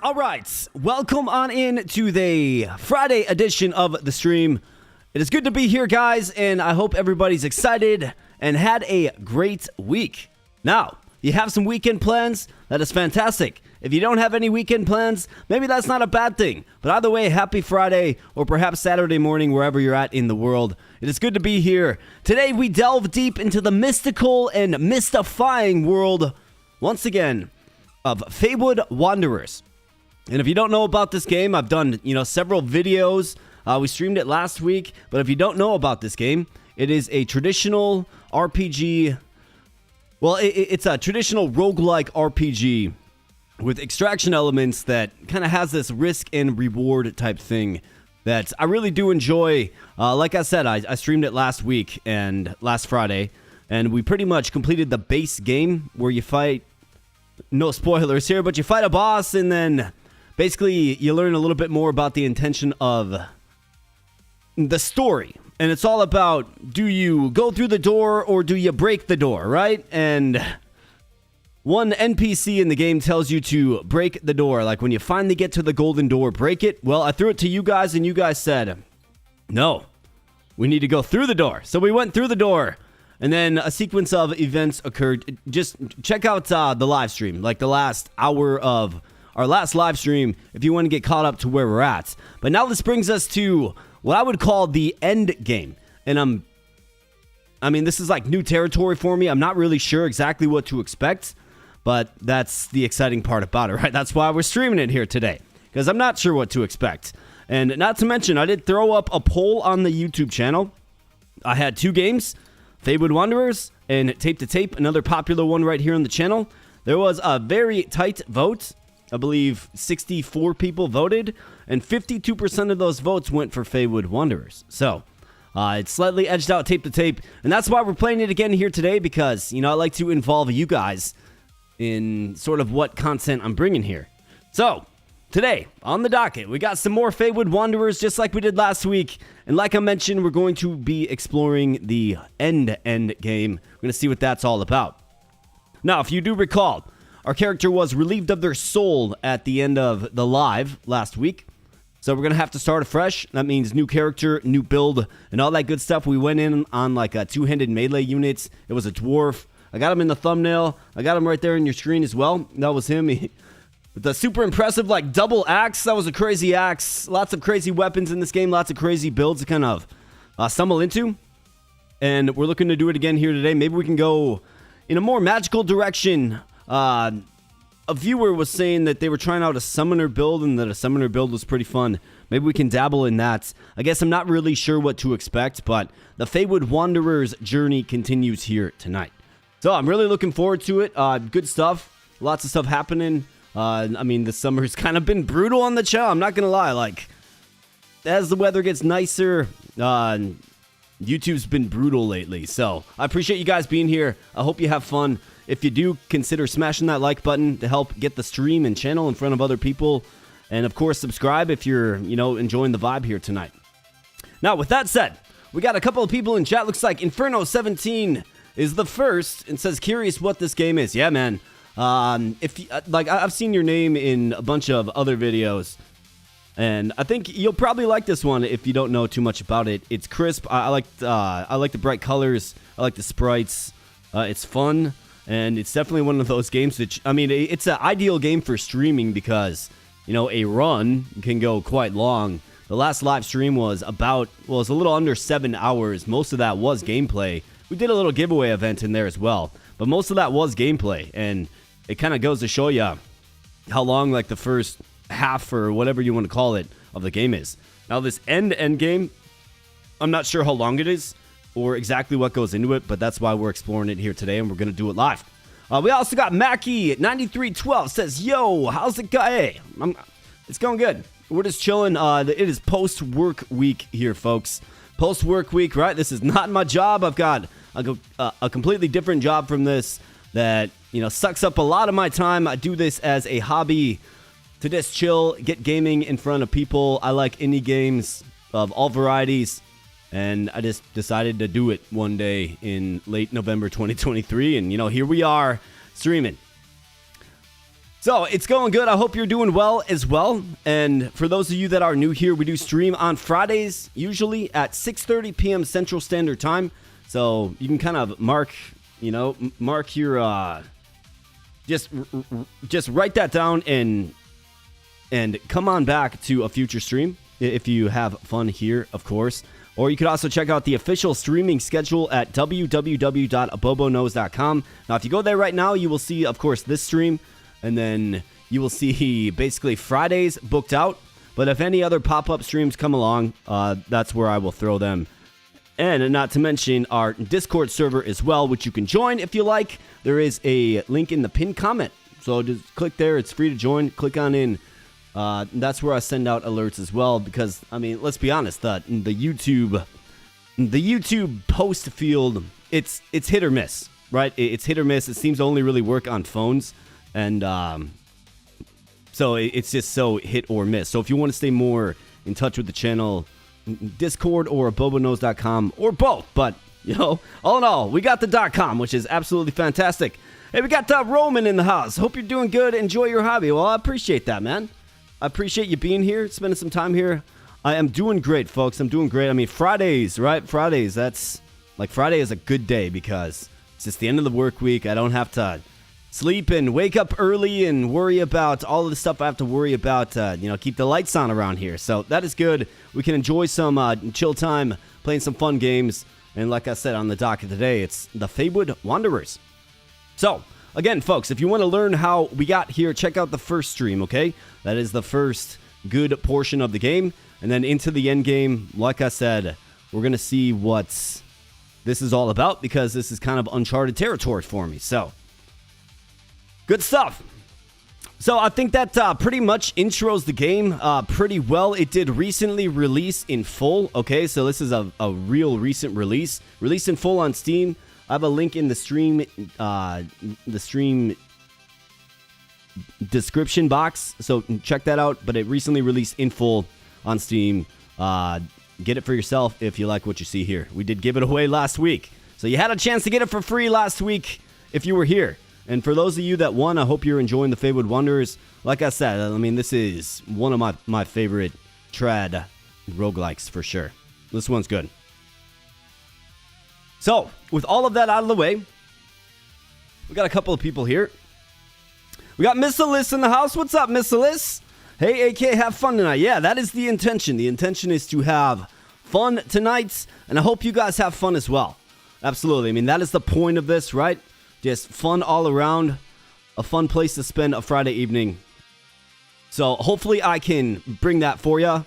All right. Welcome on in to the Friday edition of the stream. It is good to be here, guys, and I hope everybody's excited and had a great week. Now, you have some weekend plans? That is fantastic. If you don't have any weekend plans, maybe that's not a bad thing. But either way, happy Friday or perhaps Saturday morning, wherever you're at in the world. It is good to be here. Today, we delve deep into the mystical and mystifying world, once again, of Feywood Wanderers. And if you don't know about this game, I've done, several videos. We streamed it last week. But if you don't know about this game, it is a traditional RPG. Well, it's a traditional roguelike RPG with extraction elements that kind of has this risk and reward type thing that I really do enjoy. Like I said, I streamed it last week and last Friday. And we pretty much completed the base game where you fight, no spoilers here, but you fight a boss and then basically you learn a little bit more about the intention of the story. And it's all about, do you go through the door or do you break the door, right? And one NPC in the game tells you to break the door. Like when you finally get to the golden door, break it. Well, I threw it to you guys and you guys said, no, we need to go through the door. So we went through the door. And then a sequence of events occurred. Just check out the live stream, like the last hour of our last live stream, if you want to get caught up to where we're at. But now this brings us to what I would call the end game. And this is like new territory for me. I'm not really sure exactly what to expect, but that's the exciting part about it, right? That's why we're streaming it here today, because I'm not sure what to expect. And not to mention, I did throw up a poll on the YouTube channel. I had two games, Feywood Wanderers and Tape to Tape, another popular one right here on the channel. There was a very tight vote. I believe 64 people voted, and 52% of those votes went for Feywood Wanderers. So, it slightly edged out Tape to Tape, and that's why we're playing it again here today, because, I like to involve you guys in sort of what content I'm bringing here. So, today, on the docket, we got some more Feywood Wanderers, just like we did last week. And like I mentioned, we're going to be exploring the end game. We're going to see what that's all about. Now, if you do recall, our character was relieved of their soul at the end of the live last week. So we're going to have to start afresh. That means new character, new build, and all that good stuff. We went in on like a two-handed melee unit. It was a dwarf. I got him in the thumbnail. I got him right there in your screen as well. That was him. with the super impressive, like, double axe. That was a crazy axe. Lots of crazy weapons in this game. Lots of crazy builds to kind of stumble into. And we're looking to do it again here today. Maybe we can go in a more magical direction. A viewer was saying that they were trying out a summoner build and that a summoner build was pretty fun. Maybe we can dabble in that. I guess I'm not really sure what to expect, but the Feywood Wanderers journey continues here tonight. So I'm really looking forward to it. Good stuff. Lots of stuff happening. I mean, the summer's kind of been brutal on the channel. I'm not going to lie. Like, as the weather gets nicer, YouTube's been brutal lately. So I appreciate you guys being here. I hope you have fun. If you do, consider smashing that like button to help get the stream and channel in front of other people. And of course, subscribe if you're, enjoying the vibe here tonight. Now, with that said, we got a couple of people in chat. Looks like Inferno17 is the first and says, curious what this game is. Yeah, man. I've seen your name in a bunch of other videos, and I think you'll probably like this one if you don't know too much about it. It's crisp. I like the bright colors. I like the sprites. It's fun, and it's definitely one of those games that it's an ideal game for streaming because a run can go quite long. The last live stream was a little under 7 hours. Most of that was gameplay. We did a little giveaway event in there as well, but most of that was gameplay, and it kind of goes to show you how long, like, the first half or whatever you want to call it of the game is. Now, this end game, I'm not sure how long it is or exactly what goes into it, but that's why we're exploring it here today, and we're going to do it live. We also got Mackie9312 says, yo, how's it going? Hey, it's going good. We're just chilling. It is post-work week here, folks. Post-work week, right? This is not my job. I've got a completely different job from this that, sucks up a lot of my time. I do this as a hobby to just chill, get gaming in front of people. I like indie games of all varieties, and I just decided to do it one day in late November 2023, and, here we are streaming. So, it's going good. I hope you're doing well as well, and for those of you that are new here, we do stream on Fridays, usually at 6:30 p.m. Central Standard Time, so you can kind of mark your, just write that down and come on back to a future stream if you have fun here, of course. Or you could also check out the official streaming schedule at www.aboboknows.com. Now, if you go there right now, you will see, of course, this stream, and then you will see basically Fridays booked out. But if any other pop-up streams come along, that's where I will throw them. And not to mention our Discord server as well, which you can join if you like. There is a link in the pinned comment. So just click there. It's free to join. Click on in. That's where I send out alerts as well. Because, let's be honest. The YouTube post field, it's hit or miss, right? It's hit or miss. It seems to only really work on phones. And so it's just so hit or miss. So if you want to stay more in touch with the channel, Discord or aboboknows.com or both, but all in all, we got the .com, which is absolutely fantastic. Hey, we got Roman in the house. Hope you're doing good. Enjoy your hobby. Well, I appreciate that, man. I appreciate you being here, spending some time here. I am doing great, folks. I'm doing great. Fridays, right? Fridays, Friday is a good day because it's just the end of the work week. I don't have to sleep and wake up early and worry about all of the stuff I have to worry about, keep the lights on around here. So that is good. We can enjoy some chill time, playing some fun games. And like I said on the docket today, it's the Feywood Wanderers. So, again, folks, if you want to learn how we got here, check out the first stream, okay? That is the first good portion of the game. And then into the end game, like I said, we're going to see what this is all about because this is kind of uncharted territory for me. So, good stuff. So I think that pretty much intros the game pretty well. It did recently release in full. Okay, so this is a real recent release. Released in full on Steam. I have a link in the stream description box, so check that out. But it recently released in full on Steam. Get it for yourself if you like what you see here. We did give it away last week, so you had a chance to get it for free last week if you were here. And for those of you that won, I hope you're enjoying the Feywood Wanderers. Like I said, this is one of my favorite trad roguelikes for sure. This one's good. So, with all of that out of the way, we got a couple of people here. We got Miss Alyssa in the house. What's up, Miss Alyssa? Hey, AK, have fun tonight. Yeah, that is the intention. The intention is to have fun tonight, and I hope you guys have fun as well. Absolutely. I mean, that is the point of this, right? Just fun all around. A fun place to spend a Friday evening. So hopefully I can bring that for you,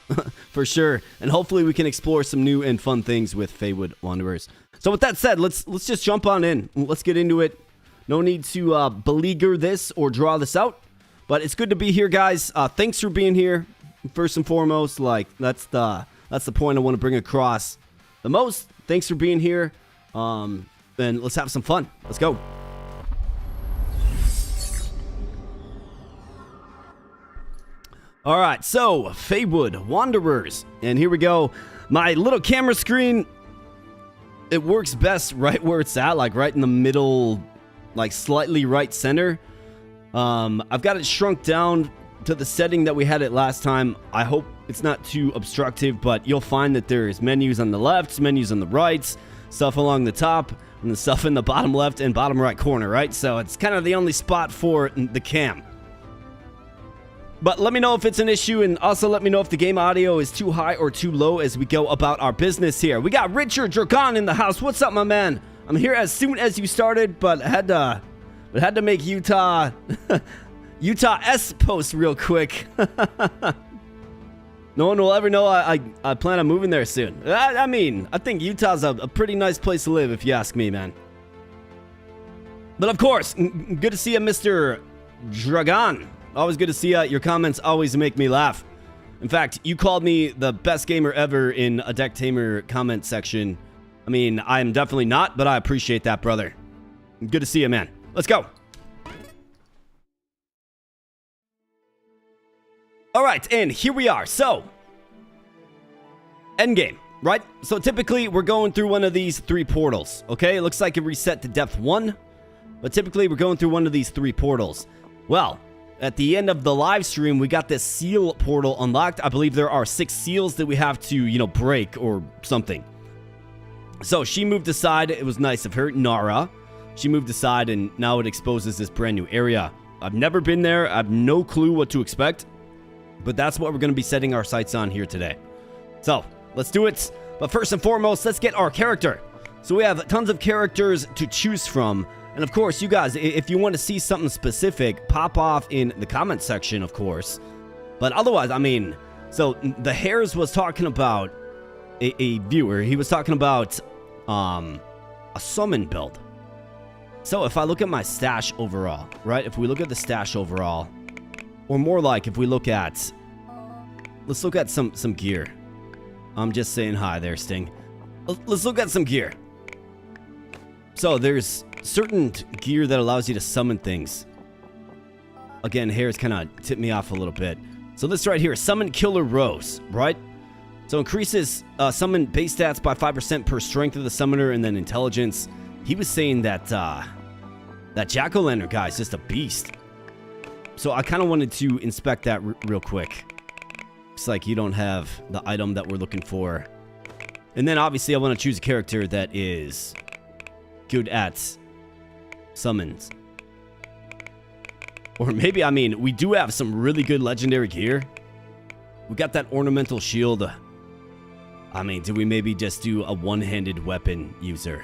for sure. And hopefully we can explore some new and fun things with Feywood Wanderers. So with that said, let's just jump on in. Let's get into it. No need to beleaguer this or draw this out. But it's good to be here, guys. Thanks for being here. First and foremost, like that's the point I want to bring across the most. Thanks for being here. And let's have some fun. Let's go. All right, so Feywood Wanderers, and here we go. My little camera screen, it works best right where it's at, like right in the middle, like slightly right center. I've got it shrunk down to the setting that we had it last time. I hope it's not too obstructive, but you'll find that there's menus on the left, menus on the right, stuff along the top, and the stuff in the bottom left and bottom right corner, right? So it's kind of the only spot for the cam. But let me know if it's an issue, and also let me know if the game audio is too high or too low as we go about our business here. We got Richard Dragon in the house. What's up, my man? I'm here as soon as you started, but had to make Utah S post real quick. No one will ever know I plan on moving there soon. I mean, I think Utah's a pretty nice place to live, if you ask me, man. But of course, good to see you, Mr. Dragon. Always good to see you. Your comments always make me laugh. In fact, you called me the best gamer ever in a Deck Tamer comment section. I mean, I'm definitely not, but I appreciate that, brother. Good to see you, man. Let's go. All right, and here we are. So, endgame, right? So typically, we're going through one of these 3 portals, okay? It looks like it reset to depth 1, but typically, we're going through one of these 3 portals. Well, at the end of the live stream, we got this seal portal unlocked. I believe there are 6 seals that we have to, break or something. So she moved aside. It was nice of her. Nara. She moved aside, and now it exposes this brand new area. I've never been there. I have no clue what to expect. But that's what we're going to be setting our sights on here today. So, let's do it. But first and foremost, let's get our character. So we have tons of characters to choose from. And of course, you guys, if you want to see something specific, pop off in the comment section, of course. But otherwise, I mean, so the Hares was talking about a viewer. He was talking about a summon build. So if I look at my stash overall, right? If we look at the stash overall, or more like if we look at, let's look at some gear. I'm just saying hi there, Sting. Let's look at some gear. So there's certain gear that allows you to summon things. Again, Hares kind of tipped me off a little bit. So this right here, Summon Killer Rose, right? So increases summon base stats by 5% per strength of the summoner and then intelligence. He was saying that that jack-o'-lantern guy is just a beast. So I kind of wanted to inspect that real quick. Looks like you don't have the item that we're looking for. And then obviously I want to choose a character that is good at summons. Or maybe, I mean, we do have some really good legendary gear. We got that ornamental shield. I mean, do we maybe just do a one-handed weapon user?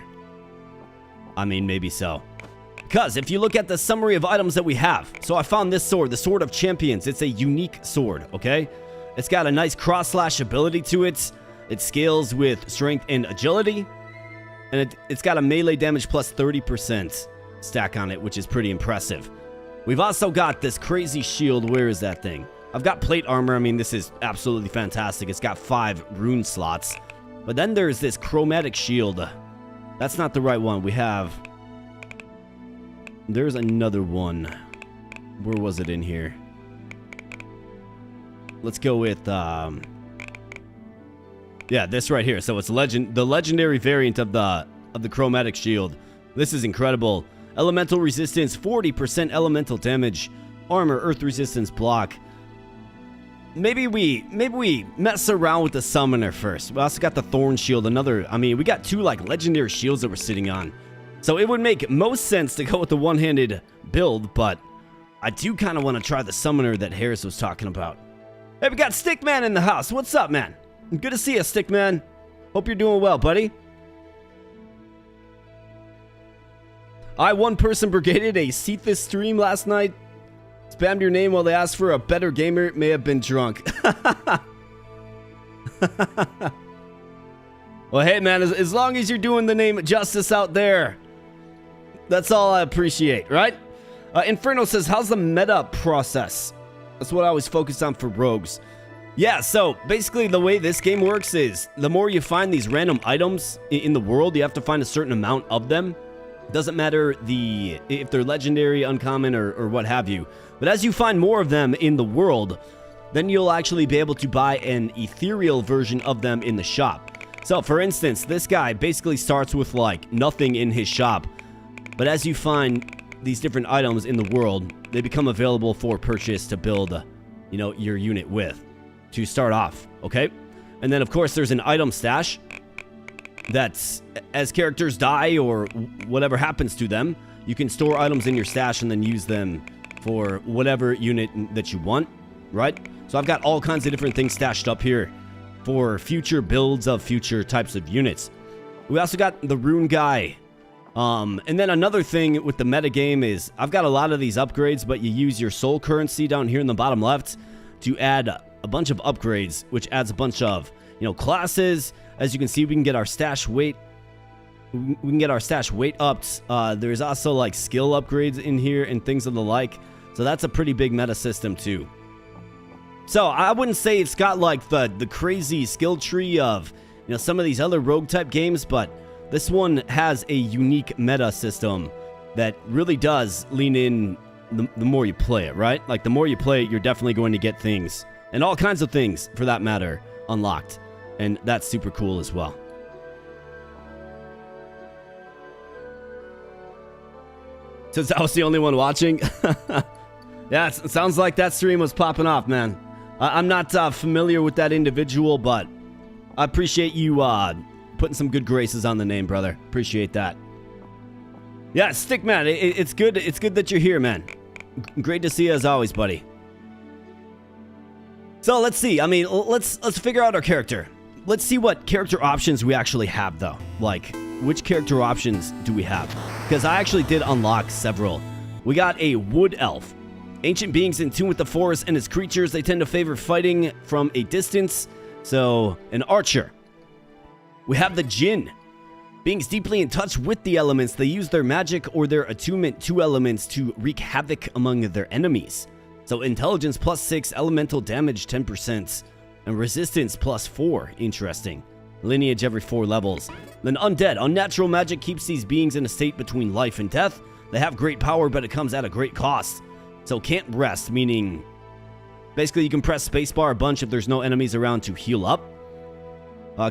I mean, maybe so. Because if you look at the summary of items that we have, so I found this sword, the Sword of Champions. It's a unique sword, okay? It's got a nice cross-slash ability to it. It scales with strength and agility. And it's got a melee damage plus 30% stack on it, which is pretty impressive. We've also got this crazy shield. Where is that thing? I've got plate armor. I mean, this is absolutely fantastic. It's got 5 rune slots. But then there's this chromatic shield. That's not the right one. We have... There's another one. Where was it in here? Let's go with... Yeah, this right here. So it's the legendary variant of the chromatic shield. This is incredible. Elemental resistance, 40% elemental damage, armor, earth resistance, block. Maybe we mess around with the summoner first. We also got the thorn shield, another. I mean, we got 2 like legendary shields that we're sitting on. So it would make most sense to go with the one-handed build, but I do kind of want to try the summoner that Harris was talking about. Hey, we got Stickman in the house. What's up, man? Good to see you, Stickman. Hope you're doing well, buddy. One person brigaded a Cephas stream last night. Spammed your name while they asked for a better gamer. May have been drunk. Well, hey, man, as long as you're doing the name justice out there, that's all I appreciate, right? Inferno says, how's the meta process? That's what I always focus on for rogues. Yeah, so basically the way this game works is the more you find these random items in the world, you have to find a certain amount of them. Doesn't matter if they're legendary, uncommon, or what have you. But as you find more of them in the world, then you'll actually be able to buy an ethereal version of them in the shop. So, for instance, this guy basically starts with, like, nothing in his shop. But as you find these different items in the world, they become available for purchase to build, you know, your unit with, to start off, okay? And then, of course, there's an item stash that's, as characters die or whatever happens to them, you can store items in your stash and then use them for whatever unit that you want, right? So I've got all kinds of different things stashed up here for future builds of future types of units. We also got the rune guy. And then another thing with the metagame is I've got a lot of these upgrades, but you use your soul currency down here in the bottom left to add a bunch of upgrades, which adds a bunch of, you know, classes. As you can see, we can get our stash weight. We can get our stash weight upped. There's also like skill upgrades in here and things of the like. So that's a pretty big meta system too. So I wouldn't say it's got like the crazy skill tree of, you know, some of these other rogue type games, but this one has a unique meta system that really does lean in the more you play it, right? Like the more you play it, you're definitely going to get things, and all kinds of things for that matter, unlocked. And that's super cool as well. Since I was the only one watching. Yeah, it sounds like that stream was popping off, man. I'm not familiar with that individual, but I appreciate you putting some good graces on the name, brother. Appreciate that. Yeah, Stickman, it's good. It's good that you're here, man. Great to see you as always, buddy. So let's see. I mean, let's figure out our character. Let's see what character options we actually have, though. Like, which character options do we have? Because I actually did unlock several. We got a wood elf. Ancient beings in tune with the forest and its creatures. They tend to favor fighting from a distance. So, an archer. We have the Jinn. Beings deeply in touch with the elements. They use their magic or their attunement to elements to wreak havoc among their enemies. So, intelligence +6, elemental damage 10%, and resistance +4. Interesting. Lineage every 4 levels. Then undead. Unnatural magic keeps these beings in a state between life and death. They have great power, but it comes at a great cost. So can't rest, meaning basically you can press spacebar a bunch if there's no enemies around to heal up.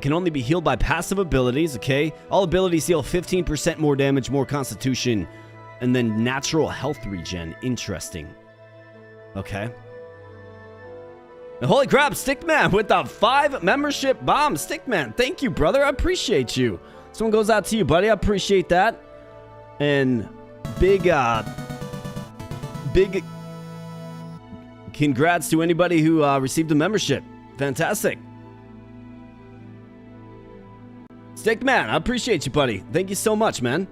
Can only be healed by passive abilities, okay? All abilities deal 15% more damage, more constitution, and then natural health regen. Interesting. Okay. And holy crap, Stickman with the 5 membership bomb. Stickman, thank you, brother. I appreciate you. This one goes out to you, buddy. I appreciate that. And big congrats to anybody who received a membership. Fantastic. Stickman, I appreciate you, buddy. Thank you so much, man.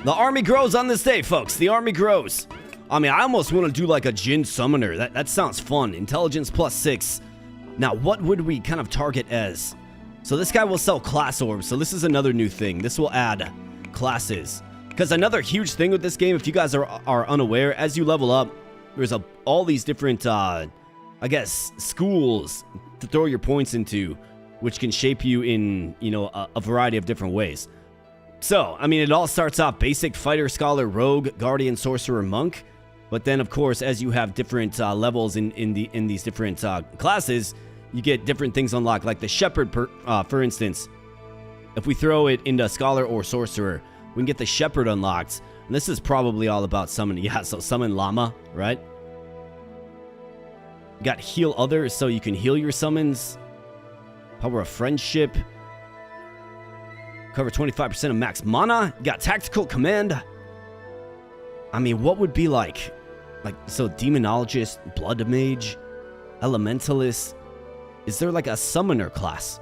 The army grows on this day, folks. The army grows. I mean, I almost want to do like a Jinn summoner. That sounds fun. Intelligence +6. Now, what would we kind of target as? So this guy will sell class orbs. So this is another new thing. This will add classes. Because another huge thing with this game, if you guys are unaware, as you level up, there's all these different, I guess, schools to throw your points into, which can shape you in, you know, a variety of different ways. So, I mean, it all starts off basic fighter, scholar, rogue, guardian, sorcerer, monk. But then, of course, as you have different levels in these different classes, you get different things unlocked. Like the shepherd, for instance, if we throw it into scholar or sorcerer, we can get the shepherd unlocked. And this is probably all about summoning. Yeah, so summon llama, right? You got heal others, so you can heal your summons. Power of friendship. Cover 25% of max mana. You got tactical command. I mean, what would be like, so demonologist, blood mage, elementalist. Is there like a summoner class?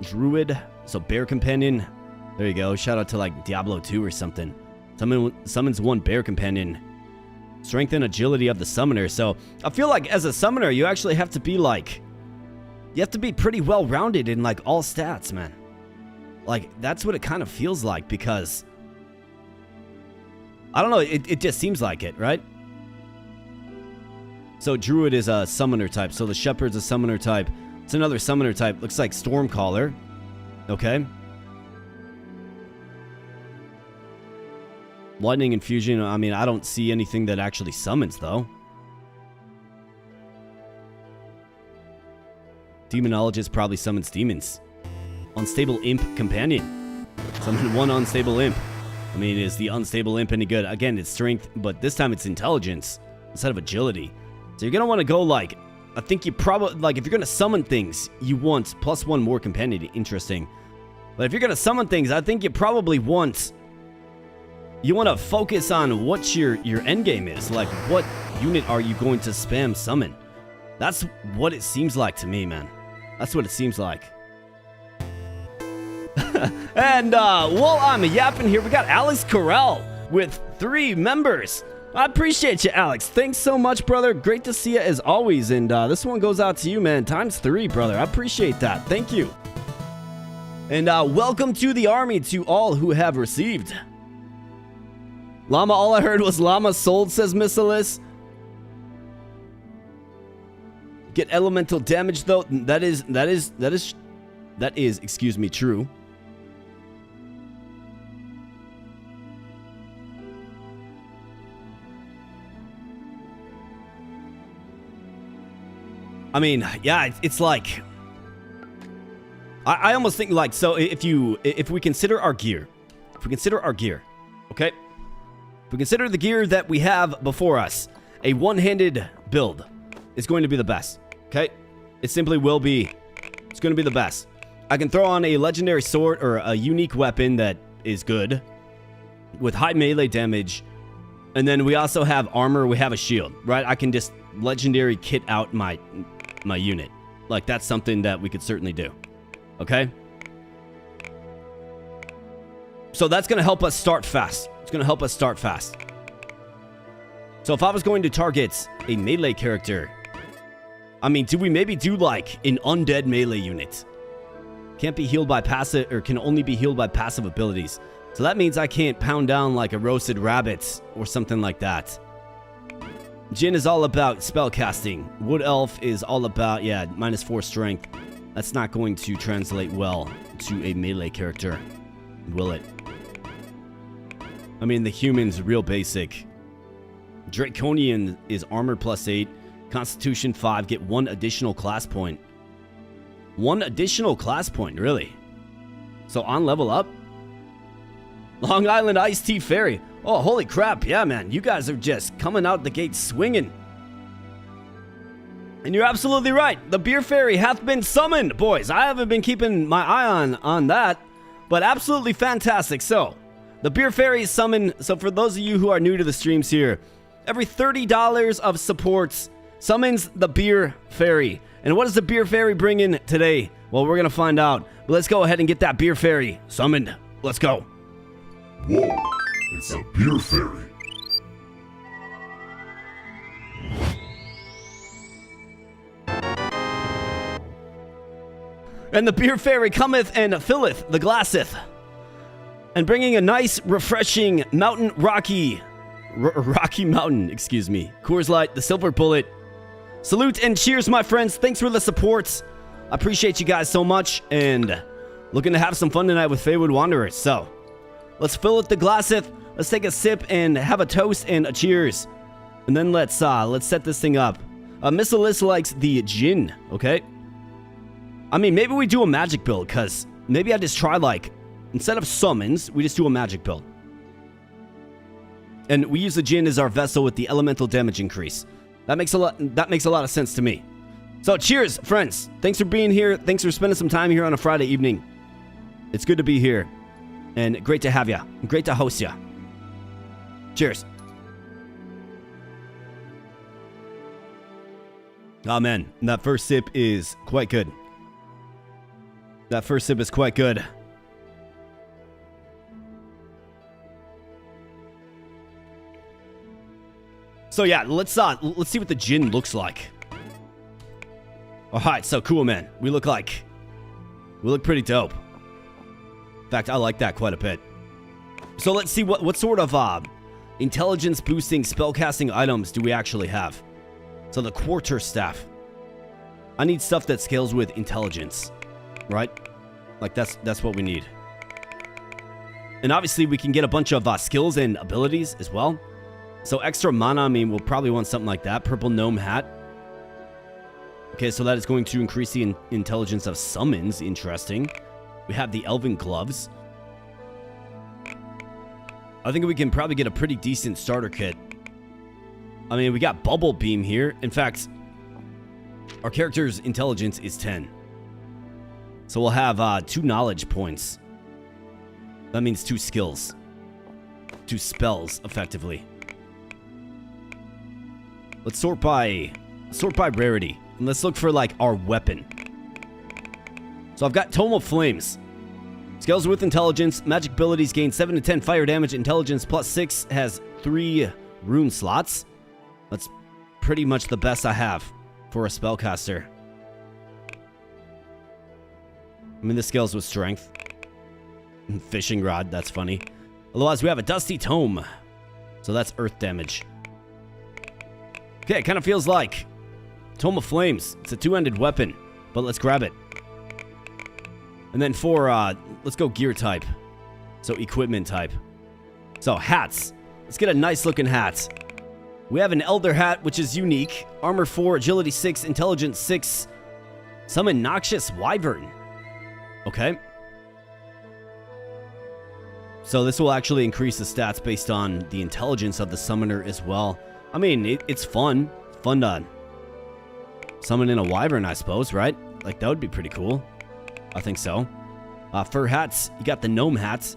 Druid, so bear companion. There you go. Shout out to like Diablo 2 or something. Summons one bear companion. Strength and agility of the summoner. So I feel like as a summoner, you actually have to be like, you have to be pretty well rounded in like all stats, man. Like that's what it kind of feels like, because I don't know, it just seems like it, right? So Druid is a summoner type. So the Shepherd's a summoner type. It's another summoner type. Looks like Stormcaller. Okay. Lightning Infusion. I mean, I don't see anything that actually summons, though. Demonologist probably summons demons. Unstable Imp Companion. Summon one Unstable Imp. I mean, is the Unstable Imp any good? Again, it's strength, but this time it's intelligence instead of agility. So you're going to want to go like, I think you probably, like if you're going to summon things, you want +1 more companion. Interesting. But if you're going to summon things, I think you probably want, you want to focus on what your end game is. Like, what unit are you going to spam summon? That's what it seems like to me, man. That's what it seems like. And while I'm yapping here, we got Alex Corral with 3 members. I appreciate you, Alex. Thanks so much, brother. Great to see you as always. And this one goes out to you, man. ×3, brother. I appreciate that. Thank you. And welcome to the army to all who have received. Llama, all I heard was llama sold, says Missilis. Get elemental damage, though. That is, excuse me, true. I mean, yeah, it's like, I almost think like, so if we consider our gear, okay? If we consider the gear that we have before us, a one-handed build is going to be the best, okay? It simply will be, it's going to be the best. I can throw on a legendary sword or a unique weapon that is good with high melee damage. And then we also have armor, we have a shield, right? I can just legendary kit out my unit. Like, that's something that we could certainly do. Okay? So that's going to help us start fast. It's going to help us start fast. So if I was going to target a melee character, I mean, do we maybe do like an undead melee unit? Can't be healed by passive, or can only be healed by passive abilities. So that means I can't pound down like a roasted rabbit or something like that. Jin is all about spell casting. Wood Elf is all about, yeah, -4 strength. That's not going to translate well to a melee character, will it? I mean, the human's real basic. Draconian is armor +8. Constitution 5, get 1 additional class point. 1 additional class point, really? So on level up? Long Island Iced Tea Fairy. Oh, holy crap. Yeah, man. You guys are just coming out the gate swinging. And you're absolutely right. The Beer Fairy hath been summoned, boys. I haven't been keeping my eye on that, but absolutely fantastic. So, the Beer Fairy is summoned. So for those of you who are new to the streams here, every $30 of supports summons the Beer Fairy. And what does the Beer Fairy bring in today? Well, we're going to find out. But let's go ahead and get that Beer Fairy summoned. Let's go. Whoa, it's a Beer Fairy. And the Beer Fairy cometh and filleth the glasseth, and bringing a nice, refreshing mountain rocky mountain, excuse me. Coors Light, the Silver Bullet. Salute and cheers, my friends. Thanks for the support. I appreciate you guys so much, and looking to have some fun tonight with Feywood Wanderers. So, let's fill it the glasseth. Let's take a sip and have a toast and a cheers. And then let's set this thing up. Missilis likes the gin, okay? I mean, maybe we do a magic build, because maybe I just try, like, instead of summons, we just do a magic build. And we use the gin as our vessel with the elemental damage increase. That makes a lot of sense to me. So, cheers, friends. Thanks for being here. Thanks for spending some time here on a Friday evening. It's good to be here. And great to have you. Great to host you. Cheers. Oh, man. That first sip is quite good. That first sip is quite good. So yeah, let's see what the gin looks like. Alright, so cool, man. We look pretty dope. In fact, I like that quite a bit. So let's see what sort of intelligence boosting spellcasting items do we actually have. So the quarter staff. I need stuff that scales with intelligence, right? Like that's what we need. And obviously we can get a bunch of skills and abilities as well. So extra mana, I mean, we'll probably want something like that. Purple gnome hat. Okay, so that is going to increase the intelligence of summons. Interesting. We have the elven gloves. I think we can probably get a pretty decent starter kit. I mean, we got bubble beam here. In fact, our character's intelligence is 10. So we'll have 2 knowledge points. That means 2 skills. 2 spells, effectively. Let's sort by rarity. And let's look for, like, our weapon. So I've got Tome of Flames. Scales with intelligence. Magic abilities gain 7 to 10 fire damage. Intelligence plus 6 has 3 rune slots. That's pretty much the best I have for a spellcaster. I mean, this scales with strength. Fishing rod, that's funny. Otherwise, we have a Dusty Tome. So that's earth damage. Okay, it kind of feels like Tome of Flames. It's a 2-handed weapon, but let's grab it. And then for, let's go gear type. So equipment type. So hats. Let's get a nice looking hat. We have an Elder hat, which is unique. Armor 4, Agility 6, Intelligence 6. Summon Noxious Wyvern. Okay. So this will actually increase the stats based on the intelligence of the summoner as well. I mean, it's fun. It's fun to summon in a wyvern, I suppose, right? Like, that would be pretty cool. I think so. Fur hats. You got the gnome hats.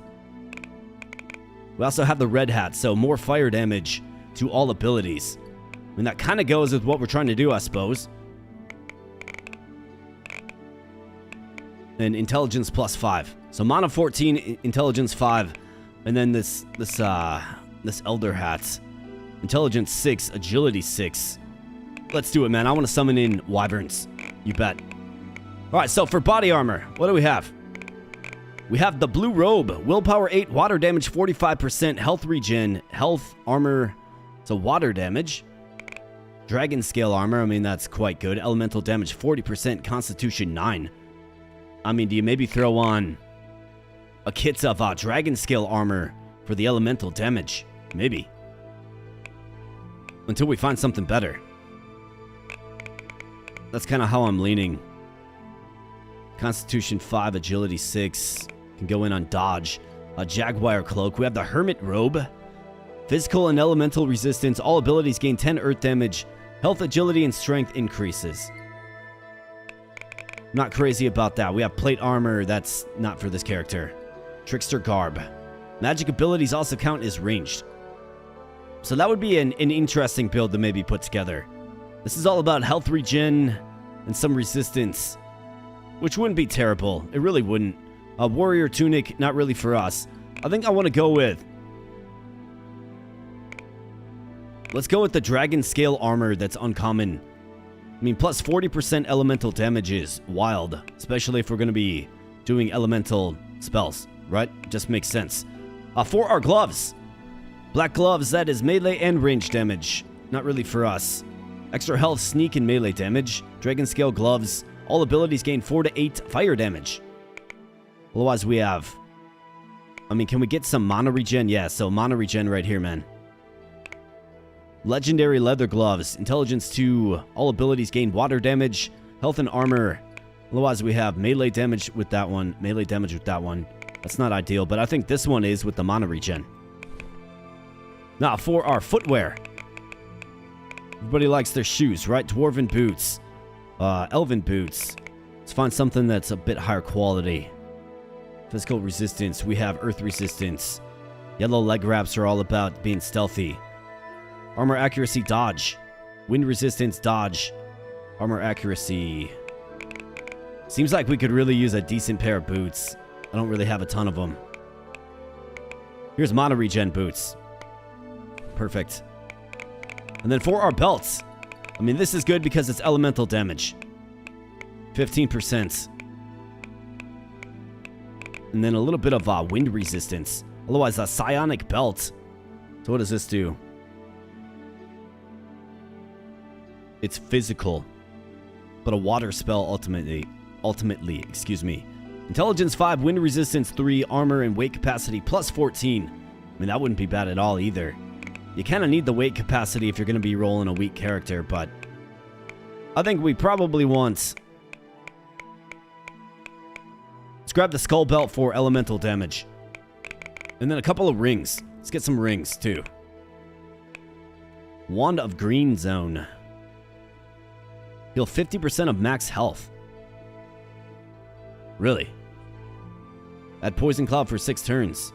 We also have the red hat, so more fire damage to all abilities. I mean, that kind of goes with what we're trying to do, I suppose. And intelligence plus 5. So mana 14, intelligence 5. And then this elder hat. Intelligence 6, agility 6. Let's do it, man. I want to summon in wyverns. You bet. Alright, so for body armor, what do we have? We have the blue robe. Willpower 8, water damage 45%, health regen, health, armor, so water damage. Dragon scale armor, I mean, that's quite good. Elemental damage 40%, constitution 9. I mean, do you maybe throw on a kit of dragon scale armor for the elemental damage? Maybe. Until we find something better. That's kind of how I'm leaning. Constitution 5, agility 6. Can go in on dodge. A jaguar cloak. We have the hermit robe. Physical and elemental resistance. All abilities gain 10 earth damage. Health, agility, and strength increases. Not crazy about that. We have plate armor. That's not for this character. Trickster garb. Magic abilities also count as ranged. So that would be an interesting build to maybe put together. This is all about health regen and some resistance, which wouldn't be terrible. It really wouldn't. A warrior tunic, not really for us. I think I want to go with... Let's go with the dragon scale armor that's uncommon. I mean, plus 40% elemental damage is wild, especially if we're going to be doing elemental spells, right? Just makes sense. For our gloves. Black gloves, that is melee and range damage. Not really for us. Extra health, sneak, and melee damage. Dragon scale gloves. All abilities gain 4 to 8 fire damage. Otherwise, we have... I mean, can we get some mana regen? Yeah, so mana regen right here, man. Legendary leather gloves. Intelligence 2. All abilities gain water damage. Health and armor. Otherwise, we have melee damage with that one. Melee damage with that one. That's not ideal, but I think this one is with the mana regen. Now, for our footwear. Everybody likes their shoes, right? Dwarven boots. Elven boots. Let's find something that's a bit higher quality. Physical resistance. We have earth resistance. Yellow leg wraps are all about being stealthy. Armor accuracy, dodge. Wind resistance, dodge. Armor accuracy. Seems like we could really use a decent pair of boots. I don't really have a ton of them. Here's mono regen boots. Perfect. And then for our belts. I mean, this is good because it's elemental damage. 15%. And then a little bit of wind resistance. Otherwise, a psionic belt. So what does this do? It's physical. But a water spell ultimately, excuse me. Intelligence 5, wind resistance 3, armor and weight capacity plus 14. I mean, that wouldn't be bad at all either. You kind of need the weight capacity if you're going to be rolling a weak character, but I think we probably want... Let's grab the skull belt for elemental damage. And then a couple of rings. Let's get some rings, too. Wand of Green Zone. Heal 50% of max health. Really? Add Poison Cloud for 6 turns.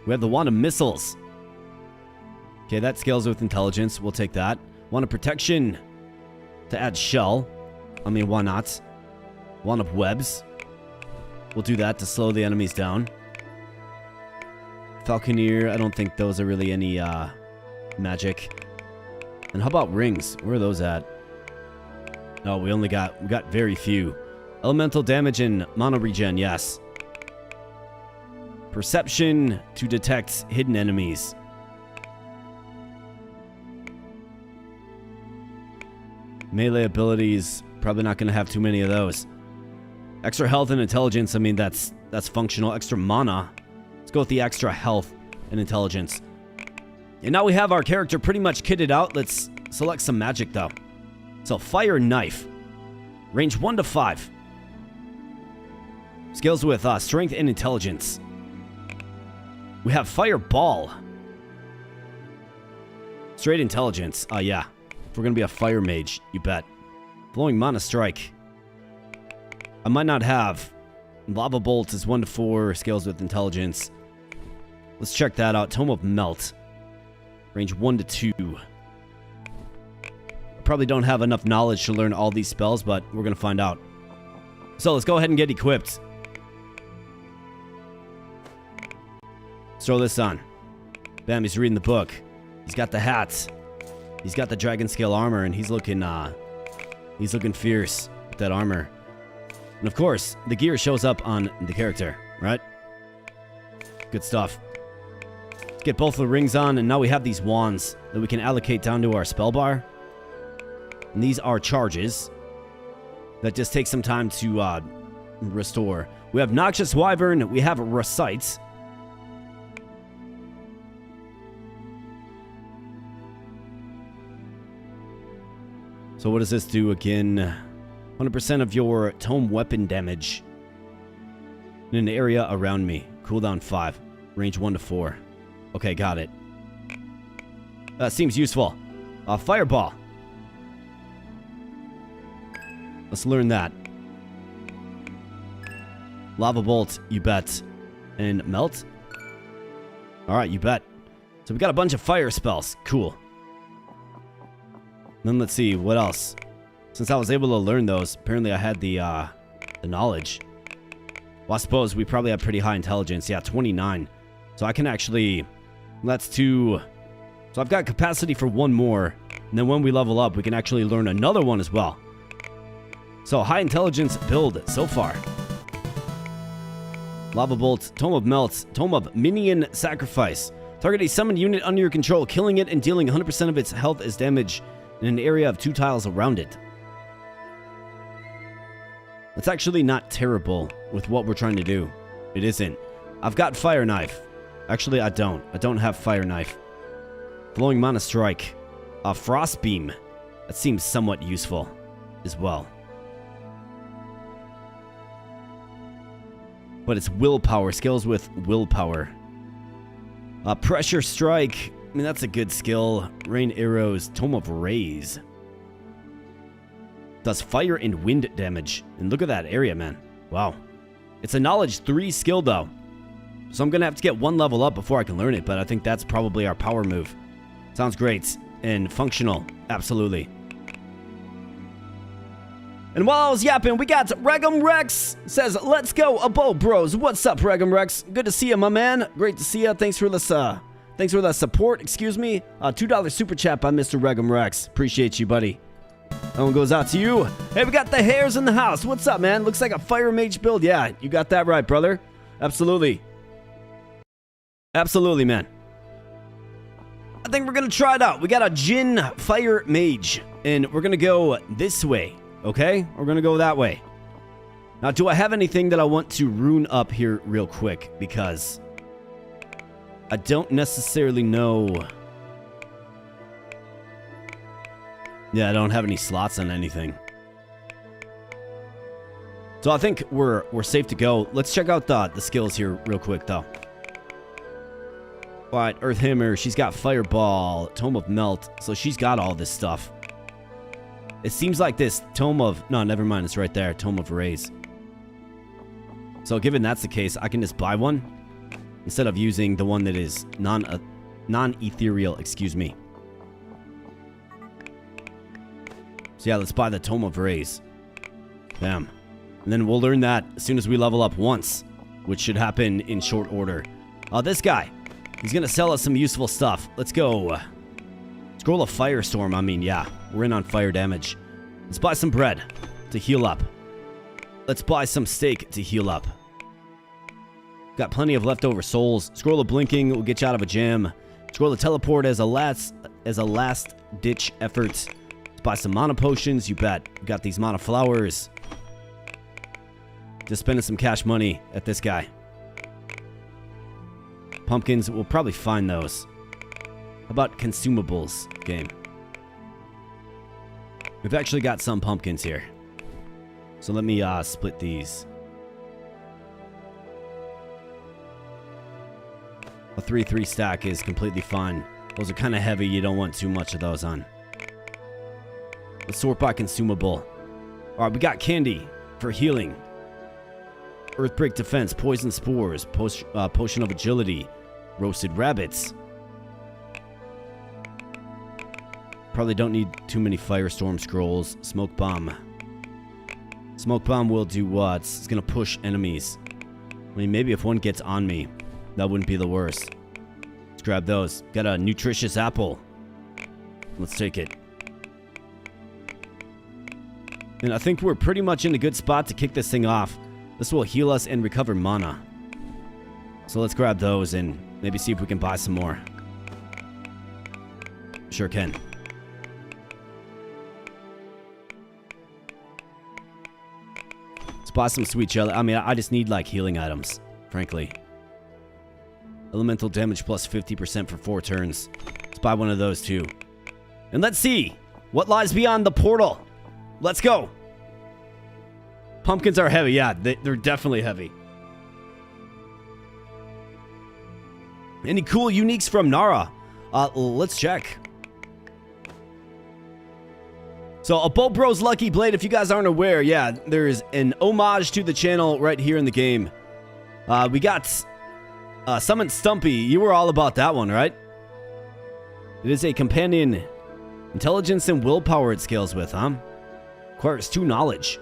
We have the Wand of Missiles. Okay, that scales with intelligence. We'll take that. Wand of Protection to add Shell. I mean, why not? Wand of Webs. We'll do that to slow the enemies down. Falconeer, I don't think those are really any magic. And how about rings? Where are those at? Oh, we got very few. Elemental damage and mono regen, yes. Perception to detect hidden enemies. Melee abilities, probably not going to have too many of those. Extra health and intelligence, I mean, that's functional. Extra mana. Let's go with the extra health and intelligence. And now we have our character pretty much kitted out. Let's select some magic, though. So, Fire Knife. Range 1 to 5. Skills with strength and intelligence. We have Fireball. Straight intelligence. Yeah. If we're going to be a fire mage, you bet. Flowing Mana Strike. I might not have. Lava Bolt is 1 to 4. Scales with intelligence. Let's check that out. Tome of Melt. Range 1 to 2. I probably don't have enough knowledge to learn all these spells, but we're going to find out. So let's go ahead and get equipped. Let's throw this on. Bam, he's reading the book. He's got the hats. He's got the dragon scale armor, and he's looking fierce with that armor. And of course, the gear shows up on the character, right? Good stuff. Let's get both the rings on, and now we have these wands that we can allocate down to our spell bar. And these are charges that just take some time to restore. We have Noxious Wyvern. We have Recite. So what does this do again? 100% of your tome weapon damage in an area around me. Cooldown 5. Range 1 to 4. Okay, got it. That seems useful. Fireball. Let's learn that. Lava Bolt, you bet. And Melt? Alright, you bet. So we got a bunch of fire spells. Cool. Then let's see, what else? Since I was able to learn those, apparently I had the knowledge. Well, I suppose we probably have pretty high intelligence. Yeah, 29. So I can actually... So I've got capacity for one more. And then when we level up, we can actually learn another one as well. So, high intelligence build so far. Lava Bolt, Tome of Melt, Tome of Minion Sacrifice. Target a summoned unit under your control, killing it and dealing 100% of its health as damage in an area of 2 tiles around it. That's actually not terrible with what we're trying to do. It isn't. I've got Fire Knife. Actually, I don't. I don't have Fire Knife. Flowing Mana Strike. Frost Beam. That seems somewhat useful as well. But it's willpower. Skills with willpower. Pressure Strike. I mean, that's a good skill. Rain Arrows. Tome of Rays. Does fire and wind damage. And look at that area, man. Wow. It's a knowledge 3 skill, though. So I'm going to have to get 1 level up before I can learn it. But I think that's probably our power move. Sounds great. And functional. Absolutely. And while I was yapping, we got Regum Rex says, let's go, Abo Bros. What's up, Regum Rex? Good to see you, my man. Great to see you. Thanks for the support, excuse me. $2 super chat by Mr. Regum Rex. Appreciate you, buddy. That one goes out to you. Hey, we got the hairs in the house. What's up, man? Looks like a fire mage build. Yeah, you got that right, brother. Absolutely. Absolutely, man. I think we're going to try it out. We got a Jin fire mage, and we're going to go this way. Okay, we're gonna go that way. Now, do I have anything that I want to rune up here real quick? Because I don't necessarily know. Yeah, I don't have any slots on anything. So I think we're safe to go. Let's check out the skills here real quick, though. All right, Earth Hammer. She's got Fireball, Tome of Melt. So she's got all this stuff. It seems like this Tome of... No, never mind. It's right there. Tome of Rays. So given that's the case, I can just buy one instead of using the one that is non-ethereal, excuse me. So yeah, let's buy the Tome of Rays. Bam. And then we'll learn that as soon as we level up once, which should happen in short order. This guy, he's going to sell us some useful stuff. Let's go. Scroll of Firestorm. I mean, yeah, we're in on fire damage. Let's buy some bread to heal up. Let's buy some steak to heal up. Got plenty of leftover souls. Scroll of Blinking will get you out of a jam. Scroll of Teleport as a last ditch effort. Let's buy some mana potions. You bet. We got these mana flowers. Just spending some cash money at this guy. Pumpkins, we'll probably find those. How about consumables game? We've actually got some pumpkins here. So let me split these. A 3-3 stack is completely fine. Those are kind of heavy. You don't want too much of those on. Let's sort by consumable. Alright, we got candy for healing. Earthbreak defense, poison spores, potion of agility, roasted rabbits. Probably don't need too many firestorm scrolls. Smoke bomb. Smoke bomb will do what? It's gonna push enemies. I mean, maybe if one gets on me, that wouldn't be the worst. Let's grab those. Got a nutritious apple. Let's take it. And I think we're pretty much in a good spot to kick this thing off. This will heal us and recover mana. So let's grab those and maybe see if we can buy some more. Sure can. Let's buy some sweet jelly. I mean, I just need like healing items, frankly. Elemental damage plus 50% for 4 turns. Let's buy one of those too. And let's see what lies beyond the portal. Let's go. Pumpkins are heavy. Yeah, they're definitely heavy. Any cool uniques from Nara? Let's check. So, a Bow Bros Lucky Blade, if you guys aren't aware, yeah, there's an homage to the channel right here in the game. We got Summon Stumpy. You were all about that one, right? It is a companion. Intelligence and willpower it scales with, huh? Requires 2 knowledge.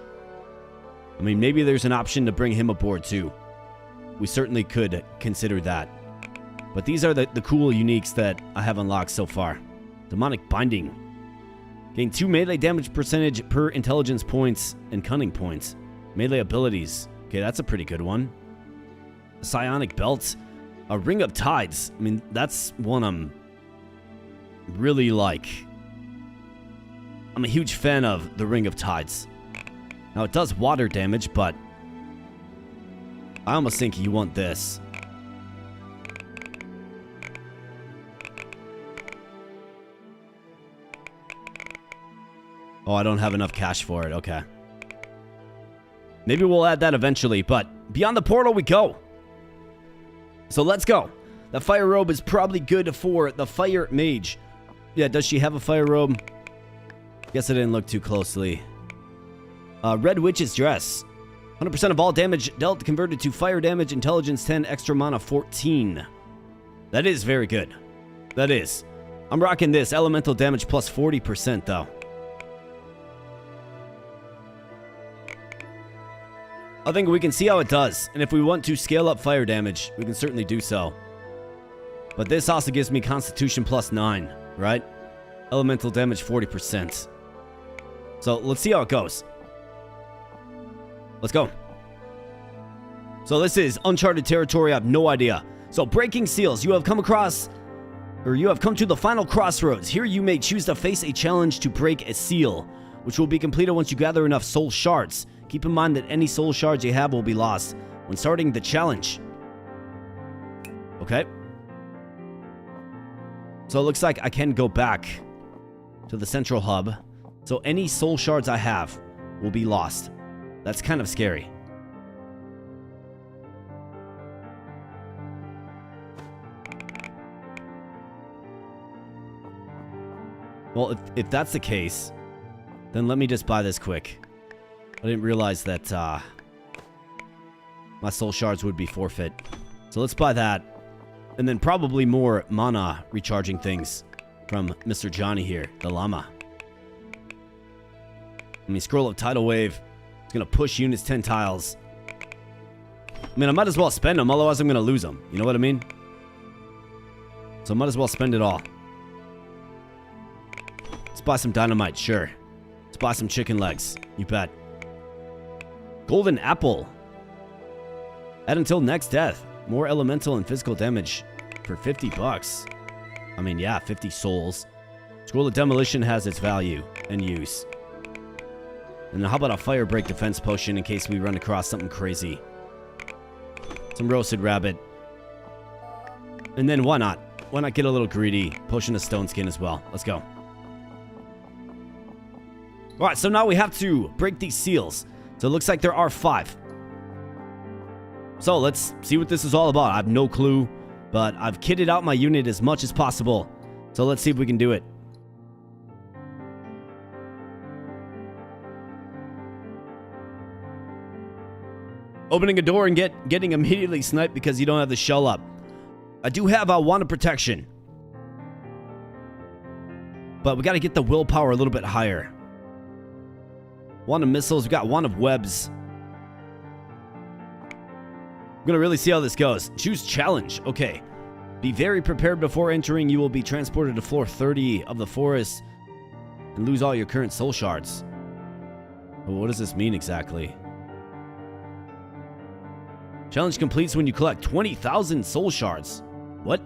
I mean, maybe there's an option to bring him aboard too. We certainly could consider that. But these are the cool uniques that I have unlocked so far. Demonic Binding. Gain 2 melee damage percentage per intelligence points and cunning points. Melee abilities. Okay, that's a pretty good one. A Psionic Belt. A Ring of Tides. I mean, that's one I'm really like. I'm a huge fan of the Ring of Tides. Now, it does water damage, but I almost think you want this. Oh, I don't have enough cash for it. Okay. Maybe we'll add that eventually, but beyond the portal we go. So let's go. The fire robe is probably good for the fire mage. Yeah, does she have a fire robe? Guess I didn't look too closely. Red Witch's Dress. 100% of all damage dealt converted to fire damage, intelligence 10, extra mana 14. That is very good. That is. I'm rocking this. Elemental damage plus 40% though. I think we can see how it does. And if we want to scale up fire damage, we can certainly do so. But this also gives me Constitution plus 9, right? Elemental damage 40%. So let's see how it goes. Let's go. So this is uncharted territory. I have no idea. So breaking seals. You have come to the final crossroads. Here you may choose to face a challenge to break a seal, which will be completed once you gather enough soul shards. Keep in mind that any soul shards you have will be lost when starting the challenge. Okay. So it looks like I can go back to the central hub. So any soul shards I have will be lost. That's kind of scary. Well, if that's the case, then let me just buy this quick. I didn't realize that my soul shards would be forfeit. So let's buy that. And then probably more mana recharging things from Mr. Johnny here, the llama. I mean, scroll of tidal wave. It's going to push units 10 tiles. I mean, I might as well spend them, otherwise I'm going to lose them. You know what I mean? So I might as well spend it all. Let's buy some dynamite, sure. Let's buy some chicken legs. You bet. Golden apple. Add until next death. More elemental and physical damage for 50 bucks. I mean, yeah, 50 souls. Scroll of demolition has its value and use. And how about a fire break defense potion in case we run across something crazy? Some roasted rabbit. And then why not? Why not get a little greedy? Potion of stone skin as well. Let's go. Alright, so now we have to break these seals. So it looks like there are 5. So let's see what this is all about. I have no clue, but I've kitted out my unit as much as possible. So let's see if we can do it. Opening a door and getting immediately sniped because you don't have the shell up. I do have a wand of protection, but we got to get the willpower a little bit higher. Wand of missiles. We got wand of webs. We're going to really see how this goes. Choose challenge. Okay. Be very prepared before entering. You will be transported to floor 30 of the forest and lose all your current soul shards. Well, what does this mean exactly? Challenge completes when you collect 20,000 soul shards. What?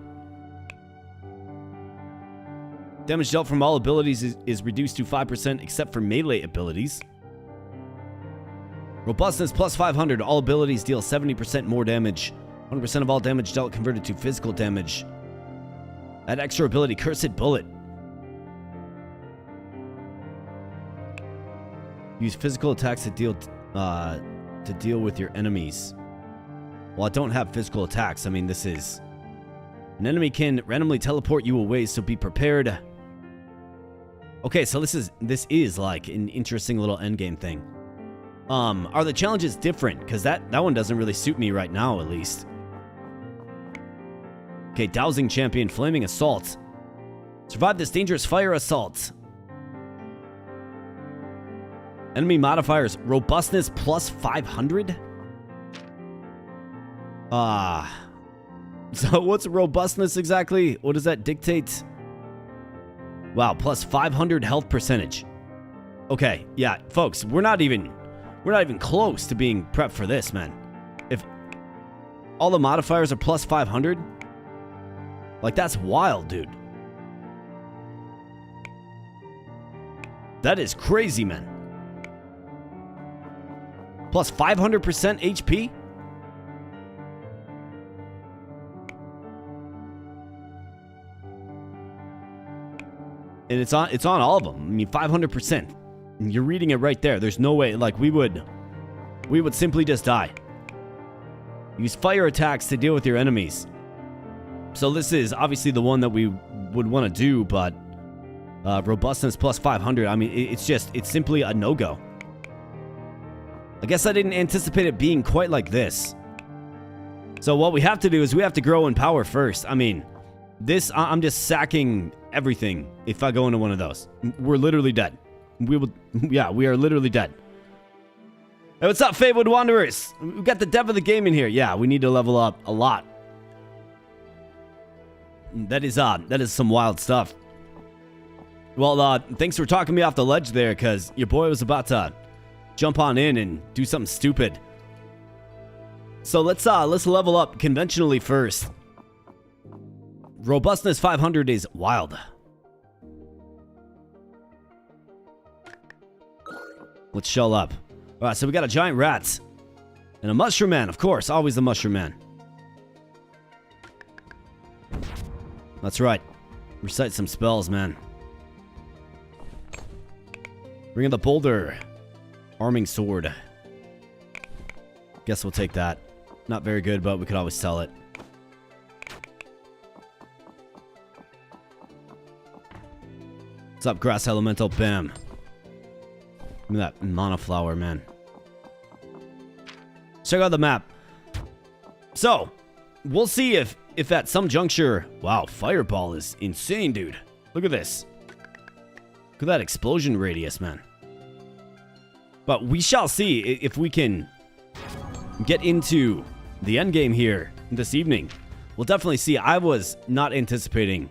Damage dealt from all abilities is reduced to 5% except for melee abilities. Robustness plus 500. All abilities deal 70% more damage. 100% of all damage dealt converted to physical damage. Add extra ability, Cursed Bullet. Use physical attacks to deal with your enemies. Well, I don't have physical attacks. I mean, this is... An enemy can randomly teleport you away, so be prepared. Okay, so this is like an interesting little endgame thing. Are the challenges different? Because that one doesn't really suit me right now, at least. Okay, Dowsing Champion, Flaming Assault. Survive this dangerous fire assault. Enemy modifiers, Robustness plus 500? So what's robustness exactly? What does that dictate? Wow, plus 500 health percentage. Okay, yeah, folks, we're not even close to being prepped for this, man. If all the modifiers are plus 500, like that's wild, dude. That is crazy, man. Plus 500% HP? And it's on all of them. I mean, 500%. You're reading it right there. There's no way. Like, we would simply just die. Use fire attacks to deal with your enemies. So this is obviously the one that we would want to do, but robustness plus 500. I mean, it's simply a no-go. I guess I didn't anticipate it being quite like this. So what we have to do is we have to grow in power first. I mean, I'm just sacking everything if I go into one of those. We're literally dead. We are literally dead. Hey, what's up, Feywood Wanderers? We got the dev of the game in here. Yeah, we need to level up a lot. That is some wild stuff. Well, thanks for talking me off the ledge there, because your boy was about to jump on in and do something stupid. So let's level up conventionally first. Robustness 500 is wild. Let's shell up. All right, so we got a giant rat and a mushroom man, of course, always the mushroom man. That's right. Recite some spells, man. Bring in the boulder. Arming sword. Guess we'll take that. Not very good, but we could always sell it. What's up, grass elemental? Bam. Give me that mana flower, man. Check out the map. So, we'll see if at some juncture... Wow, fireball is insane, dude. Look at this. Look at that explosion radius, man. But we shall see if we can get into the end game here this evening. We'll definitely see. I was not anticipating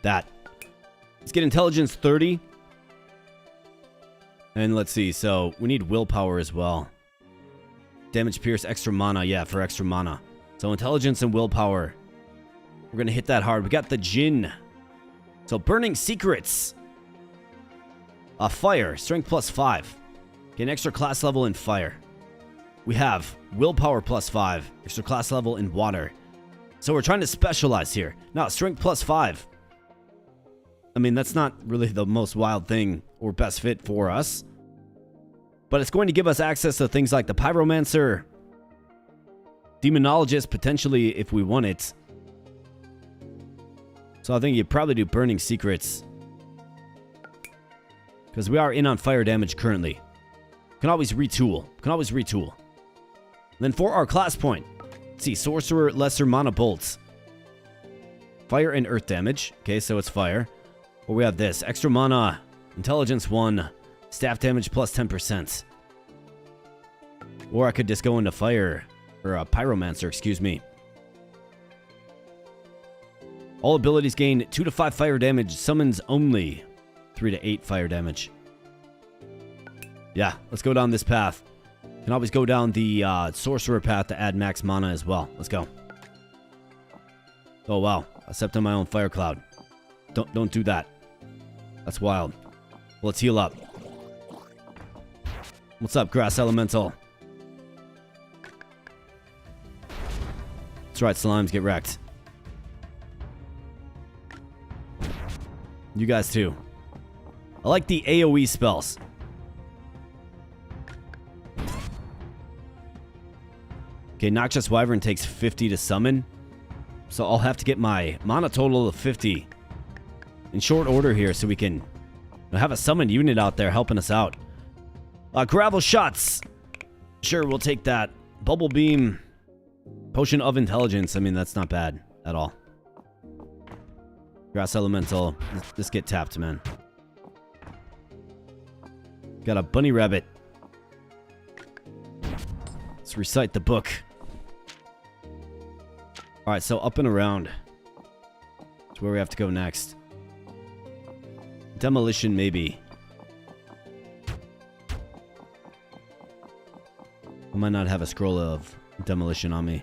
that. Let's get intelligence 30. And let's see. So we need willpower as well. Damage pierce, extra mana. Yeah, for extra mana. So intelligence and willpower. We're going to hit that hard. We got the Jinn. So burning secrets. Fire. Strength plus 5. Get an extra class level in fire. We have willpower plus 5. Extra class level in water. So we're trying to specialize here. Now, strength plus 5. I mean, that's not really the most wild thing or best fit for us. But it's going to give us access to things like the pyromancer, demonologist, potentially if we want it. So I think you'd probably do burning secrets. Because we are in on fire damage currently. Can always retool. And then for our class point, let's see, sorcerer, lesser mana bolts. Fire and earth damage. Okay, so it's fire. Or we have this, extra mana, intelligence 1, staff damage plus 10%. Or I could just go into fire, or a pyromancer, excuse me. All abilities gain 2 to 5 fire damage, summons only 3 to 8 fire damage. Yeah, let's go down this path. Can always go down the sorcerer path to add max mana as well. Let's go. Oh wow, I stepped on my own fire cloud. Don't do that. That's wild. Let's heal up. What's up, grass elemental? That's right, slimes, get wrecked. You guys too. I like the AoE spells. Okay, Noxious Wyvern takes 50 to summon. So I'll have to get my mana total of 50 in short order here so we can have a summoned unit out there helping us out. Gravel shots. Sure, we'll take that. Bubble beam. Potion of intelligence. I mean, that's not bad at all. Grass elemental. Let's get tapped, man. Got a bunny rabbit. Let's recite the book. Alright, so up and around. That's where we have to go next. Demolition, maybe. I might not have a scroll of demolition on me.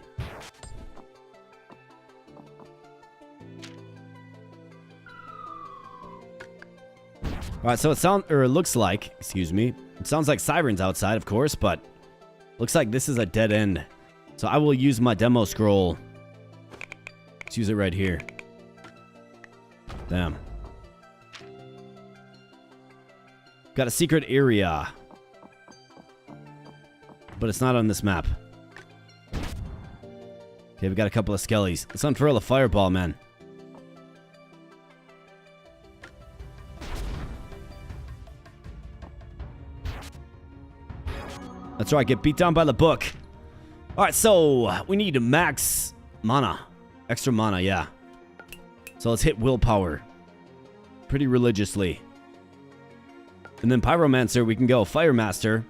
Alright, so it looks like, excuse me, it sounds like sirens outside, of course, but looks like this is a dead end. So I will use my demo scroll. Let's use it right here. Damn. Got a secret area. But it's not on this map. Okay, we got a couple of skellies. Let's unfurl a fireball, man. That's right, get beat down by the book. Alright, so we need max mana. Extra mana, yeah. So let's hit willpower. Pretty religiously. And then pyromancer, we can go firemaster.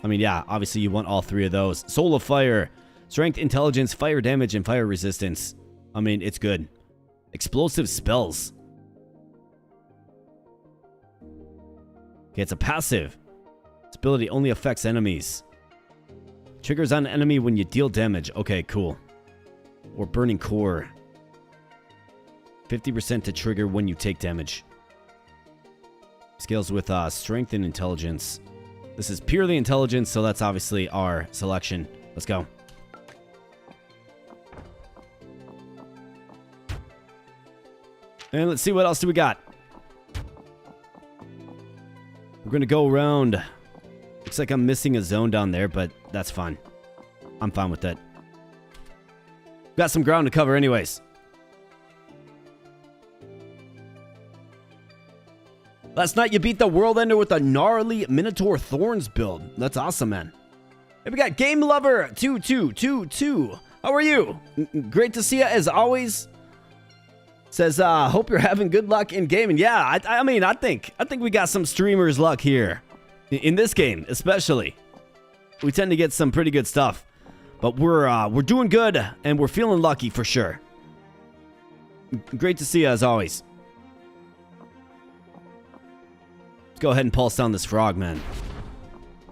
I mean, yeah, obviously you want all 3 of those. Soul of Fire, Strength, Intelligence, Fire Damage, and Fire Resistance. I mean, it's good. Explosive Spells. Okay, it's a passive. This ability only affects enemies. Triggers on an enemy when you deal damage. Okay, cool. Or Burning Core. 50% to trigger when you take damage. Scales with Strength and Intelligence. This is purely Intelligence, so that's obviously our selection. Let's go. And let's see what else do we got. We're going to go around. Looks like I'm missing a zone down there, but that's fine. I'm fine with that. Got some ground to cover anyways. Last night you beat the World Ender with a gnarly Minotaur Thorns build. That's awesome, man. And we got Game Lover 2222. How are you? Great to see you as always. Says, hope you're having good luck in gaming. Yeah, I mean, I think we got some streamers' luck here. In this game, especially. We tend to get some pretty good stuff. But we're doing good, and we're feeling lucky for sure. Great to see you as always. Let's go ahead and pulse down this frog, man.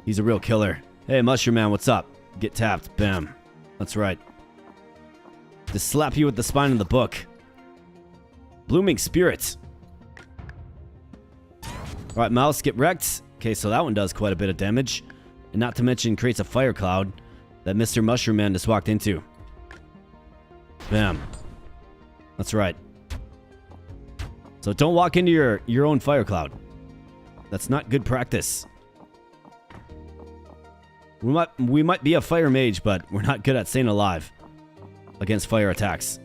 He's a real killer. Hey, Mushroom Man, what's up? Get tapped. Bam. That's right. Just slap you with the spine of the book. Blooming Spirits. Alright, Mouse, get wrecked. Okay, so that one does quite a bit of damage. And not to mention creates a fire cloud that Mr. Mushroom Man just walked into. Bam. That's right. So don't walk into your own fire cloud. That's not good practice. We might be a fire mage, but we're not good at staying alive against fire attacks.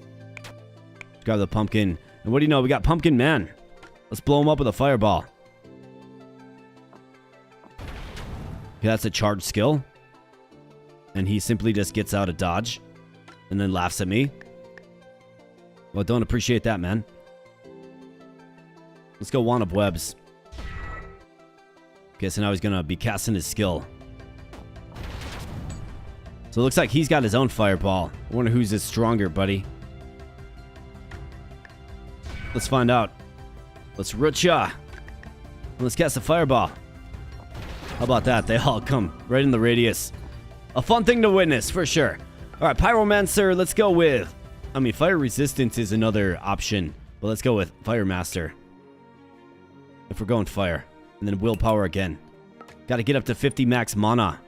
Grab the pumpkin. And what do you know? We got Pumpkin Man. Let's blow him up with a fireball. Okay, that's a charged skill. And he simply just gets out of dodge. And then laughs at me. Well, don't appreciate that, man. Let's go Wand of Webs. Okay, so now he's going to be casting his skill. So it looks like he's got his own fireball. I wonder who's is stronger, buddy. Let's find out. Let's root ya. Let's cast a fireball. How about that? They all come right in the radius. A fun thing to witness, for sure. Alright, Pyromancer, let's go with... I mean, Fire Resistance is another option. But let's go with Fire Master. If we're going fire. And then Willpower again. Gotta get up to 50 max mana.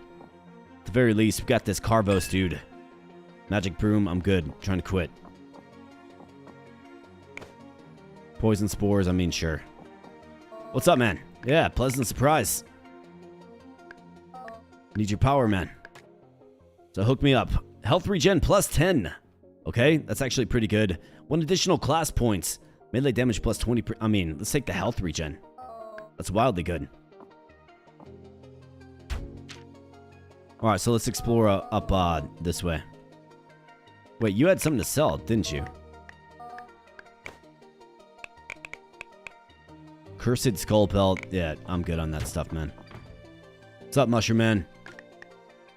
At the very least, we got this Carvos, dude. Magic Broom, I'm good. Trying to quit. Poison Spores, I mean, sure. What's up, man? Yeah, pleasant surprise. Need your power, man. So hook me up. Health regen plus 10. Okay, that's actually pretty good. 1 additional class points. Melee damage plus 20. I mean, let's take the health regen. That's wildly good. Alright, so let's explore up this way. Wait, you had something to sell, didn't you? Cursed Skull Pelt. Yeah, I'm good on that stuff, man. What's up, Mushroom Man?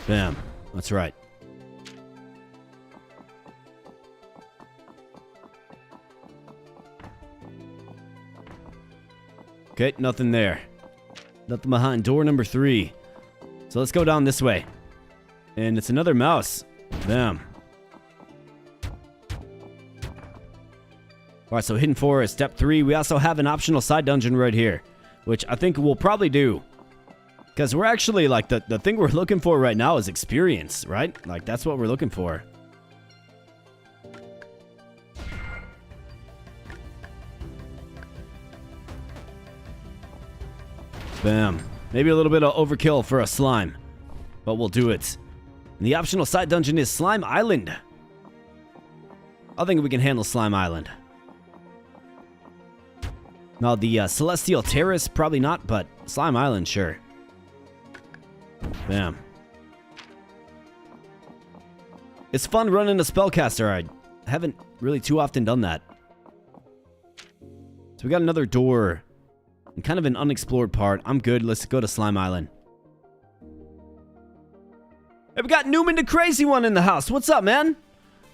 Bam. That's right. Okay, nothing there. Nothing behind door number 3. So let's go down this way. And it's another mouse. Bam. Alright, so Hidden Forest, step 3. We also have an optional side dungeon right here, which I think we'll probably do. Because we're actually, like, the thing we're looking for right now is experience, right? Like, that's what we're looking for. Bam. Maybe a little bit of overkill for a slime, but we'll do it. And the optional side dungeon is Slime Island. I think we can handle Slime Island. Now, the Celestial Terrace, probably not, but Slime Island, sure. Bam. It's fun running a spellcaster. I haven't really too often done that. So we got another door. And kind of an unexplored part. I'm good. Let's go to Slime Island. Hey, we got Newman the Crazy One in the house. What's up, man?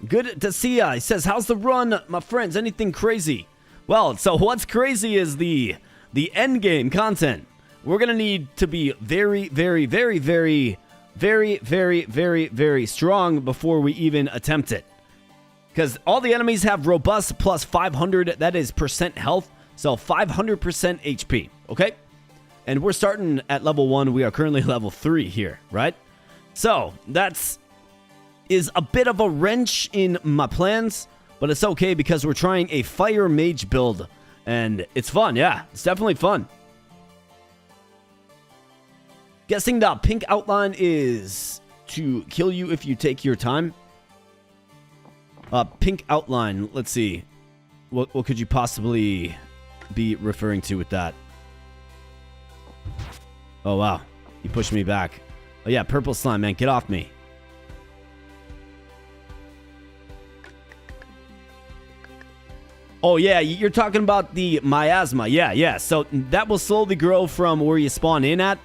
Good to see ya. He says, how's the run, my friends? Anything crazy? Well, so what's crazy is the end game content. We're going to need to be very, very, very, very, very, very, very, very strong before we even attempt it. Because all the enemies have robust plus 500, that is percent health, so 500% HP, okay? And we're starting at level 1. We are currently level 3 here, right? So, is a bit of a wrench in my plans, but it's okay because we're trying a fire mage build, and it's fun, yeah. It's definitely fun. Guessing the pink outline is to kill you if you take your time. Pink outline, let's see. What could you possibly be referring to with that? Oh, wow. You pushed me back. Oh, yeah, purple slime, man. Get off me. Oh, yeah, you're talking about the miasma. Yeah. So that will slowly grow from where you spawn in at.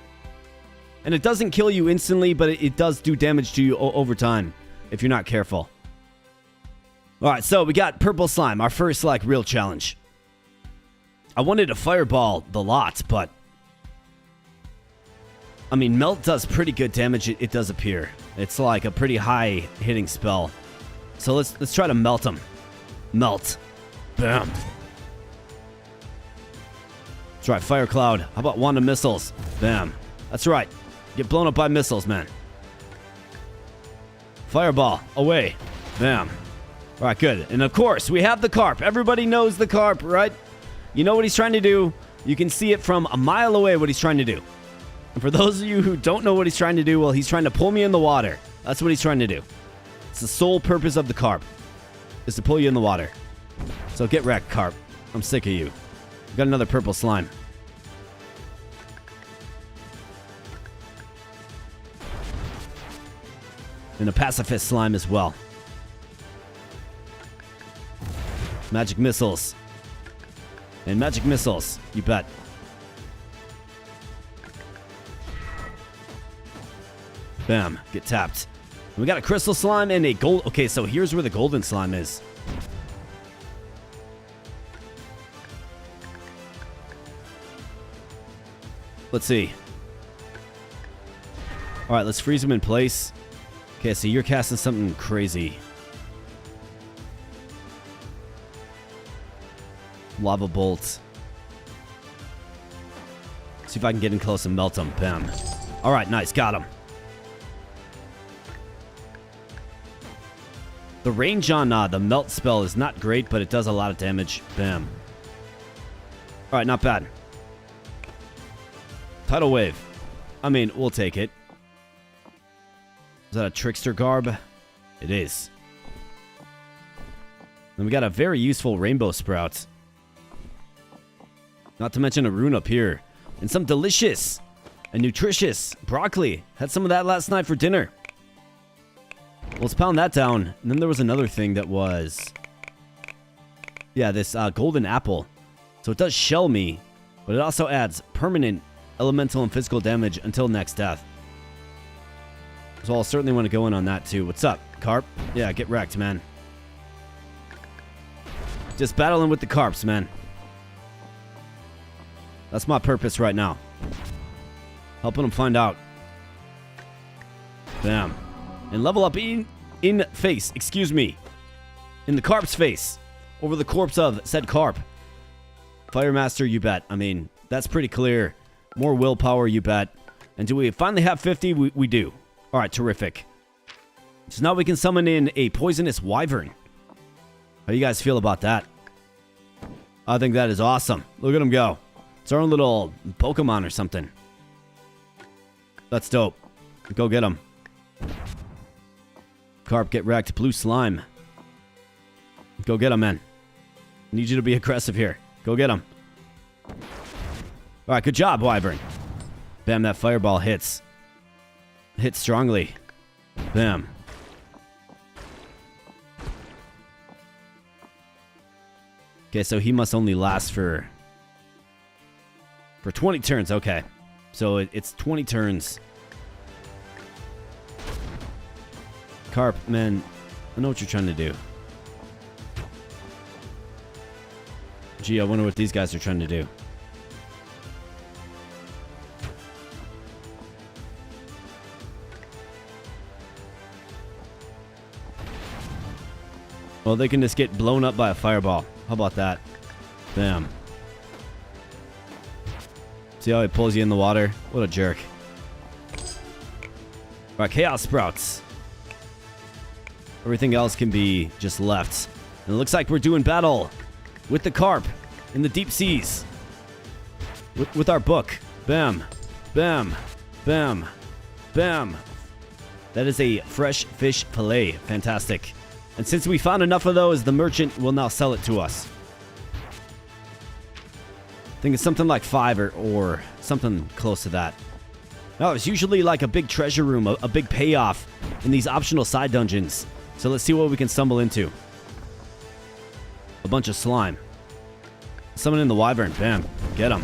And it doesn't kill you instantly, but it does do damage to you over time if you're not careful. All right, so we got purple slime, our first, real challenge. I wanted to fireball the lot, but... I mean, melt does pretty good damage, it does appear. It's like a pretty high hitting spell. So let's try to melt him. Melt. Bam. That's right, fire cloud. How about wand of missiles? Bam. That's right. Get blown up by missiles, man. Fireball. Away. Bam. All right, good. And of course, we have the carp. Everybody knows the carp, right? You know what he's trying to do. You can see it from a mile away what he's trying to do. And for those of you who don't know what he's trying to do, well, he's trying to pull me in the water. That's what he's trying to do. It's the sole purpose of the carp, is to pull you in the water. So get wrecked, carp. I'm sick of you. Got another purple slime. And a pacifist slime as well. Magic missiles. And magic missiles, you bet. Bam, get tapped. And we got a crystal slime and a gold. Okay, so here's where the golden slime is. Let's see. All right, let's freeze him in place. Okay, so you're casting something crazy. Lava bolt. See if I can get in close and melt him. Bam. All right, nice. Got him. The range on the melt spell is not great, but it does a lot of damage. Bam. All right, not bad. Tidal wave. I mean, we'll take it. Is that a trickster garb? It is. Then we got a very useful rainbow sprout. Not to mention a rune up here. And some delicious and nutritious broccoli. Had some of that last night for dinner. Well, let's pound that down. And then there was another thing that was... yeah, this golden apple. So it does shell me, but it also adds permanent elemental and physical damage until next death. So I'll certainly want to go in on that too. What's up, carp? Yeah, get wrecked, man. Just battling with the carps, man. That's my purpose right now. Helping them find out. Bam. And level up in face, excuse me. In the carp's face. Over the corpse of said carp. Firemaster, you bet. I mean, that's pretty clear. More willpower, you bet. And do we finally have 50? We do. Alright, terrific. So now we can summon in a poisonous wyvern. How do you guys feel about that? I think that is awesome. Look at him go. It's our own little Pokemon or something. That's dope. Go get him. Carp, get wrecked. Blue slime. Go get him, man. I need you to be aggressive here. Go get him. Alright, good job, wyvern. Bam, that fireball hits. Hits strongly. Bam. Okay, so he must only last for 20 turns. Okay. So it's 20 turns. Carp, man, I know what you're trying to do. Gee, I wonder what these guys are trying to do. Well, they can just get blown up by a fireball. How about that? Bam. See how he pulls you in the water? What a jerk. Alright, Chaos Sprouts. Everything else can be just left. And it looks like we're doing battle with the carp in the deep seas. With our book. Bam. Bam. Bam. Bam. That is a fresh fish fillet. Fantastic. And since we found enough of those, the merchant will now sell it to us. I think it's something like 5 or something close to that. No, it's usually like a big treasure room, a big payoff in these optional side dungeons. So let's see what we can stumble into. A bunch of slime. Summon in the wyvern. Bam. Get him.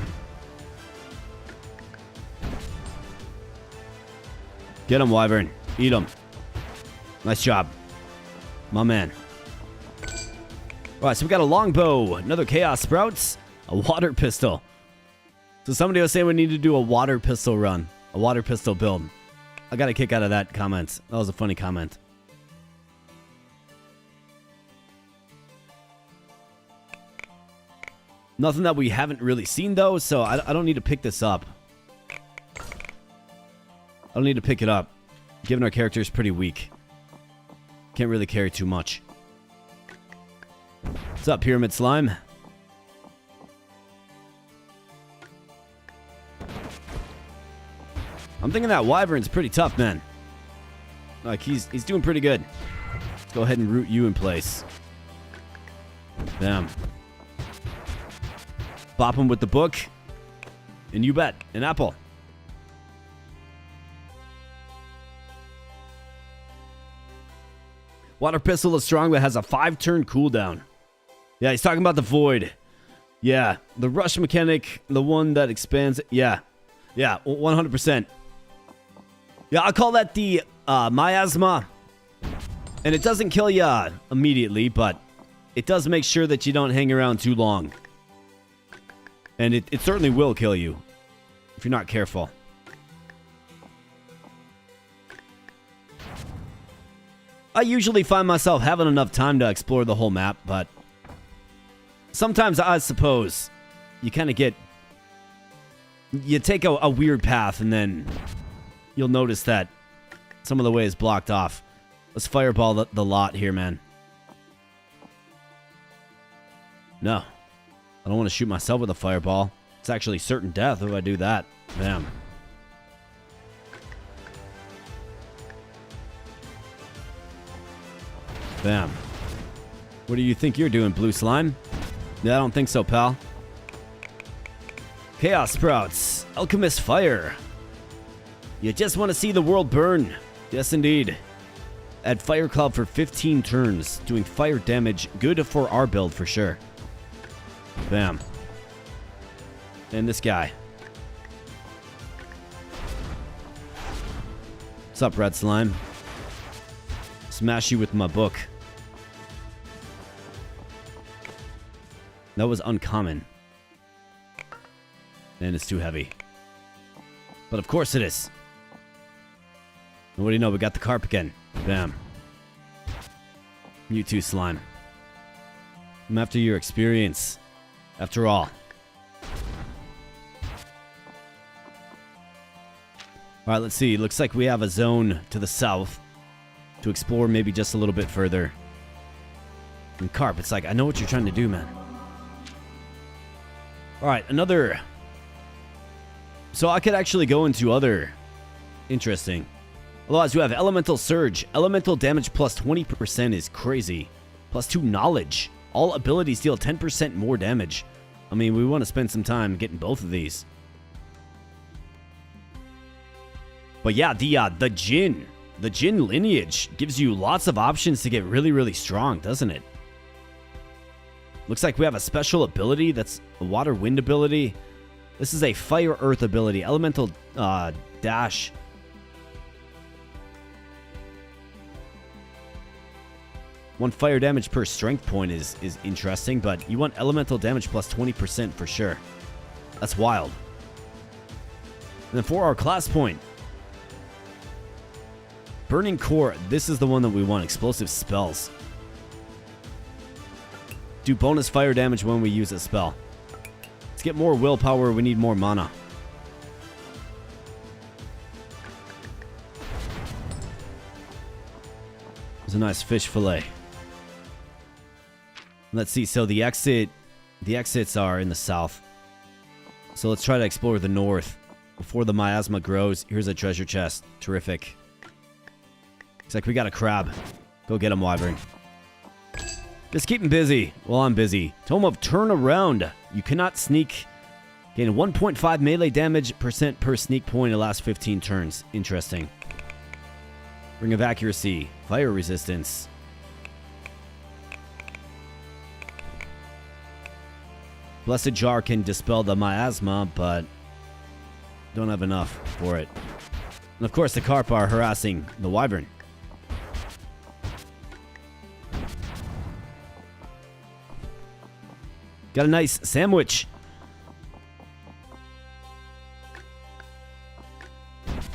Get him, wyvern. Eat him. Nice job. My man. Alright, so we got a longbow, another chaos sprouts, a water pistol. So somebody was saying we need to do a water pistol run, a water pistol build. I got a kick out of that comment. That was a funny comment. Nothing that we haven't really seen though, so I don't need to pick this up. I don't need to pick it up, given our character is pretty weak. Can't really carry too much. What's up, Pyramid Slime? I'm thinking that wyvern's pretty tough, man. Like, he's doing pretty good. Let's go ahead and root you in place. Bam. Bop him with the book. And you bet, an apple. Water pistol is strong, but has a 5-turn cooldown. Yeah, he's talking about the void. Yeah, the rush mechanic, the one that expands. Yeah, 100%. Yeah, I'll call that the miasma. And it doesn't kill you immediately, but it does make sure that you don't hang around too long. And it certainly will kill you if you're not careful. I usually find myself having enough time to explore the whole map, but sometimes I suppose you kind of get... You take a weird path and then you'll notice that some of the way is blocked off. Let's fireball the lot here, man. No. I don't want to shoot myself with a fireball. It's actually certain death if I do that. Bam. Bam. What do you think you're doing, blue slime? Yeah, I don't think so, pal. Chaos Sprouts. Alchemist Fire. You just want to see the world burn. Yes, indeed. Add Fire Cloud for 15 turns. Doing fire damage. Good for our build, for sure. Bam. And this guy. What's up, red slime? Smash you with my book. That was uncommon. And it's too heavy. But of course it is. And what do you know? We got the carp again. Bam. You too, slime. I'm after your experience. After all. Alright, let's see. Looks like we have a zone to the south to explore maybe just a little bit further. And carp, it's like, I know what you're trying to do, man. Alright, another... So I could actually go into other... Interesting. Otherwise, you have Elemental Surge. Elemental damage plus 20% is crazy. Plus 2 knowledge. All abilities deal 10% more damage. I mean, we want to spend some time getting both of these. But yeah, the Jinn. The Jinn lineage gives you lots of options to get really, really strong, doesn't it? Looks like we have a special ability that's a water wind ability. This is a fire earth ability. Elemental dash. 1 fire damage per strength point is interesting, but you want elemental damage plus 20% for sure. That's wild. And then for our class point, Burning Core, this is the one that we want. Explosive spells. Do bonus fire damage when we use a spell. Let's get more willpower. We need more mana. There's a nice fish fillet. Let's see. So the exits are in the south. So let's try to explore the north before the miasma grows. Here's a treasure chest. Terrific. Looks like we got a crab. Go get him, Wyvern. Just keep him busy while I'm busy. Tome of Turn Around. You cannot sneak. Gain 1.5 melee damage % per sneak point in the last 15 turns. Interesting. Ring of Accuracy. Fire resistance. Blessed Jar can dispel the miasma, but don't have enough for it. And of course, the carp are harassing the Wyvern. Got a nice sandwich.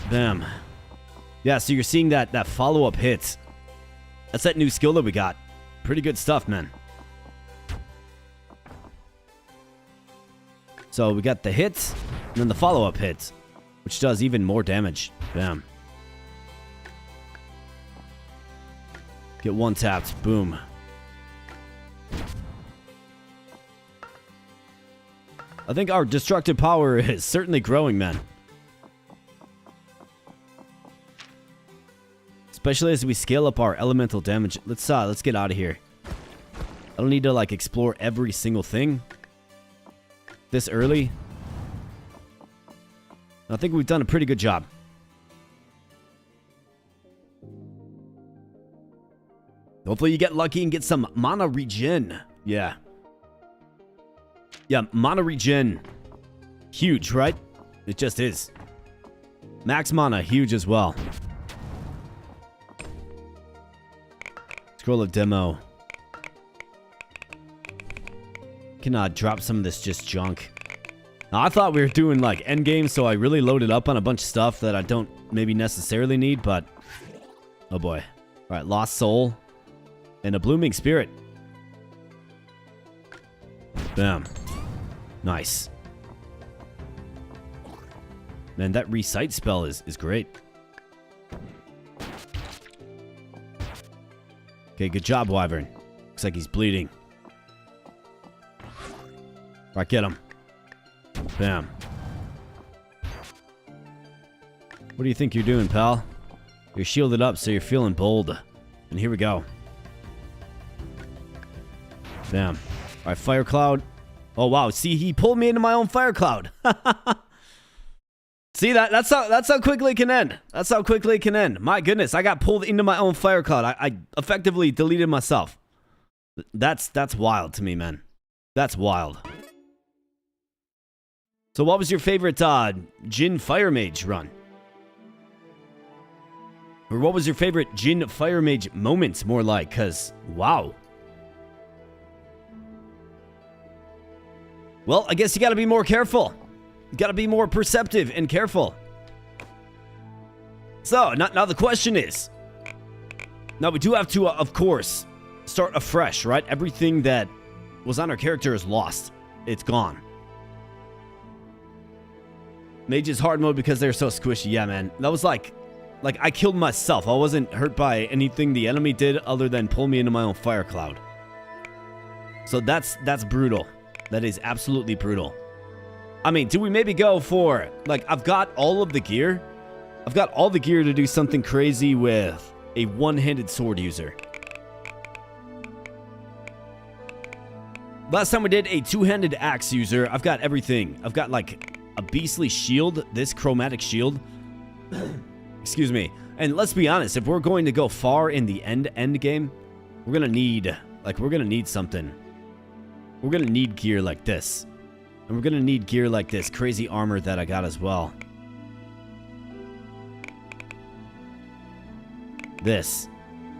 Bam. Yeah, so you're seeing that follow-up hit. That's that new skill that we got. Pretty good stuff, man. So we got the hit, and then the follow-up hit, which does even more damage. Bam. Get one tapped. Boom. I think our destructive power is certainly growing, man. Especially as we scale up our elemental damage. Let's get out of here. I don't need to like explore every single thing this early. I think we've done a pretty good job. Hopefully you get lucky and get some mana regen. Yeah. Yeah, mana regen. Huge, right? It just is. Max mana, huge as well. Scroll of demo. Can drop some of this just junk. Now, I thought we were doing like endgame, so I really loaded up on a bunch of stuff that I don't maybe necessarily need, but oh boy. All right, Lost Soul and a Blooming Spirit. Bam. Nice. Man, that recite spell is great. Okay, good job, Wyvern. Looks like he's bleeding. Alright, get him. Bam. What do you think you're doing, pal? You're shielded up, so you're feeling bold. And here we go. Bam. Alright, Fire Cloud. Oh, wow. See, he pulled me into my own Fire Cloud. See, that's how quickly it can end. That's how quickly it can end. My goodness, I got pulled into my own Fire Cloud. I effectively deleted myself. That's wild to me, man. That's wild. So what was your favorite Jinn Fire Mage run? Or what was your favorite Jinn Fire Mage moment, more like? Because, wow. Well, I guess you gotta be more careful. You gotta be more perceptive and careful. So, now the question is... Now, we do have to, of course, start afresh, right? Everything that was on our character is lost. It's gone. Mage's hard mode because they're so squishy. Yeah, man. That was like I killed myself. I wasn't hurt by anything the enemy did other than pull me into my own fire cloud. So that's brutal. That is absolutely brutal. I mean, do we maybe go for, like, I've got all of the gear. I've got all the gear to do something crazy with a one-handed sword user. Last time we did a two-handed axe user. I've got everything. I've got, like, a beastly shield. This chromatic shield. Excuse me. And let's be honest, if we're going to go far in the end game, we're gonna need, something. We're gonna need gear like this. And we're gonna need gear like this crazy armor that I got as well. This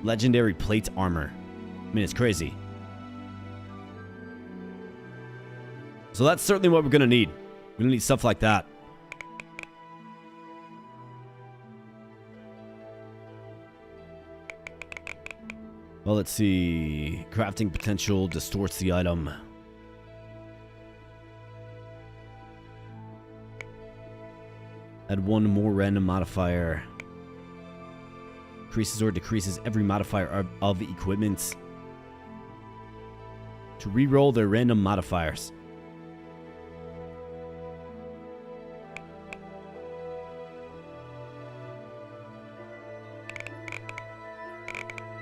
legendary plate armor. mean, it's crazy. So that's certainly what we're going to need. We're going to need stuff like that. Well, let's see. Crafting potential distorts the item. Add one more random modifier. Increases or decreases every modifier of equipment. To reroll their random modifiers.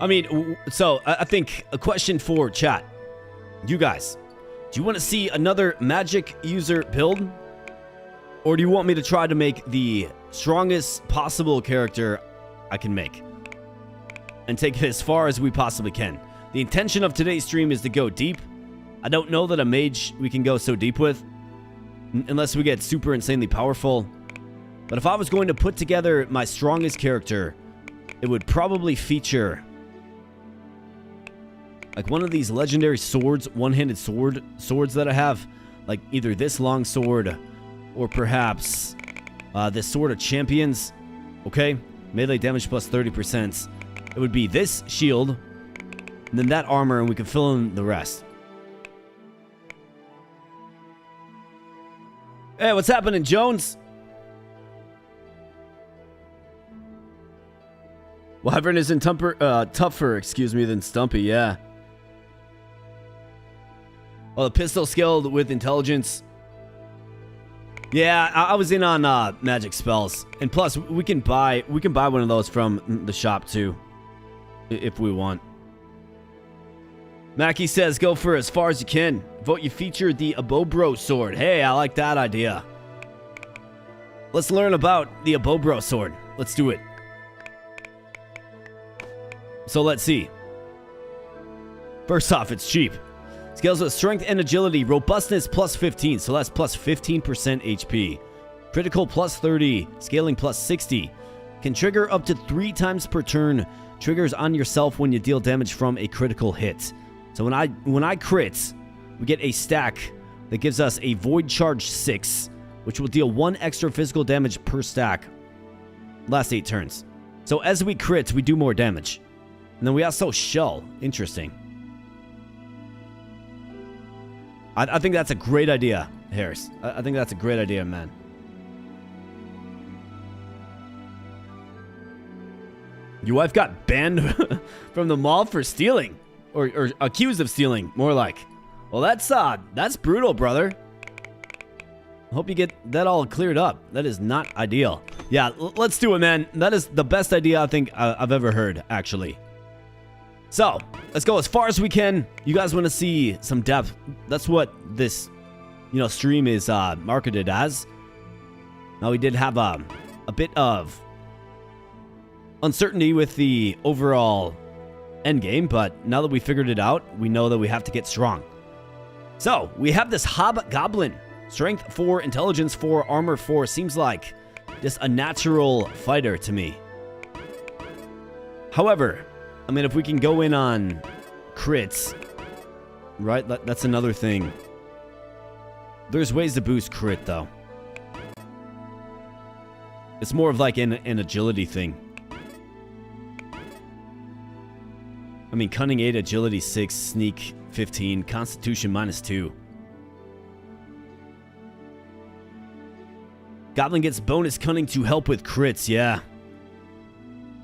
I mean, so I think a question for chat. You guys, do you want to see another magic user build? Or do you want me to try to make the strongest possible character I can make? And take it as far as we possibly can. The intention of today's stream is to go deep. I don't know that a mage we can go so deep with. Unless we get super insanely powerful. But if I was going to put together my strongest character, it would probably feature like one of these legendary swords, one-handed swords that I have. Like either this long sword or perhaps this Sword of Champions. Okay? Melee damage plus 30%. It would be this shield, and then that armor, and we can fill in the rest. Hey, what's happening, Jones? Wyvern isn't tougher, excuse me, than Stumpy, yeah. Oh, the pistol skilled with intelligence. Yeah, I was in on magic spells, and plus we can buy one of those from the shop too, if we want. Mackie says, "Go for as far as you can. Vote you feature the Abobro sword." Hey, I like that idea. Let's learn about the Abobro sword. Let's do it. So let's see. First off, it's cheap. Scales with strength and agility, robustness plus 15, so that's plus 15% HP. Critical plus 30, scaling plus 60. Can trigger up to 3 times per turn. Triggers on yourself when you deal damage from a critical hit. So when I crit, we get a stack that gives us a Void Charge 6, which will deal 1 extra physical damage per stack. Last 8 turns. So as we crit, we do more damage. And then we also shell. Interesting. I think that's a great idea, Harris. I think that's a great idea, man. Your wife got banned from the mall for stealing. Or accused of stealing, more like. Well, that's brutal, brother. I hope you get that all cleared up. That is not ideal. Yeah, let's do it, man. That is the best idea I think I've ever heard, actually. So, let's go as far as we can. You guys want to see some depth. That's what this, stream is marketed as. Now, we did have a bit of uncertainty with the overall endgame, but now that we figured it out, we know that we have to get strong. So, we have this Hobgoblin. Strength 4, Intelligence 4, Armor 4. Seems like just a natural fighter to me. However, I mean, if we can go in on crits, right? That's another thing. There's ways to boost crit, though. It's more of like an agility thing. I mean, Cunning 8, Agility 6, Sneak 15, Constitution -2. Goblin gets bonus Cunning to help with crits, yeah.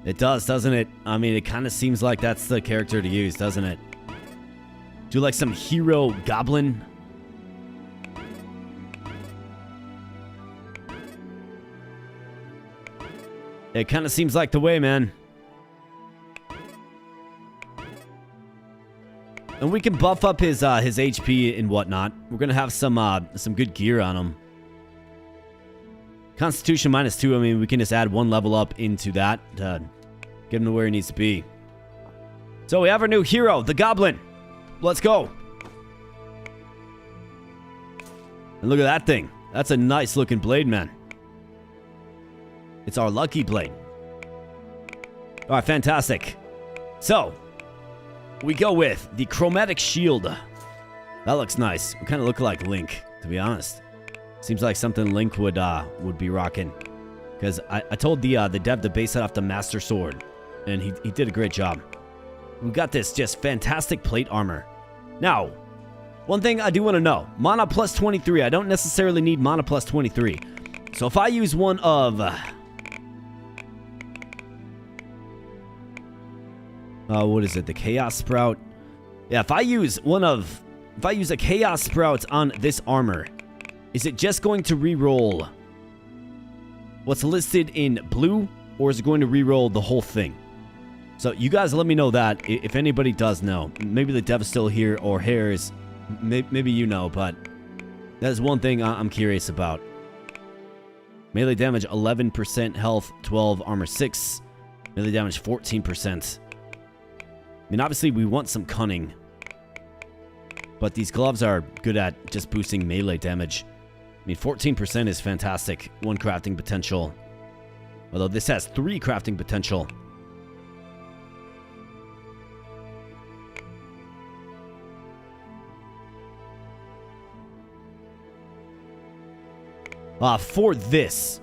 It does, doesn't it? I mean, it kind of seems like that's the character to use, doesn't it? Do like some hero goblin? It kind of seems like the way, man. And we can buff up his HP and whatnot. We're gonna have some good gear on him. Constitution -2, I mean, we can just add 1 level up into that to get him to where he needs to be. So we have our new hero, the Goblin. Let's go. And look at that thing. That's a nice looking blade, man. It's our lucky blade. Alright, fantastic. So, we go with the chromatic shield. That looks nice. We kind of look like Link, to be honest. Seems like something Link would be rocking. Because I told the dev to base it off the Master Sword, and he did a great job. We got this just fantastic plate armor. Now, one thing I do want to know. Mana plus 23. I don't necessarily need mana plus 23. So if I use one of... what is it? The Chaos Sprout? Yeah, if I use a Chaos Sprout on this armor, is it just going to reroll what's listed in blue, or is it going to reroll the whole thing? So you guys let me know that, if anybody does know. Maybe the dev's still here, or Hares. Maybe you know, but that's one thing I'm curious about. Melee damage 11%, health 12, armor 6. Melee damage 14%. I mean, obviously we want some cunning, but these gloves are good at just boosting melee damage. I mean, 14% is fantastic. 1 crafting potential. Although this has 3 crafting potential. For this.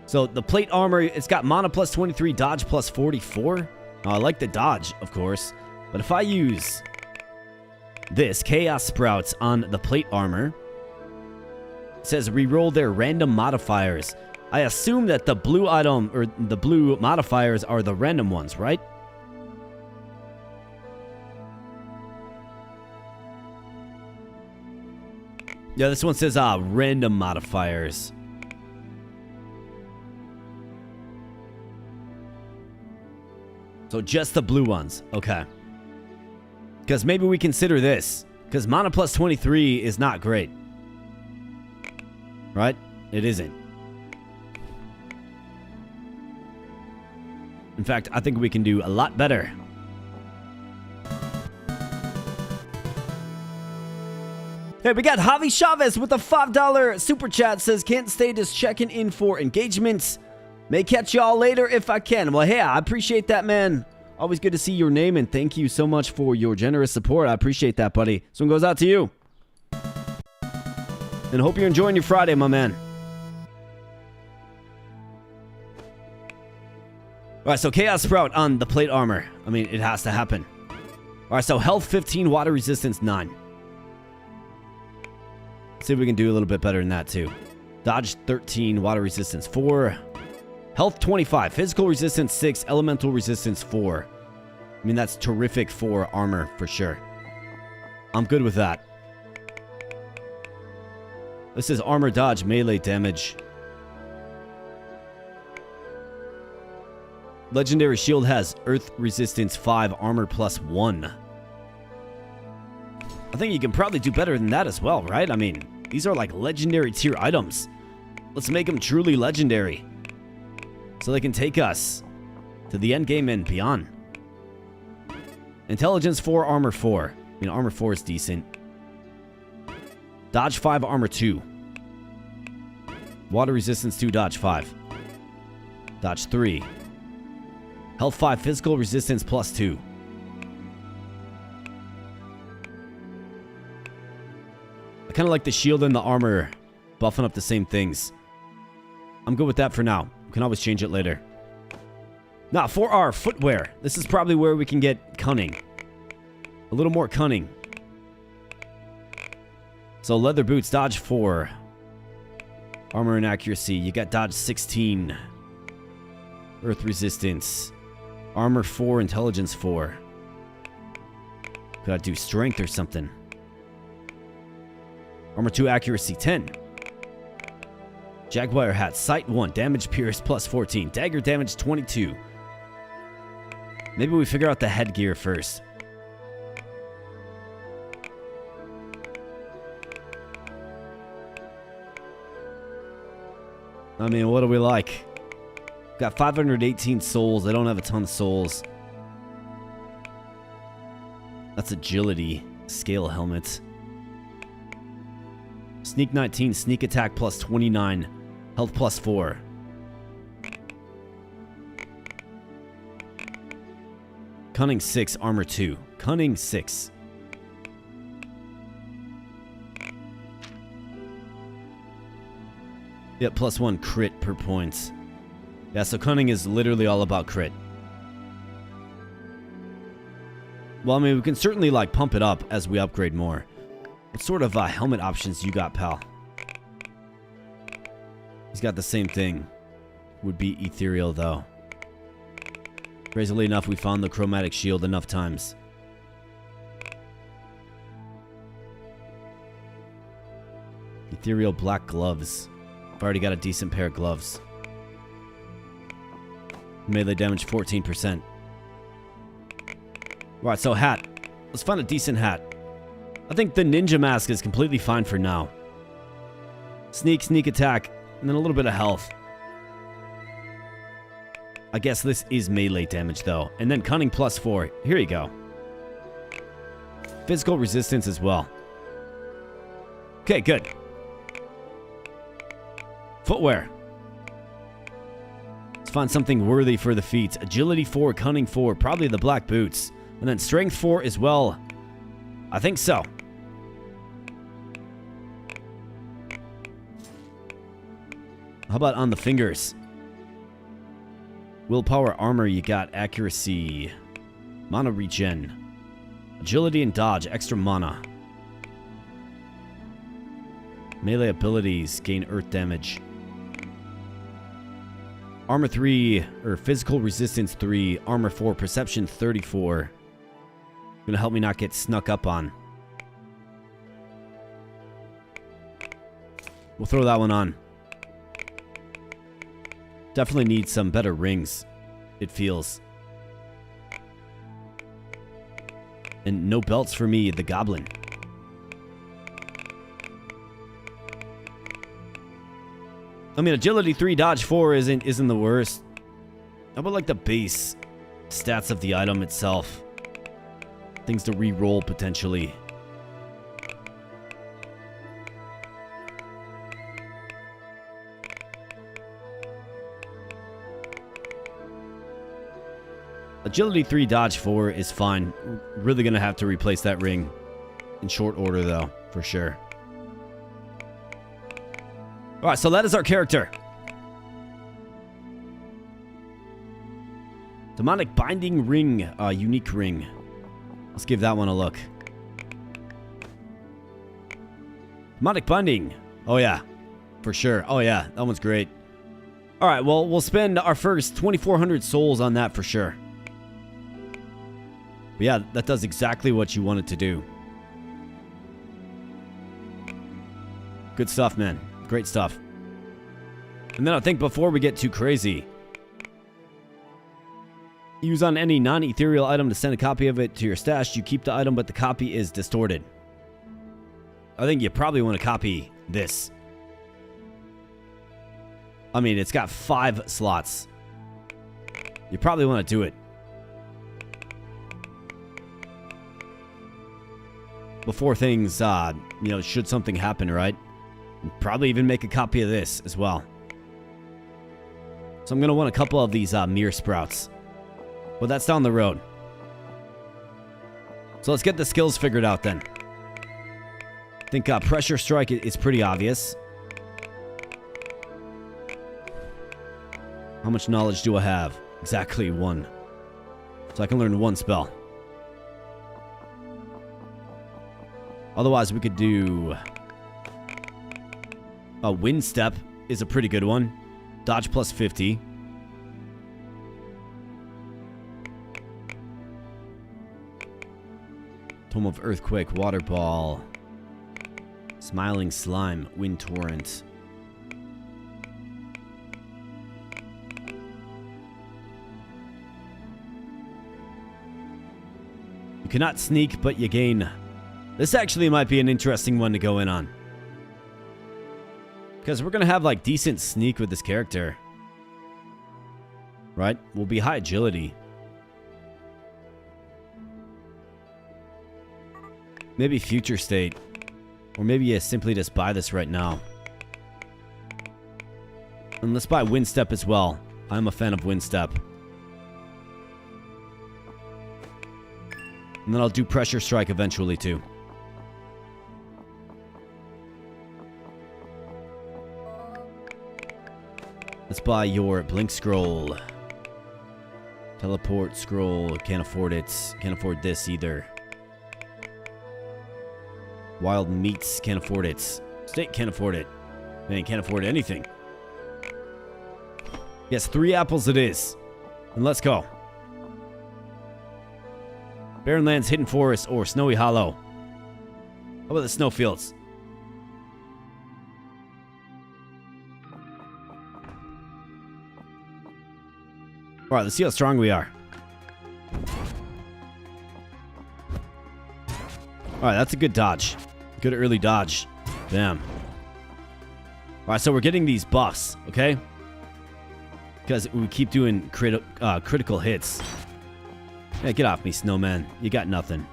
So the plate armor, it's got mana plus 23, dodge plus 44. I like the dodge, of course. But if I use this, Chaos Sprouts, on the plate armor, it says reroll their random modifiers. I assume that the blue item, or the blue modifiers, are the random ones, right? Yeah, this one says random modifiers. So just the blue ones. Okay. Because maybe we consider this. Because mana plus 23 is not great. Right? It isn't. In fact, I think we can do a lot better. Hey, we got Javi Chavez with a $5 super chat. Says, can't stay just checking in for engagements. May catch y'all later if I can. Well, hey, I appreciate that, man. Always good to see your name, and thank you so much for your generous support. I appreciate that, buddy. This one goes out to you. And hope you're enjoying your Friday, my man. All right, so Chaos Sprout on the plate armor. I mean, it has to happen. All right, so health 15, water resistance 9. Let's see if we can do a little bit better than that, too. Dodge 13, water resistance 4. Health 25, physical resistance 6, elemental resistance 4. I mean, that's terrific for armor, for sure. I'm good with that. This is armor dodge, melee damage. Legendary shield has earth resistance 5, armor plus 1. I think you can probably do better than that as well, right? I mean, these are like legendary tier items. Let's make them truly legendary, so they can take us to the end game and beyond. Intelligence 4, armor 4. I mean, armor 4 is decent. Dodge 5, armor 2. Water resistance 2, dodge 5. Dodge 3. Health 5, physical resistance plus 2. I kind of like the shield and the armor buffing up the same things. I'm good with that for now. We can always change it later. Now, for our footwear, this is probably where we can get cunning. A little more cunning. So, leather boots, dodge 4. Armor and accuracy. You got dodge 16. Earth resistance. Armor 4, intelligence 4. Could I do strength or something? Armor 2, accuracy 10. Jaguar hat, sight 1, damage pierce plus 14, dagger damage 22. Maybe we figure out the headgear first. I mean, what do we like? Got 518 souls. I don't have a ton of souls. That's agility. Scale helmet. Sneak 19, sneak attack plus 29. Health plus 4. Cunning 6, armor 2. Cunning 6. Yep, +1 crit per point. Yeah, so Cunning is literally all about crit. Well, I mean, we can certainly, like, pump it up as we upgrade more. What sort of helmet options you got, pal? He's got the same thing. Would be ethereal, though. Crazily enough, we found the chromatic shield enough times. Ethereal black gloves. I've already got a decent pair of gloves. Melee damage 14%. Alright, so hat. Let's find a decent hat. I think the ninja mask is completely fine for now. Sneak, sneak attack, and then a little bit of health. I guess this is melee damage, though. And then cunning +4. Here you go. Physical resistance as well. Okay, good. Footwear. Let's find something worthy for the feet. Agility 4, cunning 4. Probably the black boots. And then strength 4 as well. I think so. How about on the fingers? Willpower, armor, you got accuracy. Mana regen. Agility and dodge, extra mana. Melee abilities, gain earth damage. Armor 3, or physical resistance 3, armor 4, perception 34. Gonna help me not get snuck up on. We'll throw that one on. Definitely need some better rings, it feels. And no belts for me, the goblin. I mean, agility 3, dodge 4 isn't the worst. How about like the base stats of the item itself? Things to re-roll potentially. Agility 3, dodge 4 is fine. Really gonna have to replace that ring in short order, though, for sure. Alright, so that is our character. Demonic Binding Ring, unique ring. Let's give that one a look. Demonic Binding. Oh yeah, for sure. Oh yeah, that one's great. Alright, well, we'll spend our first 2,400 souls on that for sure. But yeah, that does exactly what you want it to do. Good stuff, man. Great stuff. And then I think before we get too crazy, use on any non-ethereal item to send a copy of it to your stash. You keep the item, but the copy is distorted. I think you probably want to copy this. I mean, it's got 5 slots. You probably want to do it before things, should something happen, right? Probably even make a copy of this as well. So I'm going to want a couple of these mirror sprouts. But that's down the road. So let's get the skills figured out then. I think pressure strike is pretty obvious. How much knowledge do I have? Exactly 1. So I can learn 1 spell. Otherwise we could do... Wind Step is a pretty good one. Dodge +50. Tome of Earthquake, Water Ball. Smiling Slime, Wind Torrent. You cannot sneak, but you gain. This actually might be an interesting one to go in on. Because we're going to have, like, decent sneak with this character. Right? We'll be high agility. Maybe future state. Or maybe you simply just buy this right now. And let's buy Wind Step as well. I'm a fan of Wind Step. And then I'll do pressure strike eventually too. Let's buy your blink scroll. Teleport scroll. Can't afford it. Can't afford this either. Wild meats. Can't afford it. Steak can't afford it. Man, can't afford anything. Yes, 3 apples it is. And let's go. Barren Lands, Hidden Forest, or Snowy Hollow. How about the snowfields? Alright, let's see how strong we are. Alright, that's a good dodge. Good early dodge. Damn. Alright, so we're getting these buffs, okay? Because we keep doing critical hits. Yeah, get off me, snowman. You got nothing.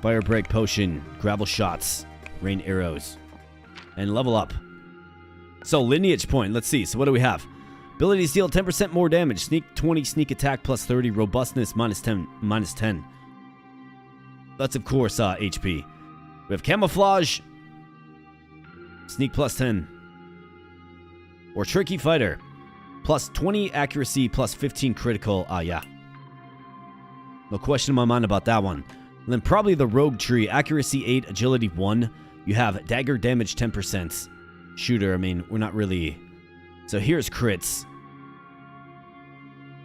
Fire break potion, gravel shots, rain arrows, and level up. So lineage point, let's see. So what do we have? Abilities deal 10% more damage. Sneak 20, sneak attack plus 30, robustness minus 10. That's of course HP. We have camouflage, sneak plus 10. Or tricky fighter, plus 20 accuracy, plus 15 critical. Yeah. No question in my mind about that one. And then probably the rogue tree, accuracy 8, agility 1. You have dagger damage 10%. Shooter, I mean, we're not really... So here's crits.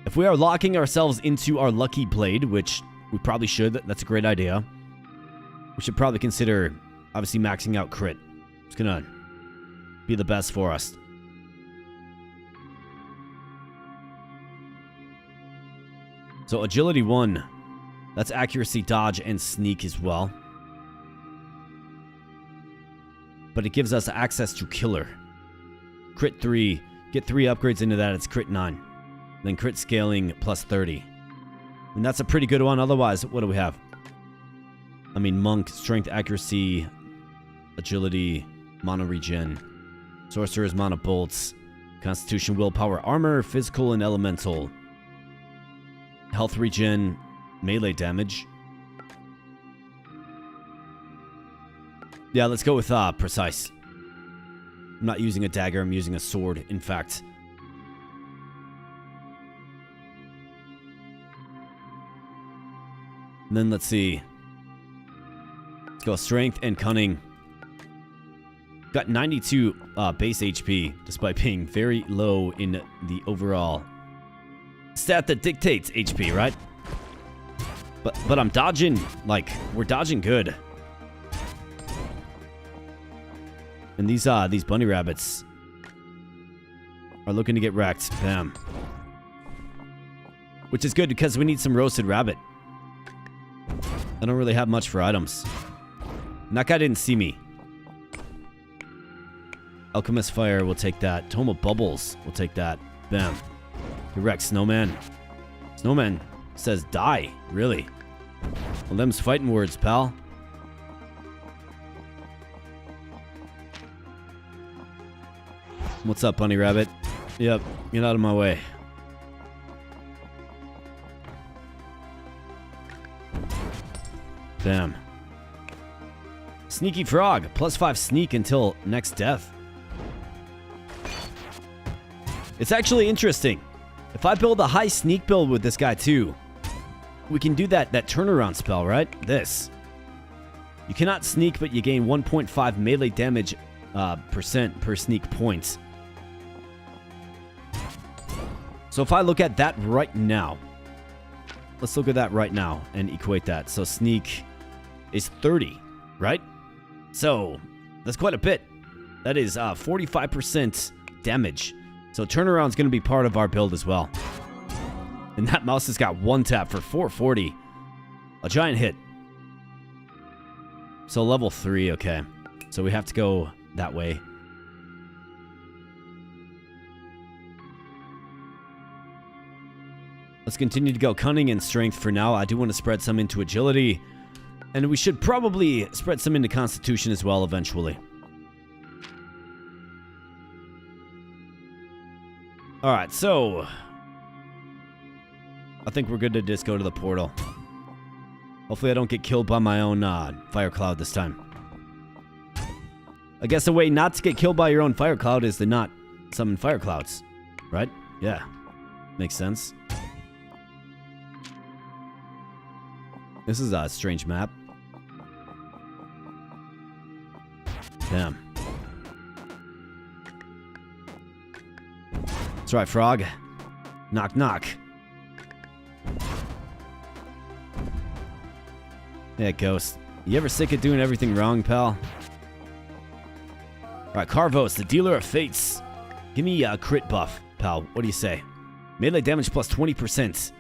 If we are locking ourselves into our lucky blade, which we probably should, that's a great idea. We should probably consider, obviously, maxing out crit. It's gonna be the best for us. So agility 1, that's accuracy, dodge, and sneak as well. But it gives us access to killer. Crit 3, get 3 upgrades into that, it's crit 9. Then crit scaling plus 30. And that's a pretty good one. Otherwise, what do we have? I mean, monk, strength, accuracy, agility, mana regen, sorcerer's mana bolts, constitution, willpower, armor, physical, and elemental. Health regen, melee damage. Yeah, let's go with precise. I'm not using a dagger, I'm using a sword, in fact. And then let's see. Let's go strength and cunning. Got 92 base HP, despite being very low in the overall stat that dictates HP, right? But I'm dodging, like, we're dodging good. And these bunny rabbits are looking to get wrecked. Bam. Which is good because we need some roasted rabbit. I don't really have much for items. And that guy didn't see me. Alchemist Fire, we'll take that. Tome of Bubbles, we'll take that. Bam. Get wrecked, Snowman. Snowman says die. Really? Well, them's fighting words, pal. What's up, bunny rabbit? Yep, get out of my way. Bam. Sneaky frog, +5 sneak until next death. It's actually interesting. If I build a high sneak build with this guy too, we can do that turnaround spell, right? This. You cannot sneak, but you gain 1.5 melee damage percent per sneak point. So if I look at that right now, let's look at that right now and equate that. So sneak is 30, right? So that's quite a bit. That is 45% damage. So turnaround's going to be part of our build as well. And that mouse has got one tap for 440. A giant hit. So level 3, okay. So we have to go that way. Let's continue to go cunning and strength for now. I do want to spread some into agility. And we should probably spread some into constitution as well eventually. Alright, so I think we're good to just go to the portal. Hopefully I don't get killed by my own fire cloud this time. I guess the way not to get killed by your own fire cloud is to not summon fire clouds. Right? Yeah. Makes sense. This is a strange map. Damn. That's right, frog. Knock, knock. Yeah, Ghost. You ever sick of doing everything wrong, pal? Alright, Carvos, the dealer of fates. Give me a crit buff, pal. What do you say? Melee damage plus 20%.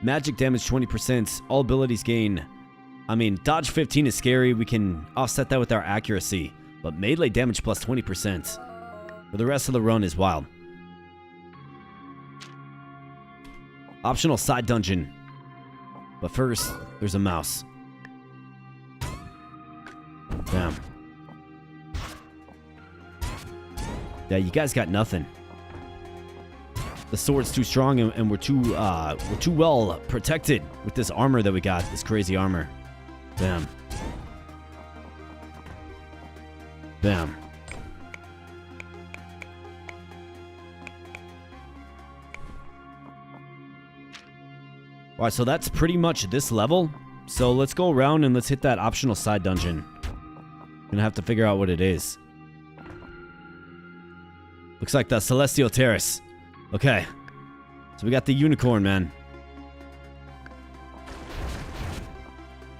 Magic damage 20%. All abilities gain. I mean, dodge 15 is scary. We can offset that with our accuracy. But melee damage plus 20%. For the rest of the run is wild. Optional side dungeon. But first, there's a mouse. Damn. Yeah, you guys got nothing. The sword's too strong, and we're too well protected with this armor that we got. This crazy armor. Damn. Damn. Alright, so that's pretty much this level. So let's go around and let's hit that optional side dungeon. Gonna have to figure out what it is. Looks like the Celestial Terrace. Okay. So we got the unicorn, man.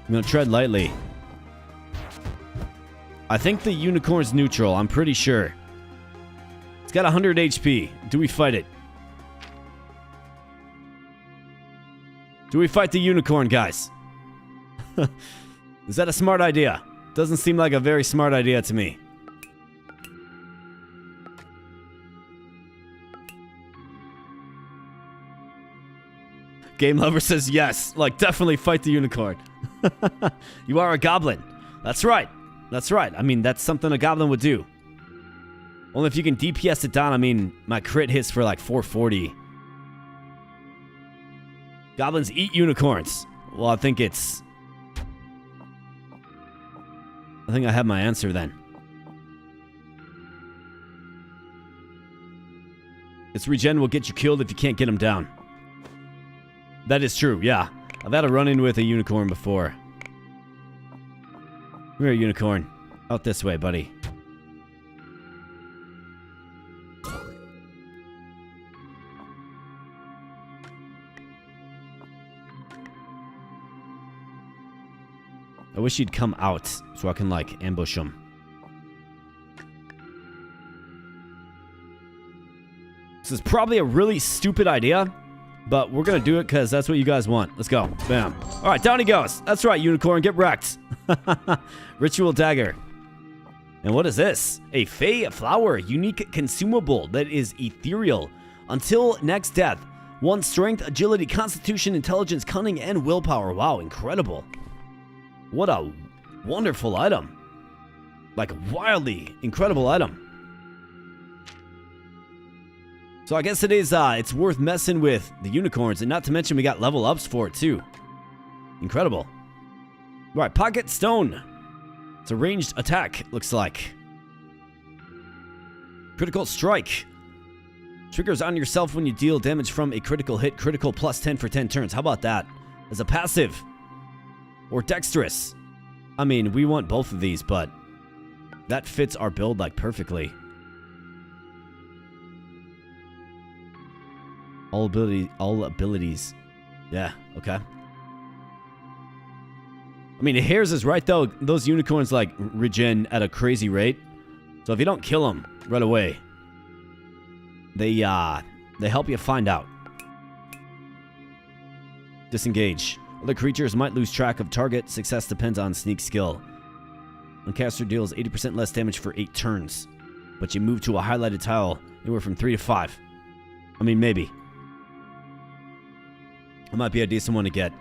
I'm gonna tread lightly. I think the unicorn's neutral. I'm pretty sure. It's got 100 HP. Do we fight it? Do we fight the unicorn, guys? Is that a smart idea? Doesn't seem like a very smart idea to me. Game Lover says yes. Like, definitely fight the unicorn. You are a goblin. That's right. That's right. I mean, that's something a goblin would do. Only if you can DPS it down. I mean, my crit hits for like 440. Goblins eat unicorns. Well, I think I have my answer then. Its regen will get you killed if you can't get him down. That is true, yeah. I've had a run-in with a unicorn before. Come here, unicorn. Out this way, buddy. I wish he'd come out so I can, like, ambush him. This is probably a really stupid idea, but we're gonna do it because that's what you guys want. Let's go. Bam. All right, down he goes. That's right, unicorn. Get wrecked. Ritual dagger. And what is this? A Fey flower. Unique consumable that is ethereal. Until next death. 1 strength, agility, constitution, intelligence, cunning, and willpower. Wow, incredible. What a wonderful item. Like, a wildly incredible item. So I guess it's worth messing with the unicorns, and not to mention we got level ups for it too. Incredible. Right, pocket stone. It's a ranged attack, looks like. Critical strike. Triggers on yourself when you deal damage from a critical hit. Critical plus 10 for 10 turns. How about that? As a passive. Or dexterous. I mean, we want both of these, but that fits our build like perfectly. All abilities. Yeah, okay. I mean, Hares is right though. Those unicorns like regen at a crazy rate. So if you don't kill them right away, they help you find out. Disengage. Other creatures might lose track of target. Success depends on sneak skill. Caster deals 80% less damage for 8 turns, but you move to a highlighted tile anywhere from 3 to 5. I mean, maybe. It might be a decent one to get.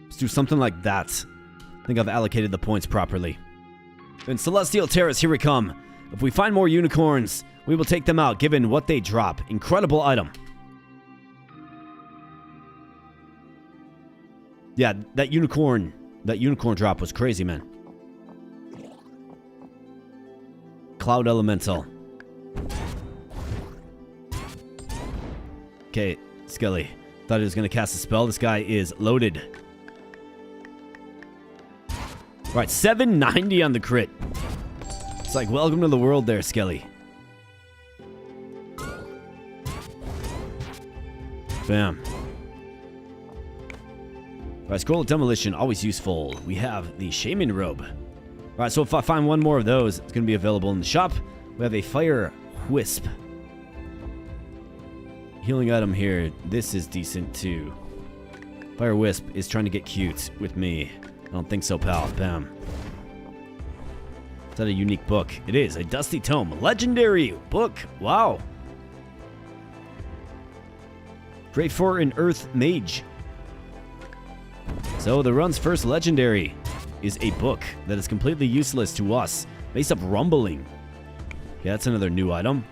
Let's do something like that. I think I've allocated the points properly. And Celestial Terrace, here we come. If we find more unicorns, we will take them out, given what they drop. Incredible item. Yeah, that unicorn drop was crazy, man. Cloud Elemental. Okay, Skelly. Thought he was going to cast a spell. This guy is loaded. Right, 790 on the crit. It's like, welcome to the world there, Skelly. Bam. Alright, Scroll of Demolition, always useful. We have the Shaman Robe. Alright, so if I find one more of those, it's going to be available in the shop. We have a Fire Wisp. Healing item here. This is decent, too. Fire Wisp is trying to get cute with me. I don't think so, pal. Bam. Is that a unique book? It is. A Dusty Tome. Legendary book. Wow. Great for an Earth Mage. So the run's first legendary is a book that is completely useless to us. Base up Rumbling. Yeah, that's another new item.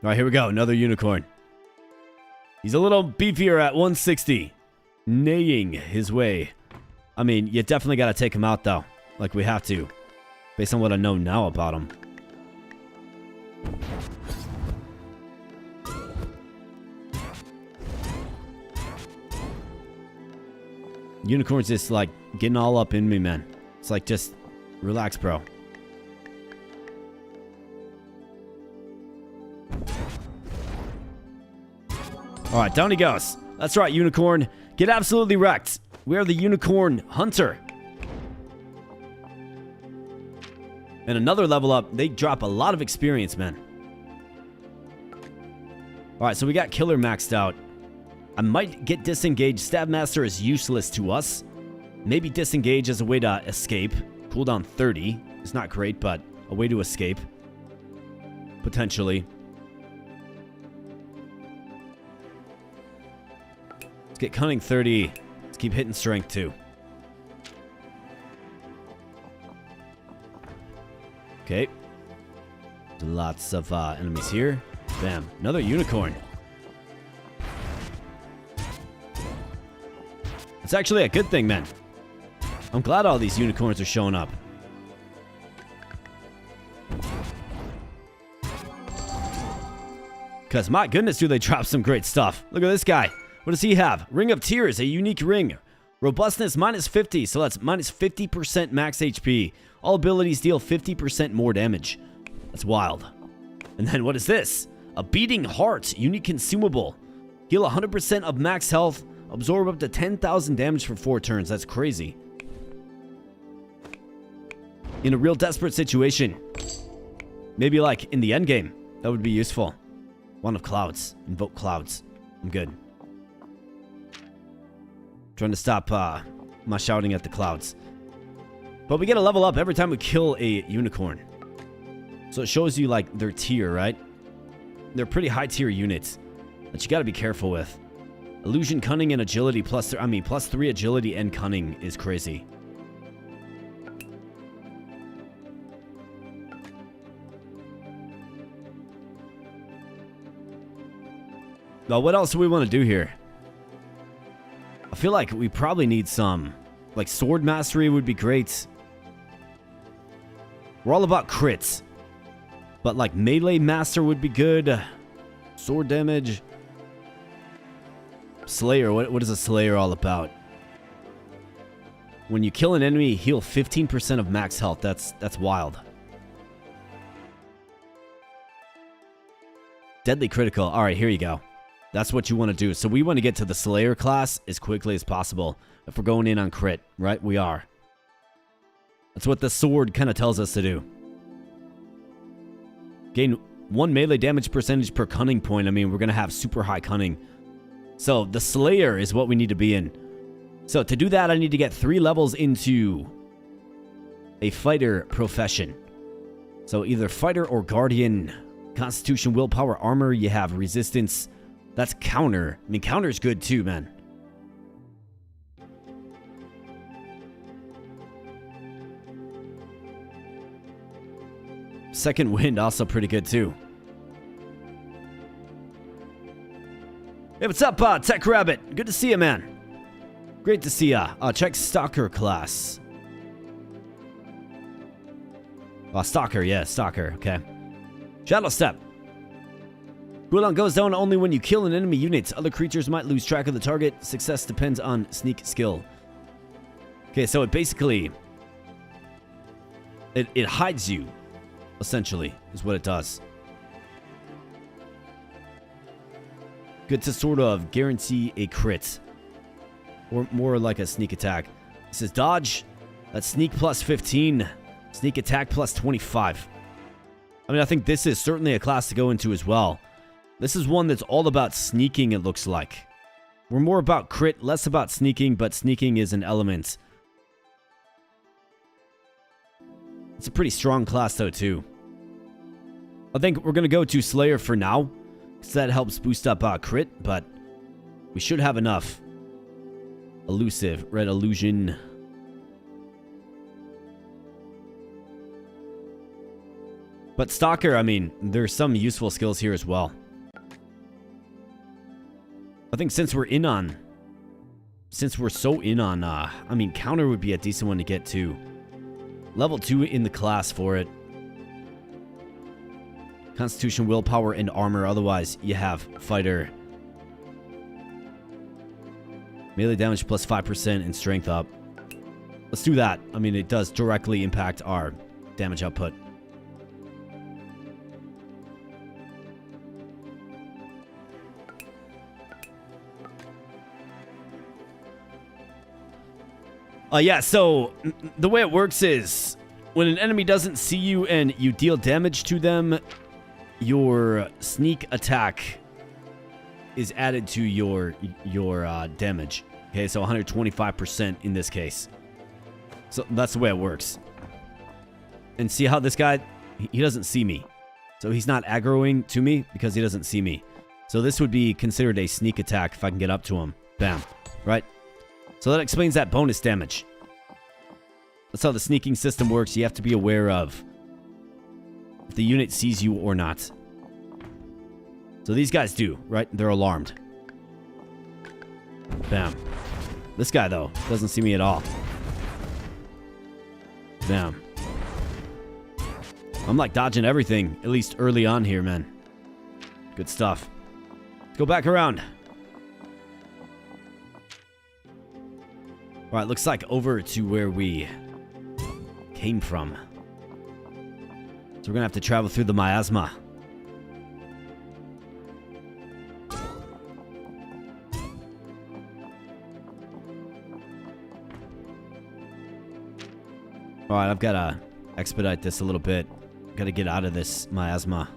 Alright, here we go. Another unicorn. He's a little beefier at 160. Neighing his way. I mean, you definitely got to take him out, though. Like, we have to. Based on what I know now about him. Unicorn's just, like, getting all up in me, man. It's like, just relax, bro. Alright, down he goes. That's right, Unicorn. Get absolutely wrecked. We are the Unicorn Hunter. And another level up, they drop a lot of experience, man. Alright, so we got Killer maxed out. I might get Disengage. Stabmaster is useless to us. Maybe Disengage as a way to escape. Cooldown 30. It's not great, but a way to escape. Potentially. Let's get Cunning 30. Let's keep hitting Strength too. Okay. Lots of enemies here. Bam. Another unicorn. It's actually a good thing, man. I'm glad all these unicorns are showing up. Because my goodness, do they drop some great stuff. Look at this guy. What does he have? Ring of Tears, a unique ring. Robustness minus 50, so that's minus 50% max HP. All abilities deal 50% more damage. That's wild. And then what is this? A Beating Heart, unique consumable. Heal 100% of max health. Absorb up to 10,000 damage for 4 turns. That's crazy. In a real desperate situation. Maybe like in the end game. That would be useful. Wand of Clouds. Invoke Clouds. I'm good. Trying to stop my shouting at the clouds. But we get a level up every time we kill a unicorn. So it shows you like their tier, right? They're pretty high tier units that you got to be careful with. Illusion, Cunning, and Agility plus 3 Agility and Cunning is crazy. Now, what else do we want to do here? I feel like we probably need some, like, Sword Mastery would be great. We're all about crits. But, like, Melee Master would be good. Sword damage. Slayer, what is a Slayer all about? When you kill an enemy, heal 15% of max health. That's wild. Deadly Critical. Alright, here you go. That's what you want to do. So we want to get to the Slayer class as quickly as possible. If we're going in on crit, right? We are. That's what the sword kind of tells us to do. Gain 1 melee damage percentage per cunning point. I mean, we're going to have super high cunning. So the Slayer is what we need to be in. So to do that, I need to get 3 levels into a fighter profession. So either fighter or guardian. Constitution, willpower, armor. You have resistance. That's counter. I mean, counter's good too, man. Second wind also pretty good too. Hey, what's up, Tech Rabbit? Good to see you, man. Great to see ya. Check Stalker class. Stalker, yeah, Stalker, okay. Shadow Step. Cooldown goes down only when you kill an enemy unit. Other creatures might lose track of the target. Success depends on sneak skill. Okay, so it basically... It hides you, essentially, is what it does. Good to sort of guarantee a crit. Or more like a sneak attack. This is dodge. That's sneak plus 15. Sneak attack plus 25. I mean, I think this is certainly a class to go into as well. This is one that's all about sneaking, it looks like. We're more about crit, less about sneaking, but sneaking is an element. It's a pretty strong class, though, too. I think we're going to go to Slayer for now, because that helps boost up crit, but we should have enough. Elusive, red illusion. But Stalker, I mean, there's some useful skills here as well. I think since we're so in on, I mean, counter would be a decent one to get to. Level 2 in the class for it. Constitution, willpower, and armor. Otherwise, you have fighter. Melee damage plus 5% and strength up. Let's do that. I mean, it does directly impact our damage output. Yeah, so the way it works is when an enemy doesn't see you and you deal damage to them, your sneak attack is added to your damage. Okay, so 125% in this case. So that's the way it works. And see how this guy, he doesn't see me. So he's not aggroing to me because he doesn't see me. So this would be considered a sneak attack if I can get up to him. Bam. Right? So that explains that bonus damage. That's how the sneaking system works. You have to be aware of if the unit sees you or not. So these guys do, right? They're alarmed. Bam. This guy, though, doesn't see me at all. Bam. I'm like dodging everything, at least early on here, man. Good stuff. Let's go back around. Alright, looks like over to where we came from. So we're gonna have to travel through the miasma. Alright, I've gotta expedite this a little bit. Gotta get out of this miasma.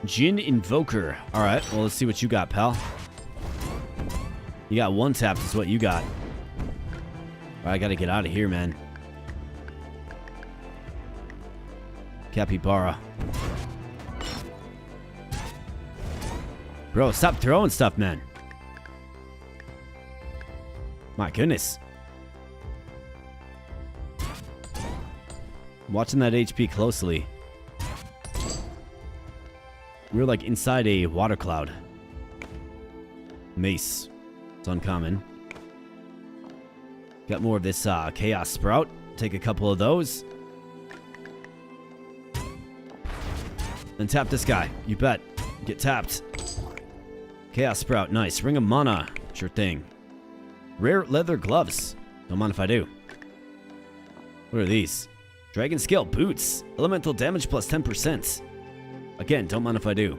Jin Invoker. Alright, well, let's see what you got, pal. You got one tap, is what you got. Alright, I gotta get out of here, man. Capybara. Bro, stop throwing stuff, man. My goodness. I'm watching that HP closely. We're like inside a water cloud. Mace. It's uncommon. Got more of this Chaos Sprout. Take a couple of those. And tap this guy. You bet. Get tapped. Chaos Sprout. Nice. Ring of Mana. Sure thing. Rare leather gloves. Don't mind if I do. What are these? Dragon Scale Boots. Elemental damage plus 10%. Again, don't mind if I do.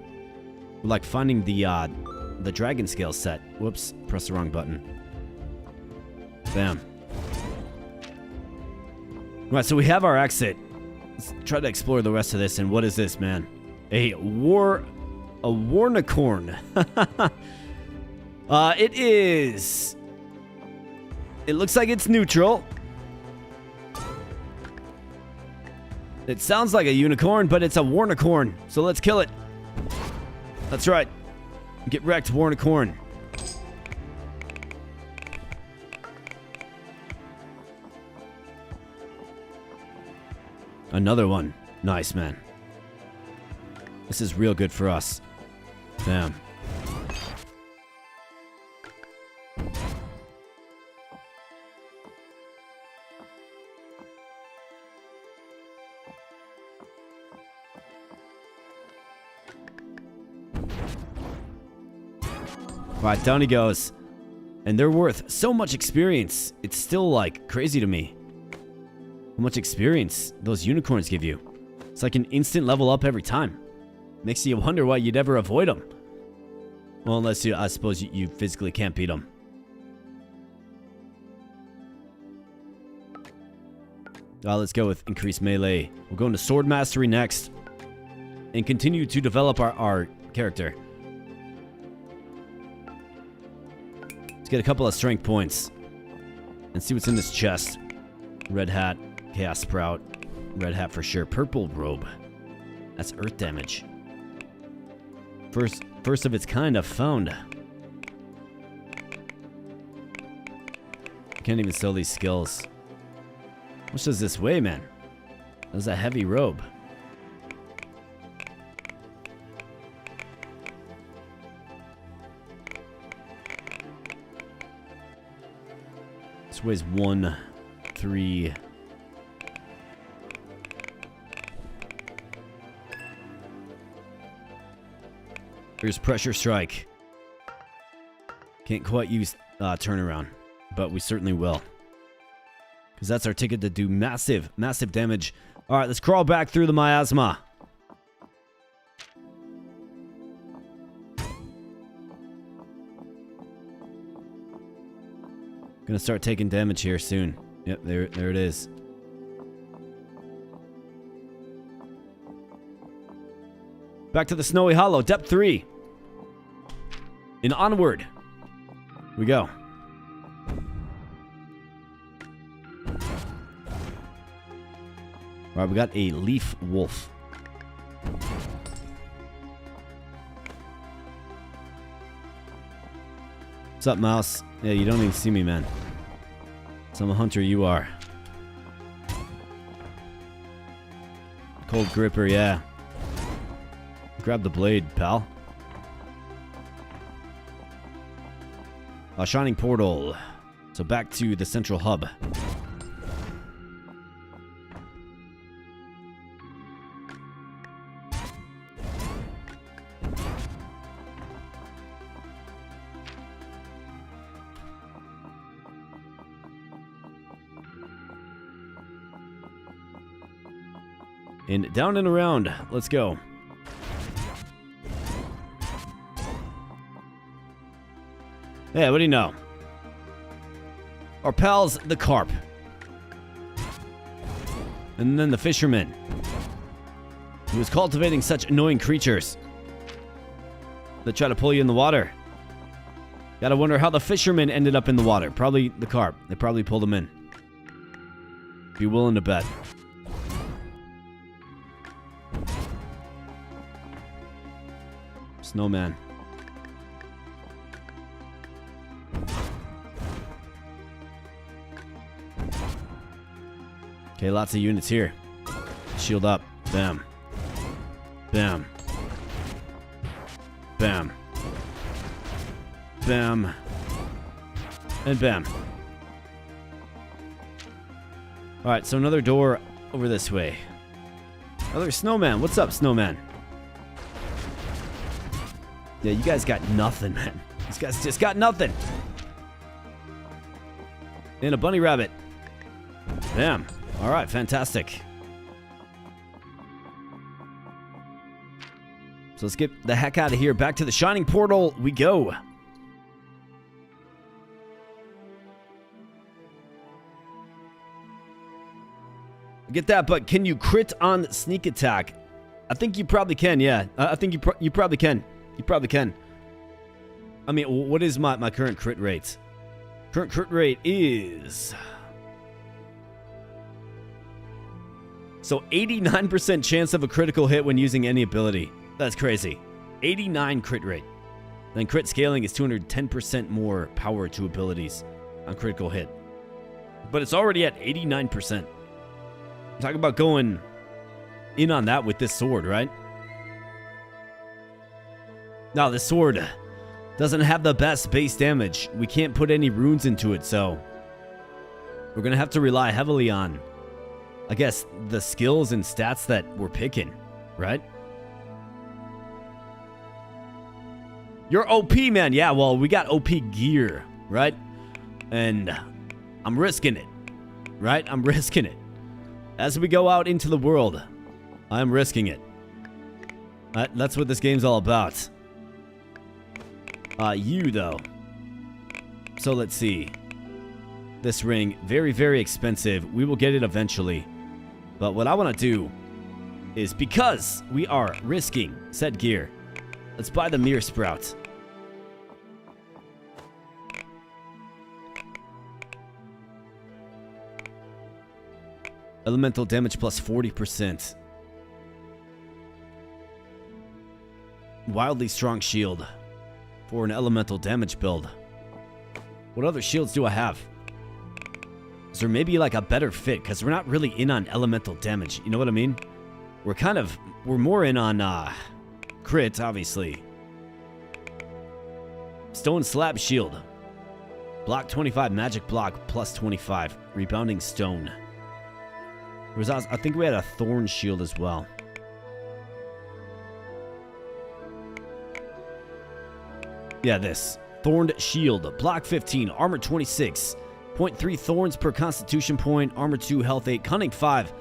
We're like finding the Dragon Scale set. Whoops, press the wrong button. Bam. Right, so we have our exit. Let's try to explore the rest of this. And what is this, man? A Warnicorn. It is It looks like it's neutral. It sounds like a unicorn, but it's a warnicorn. So let's kill it. That's right. Get wrecked, warnicorn. Another one. Nice, man. This is real good for us. Damn. Right, down he goes. And they're worth so much experience. It's still, like, crazy to me. How much experience those unicorns give you. It's like an instant level up every time. Makes you wonder why you'd ever avoid them. Well, unless you, I suppose you physically can't beat them. Let's go with increased melee. We'll go into sword mastery next. And continue to develop our character. Let's get a couple of strength points. And see what's in this chest. Red hat. Chaos Sprout. Red hat for sure. Purple robe. That's earth damage. First of its kind I've found. I can't even sell these skills. How much does this weigh, man? That's a heavy robe. This weighs 1, 3. Here's pressure strike. Can't quite use turnaround, but we certainly will. Because that's our ticket to do massive, massive damage. Alright, let's crawl back through the miasma. Gonna start taking damage here soon. Yep, there it is. Back to the Snowy Hollow, depth 3. And onward we go. Alright, we got a leaf wolf. What's up, mouse? Yeah, you don't even see me, man. Some hunter you are. Cold gripper, yeah. Grab the blade, pal. A shining portal. So back to the central hub. And down and around. Let's go. Yeah, what do you know? Our pals, the carp. And then the fisherman. Who was cultivating such annoying creatures that try to pull you in the water. Gotta wonder how the fisherman ended up in the water. Probably the carp. They probably pulled him in. Be willing to bet. Snowman. Okay, lots of units here. Shield up. Bam. Bam. Bam. Bam. And bam. Alright, so another door over this way. Another snowman. What's up, snowman? Yeah, you guys got nothing, man. These guys just got nothing. And a bunny rabbit. Damn. Alright, fantastic. So let's get the heck out of here. Back to the Shining Portal we go. Get that, but can you crit on sneak attack? I think you probably can, yeah. I think you probably can. You probably can. I mean, what is my current crit rate? Current crit rate is... So 89% chance of a critical hit when using any ability. That's crazy. 89 crit rate. Then crit scaling is 210% more power to abilities on critical hit. But it's already at 89%. Talk about going in on that with this sword, right? Now, this sword doesn't have the best base damage. We can't put any runes into it, so we're going to have to rely heavily on, I guess, the skills and stats that we're picking, right? You're OP, man. Yeah, well, we got OP gear, right? And I'm risking it, right? I'm risking it. As we go out into the world, I'm risking it. That's what this game's all about. You, though. So let's see. This ring, very, very expensive. We will get it eventually. But what I want to do is, because we are risking said gear, let's buy the Mirror Sprout. Elemental damage plus 40%. Wildly strong shield for an elemental damage build. What other shields do I have? Is there maybe like a better fit? Because we're not really in on elemental damage. You know what I mean? We're more in on crit, obviously. Stone slab shield. Block 25, magic block plus 25. Rebounding stone. I think we had a thorn shield as well. Yeah, this. Thorned shield. Block 15. Armor 26. 0.3 thorns per constitution point. Armor 2. Health 8. Cunning 5.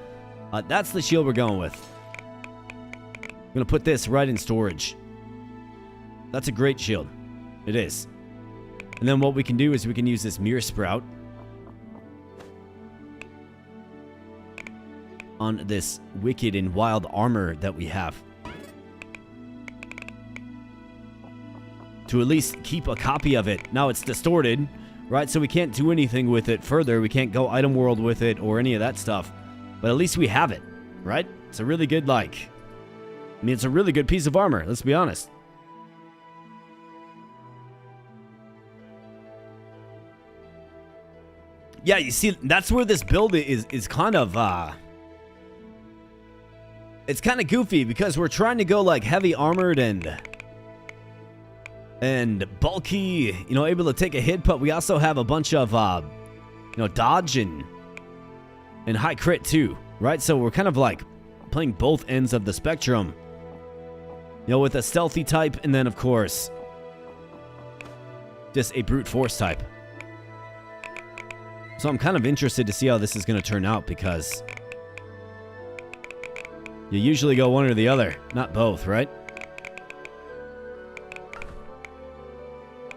That's the shield we're going with. I'm going to put this right in storage. That's a great shield. It is. And then what we can do is we can use this Mirror Sprout on this wicked and wild armor that we have, to at least keep a copy of it. Now it's distorted, right? So we can't do anything with it further. We can't go item world with it or any of that stuff. But at least we have it, right? It's a really good, it's a really good piece of armor, let's be honest. Yeah, you see, that's where this build is kind of, it's kind of goofy because we're trying to go like heavy armored and bulky, able to take a hit, but we also have a bunch of, dodge and high crit too, right? So we're kind of like playing both ends of the spectrum, with a stealthy type and then, of course, just a brute force type. So I'm kind of interested to see how this is going to turn out because you usually go one or the other, not both, right?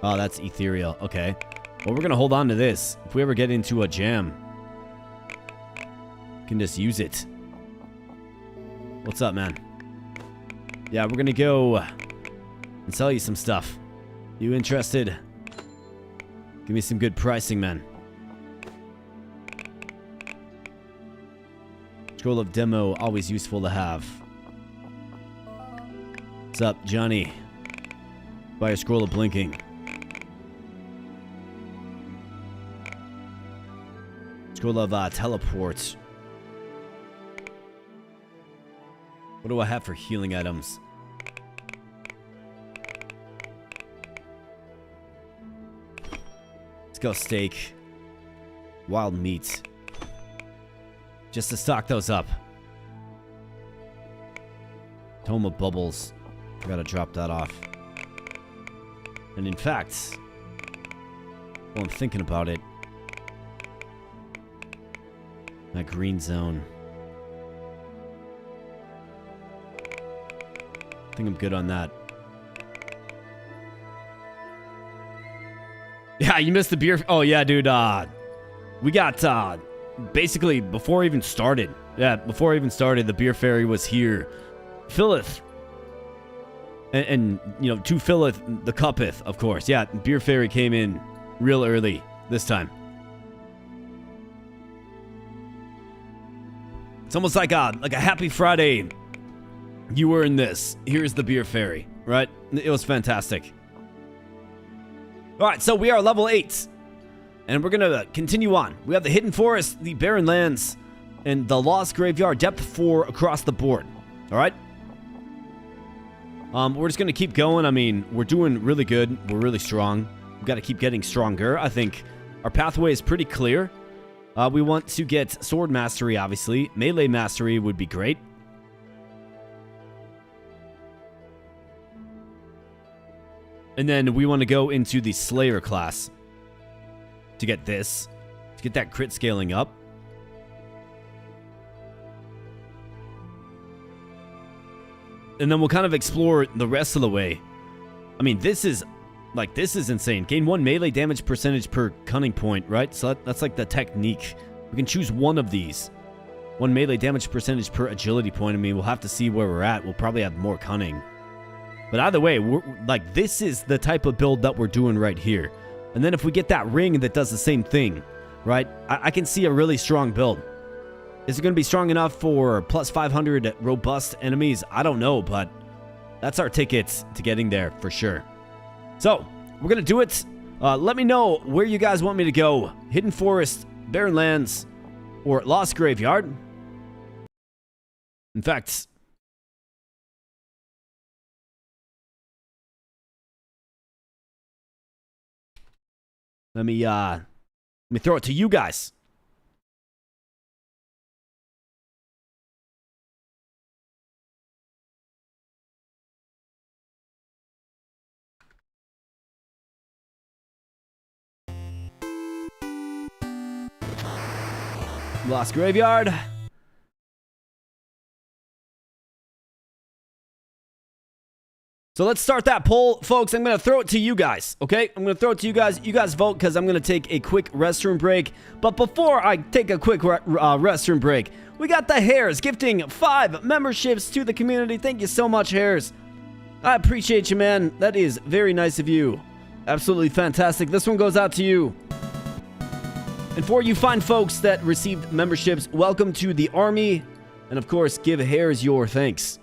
Oh, that's ethereal. Okay. Well, we're going to hold on to this. If we ever get into a jam, we can just use it. What's up, man? Yeah, we're going to go and sell you some stuff. You interested? Give me some good pricing, man. Scroll of Demo, always useful to have. What's up, Johnny? Buy a scroll of Blinking. Scroll of Teleport. What do I have for healing items? Let's go steak. Wild meat. Just to stock those up. Tome of Bubbles. I gotta drop that off. And in fact, while I'm thinking about it, that green zone, I think I'm good on that. Yeah, you missed the beer. Oh, yeah, dude. We got, basically, before it even started. Yeah, before it even started, the beer fairy was here. Filleth. And to filleth the cuppeth, of course. Yeah, beer fairy came in real early. this time. It's almost like a happy Friday. You were in this. Here's the beer fairy, right? It was fantastic. All right, so we are level 8. And we're going to continue on. We have the Hidden Forest, the Barren Lands, and the Lost Graveyard. Depth 4 across the board. All right? We're just going to keep going. I mean, we're doing really good. We're really strong. We've got to keep getting stronger. I think our pathway is pretty clear. We want to get Sword Mastery, obviously. Melee Mastery would be great. And then we want to go into the Slayer class to get this, to get that crit scaling up. And then we'll kind of explore the rest of the way. I mean, this is insane. Gain 1 melee damage percentage per cunning point, right? So that's like the technique. We can choose one of these. 1 melee damage percentage per agility point. I mean, we'll have to see where we're at. We'll probably have more cunning. But either way, this is the type of build that we're doing right here. And then if we get that ring that does the same thing, right? I can see a really strong build. Is it going to be strong enough for plus 500 robust enemies? I don't know, but that's our tickets to getting there for sure. So, we're going to do it. Let me know where you guys want me to go. Hidden Forest, Barren Lands, or Lost Graveyard. In fact, let me throw it to you guys. Lost Graveyard. So let's start that poll, folks. I'm going to throw it to you guys, okay? I'm going to throw it to you guys. You guys vote because I'm going to take a quick restroom break. But before I take a quick restroom break, we got the Hares gifting 5 memberships to the community. Thank you so much, Hares. I appreciate you, man. That is very nice of you. Absolutely fantastic. This one goes out to you. And for you fine folks that received memberships, welcome to the army. And of course, give Hares your thanks.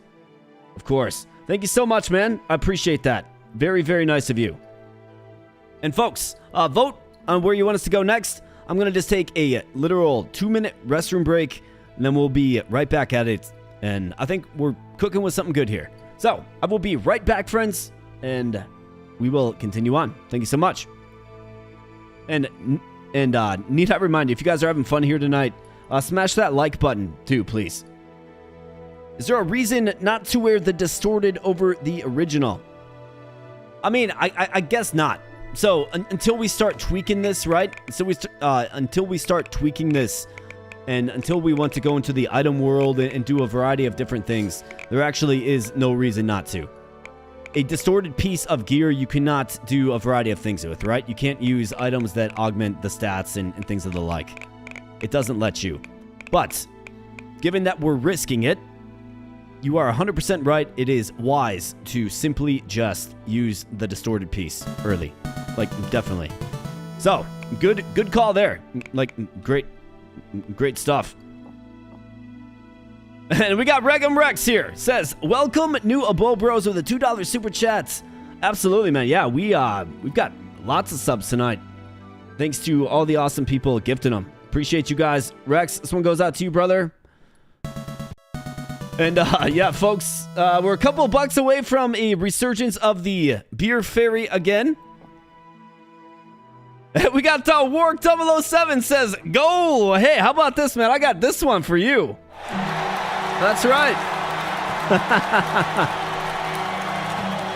Of course. Thank you so much, man. I appreciate that. Very, very nice of you. And folks, vote on where you want us to go next. I'm going to just take a literal 2-minute restroom break, and then we'll be right back at it. And I think we're cooking with something good here. So, I will be right back, friends, and we will continue on. Thank you so much. And need I remind you, if you guys are having fun here tonight, smash that like button too, please. Is there a reason not to wear the distorted over the original? I mean, I guess not. So until we start tweaking this, right? So until we start tweaking this, and until we want to go into the item world and do a variety of different things, there actually is no reason not to. A distorted piece of gear you cannot do a variety of things with, right? You can't use items that augment the stats and things of the like. It doesn't let you. But given that we're risking it, you are 100% right. It is wise to simply just use the distorted piece early. Like, definitely. So, good call there. Like, great stuff. And we got Regum Rex here. Says, welcome new Abo Bros with a $2 super chats. Absolutely, man. Yeah, we've got lots of subs tonight. Thanks to all the awesome people gifting them. Appreciate you guys. Rex, this one goes out to you, brother. And yeah, folks, we're a couple of bucks away from a resurgence of the Beer Fairy again. We got Wark 007 says, go! Hey, how about this, man? I got this one for you. That's right.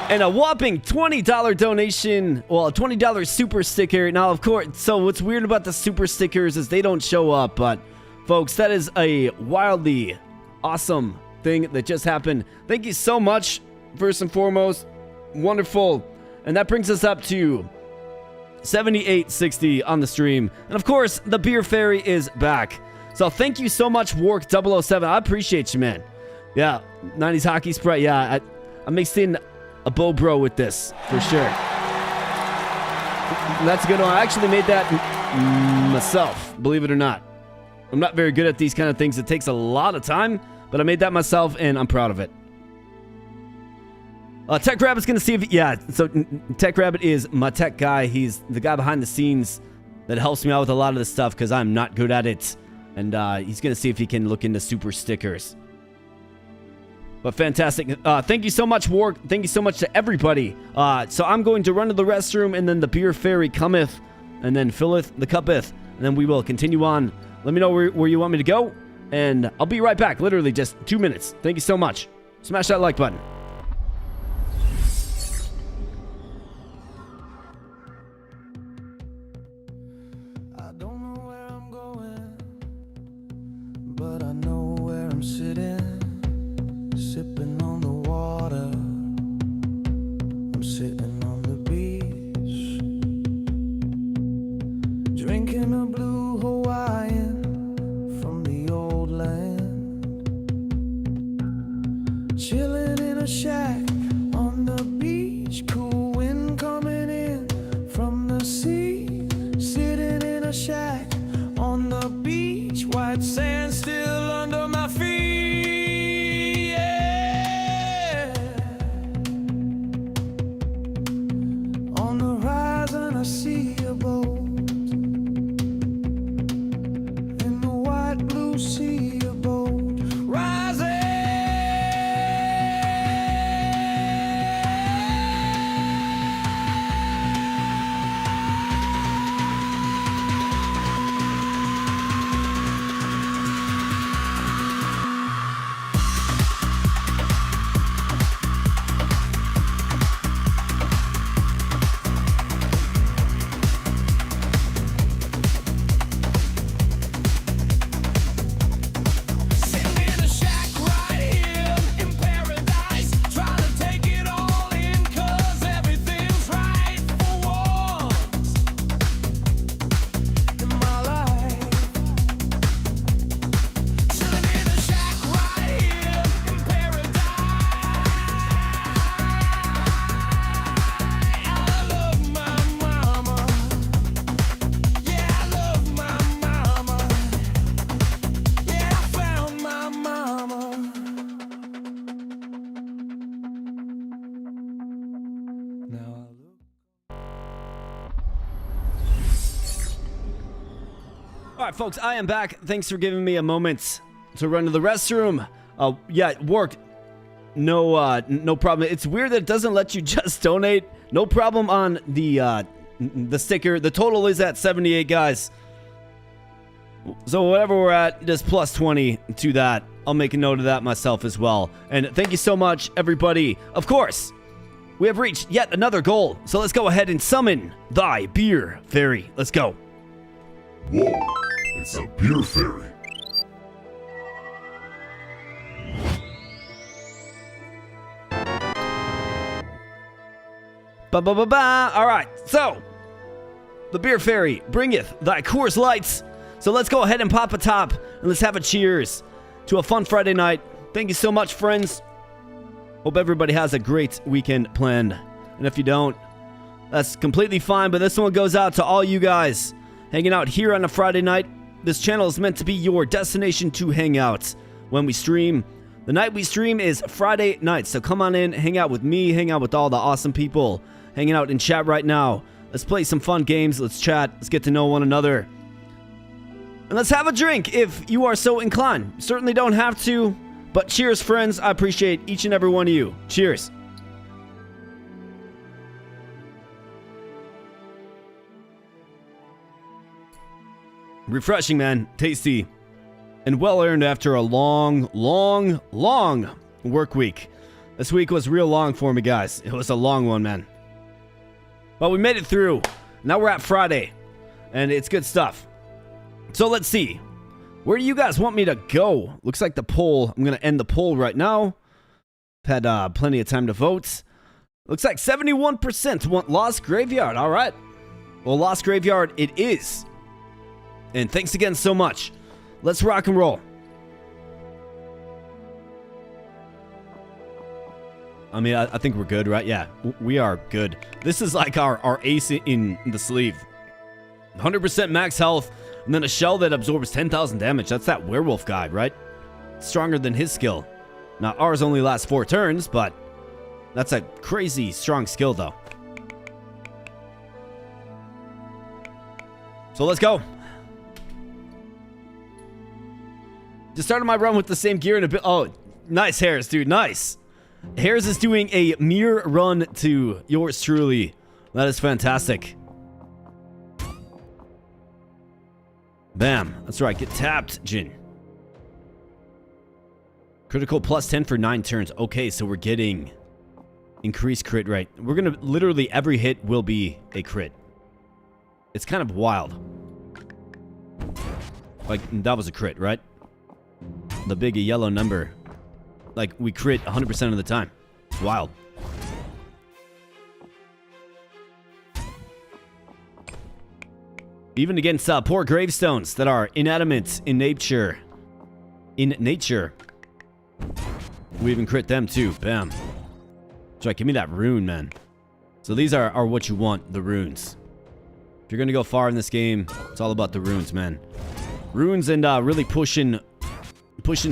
And a whopping $20 donation. Well, a $20 super sticker. Now, of course, so what's weird about the super stickers is they don't show up. But, folks, that is a wildly awesome thing that just happened. Thank you so much, first and foremost. Wonderful. And that brings us up to 7860 on the stream. And, of course, the Beer Fairy is back. So thank you so much, Wark 007. I appreciate you, man. Yeah, 90s hockey sprite. Yeah, I mixed in a bow bro with this, for sure. That's a good one. I actually made that myself, believe it or not. I'm not very good at these kind of things. It takes a lot of time, but I made that myself, and I'm proud of it. Tech Rabbit's going to see if... Yeah, so Tech Rabbit is my tech guy. He's the guy behind the scenes that helps me out with a lot of this stuff because I'm not good at it. And he's going to see if he can look into super stickers. But fantastic. Thank you so much, Warg. Thank you so much to everybody. So I'm going to run to the restroom, and then the beer fairy cometh, and then filleth the cuppeth. And then we will continue on. Let me know where you want me to go, and I'll be right back. Literally just 2 minutes. Thank you so much. Smash that like button. I don't know where I'm going, but I know where I'm sitting. Sipping on the water, I'm sitting on the beach, drinking a blue Hawaiian from the old land, chilling in a shack on the beach, cool wind coming in from the sea, sitting in a shack on the beach, white sand still under my feet. I see a boat in the white blue sea, a boat rising. All right, folks, I am back. Thanks for giving me a moment to run to the restroom. Yeah, it worked. No problem. It's weird that it doesn't let you just donate. No problem on the sticker. The total is at 78, guys. So whatever we're at, just plus 20 to that. I'll make a note of that myself as well. And thank you so much, everybody. Of course, we have reached yet another goal. So let's go ahead and summon thy beer fairy. Let's go. Whoa, it's a beer fairy. Ba-ba-ba-ba. All right, so the beer fairy bringeth thy Coors Lights. So let's go ahead and pop a top and let's have a cheers to a fun Friday night. Thank you so much, friends. Hope everybody has a great weekend planned. And if you don't, that's completely fine. But this one goes out to all you guys hanging out here on a Friday night. This channel is meant to be your destination to hang out when we stream. The night we stream is Friday night. So come on in, hang out with me, hang out with all the awesome people hanging out in chat right now. Let's play some fun games. Let's chat. Let's get to know one another. And let's have a drink if you are so inclined. Certainly don't have to, but cheers, friends. I appreciate each and every one of you. Cheers. Refreshing, man. Tasty. And well earned after a long work week. This week was real long for me, guys. It was a long one, man. But we made it through. Now we're at Friday. And it's good stuff. So let's see. Where do you guys want me to go? Looks like the poll. I'm going to end the poll right now. I've had plenty of time to vote. Looks like 71% want Lost Graveyard. All right. Well, Lost Graveyard it is. And thanks again so much. Let's rock and roll. I mean, I think we're good, right? Yeah, we are good. This is like our ace in the sleeve. 100% max health, and then a shell that absorbs 10,000 damage. That's that werewolf guy, right? Stronger than his skill. Now, ours only lasts 4 turns, but that's a crazy strong skill, though. So let's go. Just started my run with the same gear and a bit. Oh, nice, Harris, dude. Nice. Harris is doing a mirror run to yours truly. That is fantastic. Bam. That's right. Get tapped, Jin. Critical plus 10 for 9 turns. Okay, so we're getting increased crit rate. We're going to literally every hit will be a crit. It's kind of wild. Like, that was a crit, right? The big yellow number. Like, we crit 100% of the time. Wild. Even against poor gravestones that are inanimate in nature. In nature. We even crit them too. Bam. That's right, give me that rune, man. So these are what you want, the runes. If you're gonna go far in this game, it's all about the runes, man. Runes and really pushing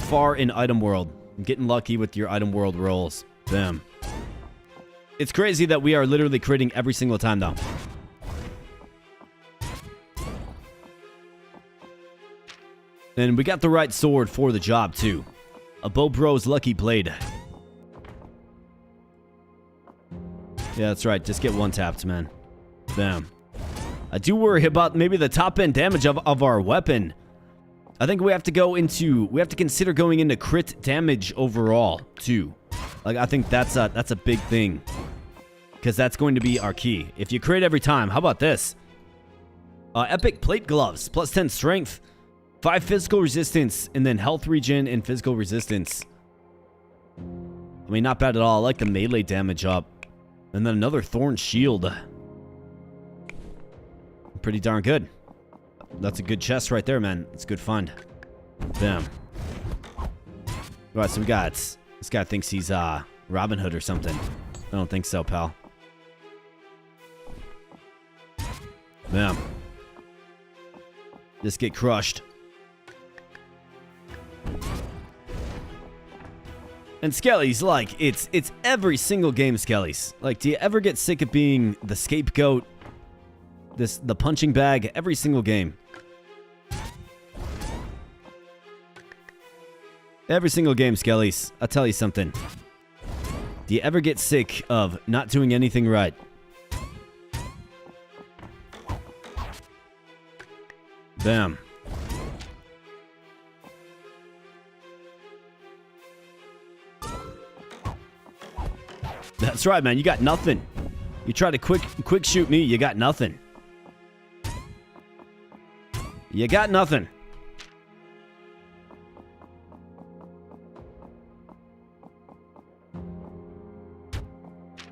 far in item world. Getting lucky with your item world rolls. Bam. It's crazy that we are literally critting every single time, though. And we got the right sword for the job, too. A Bobro's Lucky Blade. Yeah, that's right. Just get one tapped, man. Bam. I do worry about maybe the top end damage of our weapon. I think we have to consider going into crit damage overall, too. Like, I think that's a big thing. Because that's going to be our key. If you crit every time, how about this? Epic Plate Gloves, plus 10 strength, 5 physical resistance, and then health regen and physical resistance. I mean, not bad at all. I like the melee damage up. And then another Thorn Shield. Pretty darn good. That's a good chest right there, man. It's a good find. Bam. Alright, so we got... This guy thinks he's Robin Hood or something. I don't think so, pal. Bam. Just get crushed. And Skelly's like, it's every single game, Skelly's. Like, do you ever get sick of being the scapegoat? The punching bag every single game. Every single game, Skellies. I'll tell you something. Do you ever get sick of not doing anything right? Bam. That's right, man. You got nothing. You try to quick shoot me, you got nothing. You got nothing.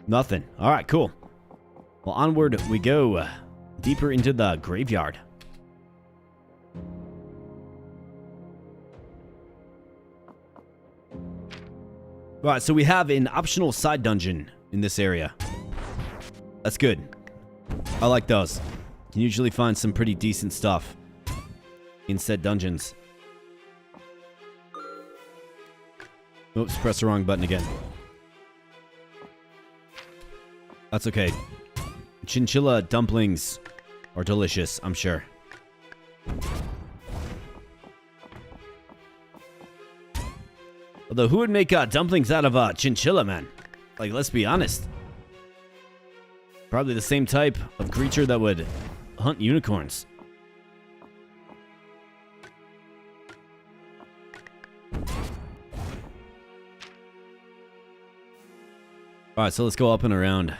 Nothing. All right, cool. Well, onward we go. Deeper into the graveyard. All right, so we have an optional side dungeon in this area. That's good. I like those. You can usually find some pretty decent stuff in said dungeons. Oops, press the wrong button again. That's okay. Chinchilla dumplings are delicious, I'm sure. Although, who would make dumplings out of chinchilla, man? Like, let's be honest. Probably the same type of creature that would hunt unicorns. Alright, so let's go up and around.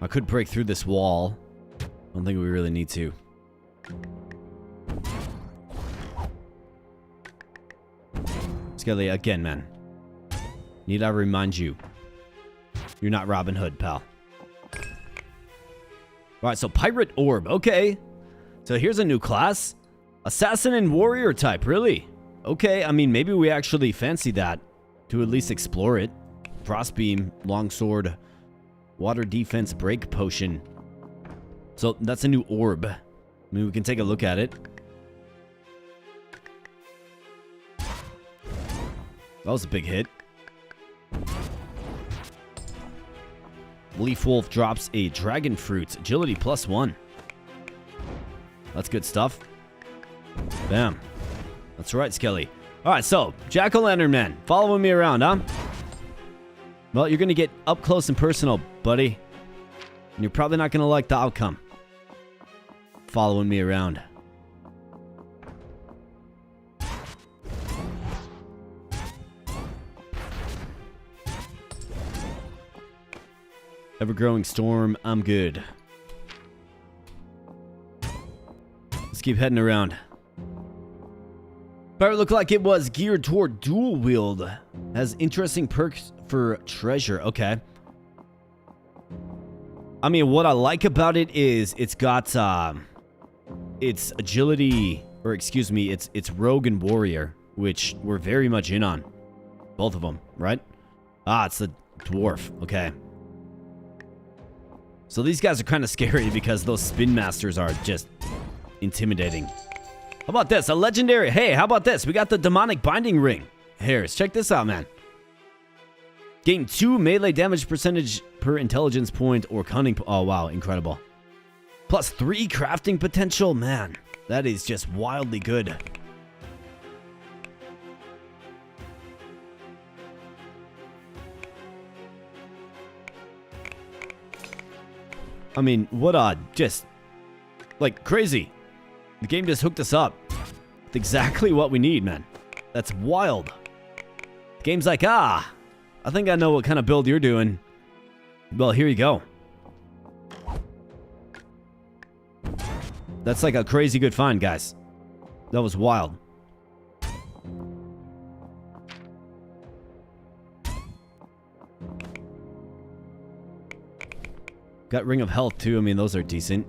I could break through this wall. I don't think we really need to. Skelly, again, man. Need I remind you? You're not Robin Hood, pal. Alright, so Pirate Orb. Okay. So here's a new class. Assassin and Warrior type, really? Okay, I mean, maybe we actually fancy that. To at least explore it. Frostbeam, Longsword, Water Defense Break Potion. So that's a new orb. I mean, we can take a look at it. That was a big hit. Leaf Wolf drops a Dragon Fruit. Agility +1. That's good stuff. Bam. That's right, Skelly. Alright, so, Jack-o'-lantern man. Following me around, huh? Well, you're going to get up close and personal, buddy. And you're probably not going to like the outcome. Following me around. Ever-growing storm, I'm good. Let's keep heading around. But it looked like it was geared toward dual wield. Has interesting perks for treasure. Okay. I mean, what I like about it is it's got its agility, or excuse me, it's rogue and warrior, which we're very much in on. Both of them, right? Ah, it's the dwarf. Okay. So these guys are kind of scary because those spin masters are just intimidating. How about this? A legendary. Hey, how about this? We got the demonic binding ring. Hairs. Check this out, man. Gain 2 melee damage percentage per intelligence point or cunning. Oh, wow. Incredible. Plus 3 crafting potential. Man, that is just wildly good. I mean, what just like crazy. The game just hooked us up with exactly what we need, man. That's wild. The game's like, I think I know what kind of build you're doing. Well, here you go. That's like a crazy good find, guys. That was wild. Got Ring of Health, too. I mean, those are decent.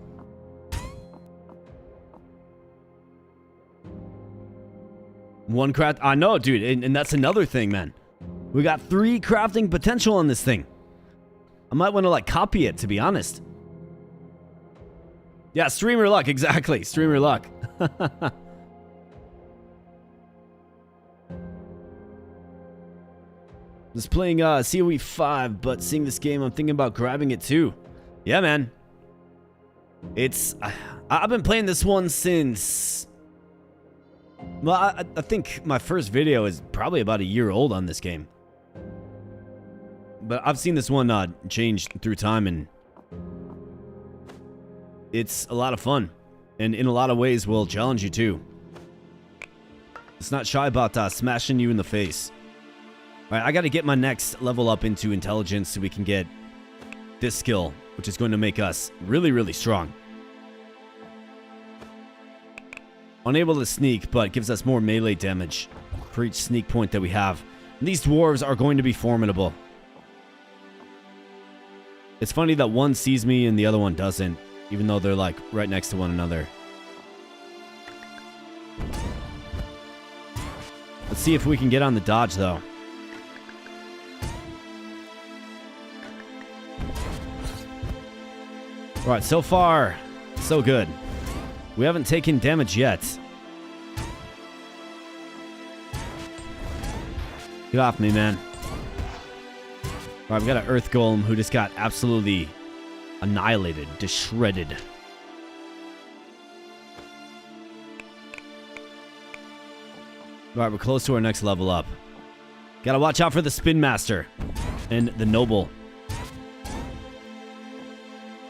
One craft. I know, dude. And that's another thing, man. We got 3 crafting potential on this thing. I might want to, like, copy it, to be honest. Yeah, streamer luck. Exactly. Streamer luck. Just playing CoE 5, but seeing this game, I'm thinking about grabbing it, too. Yeah, man. It's... I've been playing this one since... Well, I think my first video is probably about a year old on this game. But I've seen this one change through time, and... it's a lot of fun. And in a lot of ways will challenge you, too. It's not shy about smashing you in the face. Alright, I gotta get my next level up into intelligence so we can get this skill, which is going to make us really, really strong. Unable to sneak, but gives us more melee damage for each sneak point that we have. And these dwarves are going to be formidable. It's funny that one sees me and the other one doesn't, even though they're like right next to one another. Let's see if we can get on the dodge, though. Alright, so far, so good. We haven't taken damage yet. Get off me, man. Alright, we got an Earth Golem who just got absolutely annihilated, just shredded. Alright, we're close to our next level up. Gotta watch out for the Spin Master and the Noble.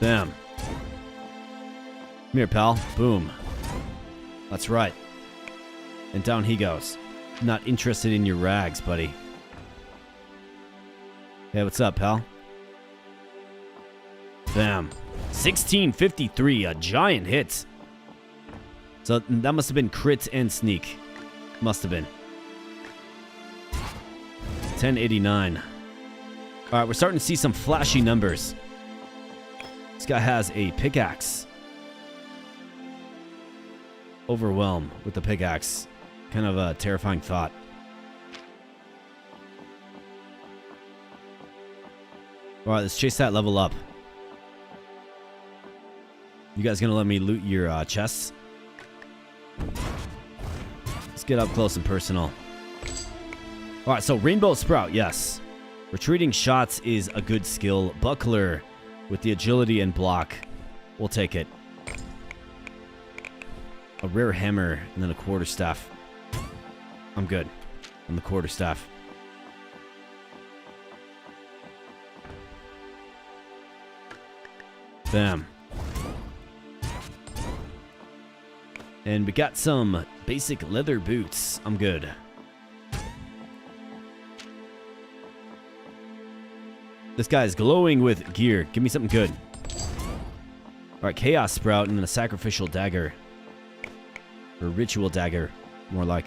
Bam. Come here, pal. Boom. That's right. And down he goes. Not interested in your rags, buddy. Hey, what's up, pal? Bam. 1653, a giant hit. So that must have been crit and sneak. Must have been. 1089. Alright, we're starting to see some flashy numbers. This guy has a pickaxe. Overwhelm with the pickaxe. Kind of a terrifying thought. Alright, let's chase that level up. You guys gonna let me loot your chests? Let's get up close and personal. Alright, so Rainbow Sprout, yes. Retreating shots is a good skill. Buckler with the agility and block. We'll take it. A rare hammer and then a quarterstaff. I'm good on the quarterstaff. Bam. And we got some basic leather boots. I'm good. This guy is glowing with gear. Give me something good. Alright, Chaos Sprout and then a sacrificial dagger. Or ritual dagger, more like.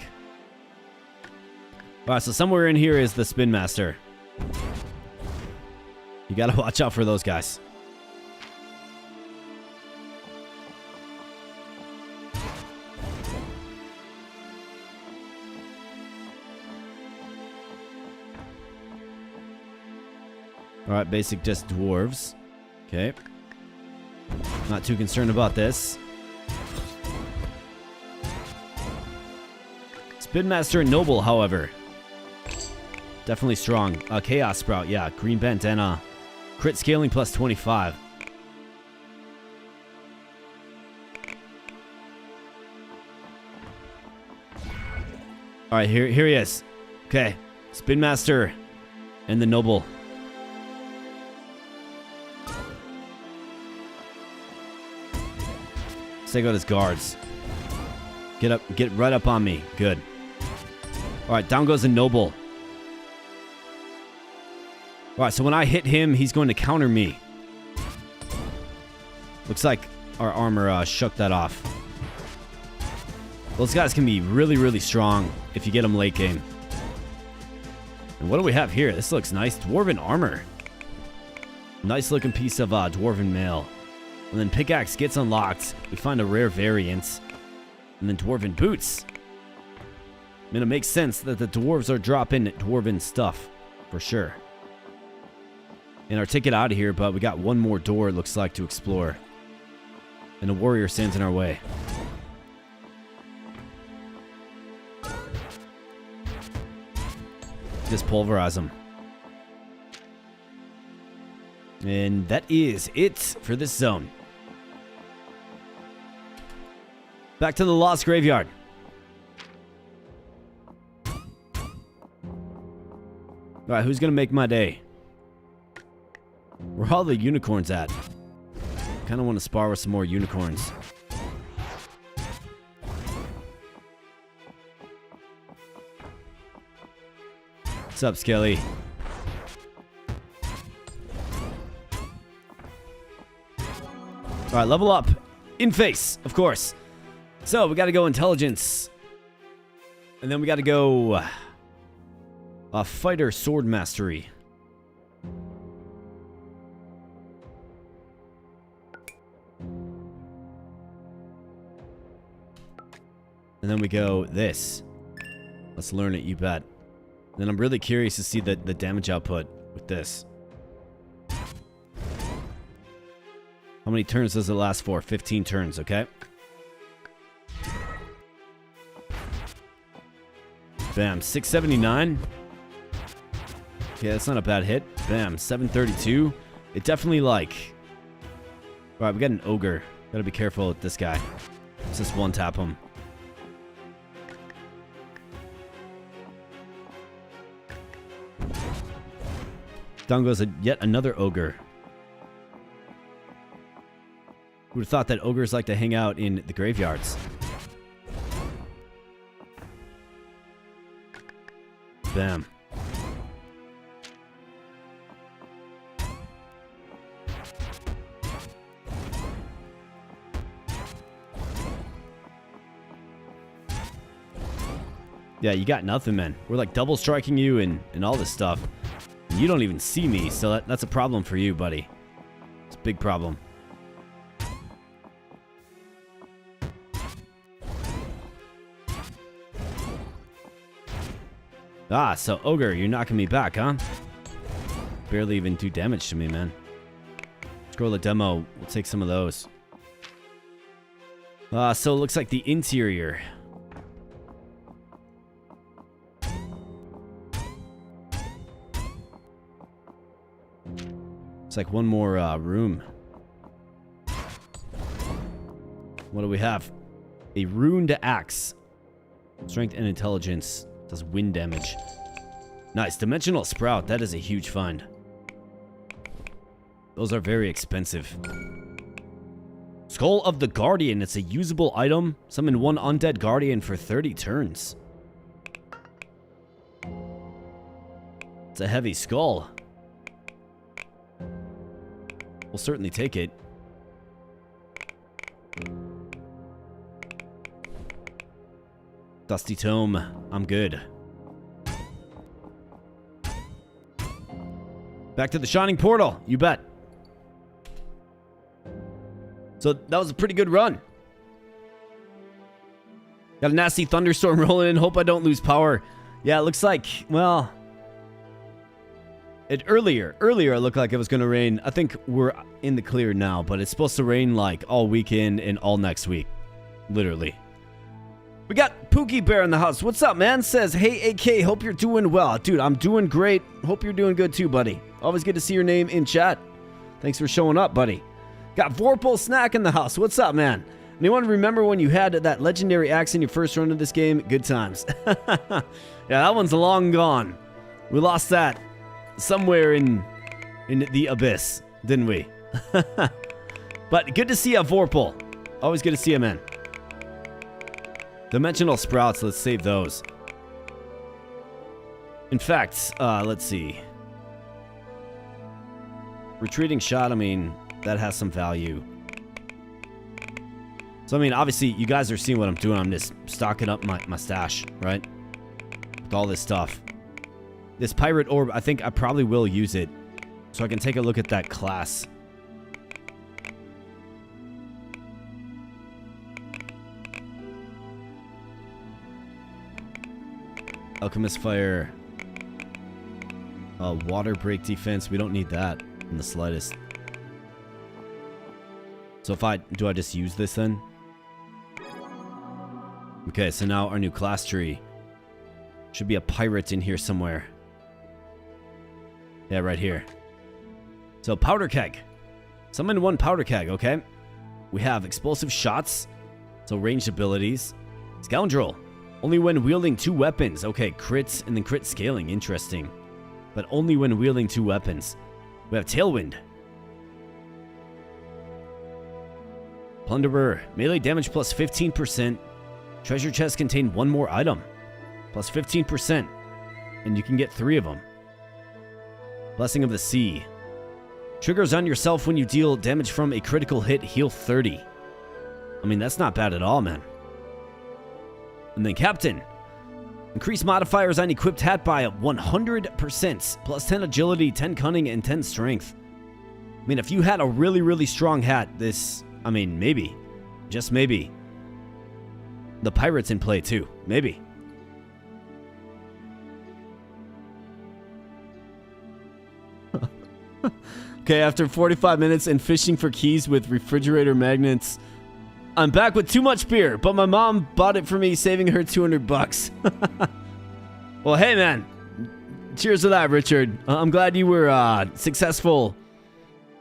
Alright, so somewhere in here is the Spin Master. You gotta watch out for those guys. Alright, basic just dwarves. Okay. Not too concerned about this. Spin Master and Noble, however. Definitely strong. Chaos Sprout, yeah. Green Bandana. Crit scaling plus 25. Alright, here he is. Okay. Spin Master and the Noble. Take out his guards. Get right up on me. Good. Alright, down goes the Noble. Alright, so when I hit him, he's going to counter me. Looks like our armor shook that off. Those guys can be really, really strong if you get them late game. And what do we have here? This looks nice. Dwarven armor. Nice looking piece of dwarven mail. And then pickaxe gets unlocked. We find a rare variant. And then dwarven boots. I mean, it makes sense that the dwarves are dropping dwarven stuff. For sure. And our ticket out of here, but we got one more door, it looks like, to explore. And a warrior stands in our way. Just pulverize them. And that is it for this zone. Back to the Lost Graveyard. Alright, who's gonna make my day? Where are all the unicorns at? Kind of want to spar with some more unicorns. What's up, Skelly? Alright, level up. In face, of course. So, we gotta go intelligence. And then we gotta go... fighter sword mastery. And then we go this. Let's learn it, you bet. Then I'm really curious to see the damage output with this. How many turns does it last for? 15 turns, okay? Bam, 679. Okay, that's not a bad hit. Bam, 732. It definitely like... Alright, we got an ogre. Gotta be careful with this guy. Let's just one tap him. Down goes yet another ogre. Who would have thought that ogres like to hang out in the graveyards? Bam. Yeah, you got nothing, man. We're like double striking you and all this stuff. And you don't even see me, so that's a problem for you, buddy. It's a big problem. Ah, so Ogre, you're knocking me back, huh? barely even do damage to me, man. Scroll a demo. We'll take some of those. So it looks like the interior. It's like one more room. What do we have? A ruined axe. Strength and intelligence. Does wind damage. Nice. Dimensional sprout. That is a huge find. Those are very expensive. Skull of the Guardian. It's a usable item. Summon one undead guardian for 30 turns. It's a heavy skull. We'll certainly take it. Dusty Tome. I'm good. Back to the Shining Portal. You bet. So that was a pretty good run. Got a nasty thunderstorm rolling in. Hope I don't lose power. Yeah, it looks like, well... Earlier it looked like it was going to rain. I think we're in the clear now, but it's supposed to rain like all weekend and all next week. Literally. We got Pookie Bear in the house. What's up, man? Says, hey, AK, hope you're doing well. Dude, I'm doing great. Hope you're doing good too, buddy. Always good to see your name in chat. Thanks for showing up, buddy. Got Vorpal Snack in the house. What's up, man? Anyone remember when you had that legendary axe in your first run of this game? Good times. Yeah, that one's long gone. We lost that somewhere in the abyss, didn't we? But good to see you, Vorpal. Always good to see you, man. Dimensional sprouts, let's save those. In fact, let's see. Retreating shot, I mean, that has some value. So, I mean, obviously, you guys are seeing what I'm doing. I'm just stocking up my stash, right? With all this stuff. This pirate orb, I think I probably will use it. So I can take a look at that class. Alchemist Fire. Water break defense. We don't need that in the slightest. So do I just use this then? Okay, so now our new class tree. Should be a pirate in here somewhere. Yeah, right here. So, powder keg. Summon one powder keg, okay? We have explosive shots. So, ranged abilities. Scoundrel. Only when wielding 2 weapons. Okay, crits and then crit scaling. Interesting. But only when wielding 2 weapons. We have Tailwind. Plunderer. Melee damage plus 15%. Treasure chests contain 1 more item. Plus 15%. And you can get 3 of them. Blessing of the Sea. Triggers on yourself when you deal damage from a critical hit. Heal 30. I mean, that's not bad at all, man. And then Captain. Increase modifiers on equipped hat by 100%. Plus 10 agility, 10 cunning, and 10 strength. I mean, if you had a really, really strong hat, this... I mean, maybe. Just maybe. The pirate's in play, too. Maybe. Okay, after 45 minutes and fishing for keys with refrigerator magnets, I'm back with too much beer, but my mom bought it for me, saving her $200. Well, hey, man. Cheers to that, Richard. I'm glad you were successful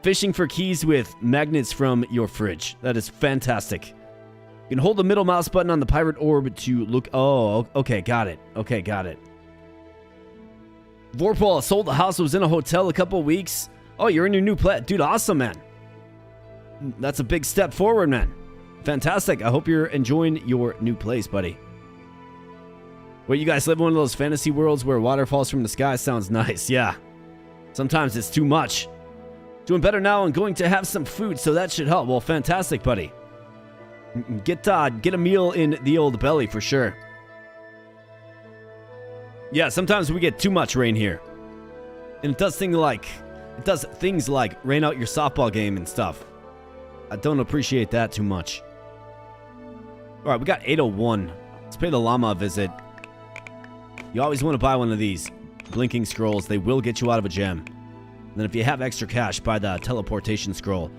fishing for keys with magnets from your fridge. That is fantastic. You can hold the middle mouse button on the pirate orb to look... Oh, okay, got it. Okay, got it. Vorpal sold the house, was in a hotel a couple weeks. Oh, you're in your new place. Dude, awesome, man. That's a big step forward, man. Fantastic. I hope you're enjoying your new place, buddy. Wait, you guys live in one of those fantasy worlds where water falls from the sky? Sounds nice, yeah. Sometimes it's too much. Doing better now and going to have some food, so that should help. Well, fantastic, buddy. Get a meal in the old belly for sure. Yeah, sometimes we get too much rain here. And it does things like rain out your softball game and stuff. I don't appreciate that too much. Alright, we got 801. Let's pay the llama a visit. You always want to buy one of these blinking scrolls. They will get you out of a gem. And then if you have extra cash, buy the teleportation scroll.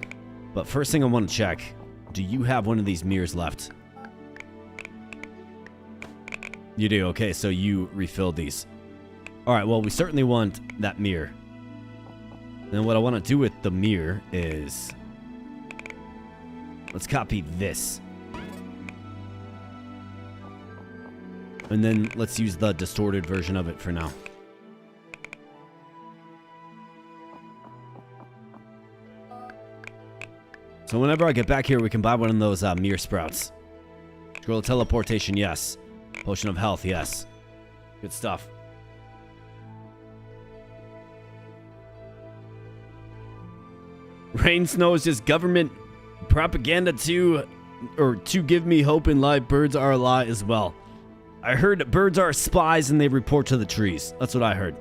But first thing I want to check, do you have one of these mirrors left? You do, okay, so you refilled these. Alright, well, we certainly want that mirror. And what I want to do with the mirror is... let's copy this. And then let's use the distorted version of it for now. So whenever I get back here, we can buy one of those mirror sprouts. Scroll of teleportation, yes. Potion of health, yes. Good stuff. Rain snow is just government propaganda to give me hope in life. Birds are a lie as well. I heard birds are spies and they report to the trees. That's what I heard.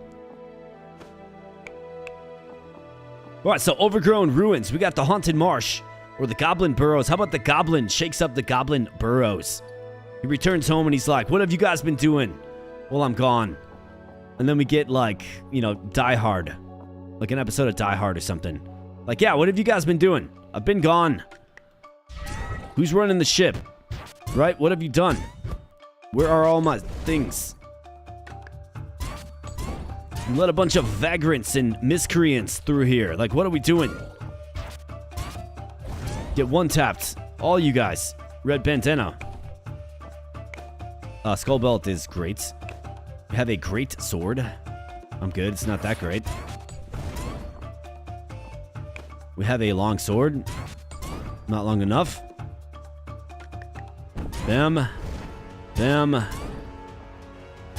Alright, so overgrown ruins. We got the haunted marsh or the goblin burrows. How about the goblin shakes up the goblin burrows? He returns home and he's like, what have you guys been doing? Well, I'm gone. And then we get like, you know, Die Hard. Like an episode of Die Hard or something. Like, yeah, what have you guys been doing? I've been gone. Who's running the ship? Right? What have you done? Where are all my things? You let a bunch of vagrants and miscreants through here. Like, what are we doing? Get one tapped. All you guys. Red bandana. Skull belt is great. We have a great sword. I'm good. It's not that great. We have a long sword. Not long enough. Bam. Bam.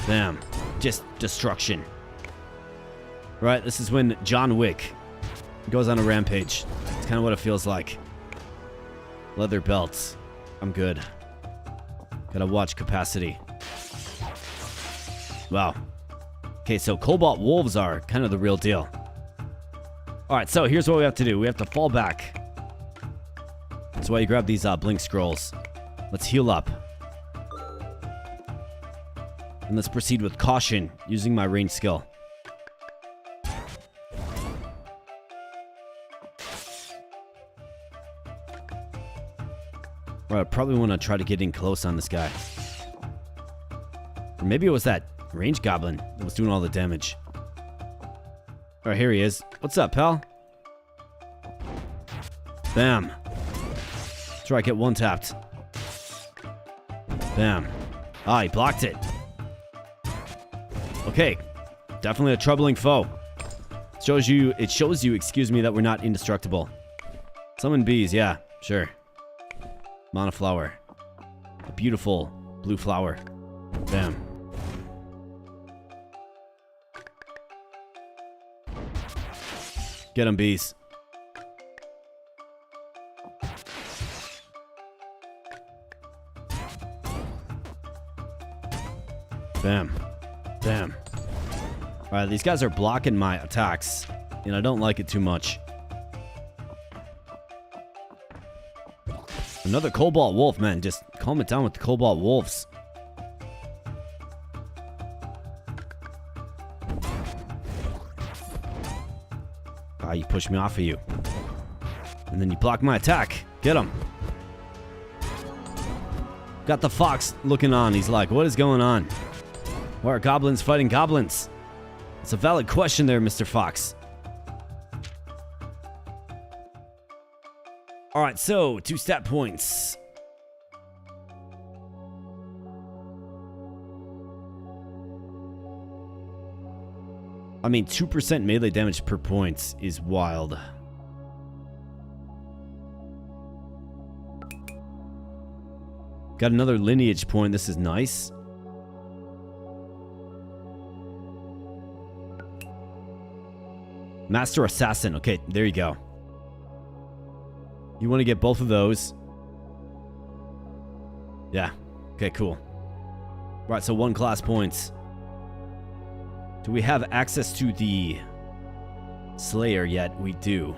Bam. Just destruction. Right, this is when John Wick goes on a rampage. It's kind of what it feels like. Leather belts. I'm good. Gotta watch capacity. Wow. Okay, so Cobalt Wolves are kind of the real deal. Alright, so here's what we have to do. We have to fall back. That's why you grab these blink scrolls. Let's heal up. And let's proceed with caution, using my range skill. Alright, I probably want to try to get in close on this guy. Or maybe it was that range goblin that was doing all the damage. Alright, here he is. What's up, pal? Bam. Try to get one tapped. Bam. Ah, he blocked it. Okay. Definitely a troubling foe. It shows you, excuse me, that we're not indestructible. Summon bees, yeah, sure. Mana flower. A beautiful blue flower. Bam. Get 'em, bees. Bam. Bam. Alright, these guys are blocking my attacks, and I don't like it too much. Another Cobalt Wolf, man. Just calm it down with the Cobalt Wolves. Ah, you pushed me off of you. And then you blocked my attack. Get him. Got the fox looking on. He's like, what is going on? Why are goblins fighting goblins? It's a valid question there, Mr. Fox. Alright, so 2 stat points. I mean, 2% melee damage per point is wild. Got another lineage point. This is nice. Master Assassin. Okay, there you go. You want to get both of those. Yeah. Okay, cool. Right, so 1 class points. Do we have access to the Slayer yet? We do.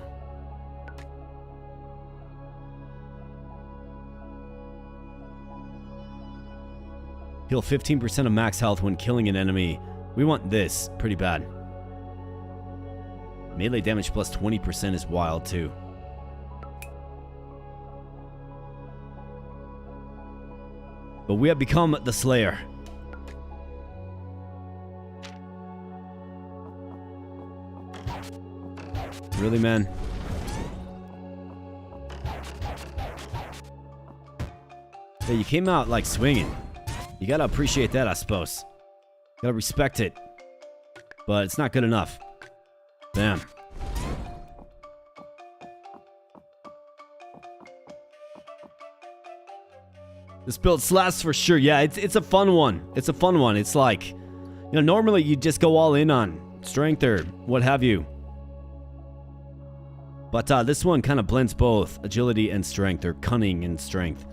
Heal 15% of max health when killing an enemy. We want this pretty bad. Melee damage plus 20% is wild too. But we have become the Slayer. Really, man? Yeah, you came out like swinging. You gotta appreciate that, I suppose. Gotta respect it. But it's not good enough. Damn. This build slaps for sure. Yeah, it's a fun one. It's a fun one. It's like, you know, normally you just go all in on strength or what have you. But this one kind of blends both agility and strength, or cunning and strength.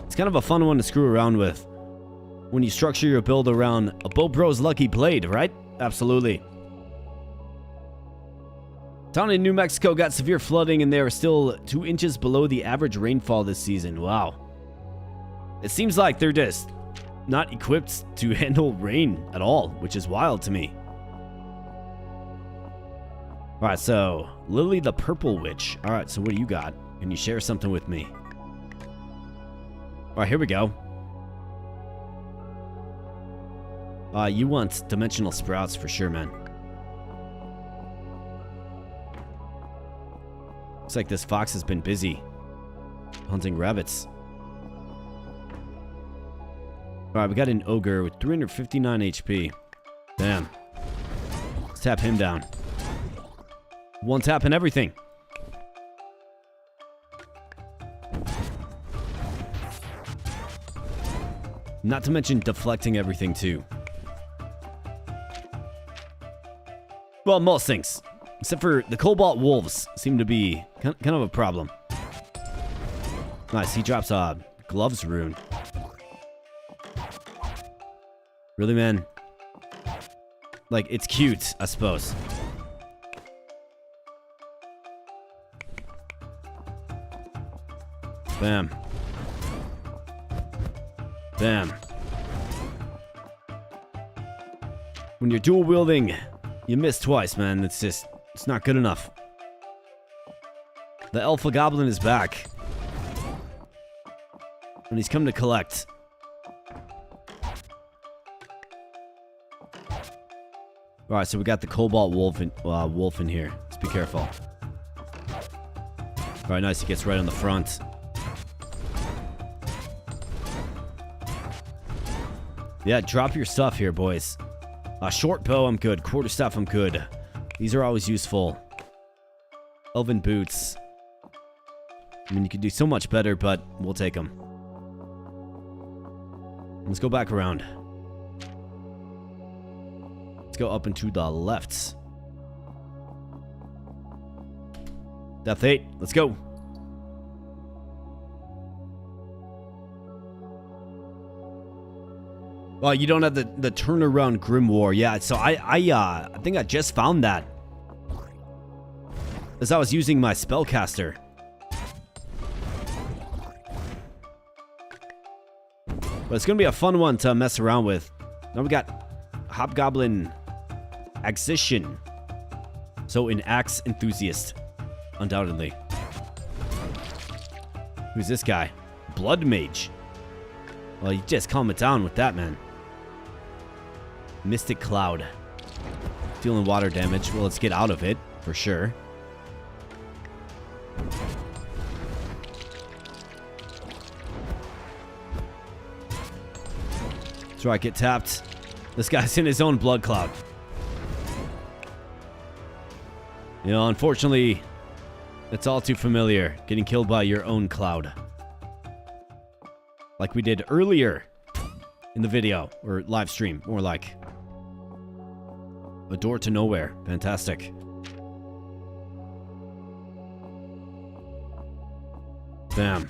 It's kind of a fun one to screw around with when you structure your build around a Bow Bro's lucky blade, right? Absolutely. Town in New Mexico got severe flooding and they are still 2 inches below the average rainfall this season. Wow. It seems like they're just not equipped to handle rain at all, which is wild to me. Alright, so Lily the Purple Witch. Alright, so what do you got? Can you share something with me? Alright, here we go. You want dimensional sprouts for sure, man. Looks like this fox has been busy hunting rabbits. Alright, we got an ogre with 359 HP. Damn. Let's tap him down. One tap and everything. Not to mention deflecting everything too. Well, most things. Except for the Cobalt Wolves seem to be kind of a problem. Nice, he drops a gloves rune. Really, man? Like, it's cute, I suppose. Bam. Bam. When you're dual wielding, you miss twice, man. It's just, it's not good enough. The Alpha Goblin is back. And he's come to collect. Alright, so we got the Cobalt Wolf in here. Let's be careful. Alright, nice. He gets right on the front. Yeah, drop your stuff here, boys. Short bow, I'm good. Quarterstaff, I'm good. These are always useful. Elven boots. I mean, you could do so much better, but we'll take them. Let's go back around. Let's go up and to the left. Death 8, let's go. Well, you don't have the turnaround Grimoire. Yeah, so I think I just found that as I was using my spellcaster. But it's gonna be a fun one to mess around with. Now we got Hobgoblin Axician. So an axe enthusiast, undoubtedly. Who's this guy? Blood Mage. Well, you just calm it down with that, man. Mystic Cloud. Dealing water damage. Well, let's get out of it, for sure. That's right, get tapped. This guy's in his own blood cloud. You know, unfortunately, it's all too familiar. Getting killed by your own cloud. Like we did earlier in the video, or live stream, more like. A door to nowhere. Fantastic. Bam.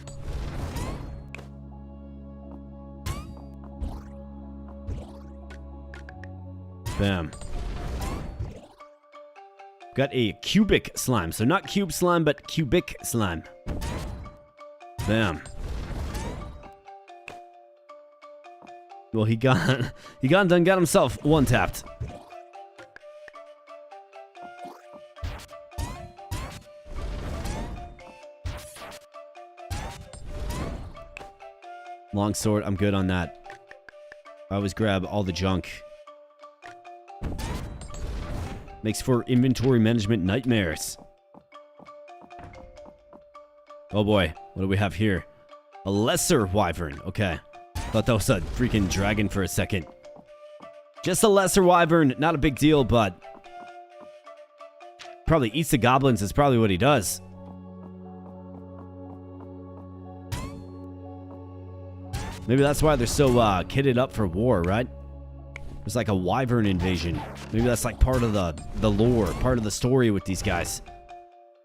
Bam. Got a cubic slime. So not cube slime, but cubic slime. Bam. Well, he got done, got himself one tapped. Longsword, I'm good on that. I always grab all the junk. Makes for inventory management nightmares. Oh boy, what do we have here? A lesser wyvern. Okay. Thought that was a freaking dragon for a second. Just a lesser wyvern, not a big deal, but probably eats the goblins is probably what he does. Maybe that's why they're so kitted up for war, right? There's like a wyvern invasion. Maybe that's like part of the lore, part of the story with these guys.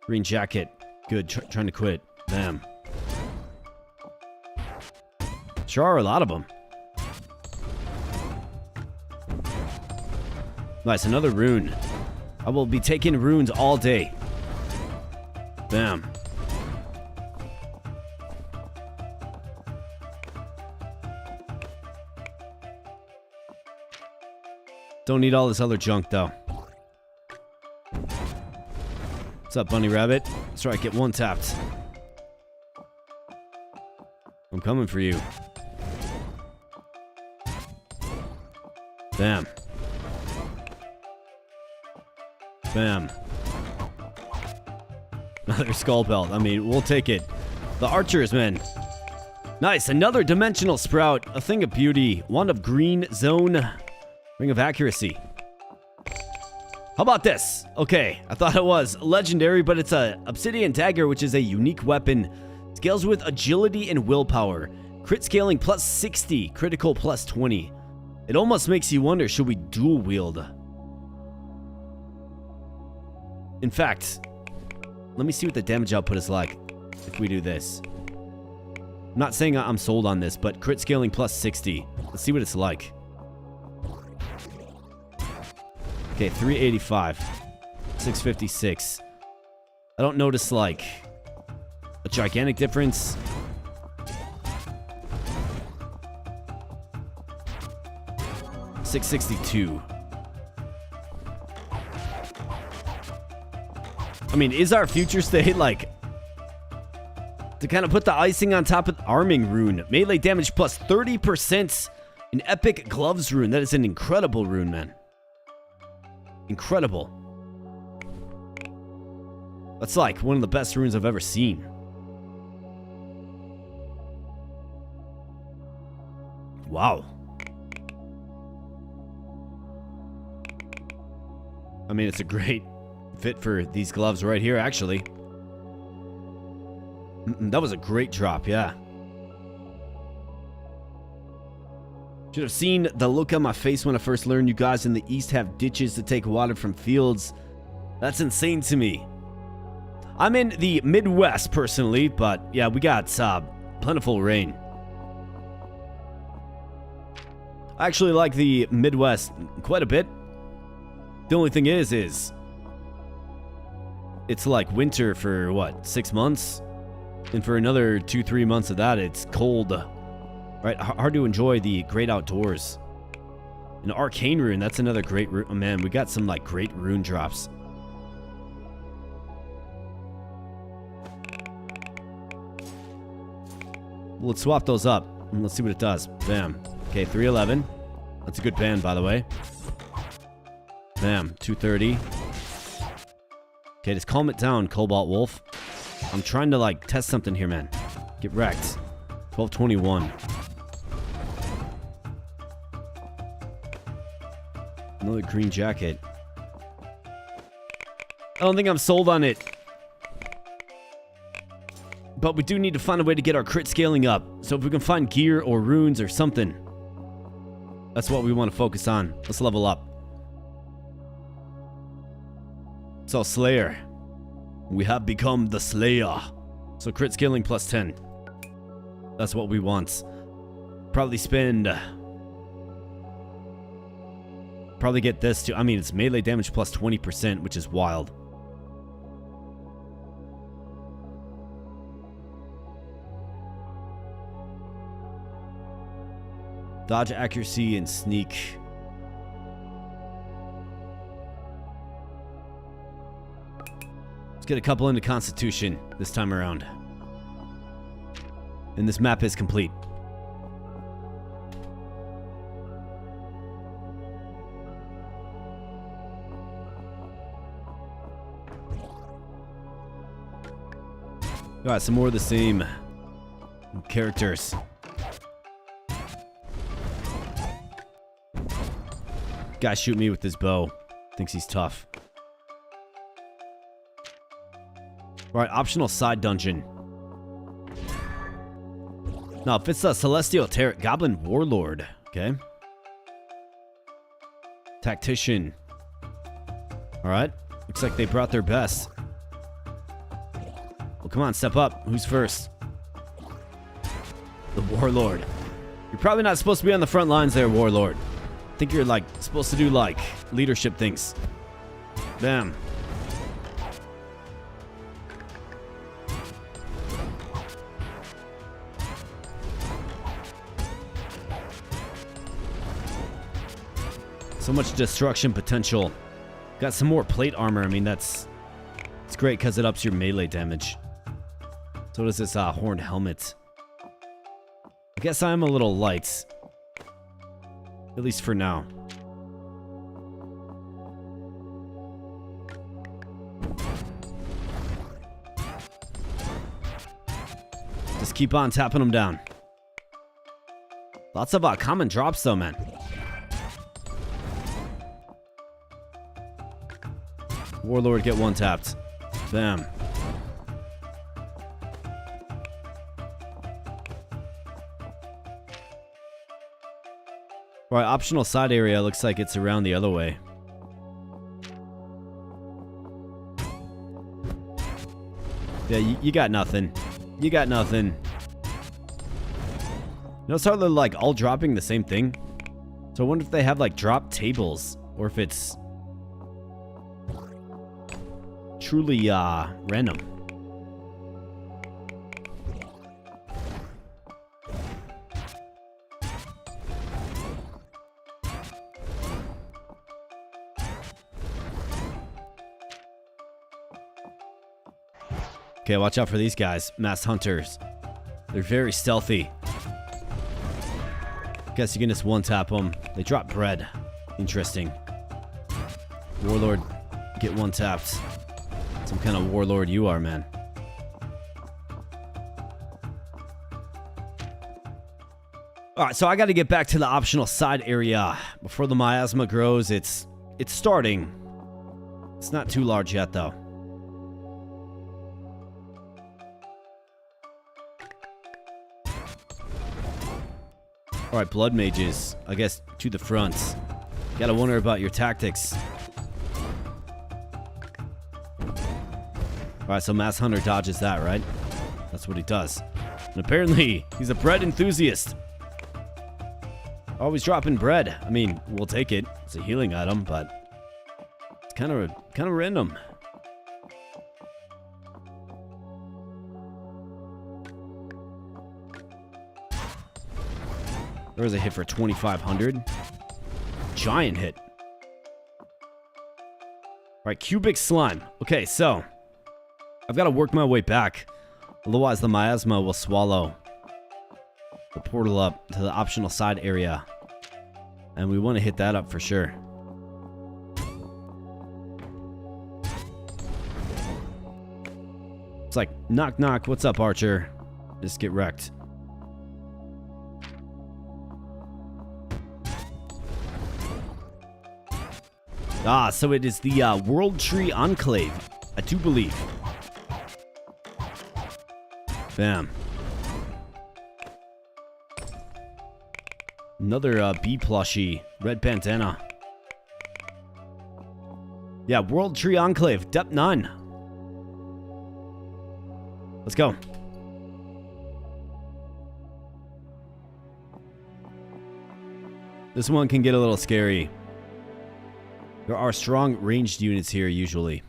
Green jacket. Good. Trying to quit. Bam. Sure are a lot of them. Nice. Another rune. I will be taking runes all day. Bam. Don't need all this other junk, though. What's up, bunny rabbit? That's right, get one tapped. I'm coming for you. Bam. Bam. Another skull belt. I mean, we'll take it. The archers, man. Nice, another dimensional sprout. A thing of beauty. Wand of green zone. Ring of accuracy. How about this? Okay, I thought it was legendary, but it's a obsidian dagger, which is a unique weapon. Scales with agility and willpower. Crit scaling plus 60, critical plus 20. It almost makes you wonder, should we dual wield? In fact, let me see what the damage output is like if we do this. I'm not saying I'm sold on this, but crit scaling plus 60. Let's see what it's like. Okay, 385. 656. I don't notice, like, a gigantic difference. $662. I mean, is our future state, like, to kind of put the icing on top of the arming rune? Melee damage plus 30%. An epic gloves rune. That is an incredible rune, man. Incredible. That's like one of the best runes I've ever seen. Wow. I mean, it's a great fit for these gloves right here, actually. That was a great drop, yeah. Should have seen the look on my face when I first learned you guys in the east have ditches to take water from fields. That's insane to me. I'm in the Midwest personally, but yeah, we got plentiful rain. I actually like the Midwest quite a bit. The only thing is it's like winter for what, 6 months? And for another 2-3 months of that, it's cold. Right, hard to enjoy the great outdoors. An arcane rune, that's another great rune. Oh man, we got some like great rune drops. Let's swap those up and let's see what it does. Bam. Okay, 311. That's a good band, by the way. Bam, 230. Okay, just calm it down, Cobalt Wolf. I'm trying to like test something here, man. Get wrecked. 1221. Another green jacket. I don't think I'm sold on it. But we do need to find a way to get our crit scaling up. So if we can find gear or runes or something. That's what we want to focus on. Let's level up. So Slayer. We have become the Slayer. So crit scaling plus 10. That's what we want. Probably spend... Probably get this too. I mean, it's melee damage plus 20%, which is wild. Dodge, accuracy, and sneak. Let's get a couple into Constitution this time around. And this map is complete. Alright, some more of the same characters. Guy shoot me with his bow. Thinks he's tough. Alright, optional side dungeon. Now, if it's a Celestial Goblin Warlord, okay. Tactician. Alright, looks like they brought their best. Well, come on, step up. Who's first? The Warlord. You're probably not supposed to be on the front lines there, Warlord. I think you're, like, supposed to do, like, leadership things. Bam. So much destruction potential. Got some more plate armor. I mean, it's great because it ups your melee damage. So does this horned helmet. I guess I'm a little light. At least for now. Just keep on tapping them down. Lots of common drops though, man. Warlord get one tapped. Bam. Alright, optional side area looks like it's around the other way. Yeah, you got nothing. You got nothing. You know, it's hardly like all dropping the same thing. So I wonder if they have like drop tables or if it's truly random. Okay, watch out for these guys, masked hunters. They're very stealthy. Guess you can just one tap them. They drop bread. Interesting. Warlord, get one tapped. Some kind of warlord you are, man. Alright, so I got to get back to the optional side area. Before the miasma grows, it's starting. It's not too large yet, though. Alright, blood mages. I guess to the front. Gotta wonder about your tactics. Alright, so Mass Hunter dodges that, right? That's what he does. And apparently, he's a bread enthusiast. Always dropping bread. I mean, we'll take it. It's a healing item, but it's kind of random. There was a hit for 2,500. Giant hit. Alright, cubic slime. Okay, so I've got to work my way back. Otherwise, the miasma will swallow the portal up to the optional side area. And we want to hit that up for sure. It's like, knock, knock. What's up, Archer? Just get wrecked. Ah, so it is the World Tree Enclave, I do believe. Bam. Another bee plushie, red bandana. Yeah, World Tree Enclave, depth 9. Let's go. This one can get a little scary. There are strong ranged units here usually.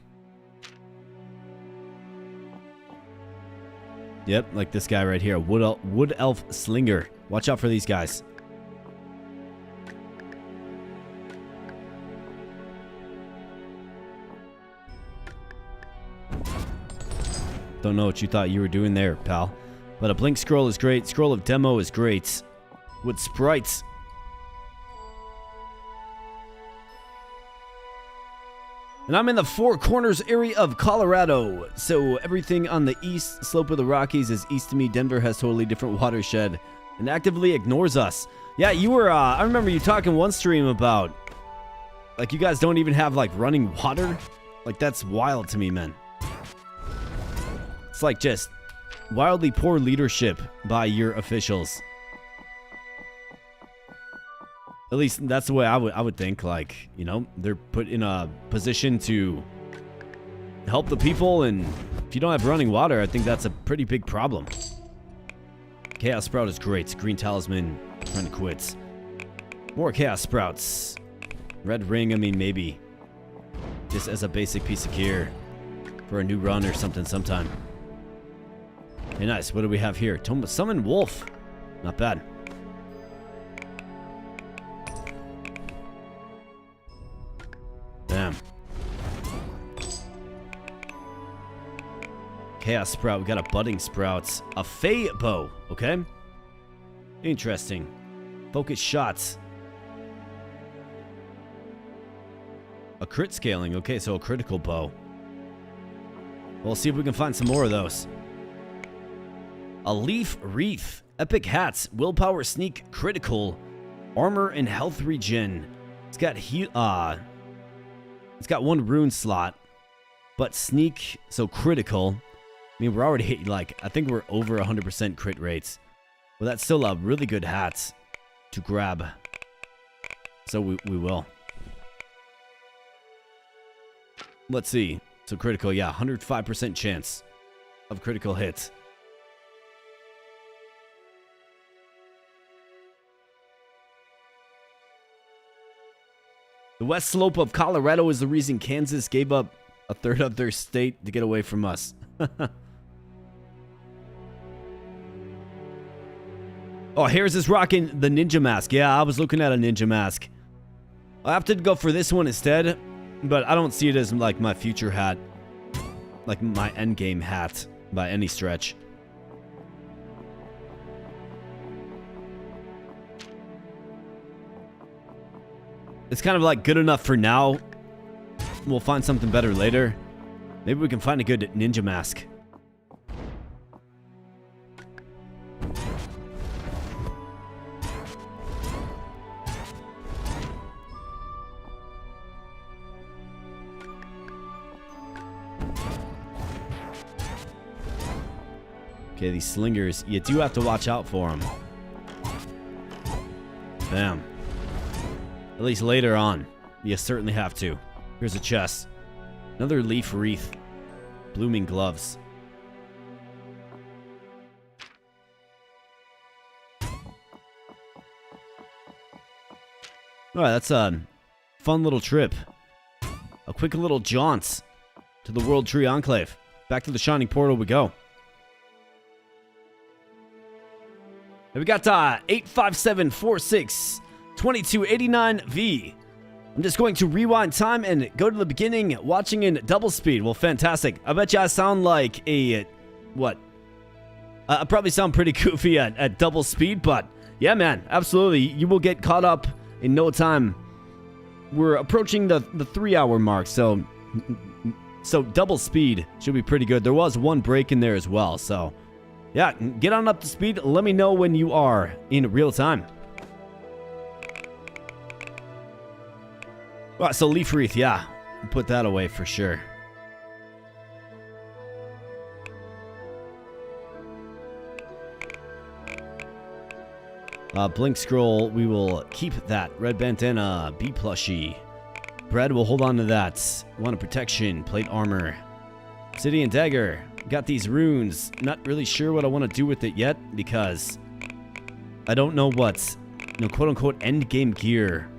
Yep, like this guy right here, Wood Elf Slinger. Watch out for these guys. Don't know what you thought you were doing there, pal. But a Blink Scroll is great. Scroll of Demo is great. With sprites. And I'm in the Four Corners area of Colorado. So everything on the east slope of the Rockies is east to me. Denver has totally different watershed and actively ignores us. Yeah, you were, I remember you talking one stream about, like, you guys don't even have, like, running water. Like, that's wild to me, man. It's like just wildly poor leadership by your officials. At least that's the way I would think. Like, you know, they're put in a position to help the people, and if you don't have running water, I think that's a pretty big problem. Chaos Sprout is great. Green Talisman, trying to quit. More Chaos Sprouts. Red Ring, I mean, maybe. Just as a basic piece of gear for a new run or something sometime. Hey, nice. What do we have here? Summon Wolf. Not bad. Damn. Chaos Sprout. We got a Budding Sprouts. A Fey Bow. Okay. Interesting. Focus Shots. A crit scaling. Okay, so a critical bow. We'll see if we can find some more of those. A Leaf Wreath. Epic Hats. Willpower Sneak. Critical. Armor and health regen. It's got it's got one rune slot. But sneak, so critical. I mean, we're already hitting, like, I think we're over 100% crit rates. Well, that's still a really good hat to grab. So we will. Let's see. So critical, yeah, 105% chance of critical hits. The west slope of Colorado is the reason Kansas gave up a third of their state to get away from us. Oh, Harris is rocking the ninja mask. Yeah, I was looking at a ninja mask. I have to go for this one instead, but I don't see it as like my future hat, like my endgame hat by any stretch. It's kind of like good enough for now. We'll find something better later. Maybe we can find a good ninja mask. Okay, these slingers, you do have to watch out for them. Bam. At least later on, you certainly have to. Here's a chest. Another leaf wreath. Blooming gloves. Alright, that's a fun little trip. A quick little jaunt to the World Tree Enclave. Back to the Shining Portal we go. And we got 857462289V. I'm just going to rewind time and go to the beginning, watching in double speed. Well, fantastic. I bet you I sound like a, what? I probably sound pretty goofy at double speed, but yeah, man, absolutely. You will get caught up in no time. We're approaching the 3-hour mark, so double speed should be pretty good. There was one break in there as well, so yeah, get on up to speed. Let me know when you are in real time. All right, so Leaf Wreath, yeah. Put that away for sure. Blink Scroll, we will keep that. Red Bandana, Bee Plushie. Bread, we'll hold on to that. One of Protection, Plate Armor. Obsidian Dagger. Got these runes. Not really sure what I want to do with it yet because I don't know what, quote-unquote end-game gear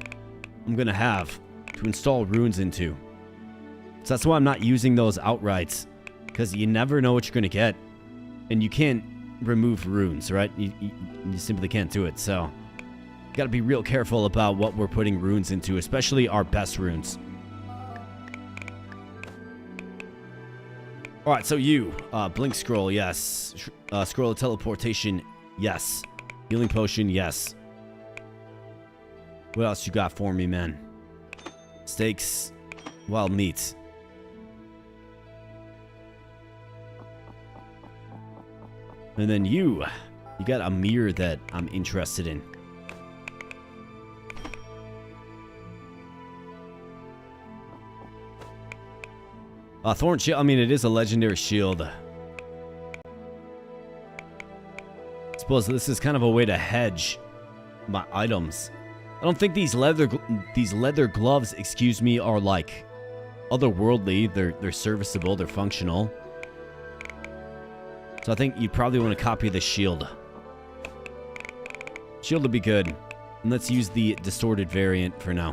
I'm going to have to install runes into. So that's why I'm not using those outright, because you never know what you're going to get. And you can't remove runes, right? You simply can't do it. So you got to be real careful about what we're putting runes into, especially our best runes. All right, so you, Blink Scroll, yes. Scroll of Teleportation, yes. Healing Potion, yes. What else you got for me, man? Stakes. Wild meat. And then you got a mirror that I'm interested in. Thorn shield, I mean, it is a legendary shield. I suppose this is kind of a way to hedge my items. I don't think these leather gloves, excuse me, are like otherworldly. They're serviceable, they're functional. So I think you'd probably want to copy the shield. Shield would be good. And let's use the distorted variant for now.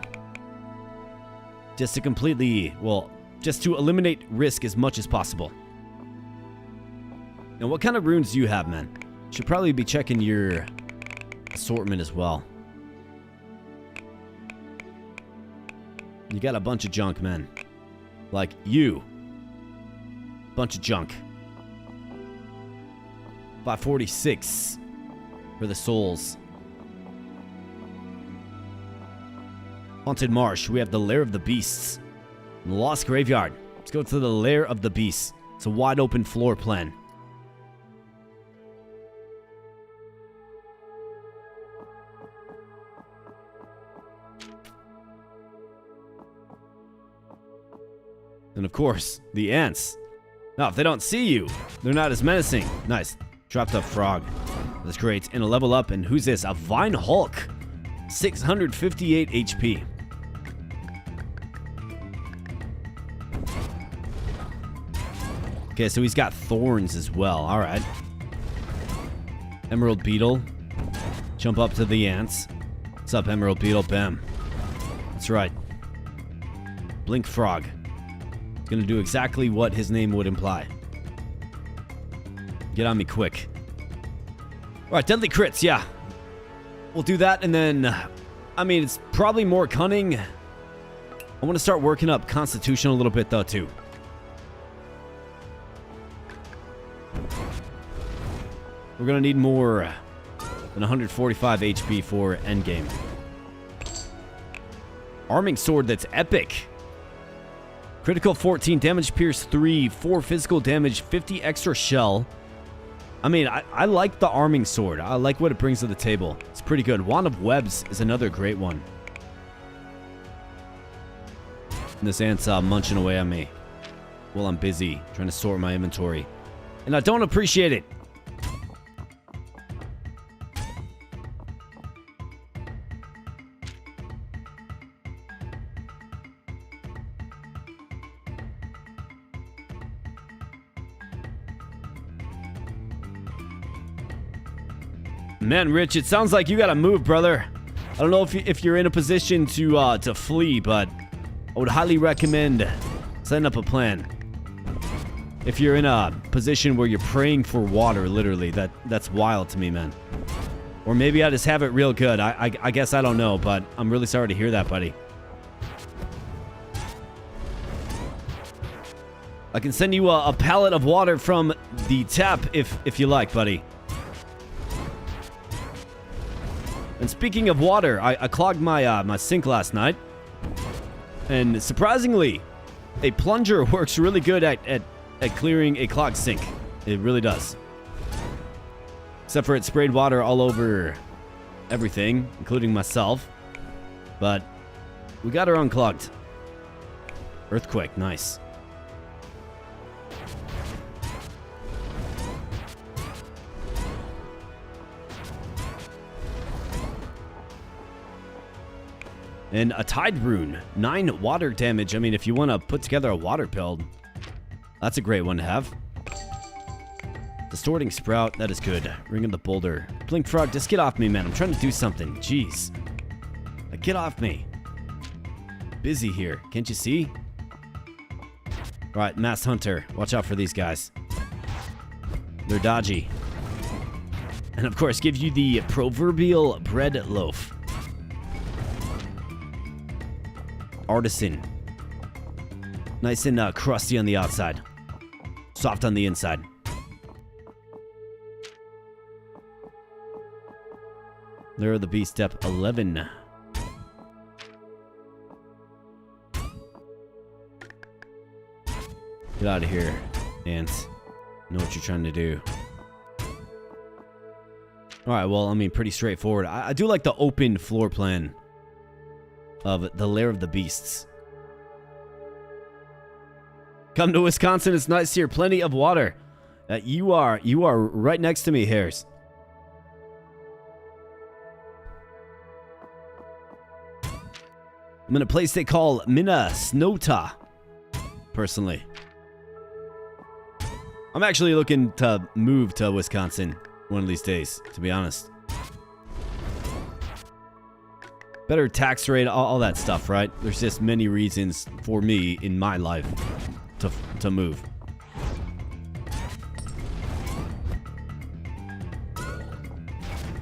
Just to completely, well, just to eliminate risk as much as possible. Now, what kind of runes do you have, man? Should probably be checking your assortment as well. You got a bunch of junk, man. Like you. Bunch of junk. 546 for the souls. Haunted Marsh. We have the Lair of the Beasts. And the Lost Graveyard. Let's go to the Lair of the Beasts. It's a wide open floor plan. And of course, the ants. Now, if they don't see you, they're not as menacing. Nice. Dropped a frog. That's great. And a level up. And who's this? A Vine Hulk. 658 HP. Okay, so he's got thorns as well. All right. Emerald Beetle. Jump up to the ants. What's up, Emerald Beetle? Bam. That's right. Blink Frog. Gonna do exactly what his name would imply. Get on me quick. Alright, deadly crits, yeah. We'll do that, and then, I mean, it's probably more cunning. I want to start working up Constitution a little bit, though, too. We're gonna need more than 145 HP for endgame. Arming Sword that's epic. Critical 14, damage pierce 3, 4 physical damage, 50 extra shell. I mean, I like the Arming Sword. I like what it brings to the table. It's pretty good. Wand of Webs is another great one. And this ant's munching away on me while I'm busy trying to sort my inventory. And I don't appreciate it. Man, Rich, it sounds like you gotta move, brother. I don't know if you're in a position to flee, but I would highly recommend setting up a plan. If you're in a position where you're praying for water, literally, that's wild to me, man. Or maybe I just have it real good. I guess I don't know, but I'm really sorry to hear that, buddy. I can send you a pallet of water from the tap if you like, buddy. And speaking of water, I clogged my my sink last night. And surprisingly, a plunger works really good at clearing a clogged sink. It really does. Except for it sprayed water all over everything, including myself. But we got her unclogged. Earthquake, nice. And a Tide Rune, 9 water damage. I mean, if you want to put together a water build, that's a great one to have. Distorting Sprout, that is good. Ring of the Boulder. Blink Frog, just get off me, man. I'm trying to do something. Jeez. Get off me. Busy here. Can't you see? Alright, Masked Hunter. Watch out for these guys. They're dodgy. And of course, give you the proverbial bread loaf. Artisan. Nice and crusty on the outside. Soft on the inside. There are the Beast, step 11. Get out of here, ants. Know what you're trying to do. Alright, well, I mean, pretty straightforward. I do like the open floor plan of the Lair of the Beasts. Come to Wisconsin, it's nice here. Plenty of water. You are right next to me, Hares. I'm in a place they call Minnesota, personally. I'm actually looking to move to Wisconsin one of these days, to be honest. Better tax rate, all that stuff, right? There's just many reasons for me in my life to move.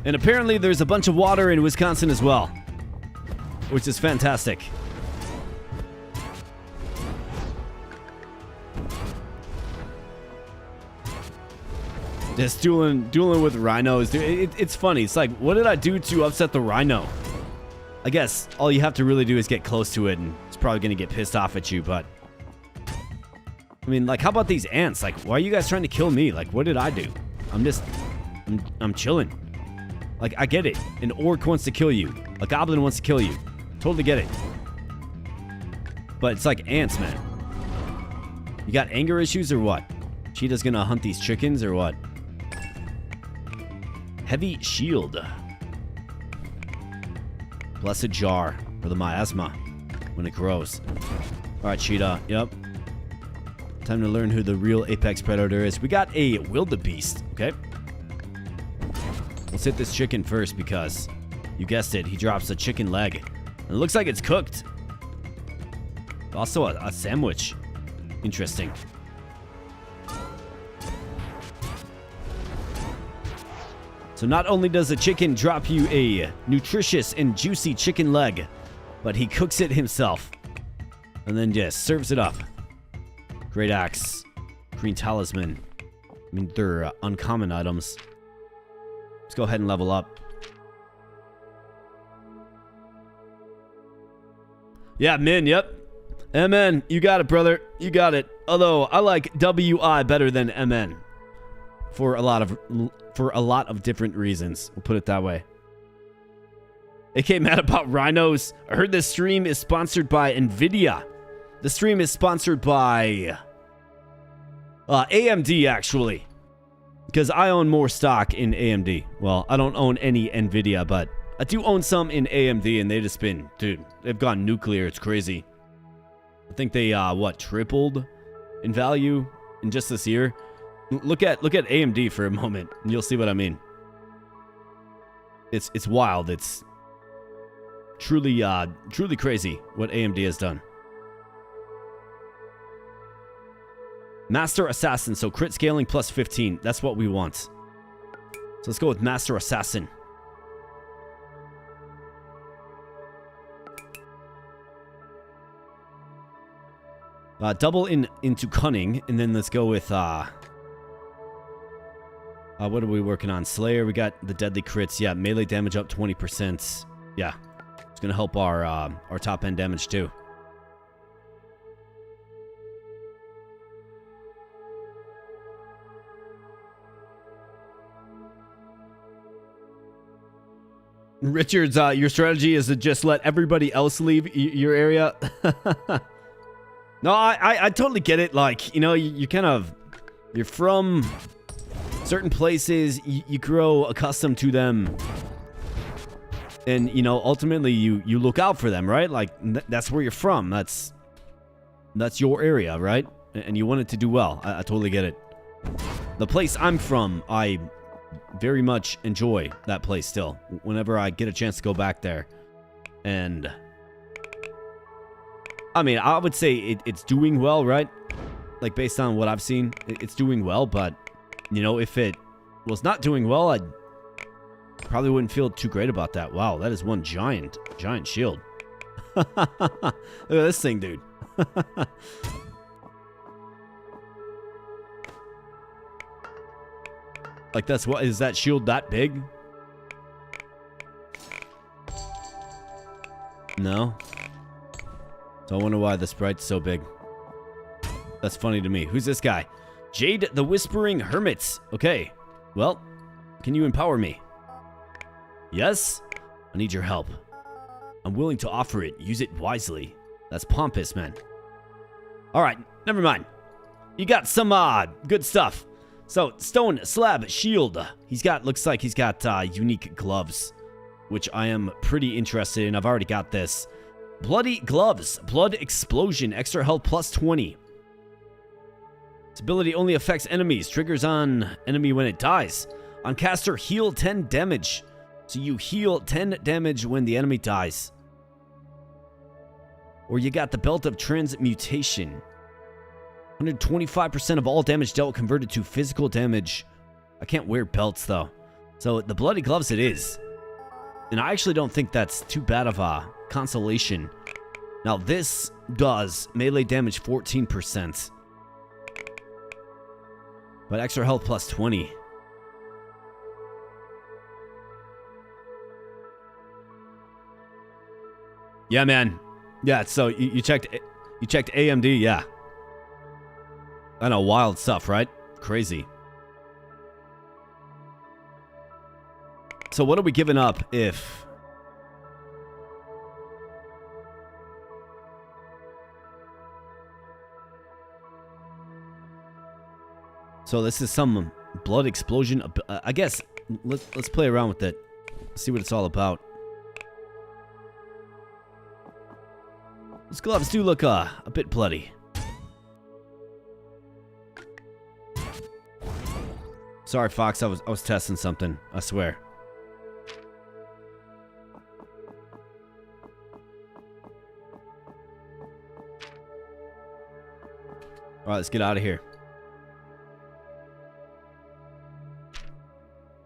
And apparently there's a bunch of water in Wisconsin as well, which is fantastic. Just dueling with rhinos. Dude, it's funny. It's like, what did I do to upset the rhino? I guess all you have to really do is get close to it, and it's probably going to get pissed off at you, but... I mean, like, how about these ants? Like, why are you guys trying to kill me? Like, what did I do? I'm chilling. Like, I get it. An orc wants to kill you. A goblin wants to kill you. Totally get it. But it's like ants, man. You got anger issues or what? Cheetah's gonna hunt these chickens or what? Heavy shield. Blessed jar for the miasma when it grows. Alright, Cheetah. Yep. Time to learn who the real apex predator is. We got a wildebeest, okay? Let's hit this chicken first because, you guessed it, he drops a chicken leg. And it looks like it's cooked. Also a sandwich. Interesting. So not only does the chicken drop you a nutritious and juicy chicken leg, but he cooks it himself. And then just serves it up. Great axe. Green talisman. I mean, they're uncommon items. Let's go ahead and level up. Yeah, Min, yep. MN, you got it, brother. You got it. Although, I like WI better than MN. For a lot of different reasons. We'll put it that way. AK mad about rhinos. I heard this stream is sponsored by NVIDIA. The stream is sponsored by AMD, actually. Because I own more stock in AMD. Well, I don't own any NVIDIA, but I do own some in AMD, and they just been, dude, they've gone nuclear. It's crazy. I think they, tripled in value in just this year. Look at AMD for a moment, and you'll see what I mean. It's wild. It's truly crazy what AMD has done. Master Assassin, so crit scaling plus 15. That's what we want. So let's go with Master Assassin. Double into cunning, and then let's go with what are we working on? Slayer, we got the deadly crits. Yeah, melee damage up 20%. Yeah, it's gonna help our top end damage too. Richards, your strategy is to just let everybody else leave your area. No, I totally get it. Like, you know, you kind of, you're from certain places, you grow accustomed to them. And, you know, ultimately you look out for them, right? Like, that's where you're from. That's your area, right? And you want it to do well. I totally get it. The place I'm from, I very much enjoy that place still. Whenever I get a chance to go back there. And I mean, I would say it's doing well, right? Like, based on what I've seen, it's doing well. But, you know, if it was not doing well, I probably wouldn't feel too great about that. Wow, that is one giant shield. Look at this thing, dude. Like, that's what, is that shield that big? No. So I wonder why the sprite's so big. That's funny to me. Who's this guy? Jade the Whispering Hermit. Okay. Well, can you empower me? Yes? I need your help. I'm willing to offer it. Use it wisely. That's pompous, man. Alright, never mind. You got some good stuff. So, stone slab shield. Looks like he's got unique gloves, which I am pretty interested in. I've already got this. Bloody gloves. Blood explosion. Extra health plus 20. This ability only affects enemies. Triggers on enemy when it dies. On caster, heal 10 damage. So you heal 10 damage when the enemy dies. Or you got the Belt of Transmutation. 125% of all damage dealt converted to physical damage. I can't wear belts, though. So the Bloody Gloves it is. And I actually don't think that's too bad of a consolation. Now, this does melee damage 14%. But extra health plus 20. Yeah, man. Yeah, so you checked AMD, yeah. I know, wild stuff, right? Crazy. So what are we giving up if... So this is some blood explosion. I guess let's play around with it. See what it's all about. Those gloves do look a bit bloody. Sorry, Fox. I was testing something. I swear. All right, let's get out of here.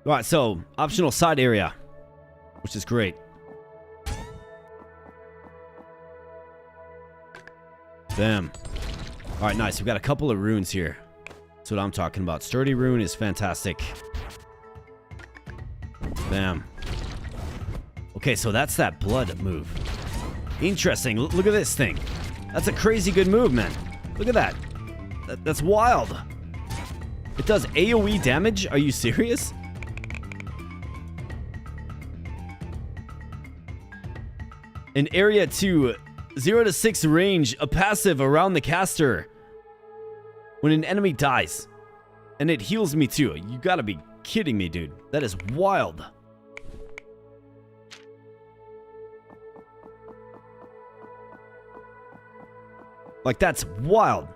All right, so optional side area, which is great. Bam. All right, nice. We've got a couple of runes here. That's what I'm talking about. Sturdy rune is fantastic. Bam. Okay, so that's that blood move. Interesting. Look at this thing. That's a crazy good move, man. Look at that. That's wild. It does AoE damage? Are you serious? An area to 0 to 6 range, a passive around the caster when an enemy dies. And it heals me too. You gotta be kidding me, dude. That is wild. Like, that's wild.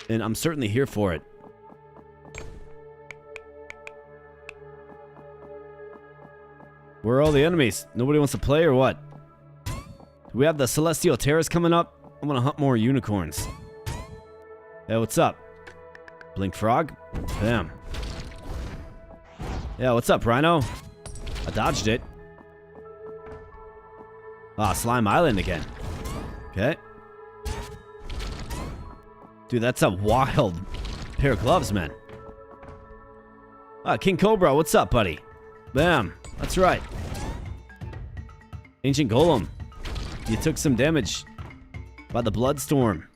And I'm certainly here for it. Where are all the enemies? Nobody wants to play or what? Do we have the Celestial Terrace coming up? I want to hunt more unicorns. Hey, what's up? Blink Frog? Bam. Yeah, what's up, Rhino? I dodged it. Ah, Slime Island again. Okay. Dude, that's a wild pair of gloves, man. Ah, King Cobra, what's up, buddy? Bam. That's right. Ancient Golem. You took some damage by the Bloodstorm.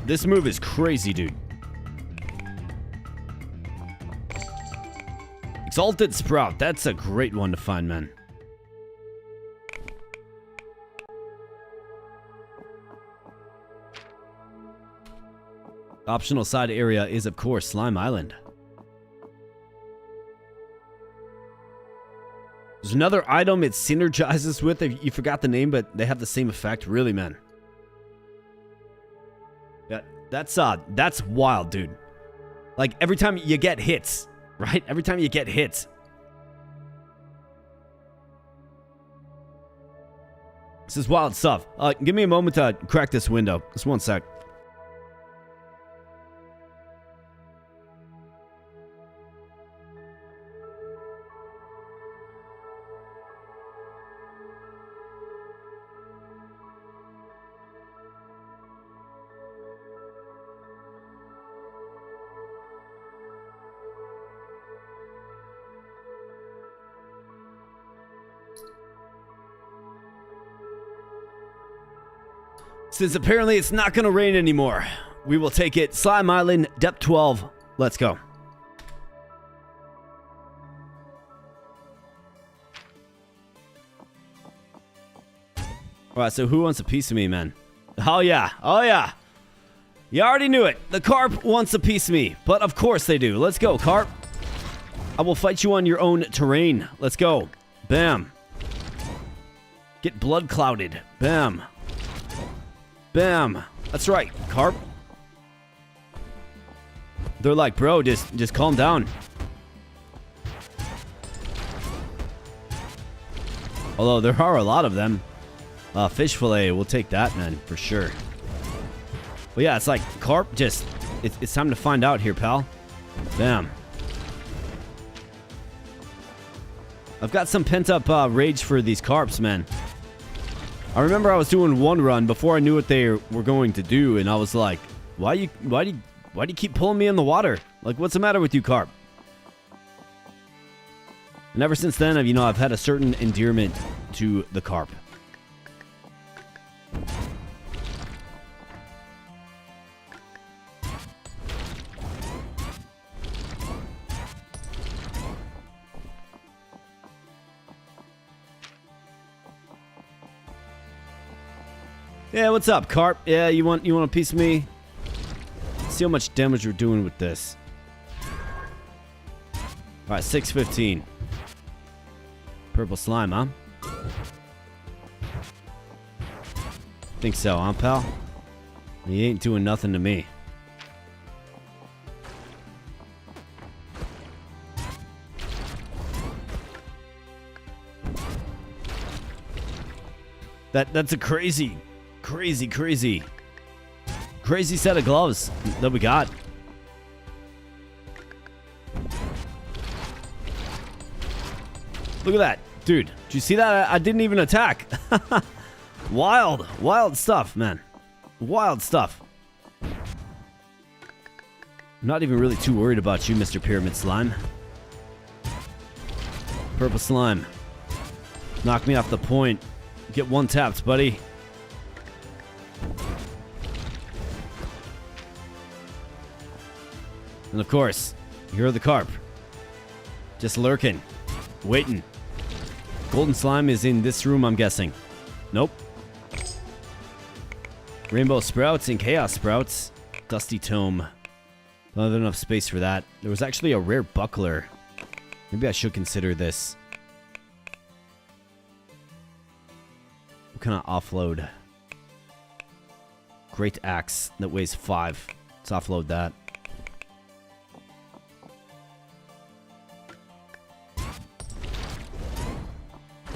This move is crazy, dude. Exalted Sprout. That's a great one to find, man. Optional side area is, of course, Slime Island. There's another item it synergizes with. You forgot the name, but they have the same effect. Really, man. Yeah, that's wild, dude. Like, every time you get hits, right? Every time you get hits. This is wild stuff. Give me a moment to crack this window. Just one sec. Since apparently it's not going to rain anymore, we will take it. Slime Island, depth 12. Let's go. Alright, so who wants a piece of me, man? Oh yeah, oh yeah. You already knew it. The carp wants a piece of me. But of course they do. Let's go, carp. I will fight you on your own terrain. Let's go. Bam. Get blood clouded. Bam. Bam. That's right, carp. They're like, bro, just calm down. Although there are a lot of them. Fish fillet, we'll take that, man, for sure. But yeah, it's like carp. It's time to find out here, pal. Bam. I've got some pent-up rage for these carps, man. I remember I was doing one run before I knew what they were going to do, and I was like, why do you keep pulling me in the water? Like, what's the matter with you, carp? And ever since then, I've had a certain endearment to the carp. Yeah, what's up, carp? Yeah, you want a piece of me? Let's see how much damage we're doing with this. Alright, 615. Purple slime, huh? Think so, huh, pal? He ain't doing nothing to me. That's a crazy set of gloves that we got. Look at that. Dude, did you see that? I didn't even attack. Wild stuff, man. Wild stuff. I'm not even really too worried about you, Mr. Pyramid Slime. Purple slime. Knock me off the point. Get one tapped, buddy. And of course, here are the carp. Just lurking. Waiting. Golden slime is in this room, I'm guessing. Nope. Rainbow sprouts and chaos sprouts. Dusty tome. Not enough space for that. There was actually a rare buckler. Maybe I should consider this. What kind of offload? Great axe that weighs 5. Let's offload that.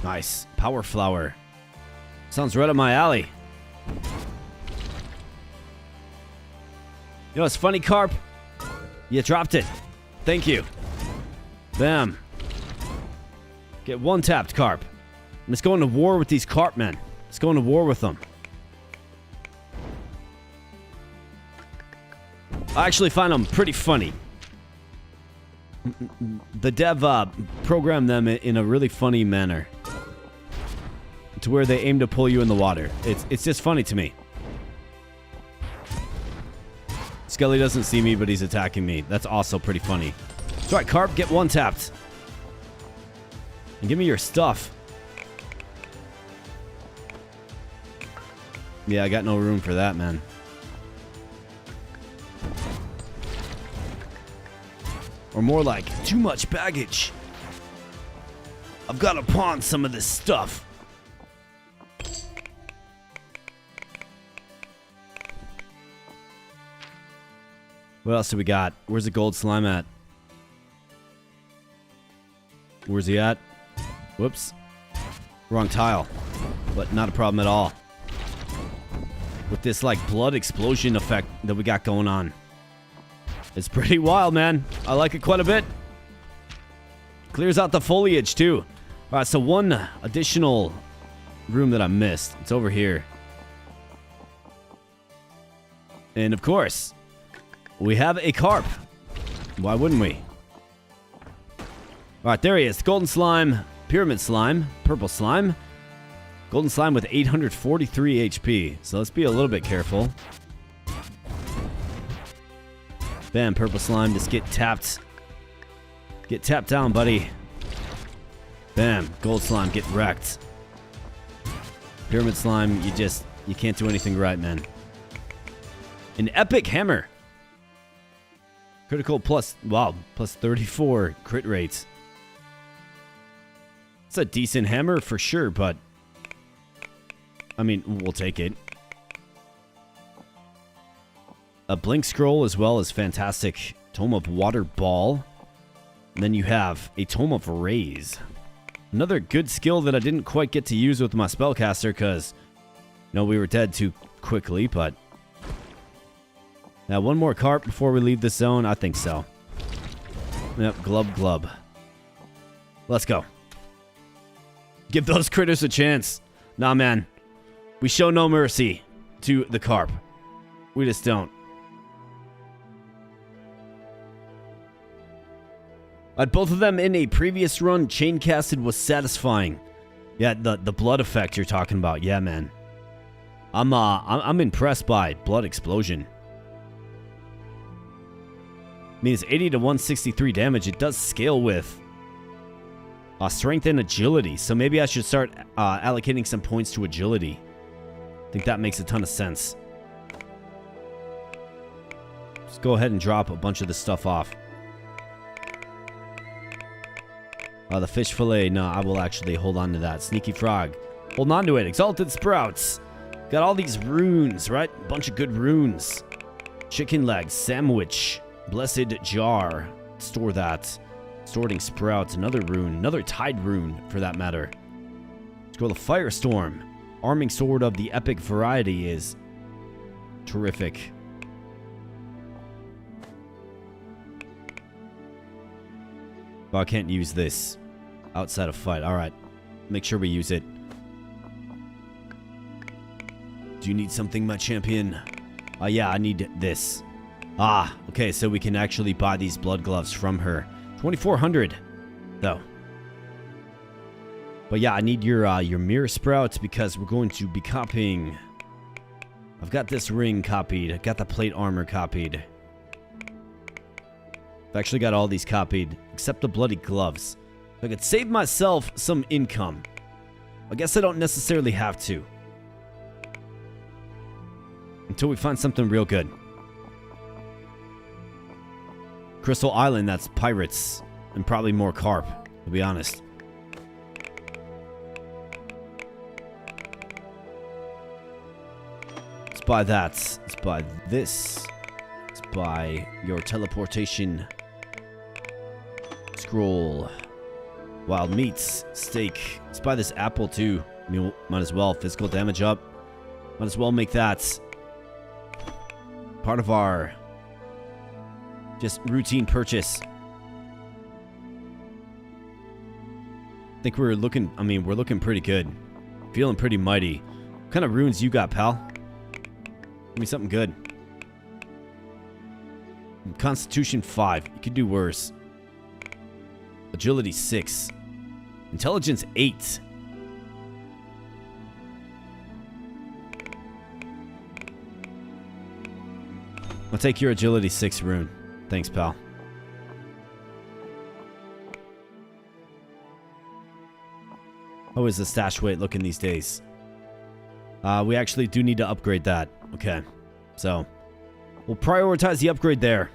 Nice. Power flower. Sounds right up my alley. You know what's funny, carp? You dropped it. Thank you. Bam. Get one tapped, carp. Let's go into war with these carp men. Let's go into war with them. I actually find them pretty funny. The dev programmed them in a really funny manner. To where they aim to pull you in the water. It's just funny to me. Skelly doesn't see me, but he's attacking me. That's also pretty funny. That's right, carp, get one tapped. And give me your stuff. Yeah, I got no room for that, man. Or more like, too much baggage. I've got to pawn some of this stuff. What else do we got? Where's the gold slime at? Where's he at? Whoops. Wrong tile. But not a problem at all. With this, like, blood explosion effect that we got going on. It's pretty wild, man. I like it quite a bit. Clears out the foliage, too. Alright, so one additional room that I missed. It's over here. And, of course, we have a carp. Why wouldn't we? Alright, there he is. Golden slime, pyramid slime, purple slime. Golden slime with 843 HP. So let's be a little bit careful. Bam, purple slime, just get tapped. Get tapped down, buddy. Bam, gold slime, get wrecked. Pyramid slime, you can't do anything right, man. An epic hammer. Critical plus 34 crit rates. It's a decent hammer for sure, but I mean, we'll take it. A blink scroll as well as fantastic Tome of Water Ball. And then you have a Tome of Raise. Another good skill that I didn't quite get to use with my spellcaster because, you know, we were dead too quickly, but now one more carp before we leave this zone? I think so. Yep, glub. Let's go. Give those critters a chance. Nah, man. We show no mercy to the carp. We just don't. At both of them in a previous run, chain casted was satisfying. Yeah, the blood effect you're talking about. Yeah, man. I'm impressed by blood explosion. I mean, it's 80 to 163 damage. It does scale with strength and agility. So maybe I should start allocating some points to agility. I think that makes a ton of sense. Let's go ahead and drop a bunch of this stuff off. The fish fillet. No, I will actually hold on to that. Sneaky frog. Hold on to it. Exalted sprouts. Got all these runes, right? Bunch of good runes. Chicken leg. Sandwich. Blessed jar. Store that. Sorting sprouts. Another rune. Another tide rune, for that matter. Let's go to Firestorm. Arming sword of the epic variety is terrific. Oh, I can't use this outside of fight. Alright. Make sure we use it. Do you need something, my champion? Yeah, I need this. Okay, so we can actually buy these blood gloves from her. 2,400, though. But yeah, I need your mirror sprouts because we're going to be copying. I've got this ring copied. I've got the plate armor copied. I've actually got all these copied, except the bloody gloves. I could save myself some income. I guess I don't necessarily have to. Until we find something real good. Crystal Island, that's pirates. And probably more carp, to be honest. Let's buy that. Let's buy this. Let's buy your teleportation scroll. Wild meats. Steak. Let's buy this apple too. I mean, might as well. Physical damage up. Might as well make that part of our just routine purchase. I think we're looking pretty good. Feeling pretty mighty. What kind of runes you got, pal? Give me something good. Constitution 5. You could do worse. Agility 6. Intelligence 8. I'll take your agility 6 rune. Thanks, pal. How is the stash weight looking these days? We actually do need to upgrade that. Okay. So, we'll prioritize the upgrade there.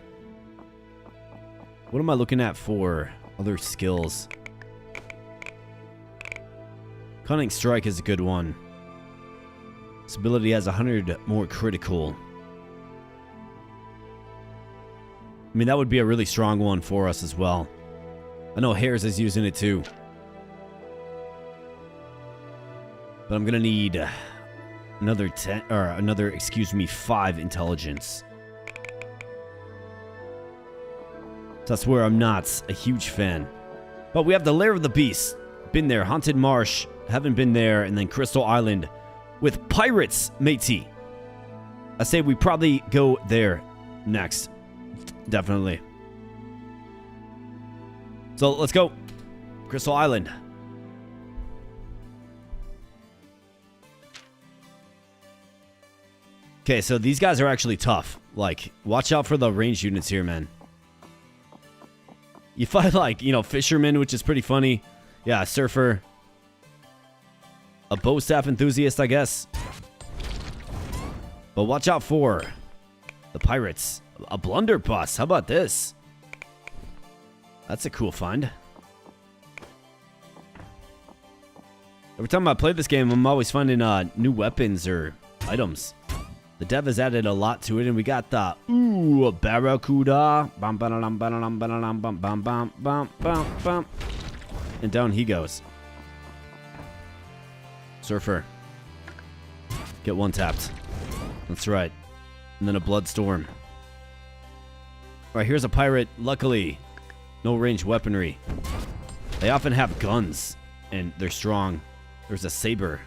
What am I looking at for other skills? Cunning Strike is a good one. This ability has 100 more critical. I mean, that would be a really strong one for us as well. I know Hares is using it too. But I'm gonna need another 10, or another, 5 intelligence. That's where I'm not a huge fan. But we have the Lair of the Beast. Been there. Haunted Marsh. Haven't been there. And then Crystal Island with pirates, matey. I say we probably go there next. Definitely. So let's go. Crystal Island. Okay, so these guys are actually tough. Like, watch out for the ranged units here, man. You fight, like, you know, fishermen, which is pretty funny. Yeah, a surfer. A bow staff enthusiast, I guess. But watch out for the pirates. A blunderbuss. How about this? That's a cool find. Every time I play this game, I'm always finding new weapons or items. The dev has added a lot to it, and we got the barracuda. Bum, ba-da-dum, ba-da-dum, ba-da-dum, bum, bum, bum, bum, bum, bum. And down he goes. Surfer. Get one tapped. That's right. And then a bloodstorm. Alright, here's a pirate. Luckily, no ranged weaponry. They often have guns, and they're strong. There's a saber.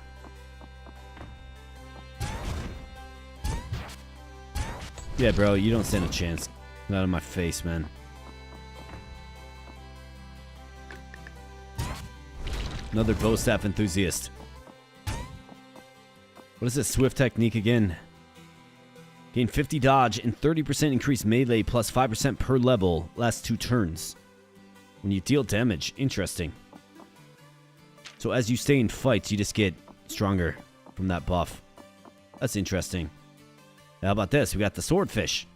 Yeah, bro, you don't stand a chance. Get out of my face, man. Another bow staff enthusiast. What is this swift technique again? Gain 50 dodge and 30% increased melee plus 5% per level. Last 2 turns. When you deal damage. Interesting. So as you stay in fights, you just get stronger from that buff. That's interesting. How about this? We got the swordfish.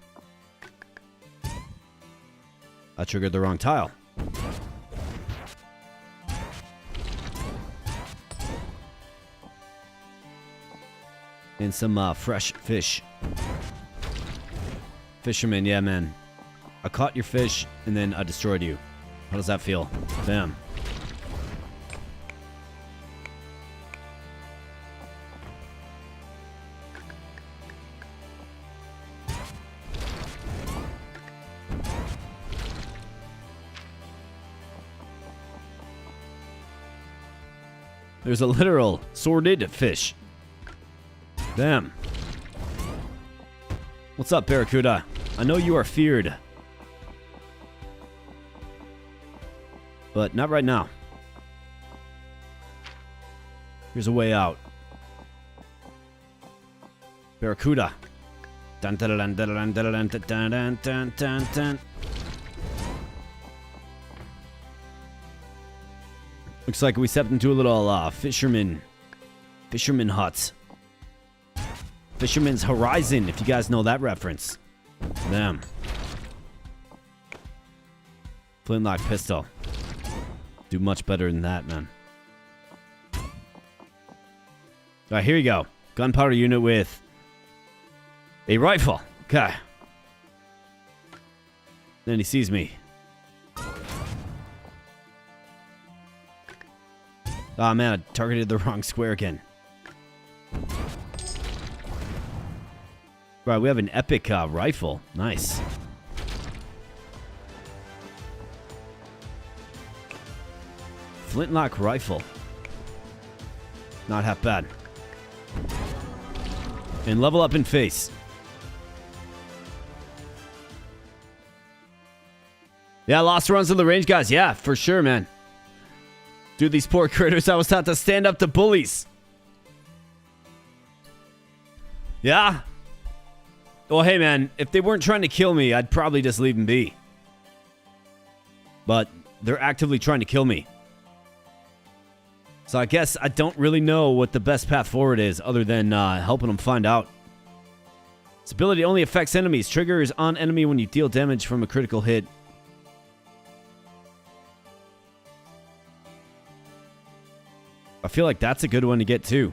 I triggered the wrong tile. And some fresh fish. Fisherman, yeah, man. I caught your fish and then I destroyed you. How does that feel? Bam. There's a literal sworded fish. Damn. What's up, Barracuda? I know you are feared. But not right now. Here's a way out. Barracuda. Dun dun dun dun dun dun dun dun dun dun dun. Looks like we stepped into a little fisherman hut. Fisherman's Horizon, if you guys know that reference. Damn. Flintlock pistol. Do much better than that, man. Alright, here you go. Gunpowder unit with a rifle. Okay. Then he sees me. Oh man, I targeted the wrong square again. Right, we have an epic rifle. Nice. Flintlock rifle. Not half bad. And level up in face. Yeah, lost runs of the range, guys. Yeah, for sure, man. Dude, these poor critters, I was taught to stand up to bullies. Yeah? Well, hey, man, if they weren't trying to kill me, I'd probably just leave them be. But they're actively trying to kill me. So I guess I don't really know what the best path forward is other than helping them find out. This ability only affects enemies. Triggers on enemy when you deal damage from a critical hit. I feel like that's a good one to get too.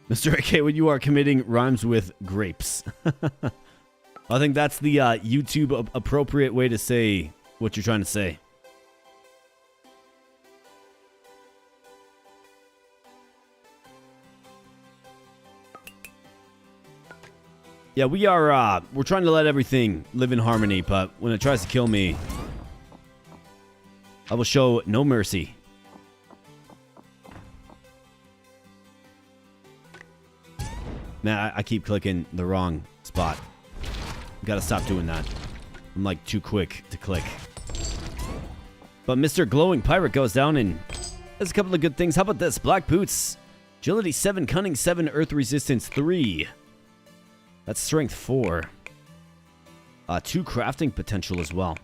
Mr. AK, when you are committing rhymes with grapes. I think that's the YouTube appropriate way to say what you're trying to say. Yeah, we're trying to let everything live in harmony, but when it tries to kill me, I will show no mercy. Man, I keep clicking the wrong spot. Gotta stop doing that. I'm like too quick to click. But Mr. Glowing Pirate goes down and does a couple of good things. How about this? Black Boots. Agility 7, Cunning 7, Earth Resistance 3. That's Strength 4. 2 crafting potential as well.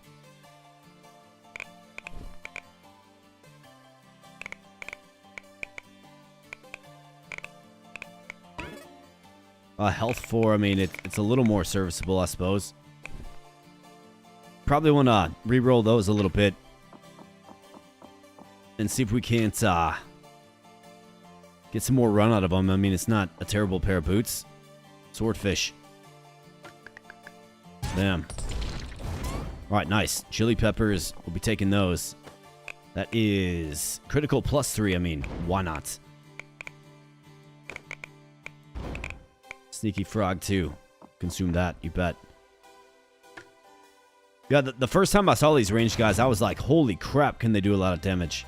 Health 4, I mean, it's a little more serviceable, I suppose. Probably want to re-roll those a little bit. And see if we can't get some more run out of them. I mean, it's not a terrible pair of boots. Swordfish. Damn. Alright, nice. Chili peppers, we'll be taking those. That is critical +3, I mean, why not? Sneaky frog too. Consume that, you bet. Yeah, the first time I saw these ranged guys, I was like, holy crap, can they do a lot of damage.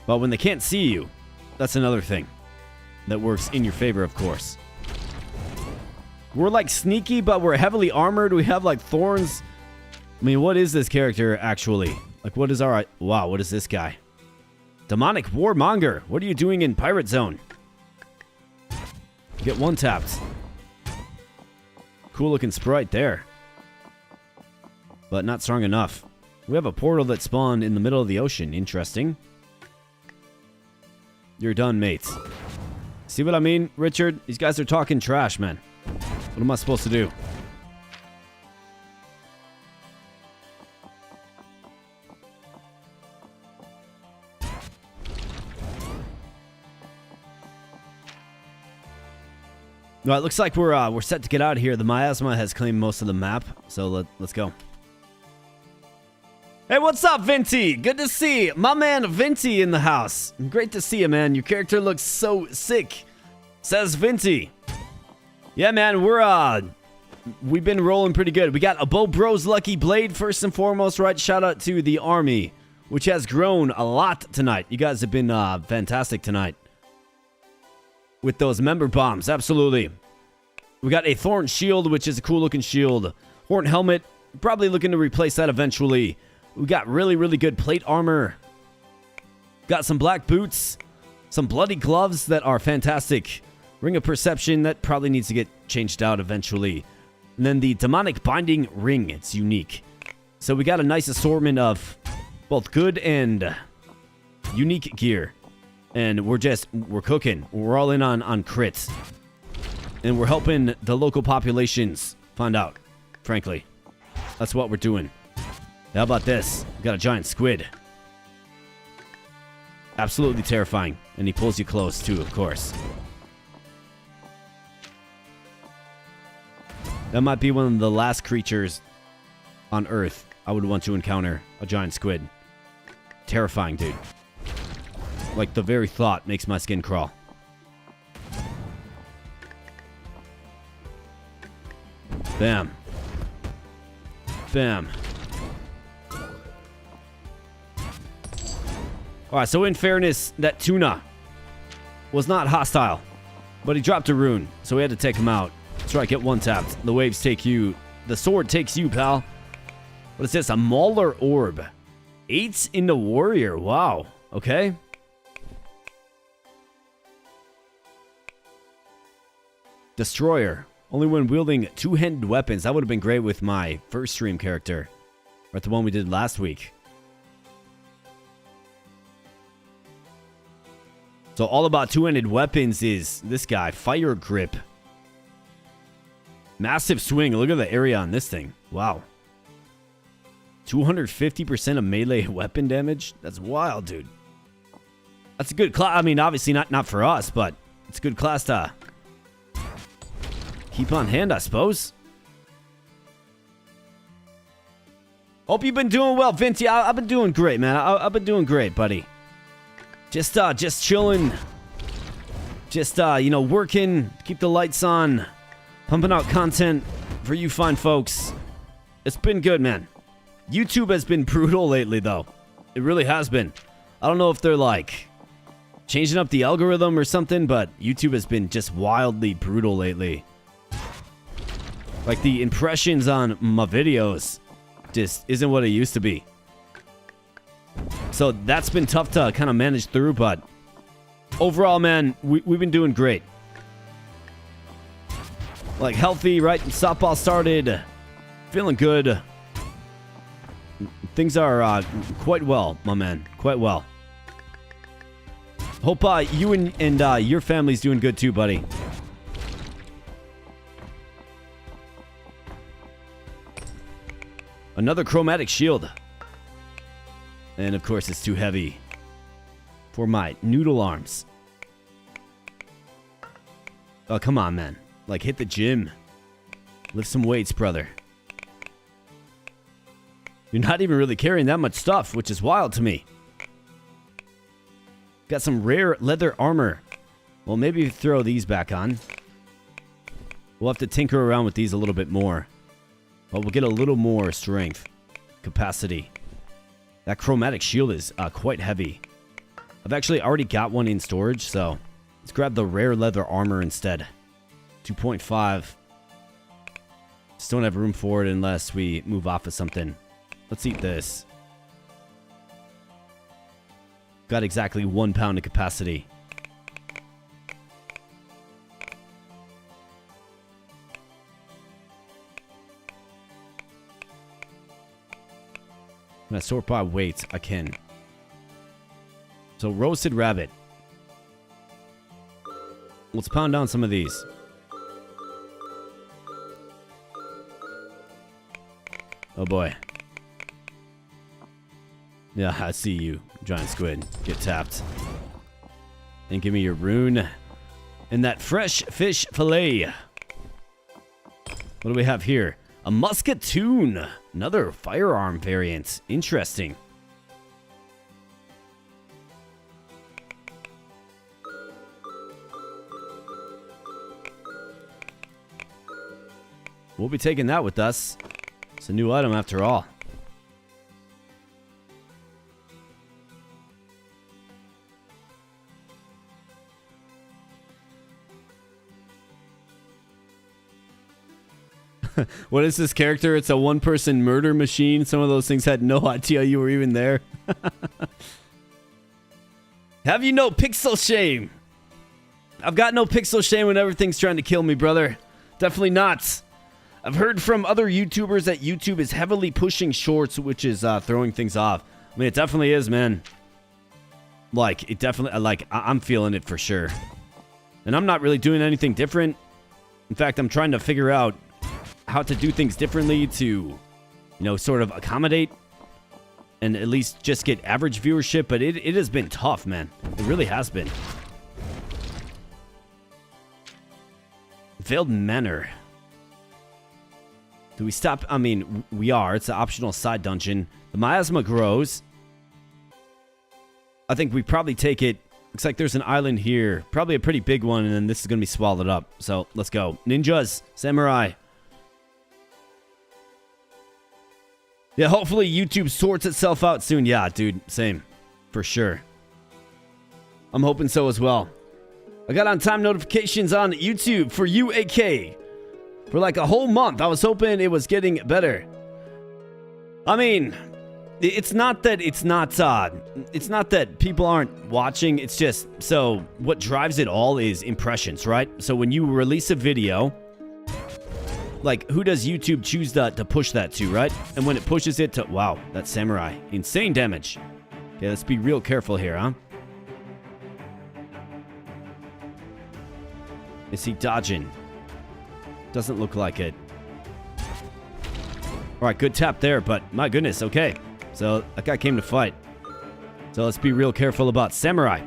But when they can't see you, that's another thing that works in your favor, of course. We're like sneaky, but we're heavily armored. We have like thorns. I mean, what is this character actually? Like, what is our... Wow, what is this guy? Demonic Warmonger. What are you doing in Pirate Zone? Get one tapped. Cool looking sprite there. But not strong enough. We have a portal that spawned in the middle of the ocean. Interesting. You're done, mates. See what I mean, Richard? These guys are talking trash, man. What am I supposed to do? Well, it looks like we're set to get out of here. The miasma has claimed most of the map, so let's go. Hey, what's up, Vinty? Good to see my man Vinty in the house. Great to see you, man. Your character looks so sick, says Vinty. Yeah, man, we've been rolling pretty good. We got a Bo Bros Lucky Blade first and foremost, right? Shout out to the army, which has grown a lot tonight. You guys have been fantastic tonight with those member bombs. Absolutely. We got a Thorn Shield, which is a cool looking shield. Horn Helmet, probably looking to replace that eventually. We got really, really good plate armor. Got some black boots. Some bloody gloves that are fantastic. Ring of Perception, that probably needs to get changed out eventually. And then the Demonic Binding Ring, it's unique. So we got a nice assortment of both good and unique gear. And we're cooking. We're all in on crits. And we're helping the local populations find out, frankly. That's what we're doing. How about this? We got a giant squid. Absolutely terrifying. And he pulls you close too, of course. That might be one of the last creatures on Earth I would want to encounter. A giant squid. Terrifying, dude. Like, the very thought makes my skin crawl. Bam. Bam. Alright, so in fairness, that tuna was not hostile. But he dropped a rune, so we had to take him out. That's right, get one tapped. The waves take you. The sword takes you, pal. What is this? A Mauler Orb. 8 in the warrior. Wow. Okay. Destroyer. Only when wielding two-handed weapons. That would have been great with my first stream character. Or the one we did last week. So all about two-handed weapons is this guy. Fire Grip. Massive swing. Look at the area on this thing. Wow. 250% of melee weapon damage? That's wild, dude. That's a good class. I mean, obviously not for us, but it's a good class to keep on hand, I suppose. Hope you've been doing well, Vinty. I've been doing great, man. I've been doing great, buddy. Just chilling. Just, working. Keep the lights on. Pumping out content for you fine folks. It's been good, man. YouTube has been brutal lately, though. It really has been. I don't know if they're, like, changing up the algorithm or something, but YouTube has been just wildly brutal lately. Like, the impressions on my videos just isn't what it used to be. So that's been tough to kind of manage through, but overall, man, we've been doing great. Like, healthy, right? Softball started. Feeling good. Things are quite well, my man. Quite well. Hope you and your family's doing good too, buddy. Another chromatic shield. And of course, it's too heavy for my noodle arms. Oh, come on, man. Like, hit the gym. Lift some weights, brother. You're not even really carrying that much stuff, which is wild to me. Got some rare leather armor. Well, maybe throw these back on. We'll have to tinker around with these a little bit more. But we'll get a little more strength. Capacity. That chromatic shield is quite heavy. I've actually already got one in storage, so let's grab the rare leather armor instead. 2.5. Just don't have room for it unless we move off of something. Let's eat this. Got exactly 1 pound of capacity. When I sort by weight, I can. So, roasted rabbit. Let's pound down some of these. Oh boy. Yeah, I see you, giant squid. Get tapped. And give me your rune. And that fresh fish fillet. What do we have here? A musketoon. Another firearm variant. Interesting. We'll be taking that with us. It's a new item after all. What is this character? It's a one-person murder machine. Some of those things had no idea you were even there. Have you no pixel shame? I've got no pixel shame when everything's trying to kill me, brother. Definitely not. I've heard from other YouTubers that YouTube is heavily pushing shorts, which is throwing things off. I mean, it definitely is, man. Like, it definitely, like, I'm feeling it for sure. And I'm not really doing anything different. In fact, I'm trying to figure out how to do things differently to, you know, sort of accommodate and at least just get average viewership. But it has been tough, man. It really has been. Veiled Manor. Do we stop? I mean, we are. It's an optional side dungeon. The miasma grows. I think we probably take it. Looks like there's an island here. Probably a pretty big one, and then this is going to be swallowed up. So, let's go. Ninjas. Samurai. Yeah, hopefully YouTube sorts itself out soon. Yeah, dude. Same. For sure. I'm hoping so as well. I got on time notifications on YouTube for UAK. For like a whole month. I was hoping it was getting better. I mean, it's not that people aren't watching. It's just, so what drives it all is impressions, right? So when you release a video, like, who does YouTube choose to push that to, right? And when it pushes it to, wow, that samurai, insane damage. Okay, let's be real careful here, huh? Is he dodging? Doesn't look like it. Alright, good tap there, but my goodness, okay. So, that guy came to fight. So, let's be real careful about samurai.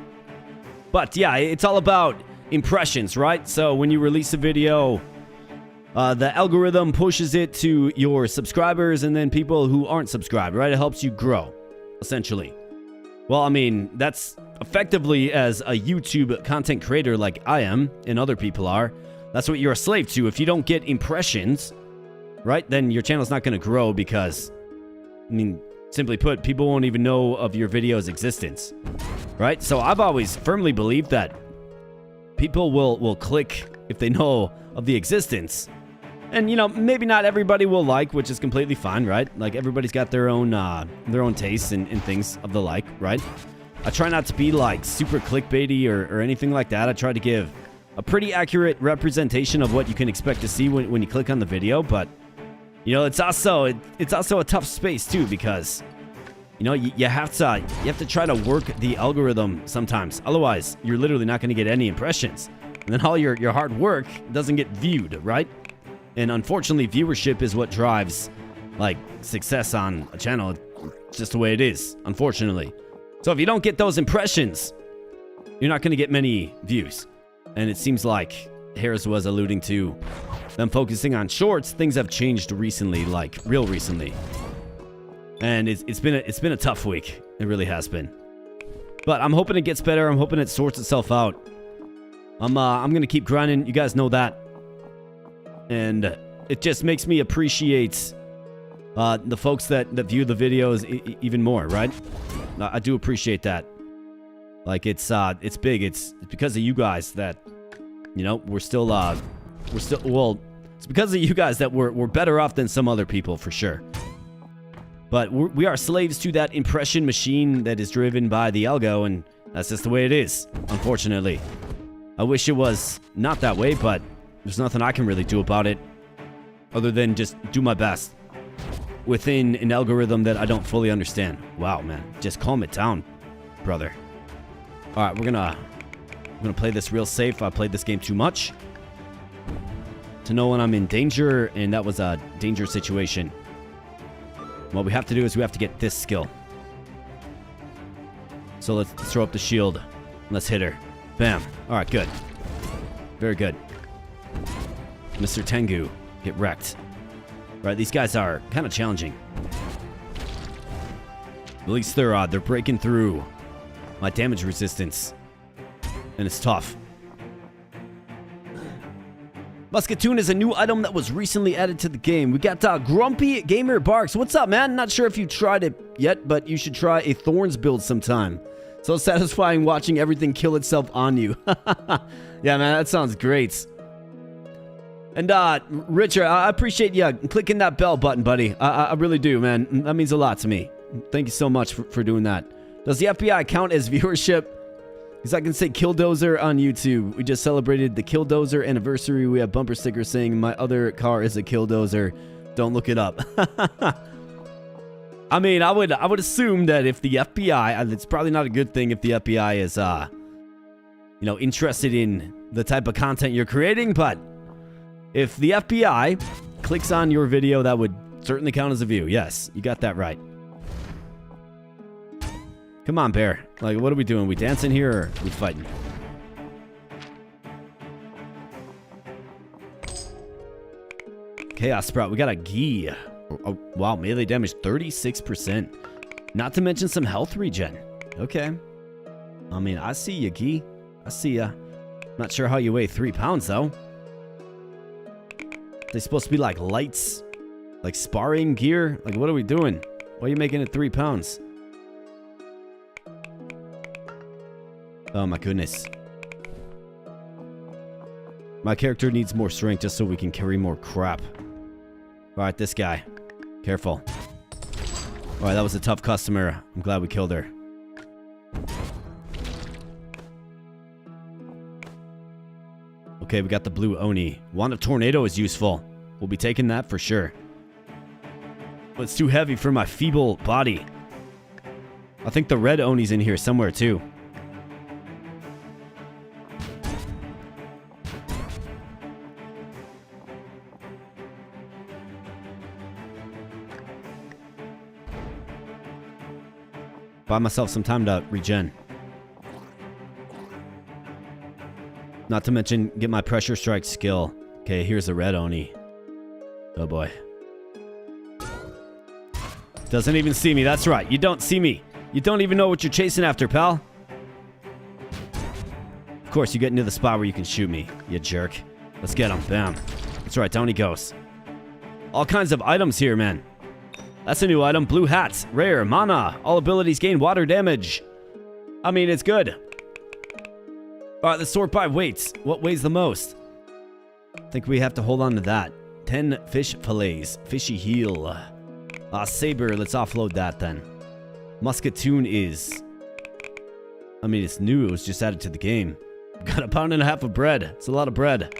But, yeah, it's all about impressions, right? So, when you release a video, the algorithm pushes it to your subscribers and then people who aren't subscribed, right? It helps you grow, essentially. Well, I mean, that's effectively as a YouTube content creator like I am and other people are. That's what you're a slave to. If you don't get impressions, right, then your channel's not going to grow because, I mean, simply put, people won't even know of your video's existence, right? So I've always firmly believed that people will click if they know of the existence. And, you know, maybe not everybody will like, which is completely fine, right? Like, everybody's got their own tastes and things of the like, right? I try not to be, like, super clickbaity or anything like that. I try to give a pretty accurate representation of what you can expect to see when you click on the video. But, you know, it's also a tough space, too, because, you know, you have to try to work the algorithm sometimes. Otherwise, you're literally not going to get any impressions. And then all your hard work doesn't get viewed, right? And unfortunately, viewership is what drives, like, success on a channel. It's just the way it is, unfortunately. So if you don't get those impressions, you're not going to get many views. And it seems like Harris was alluding to them focusing on shorts. Things have changed recently, like, real recently. And it's been a tough week. It really has been. But I'm hoping it gets better. I'm hoping it sorts itself out. I'm going to keep grinding. You guys know that. And it just makes me appreciate the folks that view the videos even more, right? I do appreciate that. Like, it's big. It's because of you guys that, you know, it's because of you guys that we're better off than some other people, for sure. But we are slaves to that impression machine that is driven by the algo, and that's just the way it is, unfortunately. I wish it was not that way, but there's nothing I can really do about it other than just do my best within an algorithm that I don't fully understand. Wow, man. Just calm it down, brother. All right, we're gonna play this real safe. I played this game too much to know when I'm in danger, and that was a dangerous situation. What we have to do is we have to get this skill. So let's throw up the shield. Let's hit her. Bam. All right, good. Very good. Mr. Tengu, get wrecked. Right, these guys are kind of challenging. At least they're breaking through my damage resistance, and it's tough. Musketoon is a new item that was recently added to the game. We got Grumpy Gamer Barks. What's up, man? Not sure if you tried it yet, but you should try a Thorns build sometime. So satisfying watching everything kill itself on you. Yeah, man, that sounds great. And, Richard, I appreciate you clicking that bell button, buddy. I really do, man. That means a lot to me. Thank you so much for doing that. Does the FBI count as viewership? Because I can say Killdozer on YouTube. We just celebrated the Killdozer anniversary. We have bumper stickers saying, my other car is a Killdozer. Don't look it up. I mean, I would assume that if the FBI, it's probably not a good thing if the FBI is, you know, interested in the type of content you're creating, but if the FBI clicks on your video, that would certainly count as a view. Yes, you got that right. Come on, Bear. Like, what are we doing? We dancing here or are we fighting? Chaos Sprout. We got a Gi. Oh, wow, melee damage 36%. Not to mention some health regen. Okay. I mean, I see you, Gi. I see ya. Not sure how you weigh 3 pounds, though. They supposed to be like lights? Like sparring gear? Like, what are we doing? Why are you making it 3 pounds? Oh my goodness. My character needs more strength just so we can carry more crap. Alright, this guy. Careful. Alright, that was a tough customer. I'm glad we killed her. Okay, we got the blue Oni. Wand of Tornado is useful. We'll be taking that for sure. But it's too heavy for my feeble body. I think the red Oni's in here somewhere too. Buy myself some time to regen. Not to mention, get my pressure strike skill. Okay, here's the red Oni. Oh boy. Doesn't even see me. That's right. You don't see me. You don't even know what you're chasing after, pal. Of course, you get into the spot where you can shoot me, you jerk. Let's get him. Bam. That's right. Down he goes. All kinds of items here, man. That's a new item. Blue hats. Rare. Mana. All abilities gain water damage. I mean, it's good. Alright, let's sort by weights. What weighs the most? I think we have to hold on to that. 10 fish fillets. Fishy heel. Saber, let's offload that then. Musketoon is... I mean, it's new. It was just added to the game. Got a pound and a half of bread. It's a lot of bread.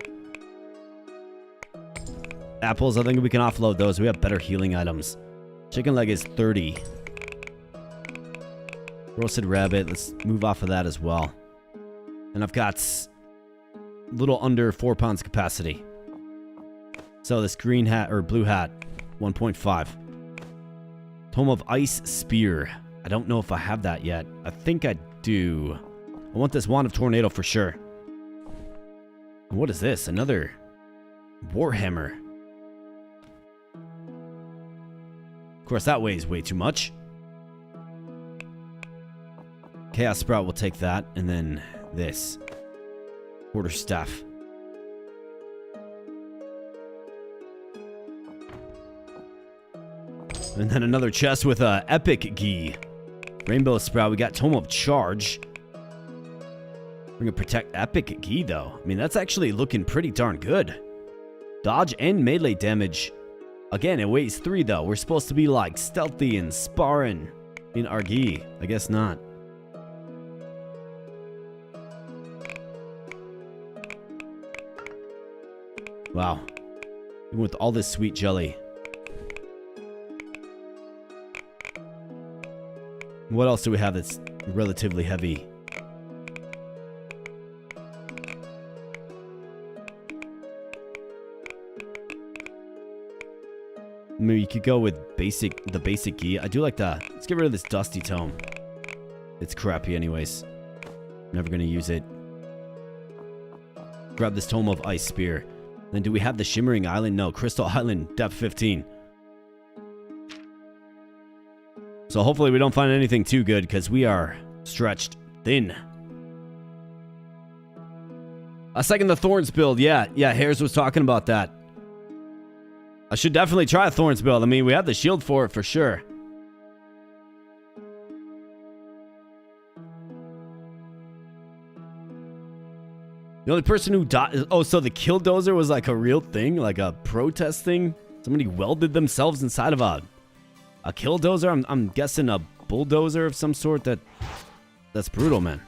Apples, I think we can offload those. We have better healing items. Chicken leg is 30. Roasted rabbit. Let's move off of that as well. And I've got a little under 4 pounds capacity. So this green hat or blue hat, 1.5. Tome of Ice Spear. I don't know if I have that yet. I think I do. I want this Wand of Tornado for sure. And what is this? Another Warhammer. Of course, that weighs way too much. Chaos Sprout will take that. And then this. Quarterstaff. And then another chest with a Epic Gi. Rainbow Sprout. We got Tome of Charge. We're going to protect Epic Gi, though. I mean, that's actually looking pretty darn good. Dodge and melee damage. Again, it weighs 3, though. We're supposed to be, like, stealthy and sparring in our gi. I guess not. Wow. Even with all this sweet jelly. What else do we have that's relatively heavy? Maybe you could go with the basic gi. I do like that. Let's get rid of this dusty tome. It's crappy anyways. Never gonna use it. Grab this Tome of Ice Spear. Then do we have the Shimmering Island? No, Crystal Island, depth 15. So hopefully we don't find anything too good because we are stretched thin. I second the Thorns build. Yeah, Hares was talking about that. I should definitely try a Thorns build. I mean, we have the shield for it for sure. The only person who died... Oh, so the Killdozer was like a real thing? Like a protest thing? Somebody welded themselves inside of a Killdozer? I'm guessing a bulldozer of some sort. That's brutal, man.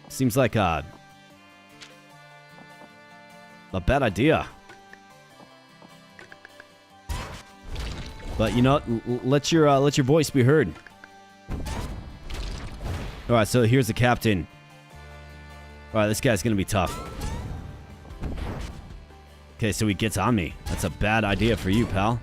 Seems like a bad idea. But you know, let your voice be heard. All right, so here's the captain. All right, this guy's gonna be tough. Okay, so he gets on me. That's a bad idea for you, pal.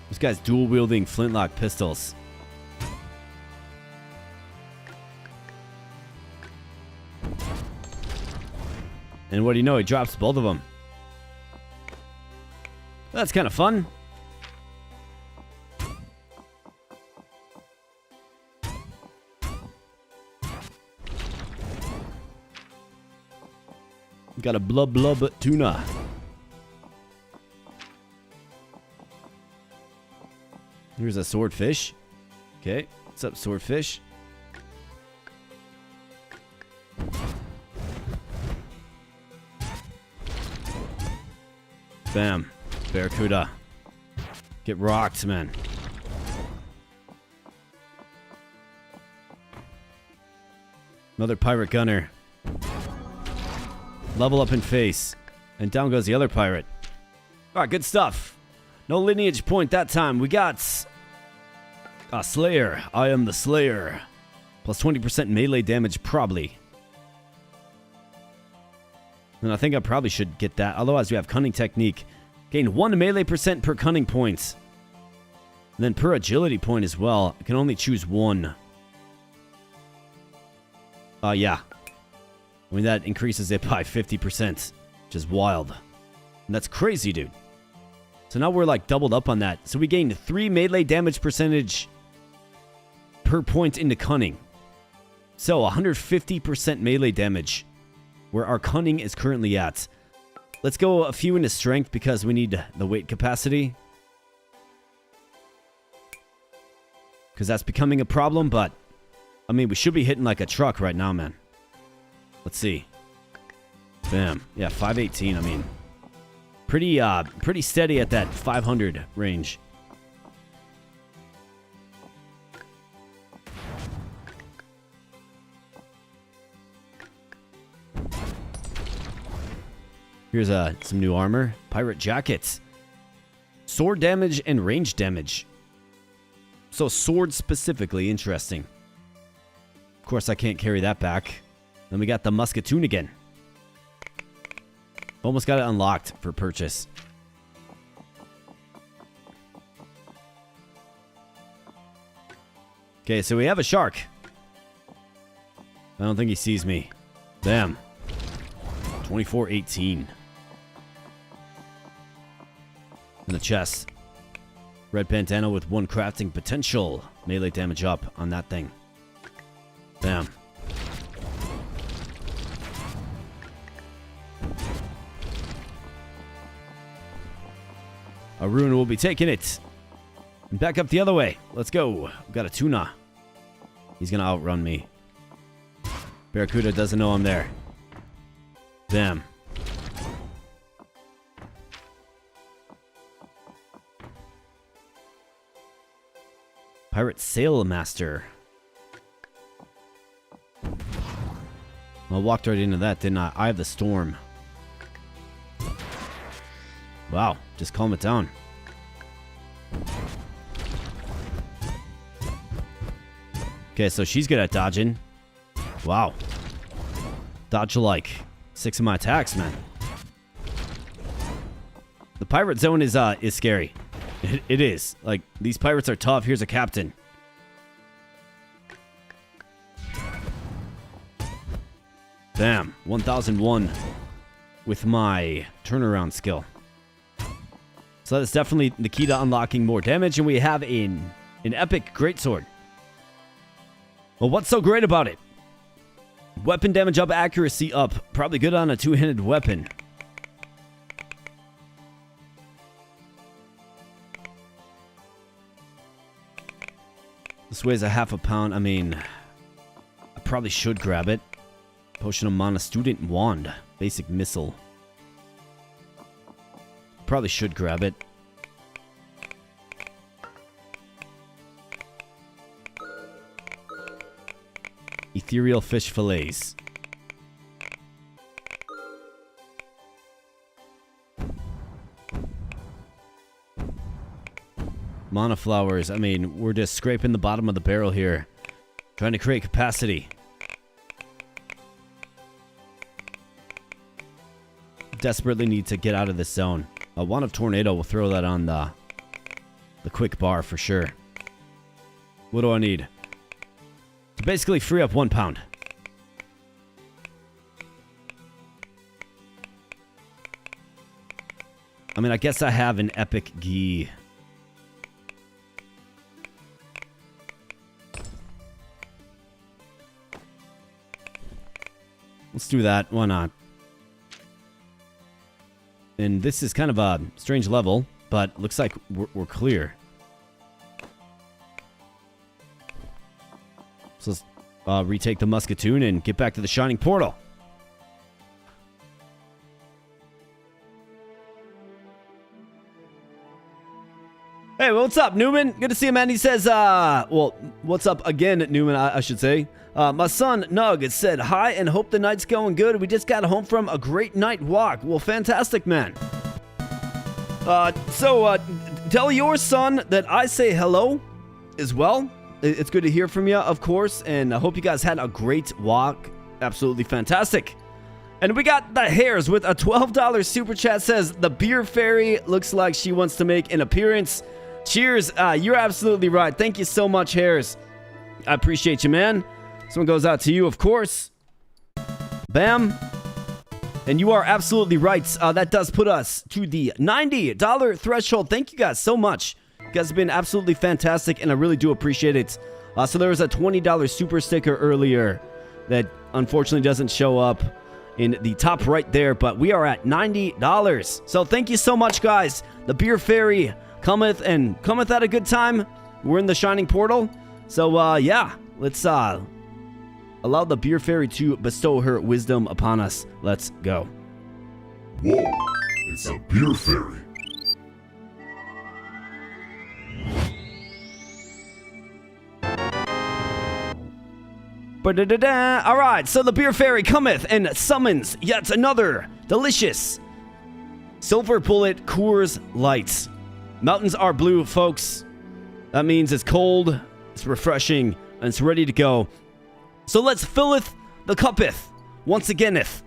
This guy's dual-wielding flintlock pistols. And what do you know? He drops both of them. That's kind of fun. Got a blub tuna. Here's a swordfish. Okay, what's up, swordfish? Bam. Barracuda. Get rocked, man. Another pirate gunner. Level up in face. And down goes the other pirate. Alright, good stuff. No lineage point that time. We got a Slayer. I am the Slayer. Plus 20% melee damage, probably. And I think I probably should get that. Otherwise, we have Cunning Technique. Gain 1 melee percent per cunning point. And then per agility point as well. I can only choose 1. Yeah. I mean, that increases it by 50%. Which is wild. And that's crazy, dude. So now we're like doubled up on that. So we gained 3 melee damage percentage per point into Cunning. So 150% melee damage. Where our Cunning is currently at. Let's go a few into Strength because we need the weight capacity. because that's becoming a problem, but I mean, we should be hitting like a truck right now, man. Let's see. Bam. Yeah, 518. I mean, pretty steady at that 500 range. Here's some new armor. Pirate jackets. Sword damage and range damage. So sword specifically, interesting. Of course, I can't carry that back. Then we got the musketoon again. Almost got it unlocked for purchase. Okay, so we have a shark. I don't think he sees me. Damn. 2418. In the chest. Red bandana with 1 crafting potential. Melee damage up on that thing. Damn. A rune will be taking it. And back up the other way. Let's go. We've got a tuna. He's going to outrun me. Barracuda doesn't know I'm there. Damn. Pirate Sail Master. I walked right into that, didn't I? Eye of the Storm. Wow, just calm it down. Okay, so she's good at dodging. Wow. Dodge like 6 of my attacks, man. The pirate zone is scary. It is. Like, these pirates are tough. Here's a captain. Damn, 1001 with my turnaround skill. So that's definitely the key to unlocking more damage, and we have an epic greatsword. Well, what's so great about it? Weapon damage up, accuracy up. Probably good on a two-handed weapon. This weighs a half a pound. I mean, I probably should grab it. Potion of Mana, Student Wand. Basic Missile. Probably should grab it. Ethereal Fish Fillets. Mana Flowers. I mean, we're just scraping the bottom of the barrel here. Trying to create capacity. Desperately need to get out of this zone. A Wand of Tornado will throw that on the quick bar for sure. What do I need? To basically free up 1 pound. I mean, I guess I have an epic gi. Let's do that. Why not? And this is kind of a strange level, but looks like we're clear. So let's retake the musketoon and get back to the Shining Portal. Hey, what's up, Newman? Good to see you, man. He says, well, what's up again, Newman, I should say. My son, Nug, said hi and hope the night's going good. We just got home from a great night walk. Well, fantastic, man. Tell your son that I say hello as well. It's good to hear from you, of course, and I hope you guys had a great walk. Absolutely fantastic. And we got the Hares with a $12 super chat. Says, the beer fairy looks like she wants to make an appearance. Cheers. You're absolutely right. Thank you so much, Hares. I appreciate you, man. This one goes out to you, of course. Bam. And you are absolutely right. That does put us to the $90 threshold. Thank you guys so much. You guys have been absolutely fantastic, and I really do appreciate it. So there was a $20 super sticker earlier that unfortunately doesn't show up in the top right there, but we are at $90. So thank you so much, guys. The beer fairy cometh at a good time. We're in the Shining Portal. So, yeah, let's allow the beer fairy to bestow her wisdom upon us. Let's go. Whoa, it's a beer fairy. Alright, so the beer fairy cometh and summons yet another delicious silver bullet Coors Light. Mountains are blue, folks. That means it's cold, it's refreshing, and it's ready to go. So let's filleth the cuppeth once againeth,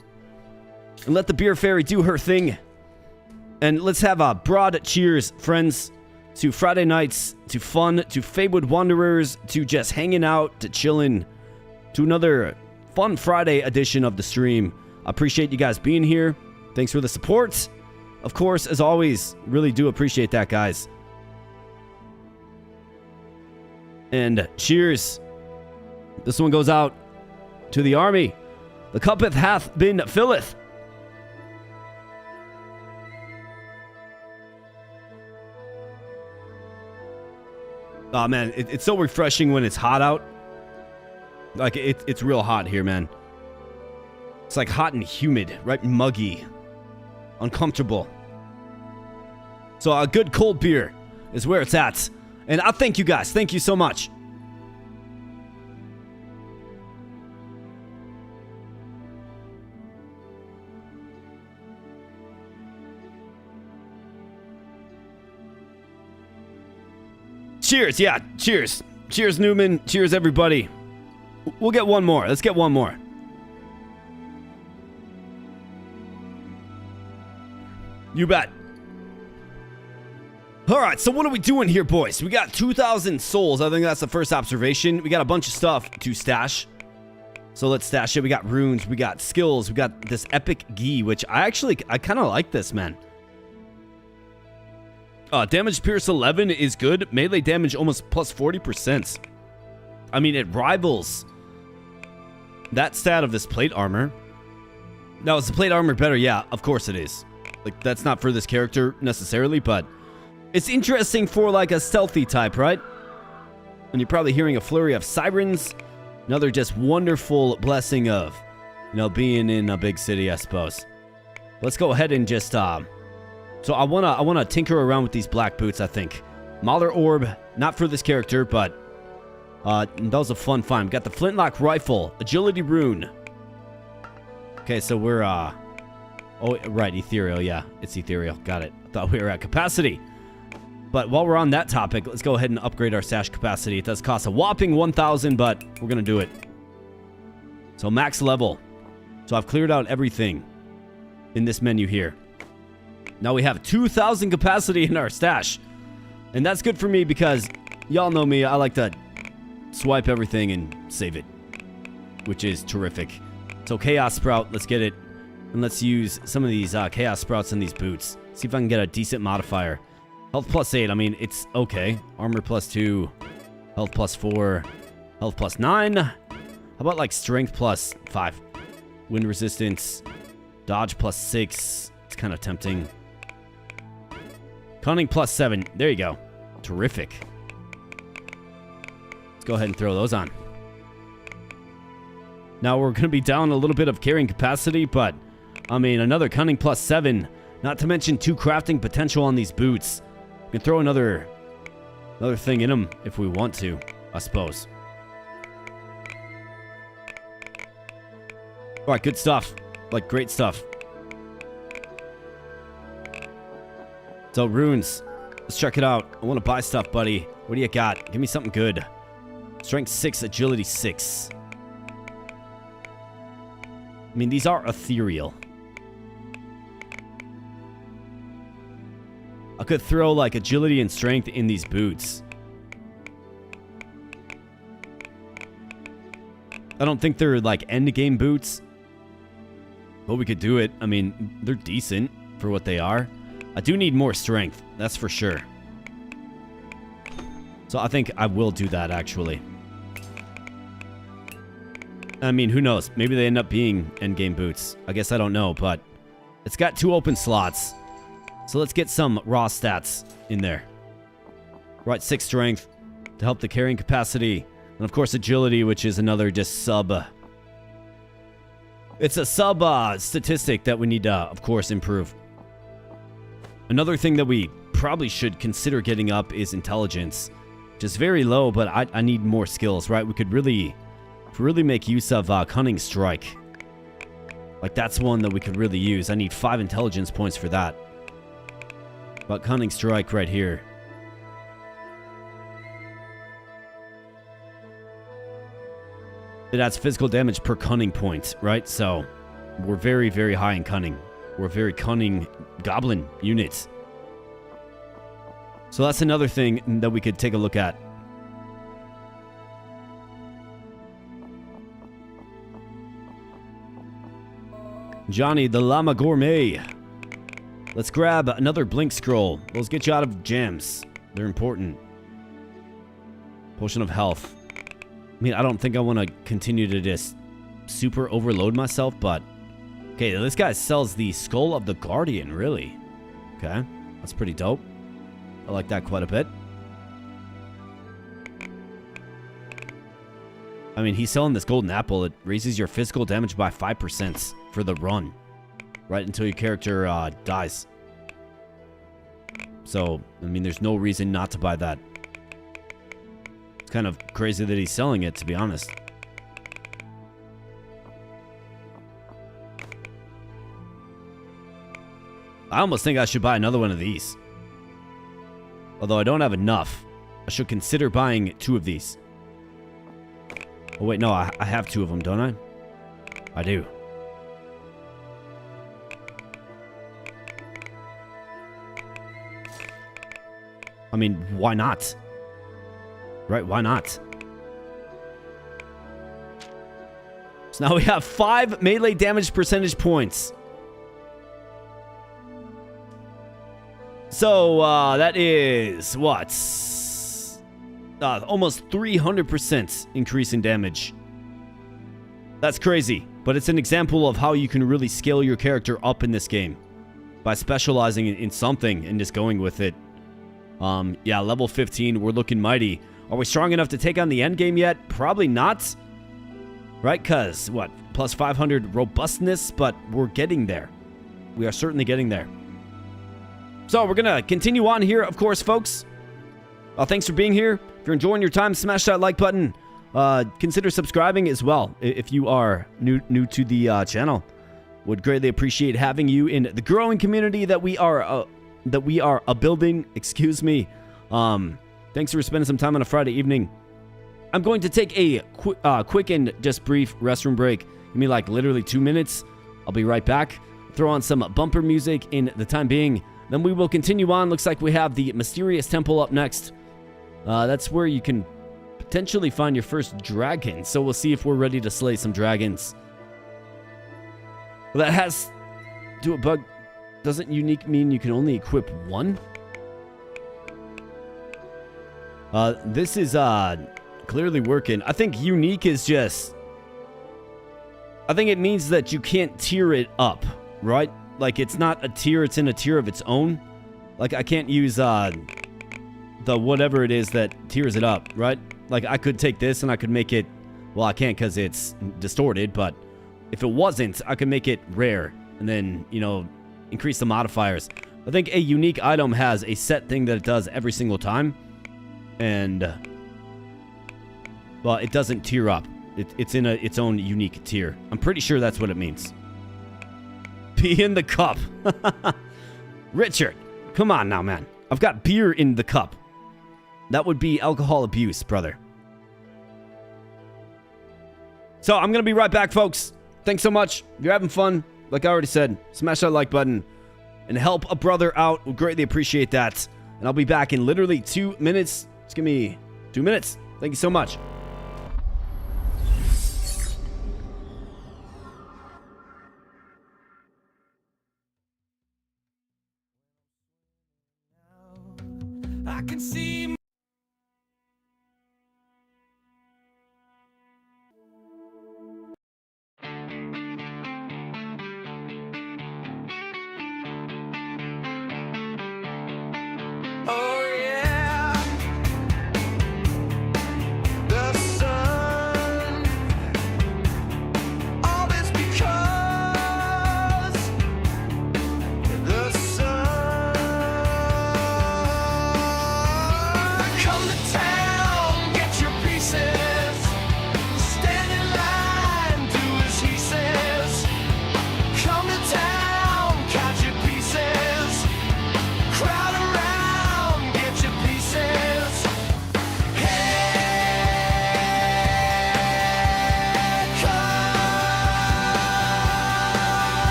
and let the beer fairy do her thing. And let's have a broad cheers, friends, to Friday nights, to fun, to Feywood Wanderers, to just hanging out, to chilling, to another fun Friday edition of the stream. I appreciate you guys being here. Thanks for the support. Of course, as always, really do appreciate that, guys. And cheers. This one goes out to the army. The cuppeth hath been filleth. Oh man, it's so refreshing when it's hot out. Like, it's real hot here, man. It's like hot and humid, right? Muggy. Uncomfortable. So a good cold beer is where it's at. And I thank you guys. Thank you so much. Cheers, yeah, cheers. Cheers, Newman. Cheers, everybody. We'll get one more. Let's get one more. You bet. Alright, so what are we doing here, boys? We got 2,000 souls. I think that's the first observation. We got a bunch of stuff to stash. So let's stash it. We got runes. We got skills. We got this epic gi, which I kind of like this, man. Damage Pierce 11 is good. Melee damage almost plus 40%. I mean, it rivals that stat of this plate armor. Now, is the plate armor better? Yeah, of course it is. Like, that's not for this character necessarily, but it's interesting for, like, a stealthy type, right? And you're probably hearing a flurry of sirens. Another just wonderful blessing of, you know, being in a big city, I suppose. Let's go ahead and just, so I wanna tinker around with these black boots, I think. Mauler Orb, not for this character, but that was a fun find. We got the Flintlock Rifle, Agility Rune. Okay, so we're, oh, right, Ethereal, yeah. It's Ethereal, got it. Thought we were at Capacity. But while we're on that topic, let's go ahead and upgrade our stash capacity. It does cost a whopping 1,000, but we're gonna do it. So max level. So I've cleared out everything in this menu here. Now we have 2,000 capacity in our stash. And that's good for me because y'all know me, I like to swipe everything and save it, which is terrific. So Chaos Sprout, let's get it. And let's use some of these Chaos Sprouts in these boots. See if I can get a decent modifier. Health plus 8, I mean, it's okay. Armor plus 2, health plus 4, health plus 9. How about like strength plus 5? Wind resistance, dodge plus 6. It's kind of tempting. Cunning plus 7. There you go. Terrific. Let's go ahead and throw those on. Now we're going to be down a little bit of carrying capacity, but I mean, another cunning plus 7. Not to mention 2 crafting potential on these boots. We can throw another thing in them if we want to, I suppose. All right, good stuff. Like, great stuff. So, runes. Let's check it out. I want to buy stuff, buddy. What do you got? Give me something good. Strength 6, agility 6. I mean, these are ethereal. I could throw, like, agility and strength in these boots. I don't think they're, like, end-game boots. But we could do it. I mean, they're decent for what they are. I do need more strength, that's for sure. So I think I will do that, actually. I mean, who knows? Maybe they end up being endgame boots. I guess I don't know, but it's got 2 open slots. So let's get some raw stats in there. Right, 6 strength to help the carrying capacity. And of course, agility, which is another just sub. It's a sub statistic that we need to, of course, improve. Another thing that we probably should consider getting up is intelligence, which is very low, but I need more skills, right? We could really make use of cunning strike. Like, that's one that we could really use. I need 5 intelligence points for that. But cunning strike right here. It adds physical damage per cunning point, right? So, we're very, very high in cunning. We're a very cunning goblin unit. So that's another thing that we could take a look at. Johnny the Llama Gourmet. Let's grab another blink scroll. Let's get you out of jams. They're important. Potion of health. I mean, I don't think I want to continue to just super overload myself, but... Okay, this guy sells the Skull of the Guardian, really. Okay, that's pretty dope. I like that quite a bit. I mean, he's selling this golden apple. It raises your physical damage by 5% for the run. Right until your character dies. So, I mean, there's no reason not to buy that. It's kind of crazy that he's selling it, to be honest. I almost think I should buy another one of these. Although I don't have enough. I should consider buying 2 of these. Oh wait, no, I have 2 of them, don't I? I do. I mean, why not? Right, why not? So now we have 5 melee damage percentage points. So, that is, what? Almost 300% increase in damage. That's crazy, but it's an example of how you can really scale your character up in this game. By specializing in something and just going with it. Yeah, level 15, we're looking mighty. Are we strong enough to take on the end game yet? Probably not. Right, because, what? Plus 500 robustness, but we're getting there. We are certainly getting there. So, we're going to continue on here, of course, folks. Thanks for being here. If you're enjoying your time, smash that like button. Consider subscribing as well if you are new to the channel. Would greatly appreciate having you in the growing community that we are building. Excuse me. Thanks for spending some time on a Friday evening. I'm going to take a quick and just brief restroom break. Give me like literally 2 minutes. I'll be right back. Throw on some bumper music in the time being. Then we will continue on. Looks like we have the Mysterious Temple up next. That's where you can potentially find your first dragon. So we'll see if we're ready to slay some dragons. Well, that has to a bug. Doesn't unique mean you can only equip 1? This is clearly working. I think unique is just... I think it means that you can't tier it up, right? Like, it's not a tier, it's in a tier of its own. Like, I can't use the whatever it is that tiers it up, right? Like, I could take this and I could make it... Well, I can't because it's distorted, but if it wasn't, I could make it rare. And then, you know, increase the modifiers. I think a unique item has a set thing that it does every single time. And, well, it doesn't tier up. It's in its own unique tier. I'm pretty sure that's what it means. Pee in the cup. Richard, come on now, man. I've got beer in the cup. That would be alcohol abuse, brother. So, I'm going to be right back, folks. Thanks so much. If you're having fun, like I already said, smash that like button and help a brother out. We'll greatly appreciate that. And I'll be back in literally 2 minutes. Just give me 2 minutes. Thank you so much. I can see. Oh yeah, the sun.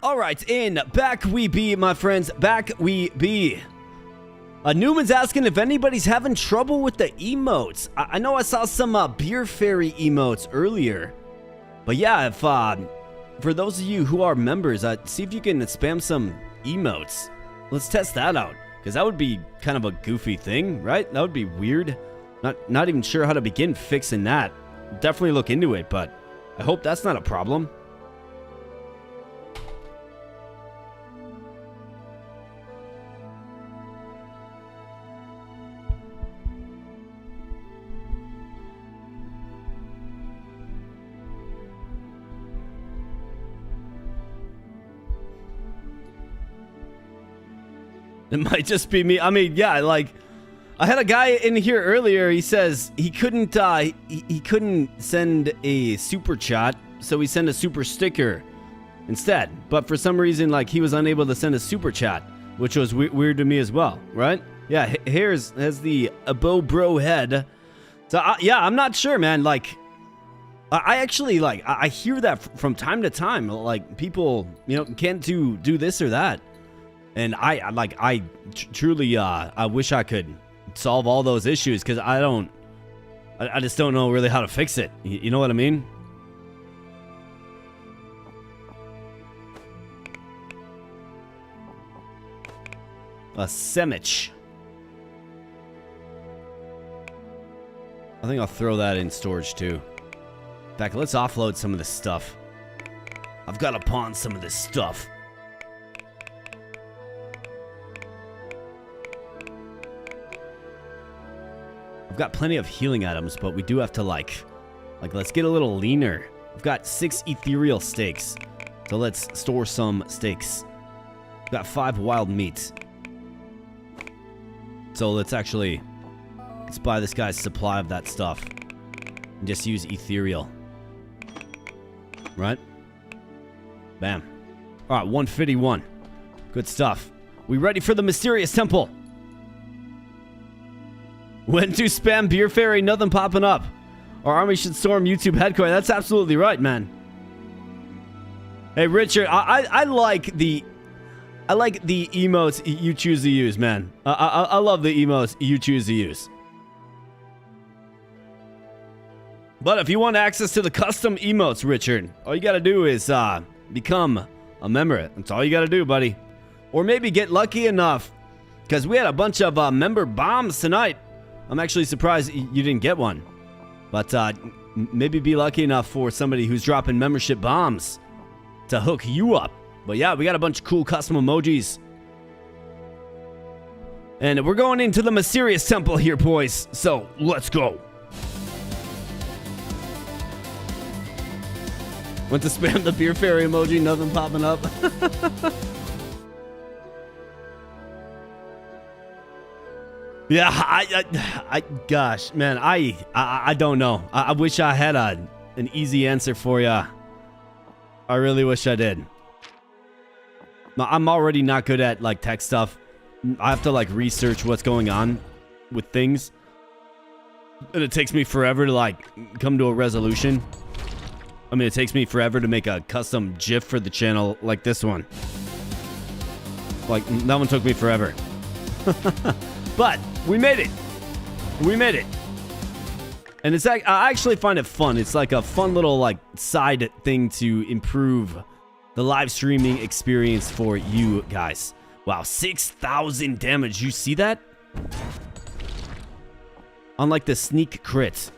All right, back we be, my friends. Back we be. Newman's asking if anybody's having trouble with the emotes. I know I saw some Beer Fairy emotes earlier. But yeah, if for those of you who are members, see if you can spam some emotes. Let's test that out. Because that would be kind of a goofy thing, right? That would be weird. Not even sure how to begin fixing that. Definitely look into it, but I hope that's not a problem. It might just be me. I mean, yeah, like I had a guy in here earlier. He says he couldn't he couldn't send a super chat, so he sent a super sticker instead. But for some reason, like he was unable to send a super chat, which was weird to me as well, right? Yeah, has the Abo Bro head. So yeah, I'm not sure, man. Like I actually like I hear that from time to time. Like people, you know, can't do this or that. And I truly, I wish I could solve all those issues because I just don't know really how to fix it. You know what I mean? A Semich. I think I'll throw that in storage too. In fact, let's offload some of this stuff. I've got to pawn some of this stuff. I've got plenty of healing items, but we do have to like let's get a little leaner. I've got 6 ethereal steaks, so let's store some steaks. I've got 5 wild meat, so let's buy this guy's supply of that stuff and just use ethereal. Right? Bam. All right, 151. Good stuff. We ready for the mysterious temple? When to spam Beer Fairy, nothing popping up. Our army should storm YouTube headquarters. That's absolutely right, man. Hey, Richard, I like the emotes you choose to use, man. I love the emotes you choose to use. But if you want access to the custom emotes, Richard, all you gotta do is become a member. That's all you gotta do, buddy. Or maybe get lucky enough, because we had a bunch of member bombs tonight. I'm actually surprised you didn't get one. But maybe be lucky enough for somebody who's dropping membership bombs to hook you up. But yeah, we got a bunch of cool custom emojis. And we're going into the mysterious temple here, boys. So let's go. Went to spam the Beer Fairy emoji, nothing popping up. Yeah, I gosh, man, I don't know. I wish I had an easy answer for you. I really wish I did. I'm already not good at like tech stuff. I have to like research what's going on with things, and it takes me forever to like come to a resolution. I mean, it takes me forever to make a custom GIF for the channel like this one. Like that one took me forever. But we made it. We made it. And it's like, I actually find it fun. It's like a fun little like side thing to improve the live streaming experience for you guys. Wow, 6,000 damage. You see that? Unlike the sneak crit.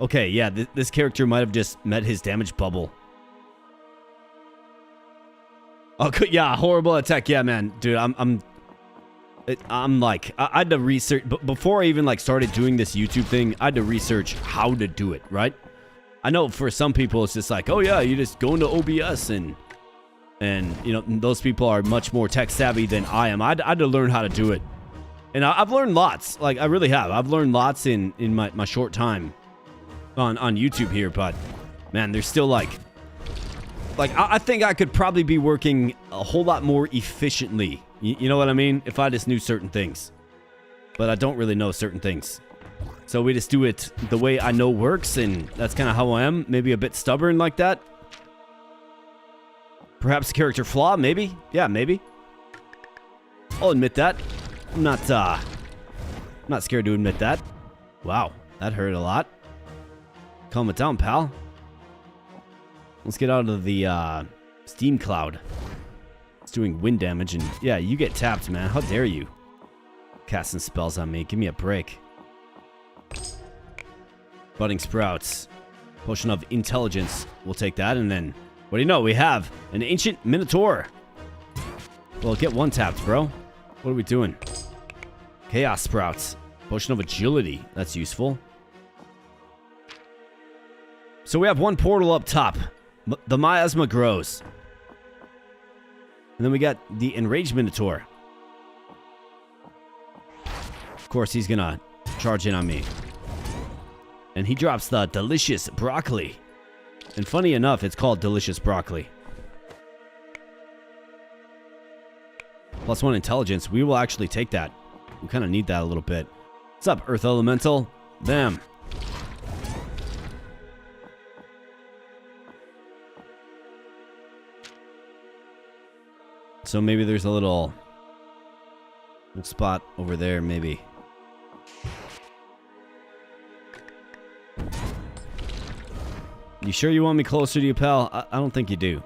Okay, yeah, this character might have just met his damage bubble. Oh, yeah, horrible attack. Yeah, man, dude, I'm like, I had to research, but before I even like started doing this YouTube thing, I had to research how to do it, right? I know for some people it's just like, oh yeah, you just go into OBS and you know, those people are much more tech savvy than I am. I had to learn how to do it. And I've learned lots, like I really have. I've learned lots in my short time on YouTube here, but man, there's still like I think I could probably be working a whole lot more efficiently. You know what I mean? If I just knew certain things. But I don't really know certain things. So we just do it the way I know works, and that's kind of how I am. Maybe a bit stubborn like that. Perhaps a character flaw, maybe? Yeah, maybe. I'll admit that. I'm not scared to admit that. Wow, that hurt a lot. Calm it down, pal. Let's get out of the steam cloud. It's doing wind damage, and yeah, you get tapped, man. How dare you? Casting spells on me. Give me a break. Budding sprouts. Potion of intelligence. We'll take that, and then, what do you know? We have an ancient minotaur. Well, get one tapped, bro. What are we doing? Chaos sprouts. Potion of agility. That's useful. So we have one portal up top. The miasma grows. And then we got the enraged minotaur. Of course, he's gonna charge in on me. And he drops the delicious broccoli. And funny enough, it's called delicious broccoli. +1 intelligence. We will actually take that. We kind of need that a little bit. What's up, Earth Elemental? Bam. So maybe there's a little spot over there, maybe. You sure you want me closer to you, pal? I don't think you do.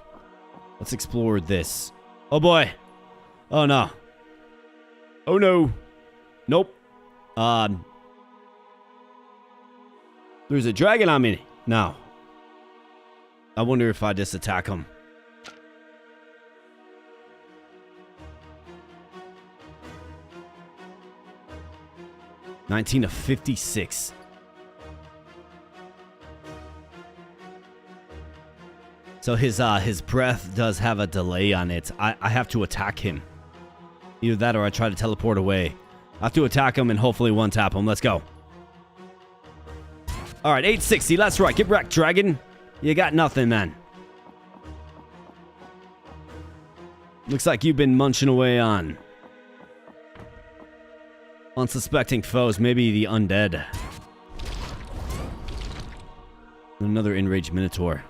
Let's explore this. Oh boy. Oh no. Oh no. Nope. There's a dragon on me now. I wonder if I just attack him. (19 of 56). So his breath does have a delay on it. I have to attack him. Either that or I try to teleport away. I have to attack him and hopefully one-tap him. Let's go. Alright, 860. That's right. Get wrecked, dragon. You got nothing, man. Looks like you've been munching away on unsuspecting foes. Maybe the undead. Another enraged minotaur.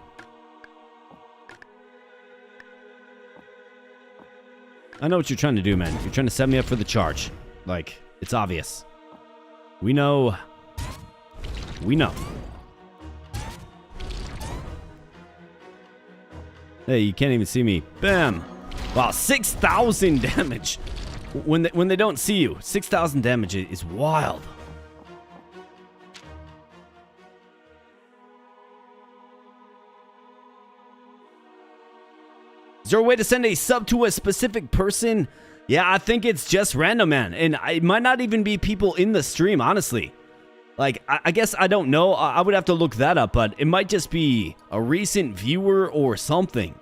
I know what you're trying to do, man. You're trying to set me up for the charge. Like, it's obvious. We know. We know. Hey, you can't even see me. Bam! Wow, 6,000 damage. When they don't see you, 6,000 damage is wild. Is there a way to send a sub to a specific person? Yeah, I think it's just random, man. And it might not even be people in the stream, honestly. Like, I guess I don't know. I would have to look that up, but it might just be a recent viewer or something.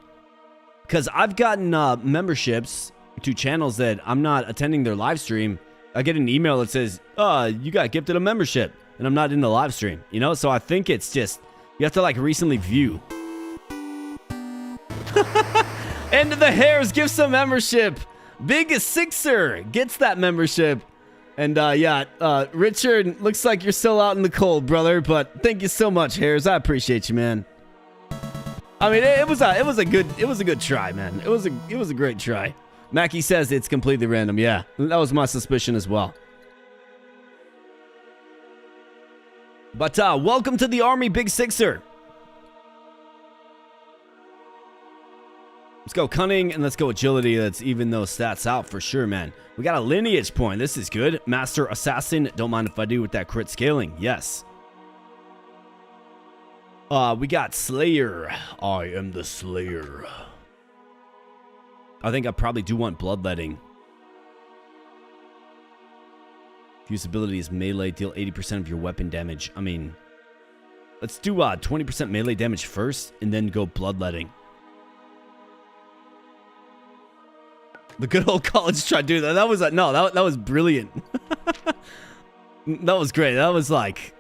Because I've gotten memberships to channels that I'm not attending their live stream. I get an email that says, you got gifted a membership. And I'm not in the live stream, you know? So I think it's just, you have to like recently view. And the Hares gives a membership. Big Sixer gets that membership. And yeah, Richard, looks like you're still out in the cold, brother. But thank you so much, Hares. I appreciate you, man. I mean, it was a good try, man. It was a great try. Mackie says it's completely random. Yeah, that was my suspicion as well. But welcome to the army, Big Sixer. Let's go cunning and let's go agility. Let's even those stats out for sure, man. We got a lineage point. This is good. Master Assassin. Don't mind if I do with that crit scaling. Yes. We got Slayer. I am the Slayer. I think I probably do want bloodletting. Fuse ability is melee. Deal 80% of your weapon damage. I mean, let's do 20% melee damage first and then go bloodletting. The good old college tried to do that. That was no, that was brilliant. That was great. That was like,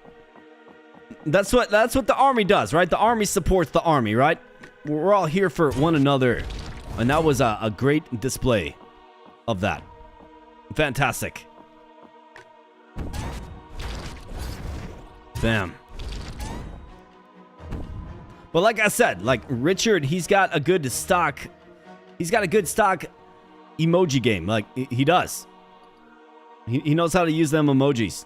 that's what the army does, right? The army supports the army, right? We're all here for one another, and that was a great display of that. Fantastic. Bam. But like I said, like Richard, he's got a good stock He's got a good stock emoji game. Like, he does. He knows how to use them emojis.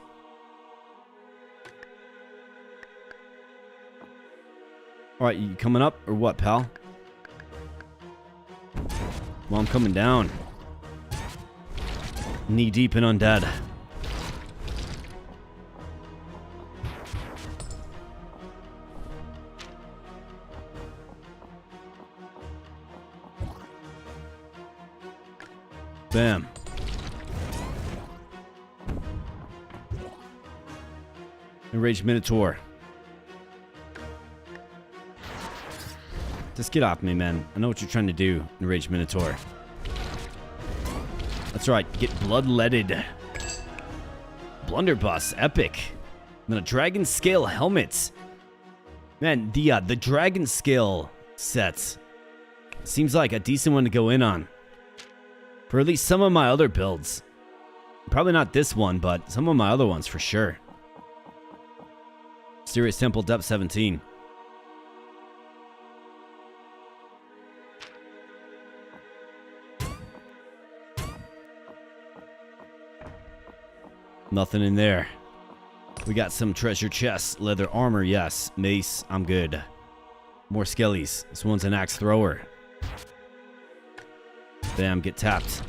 Alright, you coming up or what, pal? Well, I'm coming down. Knee deep in undead. Bam. Enraged Minotaur. Just get off me, man. I know what you're trying to do, Enraged Minotaur. That's right, get bloodletted. Blunderbuss, epic. And then a dragon scale helmet. Man, the dragon scale set seems like a decent one to go in on. For at least some of my other builds. Probably not this one, but some of my other ones for sure. Mysterious Temple, depth 17. Nothing in there. We got some treasure chests, leather armor, yes. Mace, I'm good. More skellies. This one's an axe thrower. Bam, get tapped.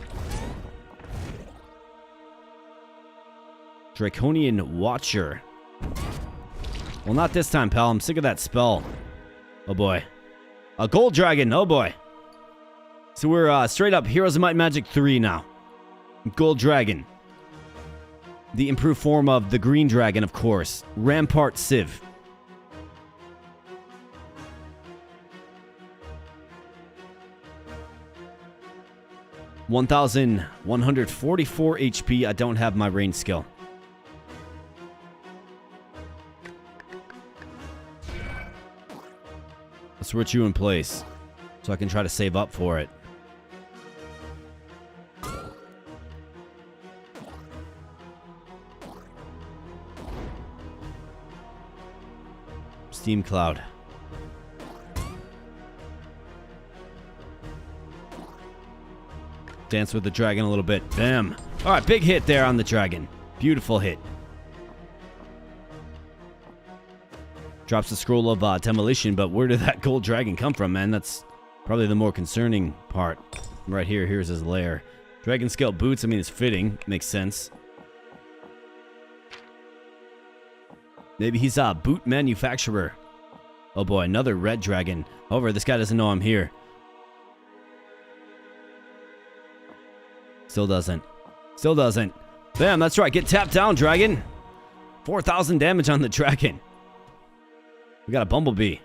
Draconian Watcher. Well, not this time, pal. I'm sick of that spell. Oh, boy. A gold dragon. Oh, boy. So we're straight up Heroes of Might and Magic 3 now. Gold dragon. The improved form of the green dragon, of course. Rampart Civ. (1,144 HP. I don't have my range skill. Let's switch you in place so I can try to save up for it. Steam Cloud. Dance with the dragon a little bit. Bam. All right, big hit there on the dragon. Beautiful hit. Drops the scroll of demolition, but where did that gold dragon come from, man? That's probably the more concerning part. Right here, here's his lair. Dragon scale boots, I mean, it's fitting. Makes sense. Maybe he's a boot manufacturer. Oh boy, another red dragon. However, this guy doesn't know I'm here. Still doesn't. Still doesn't. Bam, that's right. Get tapped down, dragon. 4,000 damage on the dragon. We got a bumblebee.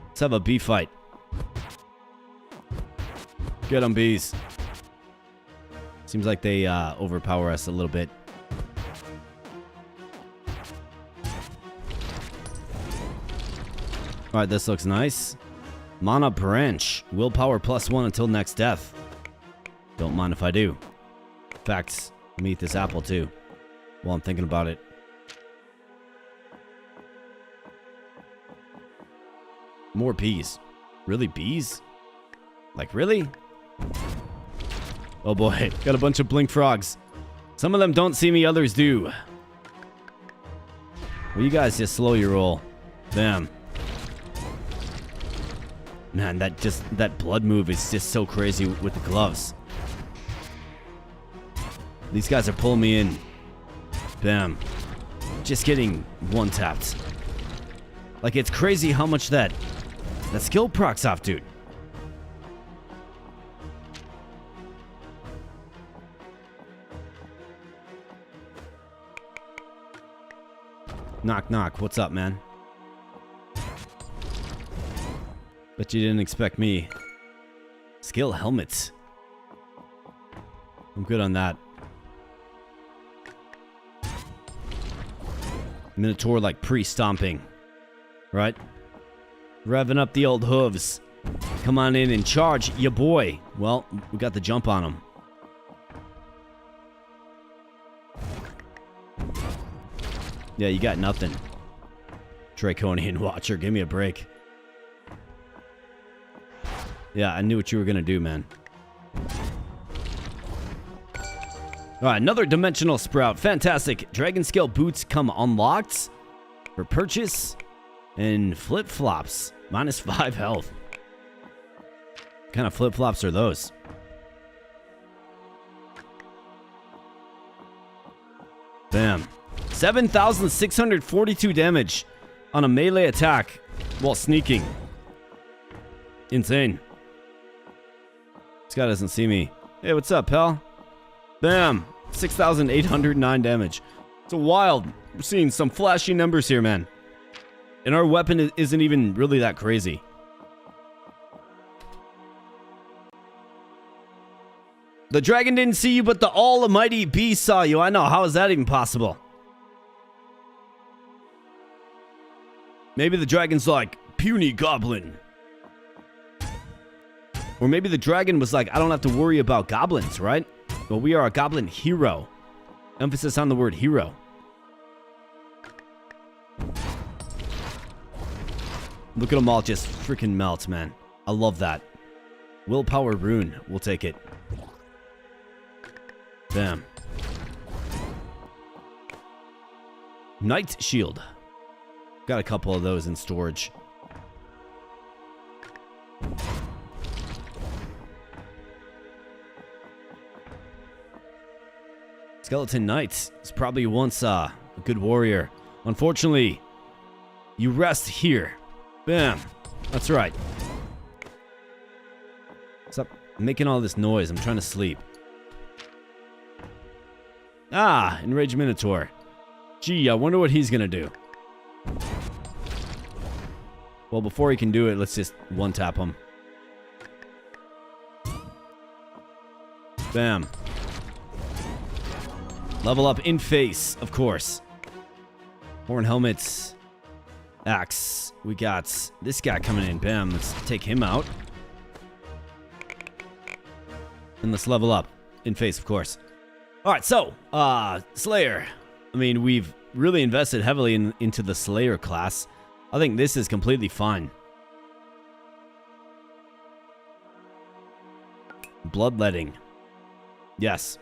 Let's have a bee fight. Get them, bees. Seems like they overpower us a little bit. Alright, this looks nice. Mana Branch. Willpower +1 until next death. Don't mind if I do. In fact, let me eat this apple too while I'm thinking about it. More bees. Really, bees? Like, really? Oh boy, got a bunch of blink frogs. Some of them don't see me, others do. Well, you guys just slow your roll. Bam. Man, that blood move is just so crazy with the gloves. These guys are pulling me in. Bam. Just getting one-tapped. Like, it's crazy how much that skill procs off, dude. Knock, knock. What's up, man? Bet you didn't expect me. Skill helmets. I'm good on that. Minotaur like pre-stomping. Right? Revving up the old hooves. Come on in and charge ya boy. Well, we got the jump on him. Yeah, you got nothing. Draconian Watcher, give me a break. Yeah, I knew what you were going to do, man. All right, another dimensional sprout. Fantastic. Dragon scale boots come unlocked for purchase. And flip-flops. -5 health. What kind of flip-flops are those? Bam. 7,642 damage on a melee attack while sneaking. Insane. This guy doesn't see me. Hey, what's up, pal? Bam. 6,809 damage. It's a wild. We're seeing some flashy numbers here, man. And our weapon isn't even really that crazy. The dragon didn't see you, but the almighty bee saw you. I know. How is that even possible? Maybe the dragon's like, puny goblin. Or maybe the dragon was like, I don't have to worry about goblins, right? Well, we are a goblin hero. Emphasis on the word hero. Look at them all just freaking melt, man. I love that. Willpower rune. We'll take it. Bam. Knight shield. Got a couple of those in storage. Skeleton Knight is probably once a good warrior. Unfortunately, you rest here. Bam. That's right. Stop making all this noise. I'm trying to sleep. Ah, Enraged Minotaur. Gee, I wonder what he's gonna do. Well, before he can do it, let's just one-tap him. Bam. Level up in face, of course. Horn helmets. Axe. We got this guy coming in. Bam. Let's take him out. And let's level up. In face, of course. Alright, so, Slayer. I mean, we've really invested heavily into the Slayer class. I think this is completely fine. Bloodletting. Yes.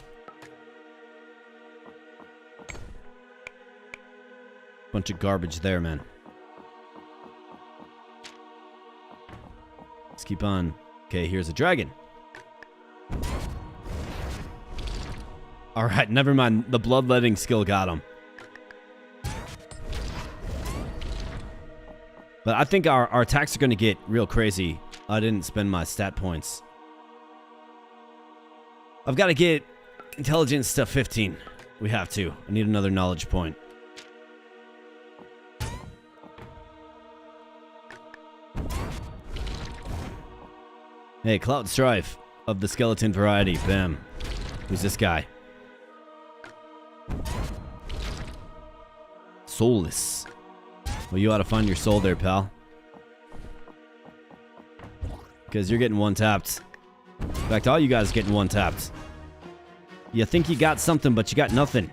Bunch of garbage there, man. Let's keep on. Okay, here's a dragon. Alright, never mind. The bloodletting skill got him. But I think our attacks are going to get real crazy. I didn't spend my stat points. I've got to get intelligence to 15. We have to. I need another knowledge point. Hey, Cloud Strife of the skeleton variety. Bam. Who's this guy? Soulless. Well, you ought to find your soul there, pal. Because you're getting one-tapped. In fact, all you guys are getting one-tapped. You think you got something, but you got nothing.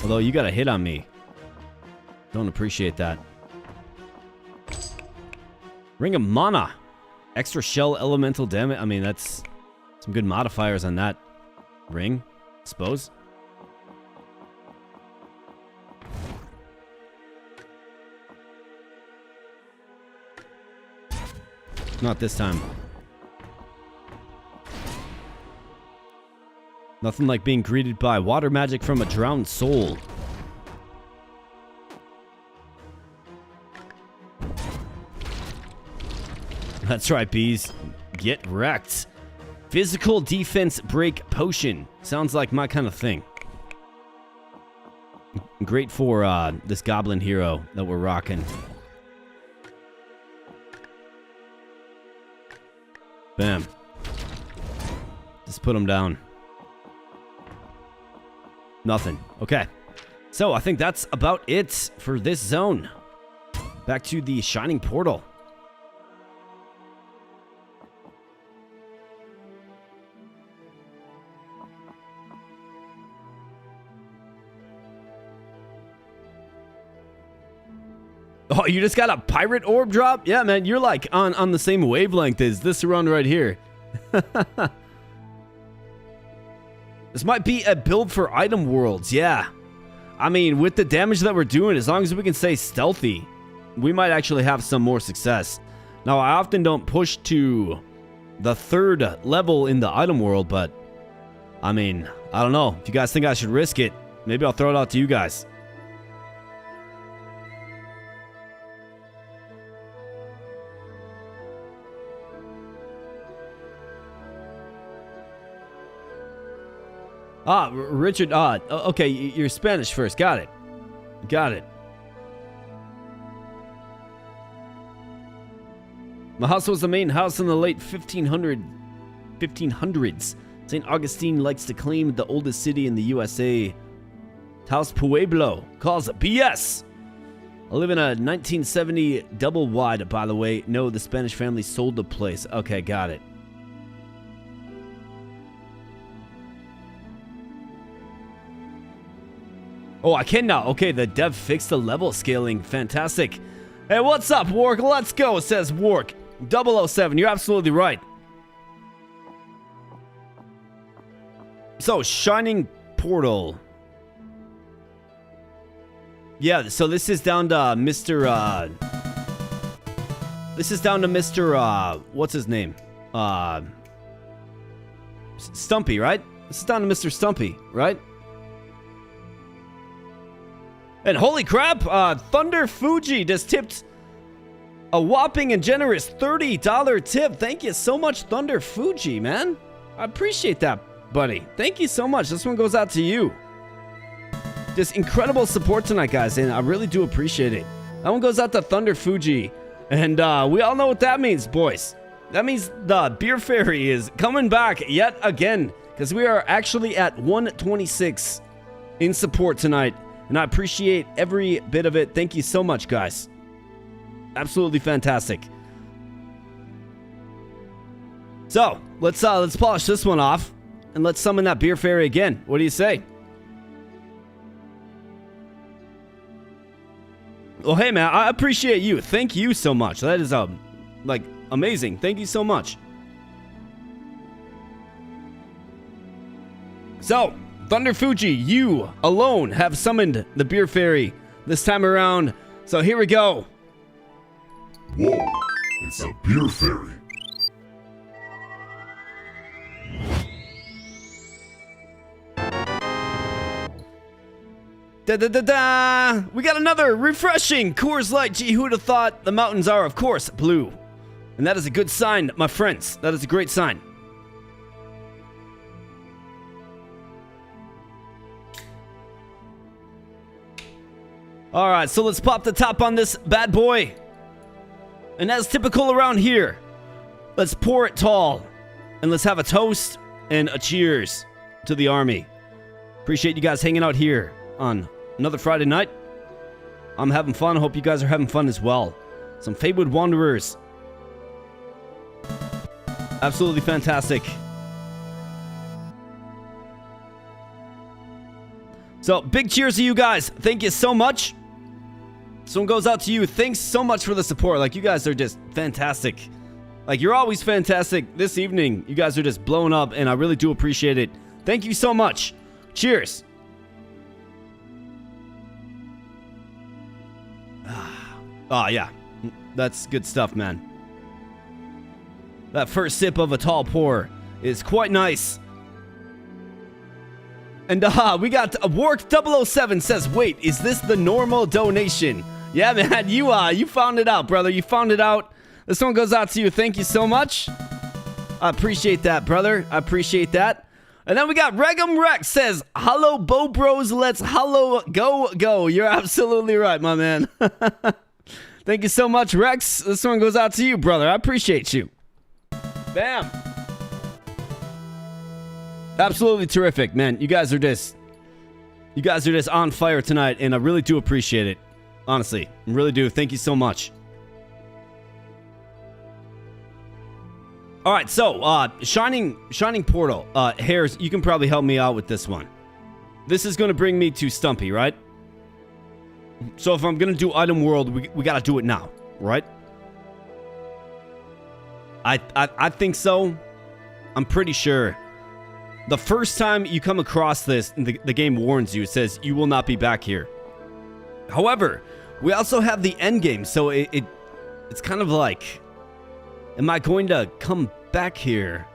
Although, you got a hit on me. Don't appreciate that. Ring of Mana. Extra shell elemental damage. I mean, that's some good modifiers on that ring, I suppose. Not this time. Nothing like being greeted by water magic from a drowned soul. That's right, bees. Get wrecked. Physical defense break potion. Sounds like my kind of thing. Great for this goblin hero that we're rocking. Bam. Just put him down. Nothing. Okay. So I think that's about it for this zone. Back to the Shining Portal. Oh, you just got a pirate orb drop? Yeah, man, you're like on the same wavelength as this run right here. This might be a build for item worlds, yeah. I mean, with the damage that we're doing, as long as we can stay stealthy, we might actually have some more success. Now, I often don't push to the 3rd level in the item world, but I mean, I don't know. If you guys think I should risk it, maybe I'll throw it out to you guys. Ah, Richard, okay, you're Spanish first. Got it. Got it. My house was the main house in the late 1500s. St. Augustine likes to claim the oldest city in the USA. House Pueblo calls it BS. I live in a 1970 double wide, by the way. No, the Spanish family sold the place. Okay, got it. Oh, I can now. Okay, the dev fixed the level scaling. Fantastic. Hey, what's up, Wark? Let's go, says Wark. 007, you're absolutely right. So, Shining Portal. Yeah, so this is down to Mr. This is down to Mr. What's his name? Stumpy, right? This is down to Mr. Stumpy, right? And holy crap, Thunder Fuji just tipped a whopping and generous $30 tip. Thank you so much, Thunder Fuji, man. I appreciate that, buddy. Thank you so much. This one goes out to you. Just incredible support tonight, guys, and I really do appreciate it. That one goes out to Thunder Fuji. And we all know what that means, boys. That means the Beer Fairy is coming back yet again, because we are actually at 126 in support tonight. And I appreciate every bit of it. Thank you so much, guys. Absolutely fantastic. So, let's polish this one off. And let's summon that Beer Fairy again. What do you say? Well, hey, man, I appreciate you. Thank you so much. That is, like, amazing. Thank you so much. So, Thunder Fuji, you alone have summoned the Beer Fairy this time around. So here we go. Whoa, it's a Beer Fairy. Da-da-da-da! We got another refreshing Coors Light. Gee, who'd have thought? The mountains are, of course, blue. And that is a good sign, my friends. That is a great sign. Alright, so let's pop the top on this bad boy. And as typical around here, let's pour it tall. And let's have a toast and a cheers to the army. Appreciate you guys hanging out here on another Friday night. I'm having fun. I hope you guys are having fun as well. Some Feywood Wanderers. Absolutely fantastic. So, big cheers to you guys. Thank you so much. This one goes out to you. Thanks so much for the support. Like, you guys are just fantastic. Like, you're always fantastic. This evening, you guys are just blowing up, and I really do appreciate it. Thank you so much. Cheers. Oh, yeah. That's good stuff, man. That first sip of a tall pour is quite nice. And we got Wark 007 says, wait, is this the normal donation? Yeah, man, you found it out, brother. You found it out. This one goes out to you. Thank you so much. I appreciate that, brother. I appreciate that. And then we got Regum Rex says, hello, Bo Bros. Let's go. You're absolutely right, my man. Thank you so much, Rex. This one goes out to you, brother. I appreciate you. Bam. Absolutely terrific, man. You guys are just on fire tonight, and I really do appreciate it. Honestly, I really do. Thank you so much. All right, so Shining Portal. Hares, you can probably help me out with this one. This is going to bring me to Stumpy, right? So if I'm going to do item world, we got to do it now, right? I think so. I'm pretty sure. The first time you come across this, the game warns you. It says, you will not be back here. However, we also have the end game. So it's kind of like, am I going to come back here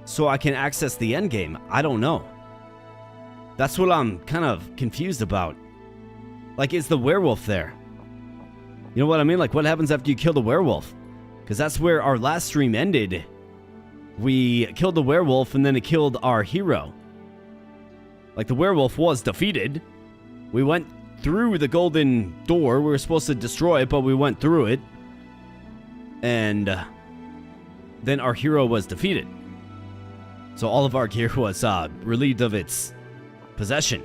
so I can access the end game? I don't know. That's what I'm kind of confused about. Like, is the werewolf there? You know what I mean? Like, what happens after you kill the werewolf? Because that's where our last stream ended. We killed the werewolf and then it killed our hero. Like, the werewolf was defeated. We went through the golden door. We were supposed to destroy it, but we went through it. And then our hero was defeated. So all of our gear was relieved of its possession.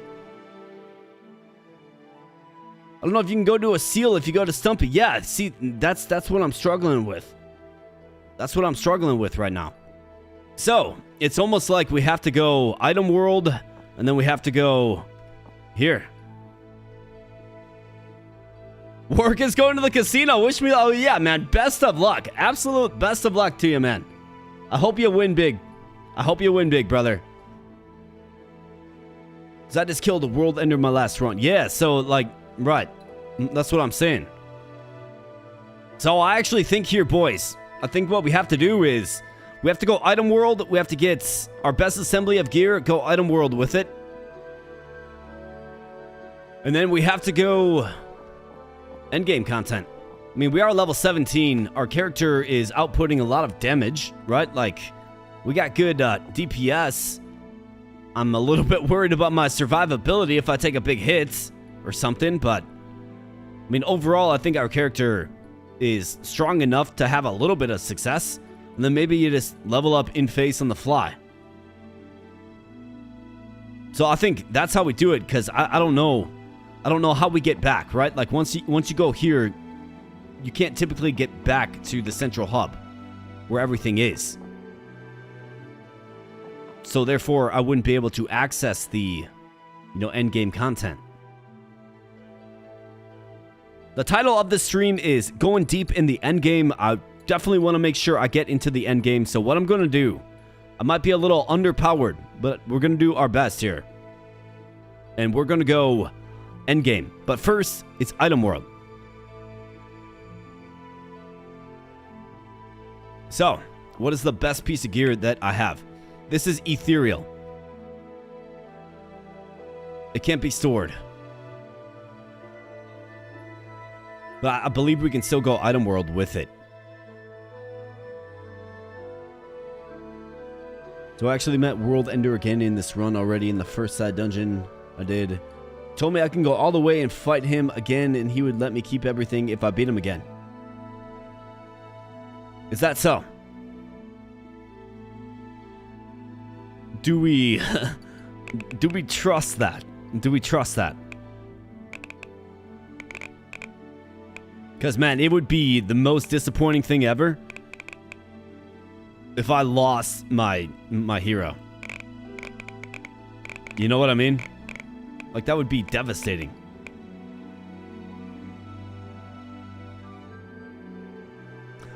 I don't know if you can go to a seal if you go to Stumpy. Yeah, see, that's what I'm struggling with. That's what I'm struggling with right now. So, it's almost like we have to go item world, and then we have to go here. Work is going to the casino. Wish me, oh yeah, man, best of luck. Absolute best of luck to you, man. I hope you win big. I hope you win big, brother. Because I just killed a world ender my last run. Yeah, so, like, right. That's what I'm saying. So I actually think here, boys, I think what we have to do is we have to go item world. We have to get our best assembly of gear, go item world with it. And then we have to go endgame content. I mean, we are level 17. Our character is outputting a lot of damage, right? Like, we got good DPS. I'm a little bit worried about my survivability if I take a big hit or something, but I mean, overall, I think our character is strong enough to have a little bit of success, and then maybe you just level up in face on the fly. So I think that's how we do it, because I don't know how we get back, right? Like once you go here, you can't typically get back to the central hub where everything is. So therefore, I wouldn't be able to access the, end game content. The title of this stream is Going Deep in the End Game. I definitely want to make sure I get into the end game. So what I'm going to do, I might be a little underpowered, but we're going to do our best here. And we're going to go end game. But first, it's item world. So, what is the best piece of gear that I have? This is ethereal. It can't be stored. But I believe we can still go item world with it. So I actually met World Ender again in this run already in the first side dungeon I did. Told me I can go all the way and fight him again and he would let me keep everything if I beat him again. Is that so? Do we trust that? Do we trust that? Because, man, it would be the most disappointing thing ever if I lost my hero. You know what I mean? Like, that would be devastating.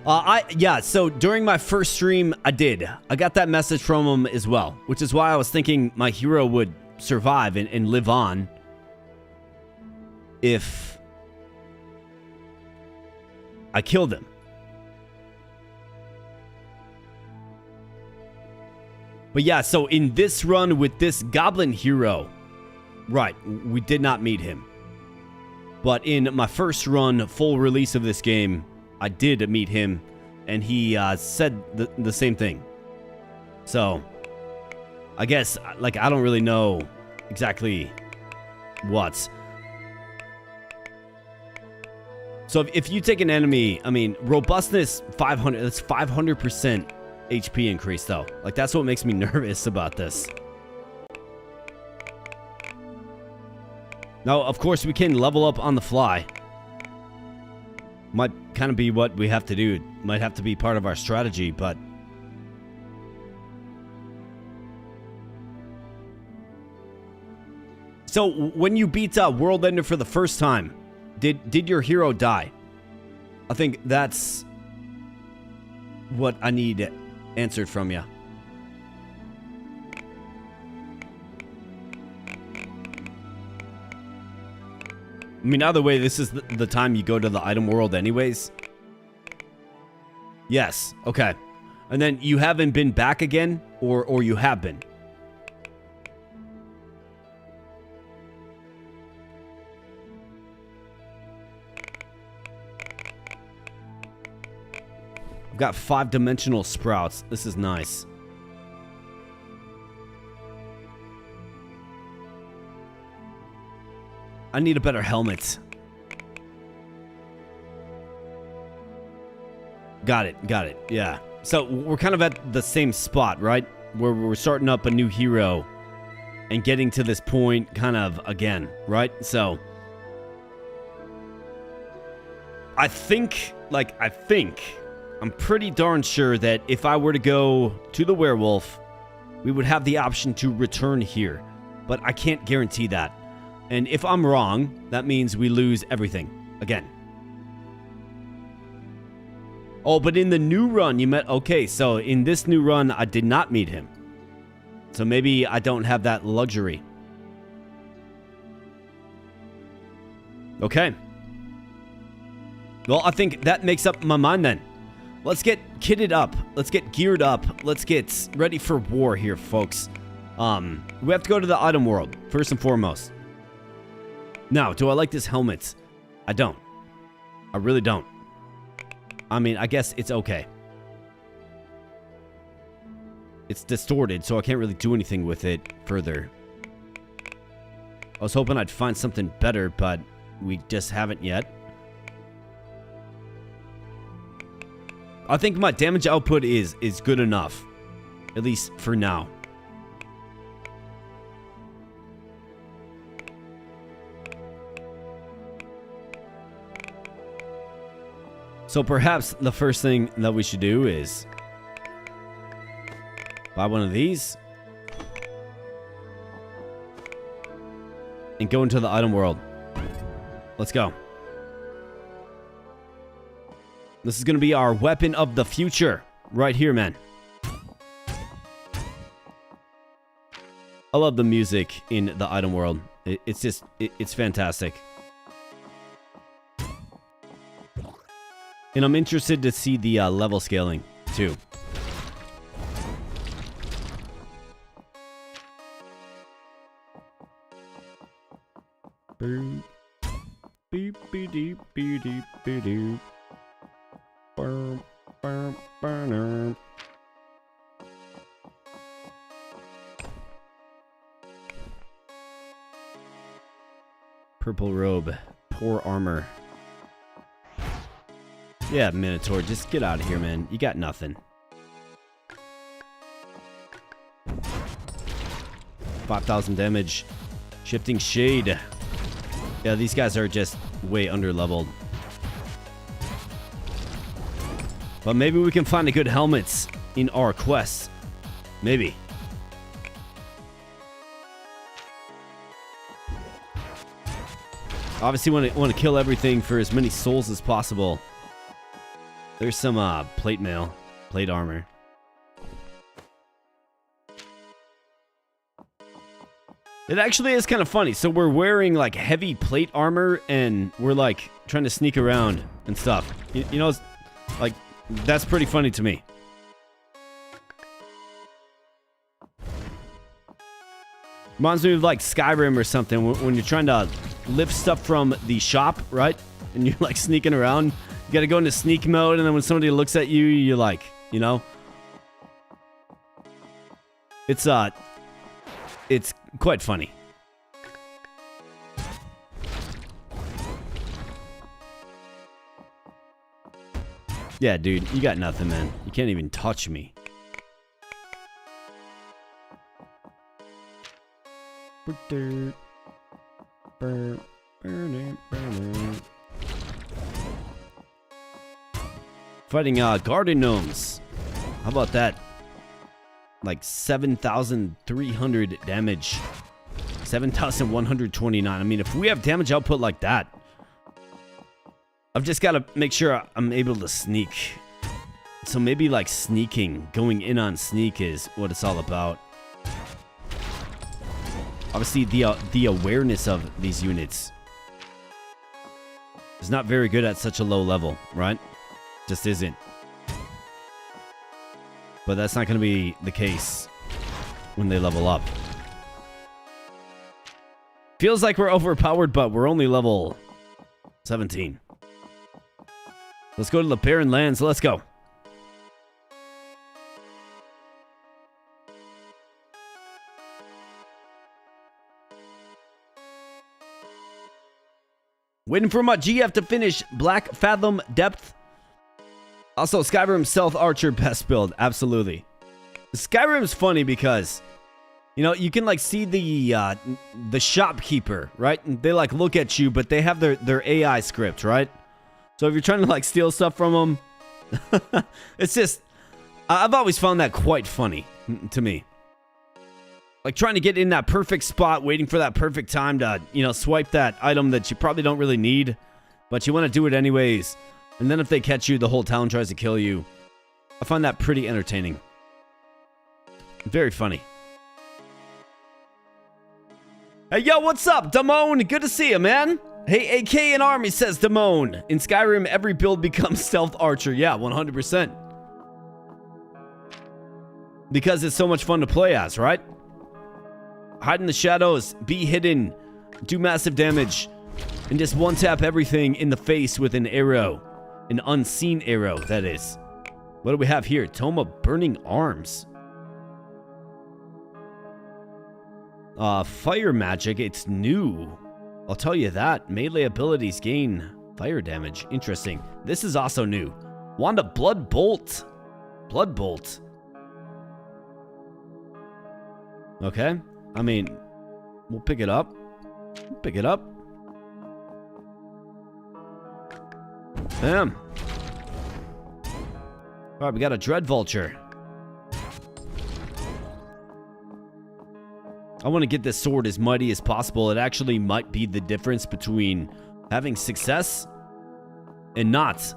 Yeah, so during my first stream, I got that message from him as well, which is why I was thinking my hero would survive and live on if I killed him. But yeah, so in this run with this goblin hero, right, we did not meet him. But in my first run, full release of this game, I did meet him, and he said the same thing. So, I guess, like, I don't really know exactly what. So if you take an enemy, I mean, robustness 500, that's 500% HP increase though. Like, that's what makes me nervous about this. Now, of course, we can level up on the fly. Might kind of be what we have to do. Might have to be part of our strategy, but So when you beat World Ender for the first time, did your hero die? I think that's what I need answered from you. I mean, either way, this is the time you go to the item world anyways. Yes, okay. And then you haven't been back again, or you have been? I've got 5-dimensional sprouts. This is nice. I need a better helmet. Got it, yeah. So we're kind of at the same spot, right? Where we're starting up a new hero and getting to this point kind of again, right? So I think, I'm pretty darn sure that if I were to go to the werewolf, we would have the option to return here. But I can't guarantee that. And if I'm wrong, that means we lose everything again. Oh, but in the new run, you met... Okay, so in this new run, I did not meet him. So maybe I don't have that luxury. Okay. Well, I think that makes up my mind then. Let's get kitted up. Let's get geared up. Let's get ready for war here, folks. We have to go to the item world, first and foremost. Now, do I like this helmet? I don't. I really don't. I mean, I guess it's okay. It's distorted, so I can't really do anything with it further. I was hoping I'd find something better, but we just haven't yet. I think my damage output is good enough. At least for now. So perhaps the first thing that we should do is buy one of these and go into the item world. Let's go. This is going to be our weapon of the future right here, man. I love the music in the item world. It's fantastic. And I'm interested to see the level scaling, too. Purple robe, poor armor. Yeah, Minotaur, just get out of here, man. You got nothing. 5,000 damage. Shifting shade. Yeah, these guys are just way under-leveled. But maybe we can find a good helmets in our quests. Maybe. Obviously, want to kill everything for as many souls as possible. There's some plate mail, plate armor. It actually is kind of funny. So we're wearing like heavy plate armor and we're like trying to sneak around and stuff. You know, like that's pretty funny to me. Reminds me of like Skyrim or something when you're trying to lift stuff from the shop, right? And you're like sneaking around. You gotta go into sneak mode, and then when somebody looks at you, you're like, you know? It's quite funny. Yeah, dude, you got nothing, man. You can't even touch me. Fighting garden gnomes. How about that? Like 7,300 damage. 7,129. I mean, if we have damage output like that, I've just got to make sure I'm able to sneak. So maybe like sneaking, going in on sneak is what it's all about. Obviously, the awareness of these units is not very good at such a low level, right? Just isn't. But that's not going to be the case when they level up. Feels like we're overpowered, but we're only level 17. Let's go to the barren lands. Let's go. Waiting for my GF to finish Black Fathom Depth. Also, Skyrim Stealth Archer best build. Absolutely. Skyrim's funny because, you know, you can like see the shopkeeper, right? They like look at you, but they have their AI script, right? So if you're trying to like steal stuff from them, it's just, I've always found that quite funny to me. Like trying to get in that perfect spot, waiting for that perfect time to, you know, swipe that item that you probably don't really need, but you want to do it anyways. And then if they catch you, the whole town tries to kill you. I find that pretty entertaining. Very funny. Hey, yo, what's up, Damone? Good to see you, man. Hey, AK in Army, says Damone. In Skyrim, every build becomes Stealth Archer. Yeah, 100%. Because it's so much fun to play as, right? Hide in the shadows, be hidden, do massive damage, and just one-tap everything in the face with an arrow. An unseen arrow, that is. What do we have here? Tome of Burning Arms. Fire magic, it's new. I'll tell you that. Melee abilities gain fire damage. Interesting. This is also new. Wand of Blood Bolt. Blood Bolt. Okay. I mean, we'll pick it up. Pick it up. Bam. Alright, we got a Dread Vulture. I want to get this sword as mighty as possible. It actually might be the difference between having success and not.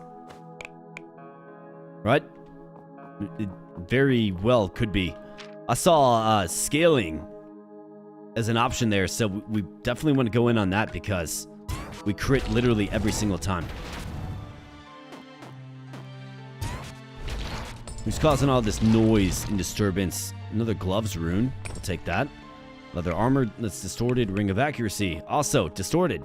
Right? It very well could be. I saw scaling as an option there, so we definitely want to go in on that because we crit literally every single time. Who's causing all this noise and disturbance? Another gloves rune. I'll take that. Leather armor that's distorted. Ring of accuracy. Also distorted.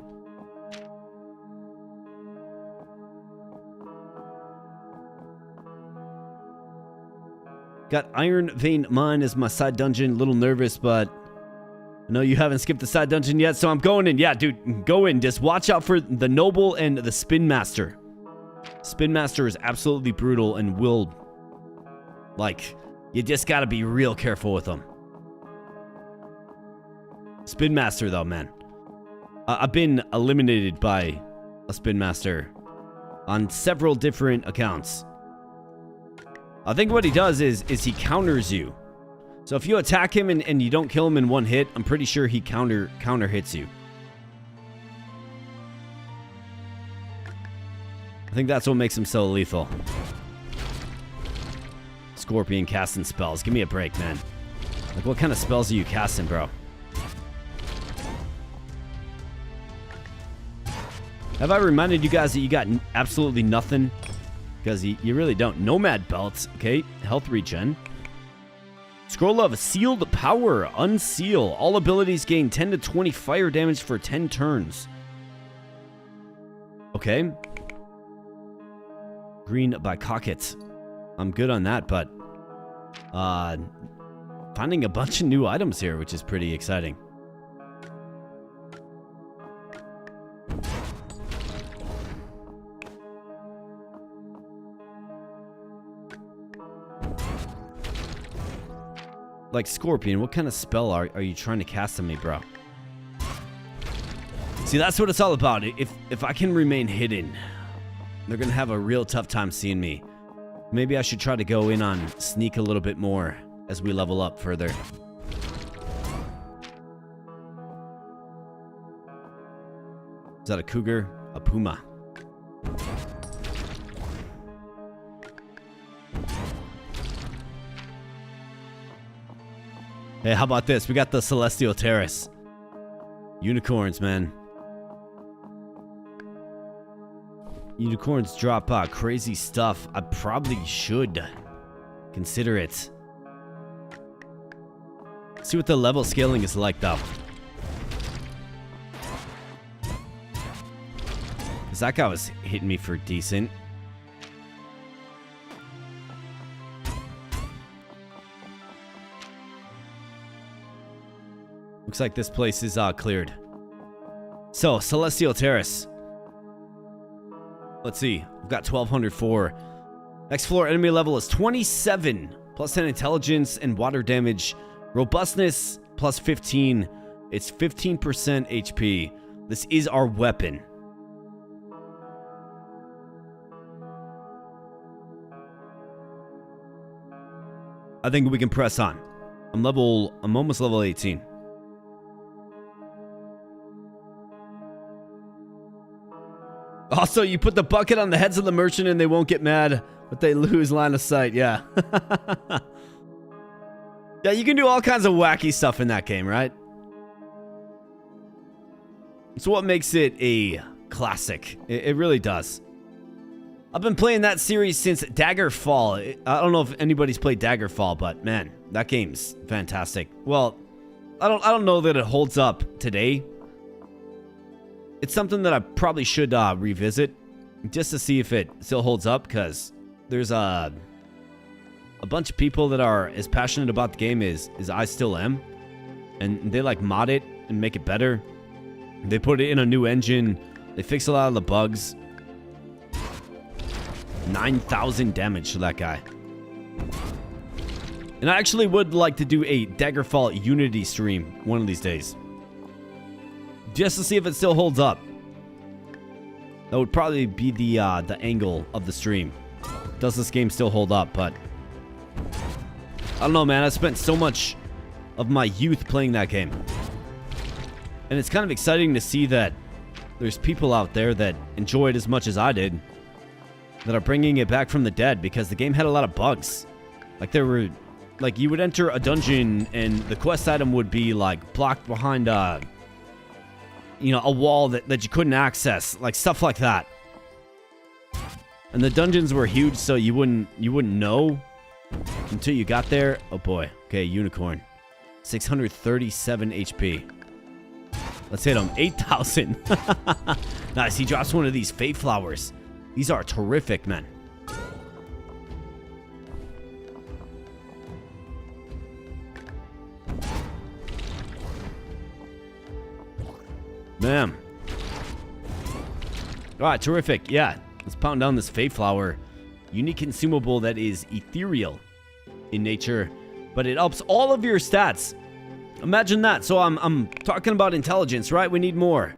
Got Iron Vein Mine as my side dungeon. A little nervous, but I know you haven't skipped the side dungeon yet, so I'm going in. Yeah, dude, go in. Just watch out for the Noble and the Spin Master. Spin Master is absolutely brutal and will, like, you just gotta be real careful with them. Spin Master, though, man. I've been eliminated by a Spin Master on several different accounts. I think what he does is he counters you. So if you attack him and you don't kill him in one hit, I'm pretty sure he counter hits you. I think that's what makes him so lethal. Scorpion casting spells. Give me a break, man. Like, what kind of spells are you casting, bro? Have I reminded you guys that you got absolutely nothing? Because you really don't. Nomad belts, okay? Health regen. Scroll of Sealed Power. Unseal. All abilities gain 10 to 20 fire damage for 10 turns. Okay. Green by Cocket. I'm good on that, but finding a bunch of new items here, which is pretty exciting. Like Scorpion, what kind of spell are you trying to cast on me, bro? See, that's what it's all about. If I can remain hidden, they're gonna have a real tough time seeing me. Maybe I should try to go in on sneak a little bit more as we level up further. that a cougar? A puma. Hey, how about this? We got the Celestial Terrace. Unicorns, man. Unicorns drop crazy stuff. I probably should consider it. See what the level scaling is like, though. Because that guy was hitting me for decent. Looks like this place is cleared. So, Celestial Terrace. Let's see. We've got 1204. Next floor enemy level is 27. Plus 10 intelligence and water damage. Robustness plus 15. It's 15% HP. This is our weapon. I think we can press on. I'm almost level 18. Also, you put the bucket on the heads of the merchant and they won't get mad, but they lose line of sight. Yeah. Yeah, you can do all kinds of wacky stuff in that game, right? It's what makes it a classic. It really does. I've been playing that series since Daggerfall. I don't know if anybody's played Daggerfall, but man, that game's fantastic. Well, I don't know that it holds up today. It's something that I probably should revisit just to see if it still holds up, because there's a bunch of people that are as passionate about the game as I still am, and they like mod it and make it better. They put it in a new engine. They fix a lot of the bugs. 9,000 damage to that guy. And I actually would like to do a Daggerfall Unity stream one of these days, just to see if it still holds up. That would probably be the angle of the stream. Does this game still hold up? But I don't know, man. I spent so much of my youth playing that game, and it's kind of exciting to see that there's people out there that enjoy it as much as I did, that are bringing it back from the dead, because the game had a lot of bugs. Like, there were, like, you would enter a dungeon and the quest item would be like blocked behind a wall that you couldn't access, like stuff like that. And the dungeons were huge, so you wouldn't know until you got there. Oh boy. Okay, unicorn. 637 HP. Let's hit him. 8,000. Nice. He drops one of these fate flowers. These are terrific, man. Bam. Alright, terrific. Yeah, let's pound down this fate flower. Unique consumable that is ethereal in nature, but it ups all of your stats. Imagine that. So I'm talking about intelligence, right? We need more.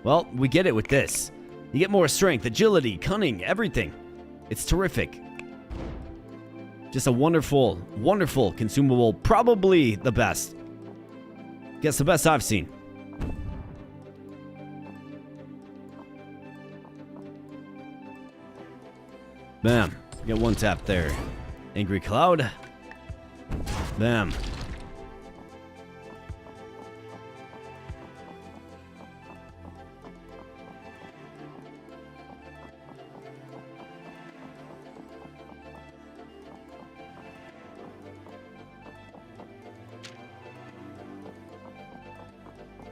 Well, we get it with this. You get more strength, agility, cunning, everything. It's terrific. Just a wonderful, wonderful consumable. Probably the best. Guess the best I've seen. Bam. Get one tap there. Angry Cloud. Bam.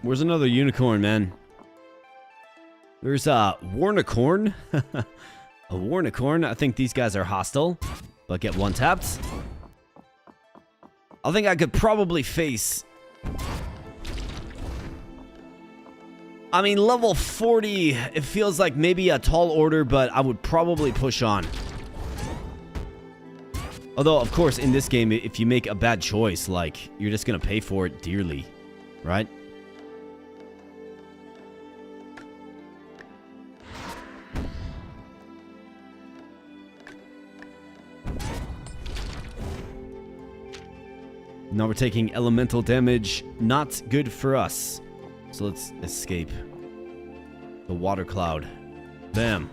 Where's another unicorn, man? There's a Warnicorn. A Warnicorn. I think these guys are hostile, but get one tapped. I think I could probably face... I mean, level 40, it feels like maybe a tall order, but I would probably push on. Although, of course, in this game, if you make a bad choice, like, you're just gonna pay for it dearly, right? Now we're taking elemental damage. Not good for us. So let's escape. The water cloud. Bam.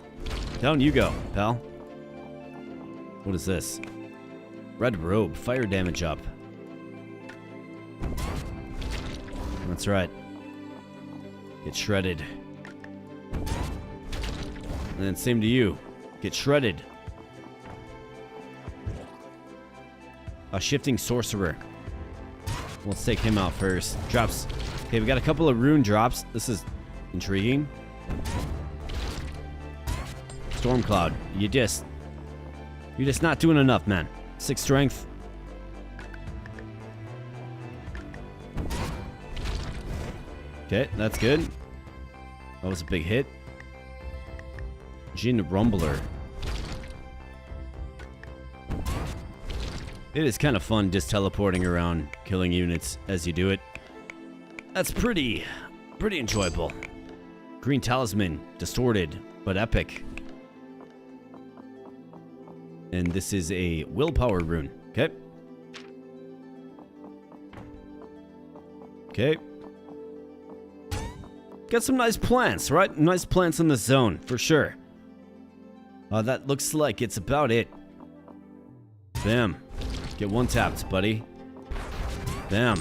Down you go, pal. What is this? Red robe. Fire damage up. That's right. Get shredded. And then same to you. Get shredded. A shifting sorcerer. Let's take him out first. Drops. Okay, we got a couple of rune drops. This is intriguing. Storm cloud. You're just not doing enough, man. 6 strength. Okay, that's good. That was a big hit. Jin Rumbler. It is kind of fun just teleporting around, killing units as you do it. That's pretty enjoyable. Green Talisman, distorted, but epic. And this is a willpower rune. Okay. Okay. Got some nice plants, right? Nice plants in the zone, for sure. That looks like it's about it. Bam. Get one tapped, buddy. Bam.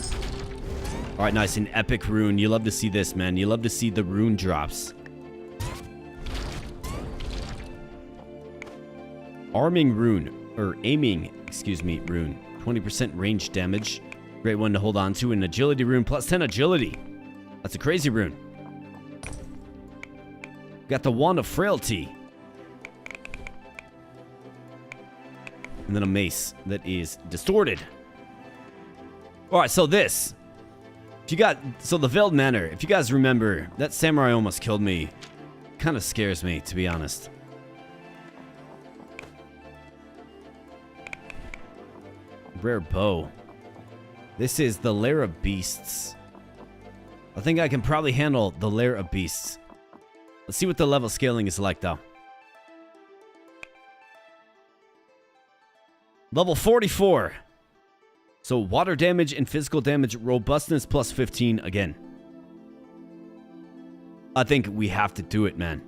Alright, nice. An epic rune. You love to see this, man. You love to see the rune drops. Arming rune. Or aiming, excuse me, rune. 20% range damage. Great one to hold on to. An agility rune. Plus 10 agility. That's a crazy rune. Got the Wand of Frailty. And then a mace that is distorted. Alright, so this. So the Veiled Manor, if you guys remember, that samurai almost killed me. Kind of scares me, to be honest. Rare bow. This is the Lair of Beasts. I think I can probably handle the Lair of Beasts. Let's see what the level scaling is like, though. Level 44. So water damage and physical damage, robustness plus 15 again. I think we have to do it, man.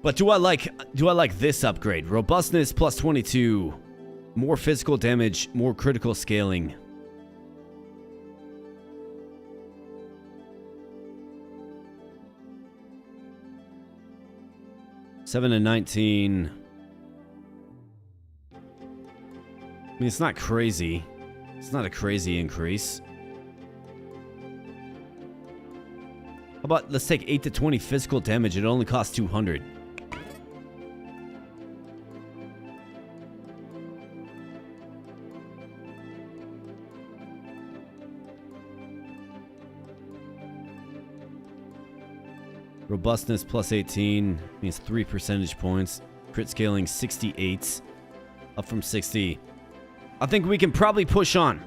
But do I like this upgrade? Robustness plus 22. More physical damage, more critical scaling. $7 and $19. I mean, it's not crazy. It's not a crazy increase. How about, let's take 8 to 20 physical damage. It only costs 200. Robustness plus 18 means 3 percentage points. Crit scaling 68. Up from 60. I think we can probably push on.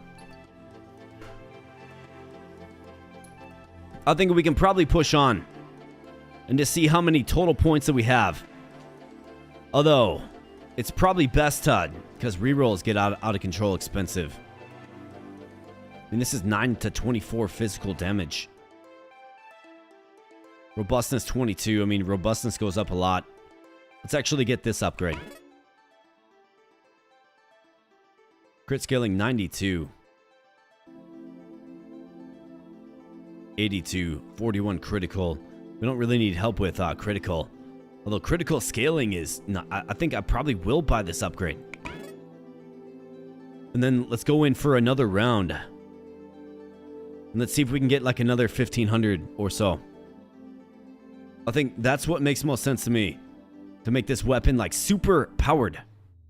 I think we can probably push on. And to see how many total points that we have. Although, it's probably best to, because rerolls get out of control expensive. I mean, this is 9 to 24 physical damage. Robustness 22. I mean, robustness goes up a lot. Let's actually get this upgrade. Crit scaling 92. 82. 41 critical. We don't really need help with critical. Although critical scaling is... No, I think I probably will buy this upgrade. And then let's go in for another round. And let's see if we can get like another 1,500 or so. I think that's what makes most sense to me. To make this weapon like super powered.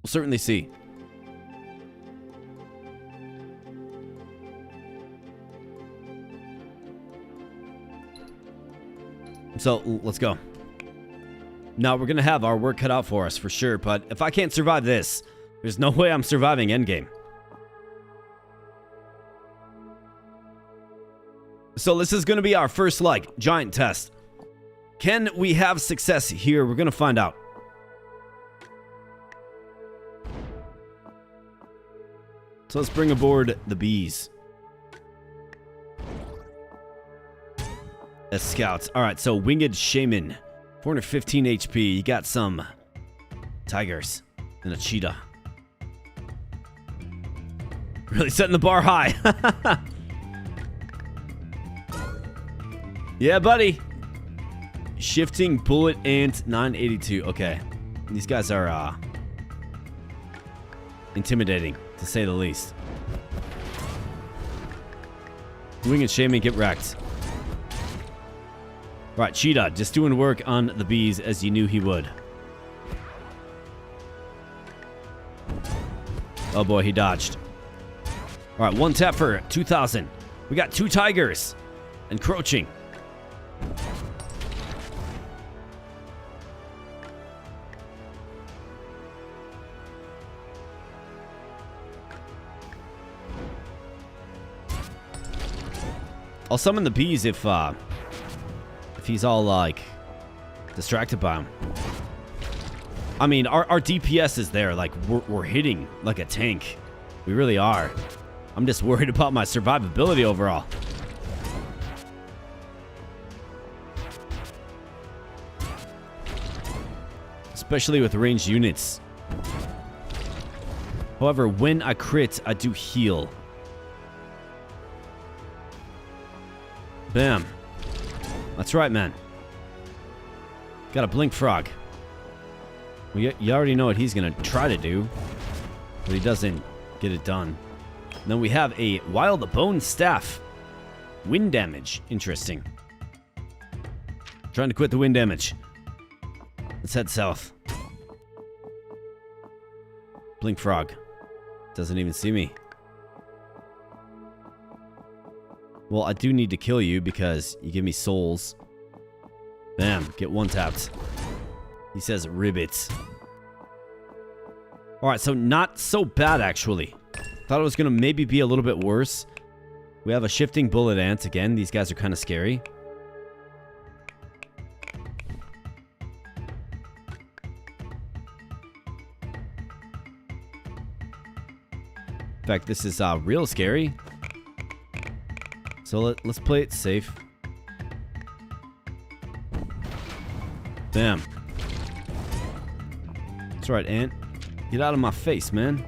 We'll certainly see. So, let's go. Now, we're going to have our work cut out for us, for sure. But if I can't survive this, there's no way I'm surviving endgame. So, this is going to be our first, like, giant test. Can we have success here? We're going to find out. So, let's bring aboard the bees. as scouts. All right, so Winged Shaman, 415 HP. You got some tigers and a cheetah. Really setting the bar high. Yeah, buddy. Shifting bullet ant 982. Okay. These guys are intimidating, to say the least. Winged Shaman, get wrecked. Right, Cheetah, just doing work on the bees as you knew he would. Oh boy, he dodged. All right, 1 tap for 2,000. We got 2 tigers encroaching. I'll summon the bees if he's all like distracted by him. I mean, our DPS is there. Like we're hitting like a tank. We really are. I'm just worried about my survivability overall. Especially with ranged units. However, when I crit, I do heal. Bam. That's right, man. Got a blink frog. Well, you already know what he's going to try to do. But he doesn't get it done. And then we have a wild bone staff. Wind damage. Interesting. Trying to quit the wind damage. Let's head south. Blink frog. Doesn't even see me. Well, I do need to kill you because you give me souls. Bam, get 1 tapped. He says ribbits. Alright, so not so bad actually. Thought it was going to maybe be a little bit worse. We have a shifting bullet ant again. These guys are kind of scary. In fact, this is real scary. So let's play it safe. Damn. That's right, Ant. Get out of my face, man.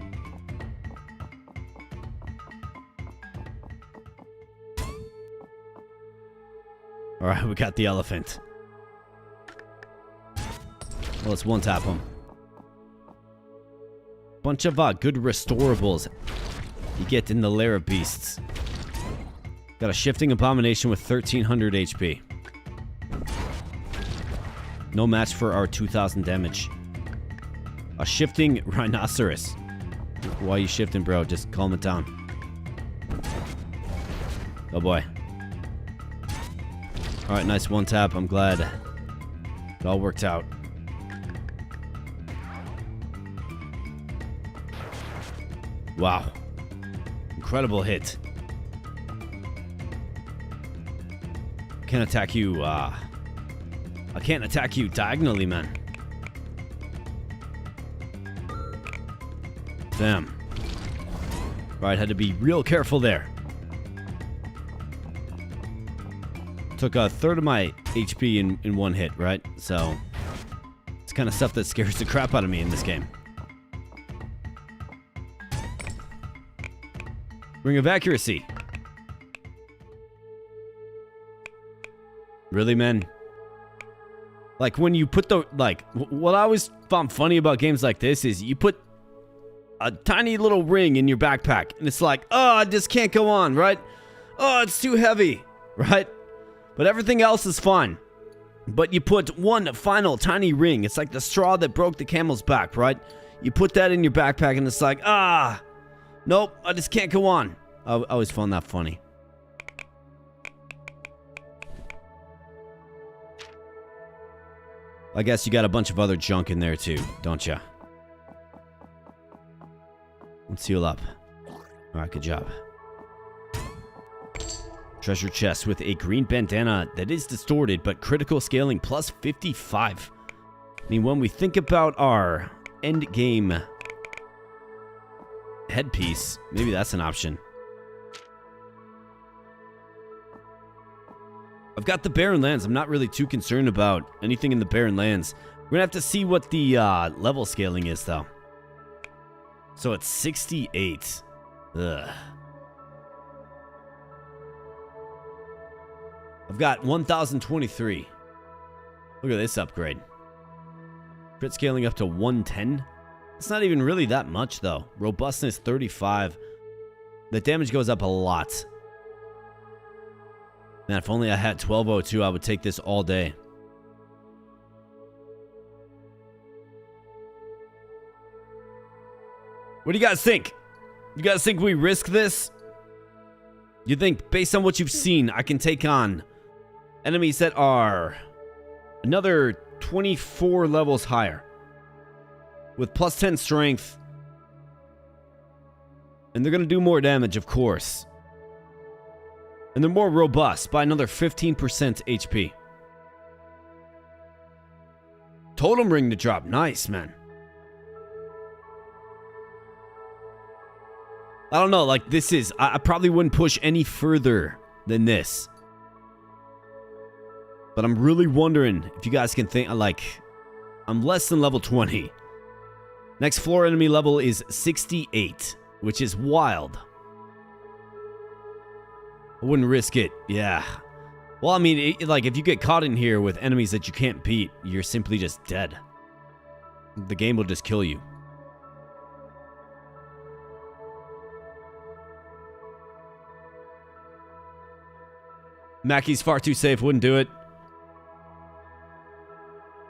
Alright, we got the elephant. Well, let's 1 tap him. Bunch of good restorables you get in the lair of beasts. Got a shifting abomination with 1,300 HP. No match for our 2,000 damage. A shifting rhinoceros. Why are you shifting, bro? Just calm it down. Oh boy. Alright, nice 1 tap. I'm glad it all worked out. Wow. Incredible hit. Can't attack you, I can't attack you diagonally, man. Damn. Right, had to be real careful there. Took a third of my HP in 1 hit, right? So, it's kind of stuff that scares the crap out of me in this game. Ring of accuracy. Really, man? Like, when you put the... Like, what I always found funny about games like this is you put a tiny little ring in your backpack, and it's like, oh, I just can't go on, right? Oh, it's too heavy, right? But everything else is fine. But you put one final tiny ring. It's like the straw that broke the camel's back, right? You put that in your backpack, and it's like, nope, I just can't go on. I always found that funny. I guess you got a bunch of other junk in there too, don't ya? Let's heal up. Alright, good job. Treasure chest with a green bandana that is distorted, but critical scaling plus 55. I mean, when we think about our end game headpiece, maybe that's an option. I've got the Barren Lands. I'm not really too concerned about anything in the Barren Lands. We're gonna have to see what the level scaling is, though. So it's 68. Ugh. I've got 1,023. Look at this upgrade. Crit scaling up to 110. It's not even really that much, though. Robustness 35. The damage goes up a lot. Man, if only I had 1202, I would take this all day. What do you guys think? You guys think we risk this? You think, based on what you've seen, I can take on enemies that are another 24 levels higher with plus 10 strength, and they're going to do more damage, of course, and they're more robust by another 15% HP. Totem ring to drop. Nice, man. I don't know, like, this is... I probably wouldn't push any further than this. But I'm really wondering if you guys can think... Like, I'm less than level 20. Next floor enemy level is 68, which is wild. I wouldn't risk it, yeah. Well, I mean, like, if you get caught in here with enemies that you can't beat, you're simply just dead. The game will just kill you. Mackey's far too safe, wouldn't do it.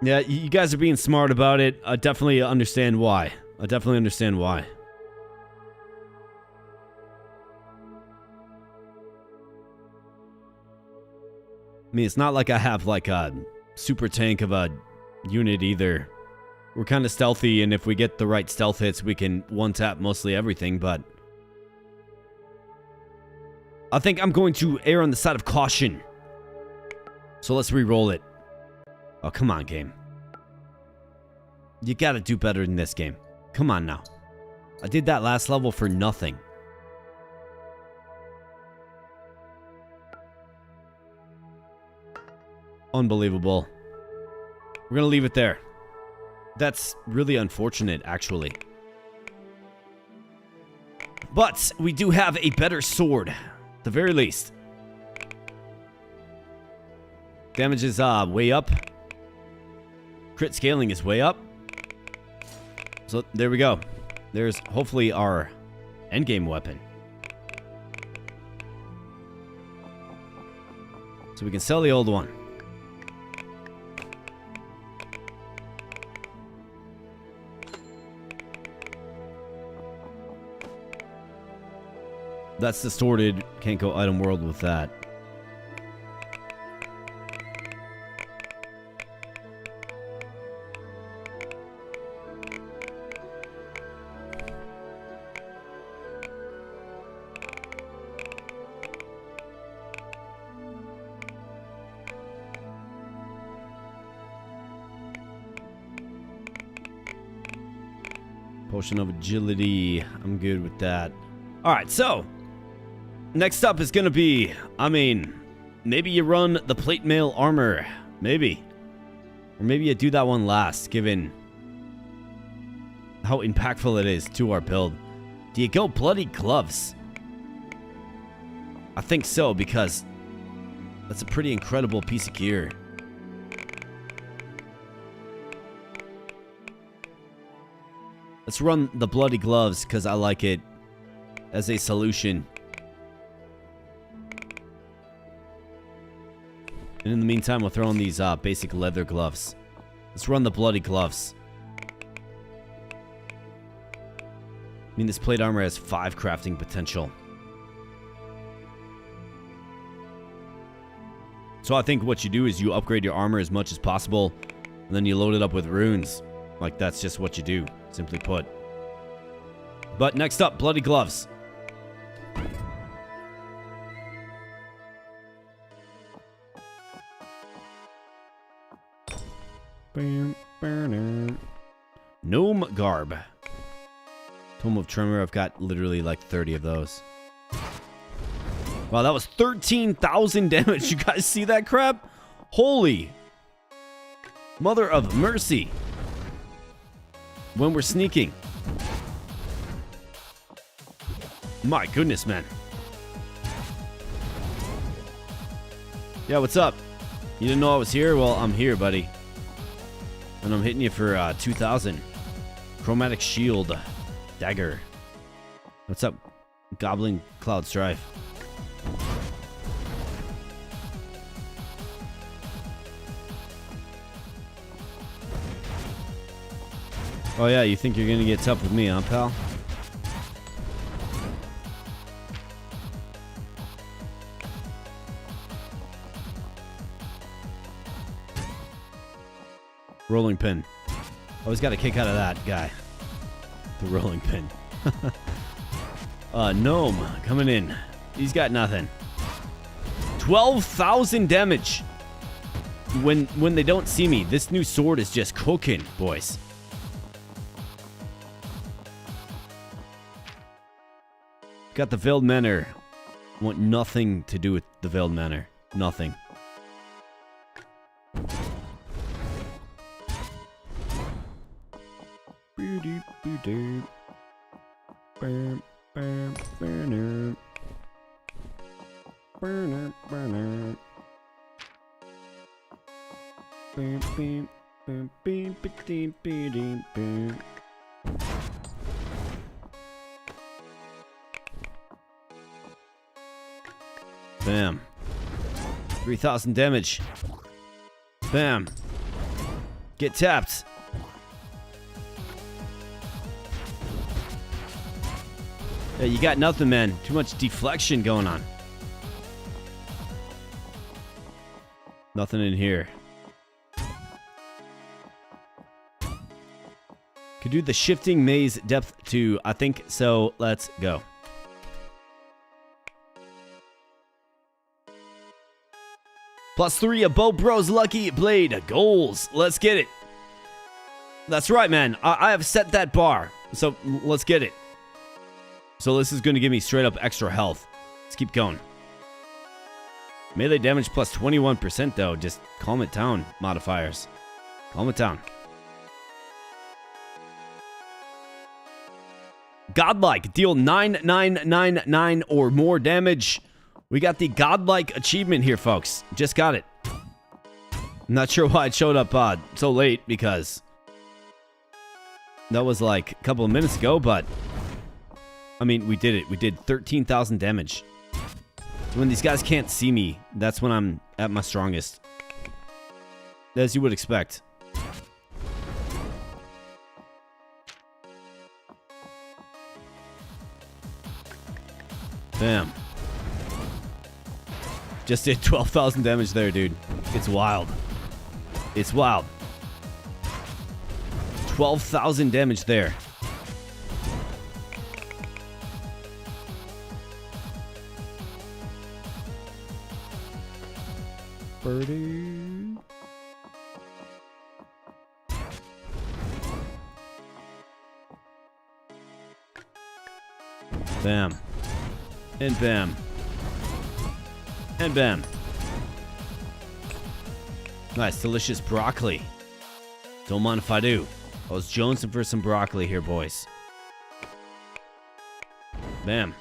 Yeah, you guys are being smart about it. I definitely understand why. I mean, it's not like I have like a super tank of a unit either. We're kind of stealthy, and if we get the right stealth hits, we can one-tap mostly everything, but... I think I'm going to err on the side of caution. So let's re-roll it. Oh, come on, game. You gotta do better than this, game. Come on now. I did that last level for nothing. Unbelievable. We're gonna leave it there. That's really unfortunate, actually. But we do have a better sword. At the very least. Damage is way up. Crit scaling is way up. So there we go. There's hopefully our endgame weapon. So we can sell the old one. That's distorted. Can't go item world with that. Potion of agility. I'm good with that. Alright, so next up is going to be, I mean, maybe you run the plate mail armor. Maybe. Or maybe you do that one last, given how impactful it is to our build. Do you go bloody gloves? I think so, because that's a pretty incredible piece of gear. Let's run the bloody gloves, because I like it as a solution. And in the meantime, we'll throw on these basic leather gloves. Let's run the bloody gloves. I mean, this plate armor has 5 crafting potential. So I think what you do is you upgrade your armor as much as possible, and then you load it up with runes. Like, that's just what you do, simply put. But next up, bloody gloves. Gnome garb. Tome of Tremor. I've got literally like 30 of those. Wow, that was 13,000 damage. You guys see that crap? Holy mother of mercy. When we're sneaking. My goodness, man. Yeah, what's up? You didn't know I was here? Well, I'm here, buddy. And I'm hitting you for 2,000. Chromatic Shield. Dagger. What's up? Goblin Cloud Strife. Oh yeah, you think you're gonna get tough with me, huh, pal? Rolling pin. Always got a kick out of that guy. The rolling pin. Gnome coming in. He's got nothing. 12,000 damage. When they don't see me, this new sword is just cooking, boys. Got the Veiled Manor. Want nothing to do with the Veiled Manor. Nothing. Bam. 3,000 damage. Bam. Get tapped. Yeah, you got nothing, man. Too much deflection going on. Nothing in here. Could do the shifting maze depth too. I think so. Let's go. +3 of Bo Bro's Lucky Blade goals. Let's get it. That's right, man. I have set that bar. So let's get it. So this is going to give me straight up extra health. Let's keep going. Melee damage plus 21% though. Just calm it down, modifiers. Calm it down. Godlike. Deal 9,999 or more damage. We got the Godlike achievement here, folks. Just got it. I'm not sure why it showed up so late, because that was like a couple of minutes ago, but I mean, we did it. We did 13,000 damage. So when these guys can't see me, that's when I'm at my strongest. As you would expect. Bam. Just did 12,000 damage there, dude. It's wild. It's wild. 12,000 damage there. Birdie. Bam. And bam. And bam. Nice, delicious broccoli. Don't mind if I do. I was jonesing for some broccoli here, boys. Bam.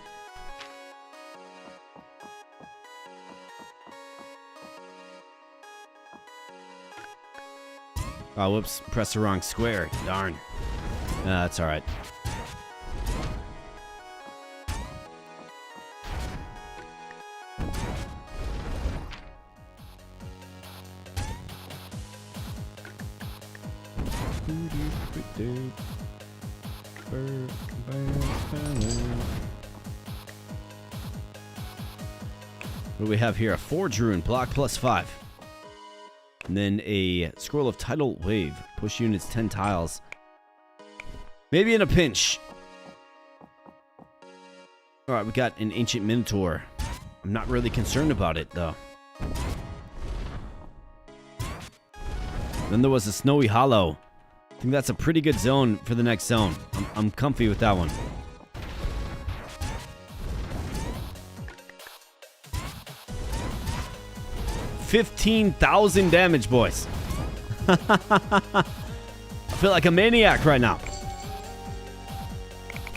Oh, whoops. Pressed the wrong square. Darn. That's alright. What do we have here? A Forge Rune, block +5. And then a Scroll of Tidal Wave. Push units 10 tiles. Maybe in a pinch. Alright, we got an Ancient Minotaur. I'm not really concerned about it, though. Then there was a Snowy Hollow. I think that's a pretty good zone for the next zone. I'm comfy with that one. 15,000 damage, boys. I feel like a maniac right now.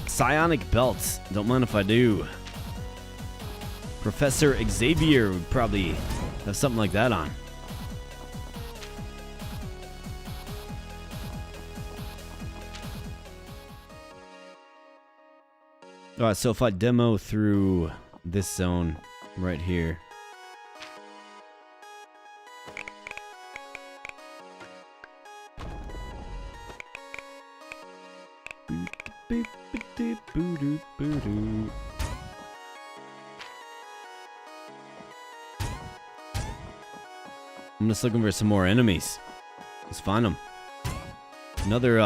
Psionic belts. Don't mind if I do. Professor Xavier would probably have something like that on. Alright, so if I demo through this zone right here. I'm just looking for some more enemies. Let's find them. Another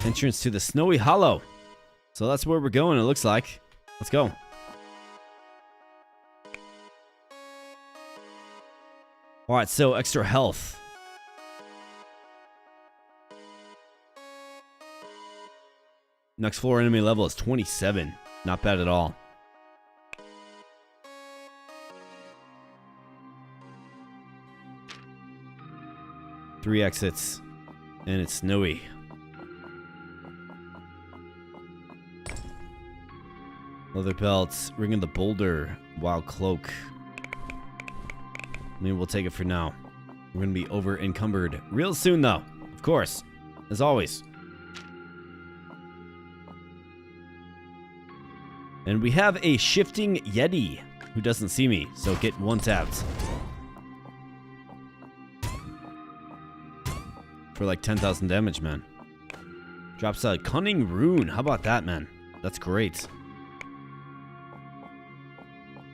entrance to the Snowy Hollow. So that's where we're going, it looks like. Let's go. Alright, so extra health. Next floor enemy level is 27. Not bad at all. Three exits. And it's snowy. Leather belts, ring of the boulder, wild cloak. I mean, we'll take it for now. We're gonna be over encumbered real soon, though. Of course, as always. And we have a shifting Yeti who doesn't see me, so get one tapped. For like 10,000 damage, man. Drops a cunning rune. How about that, man? That's great.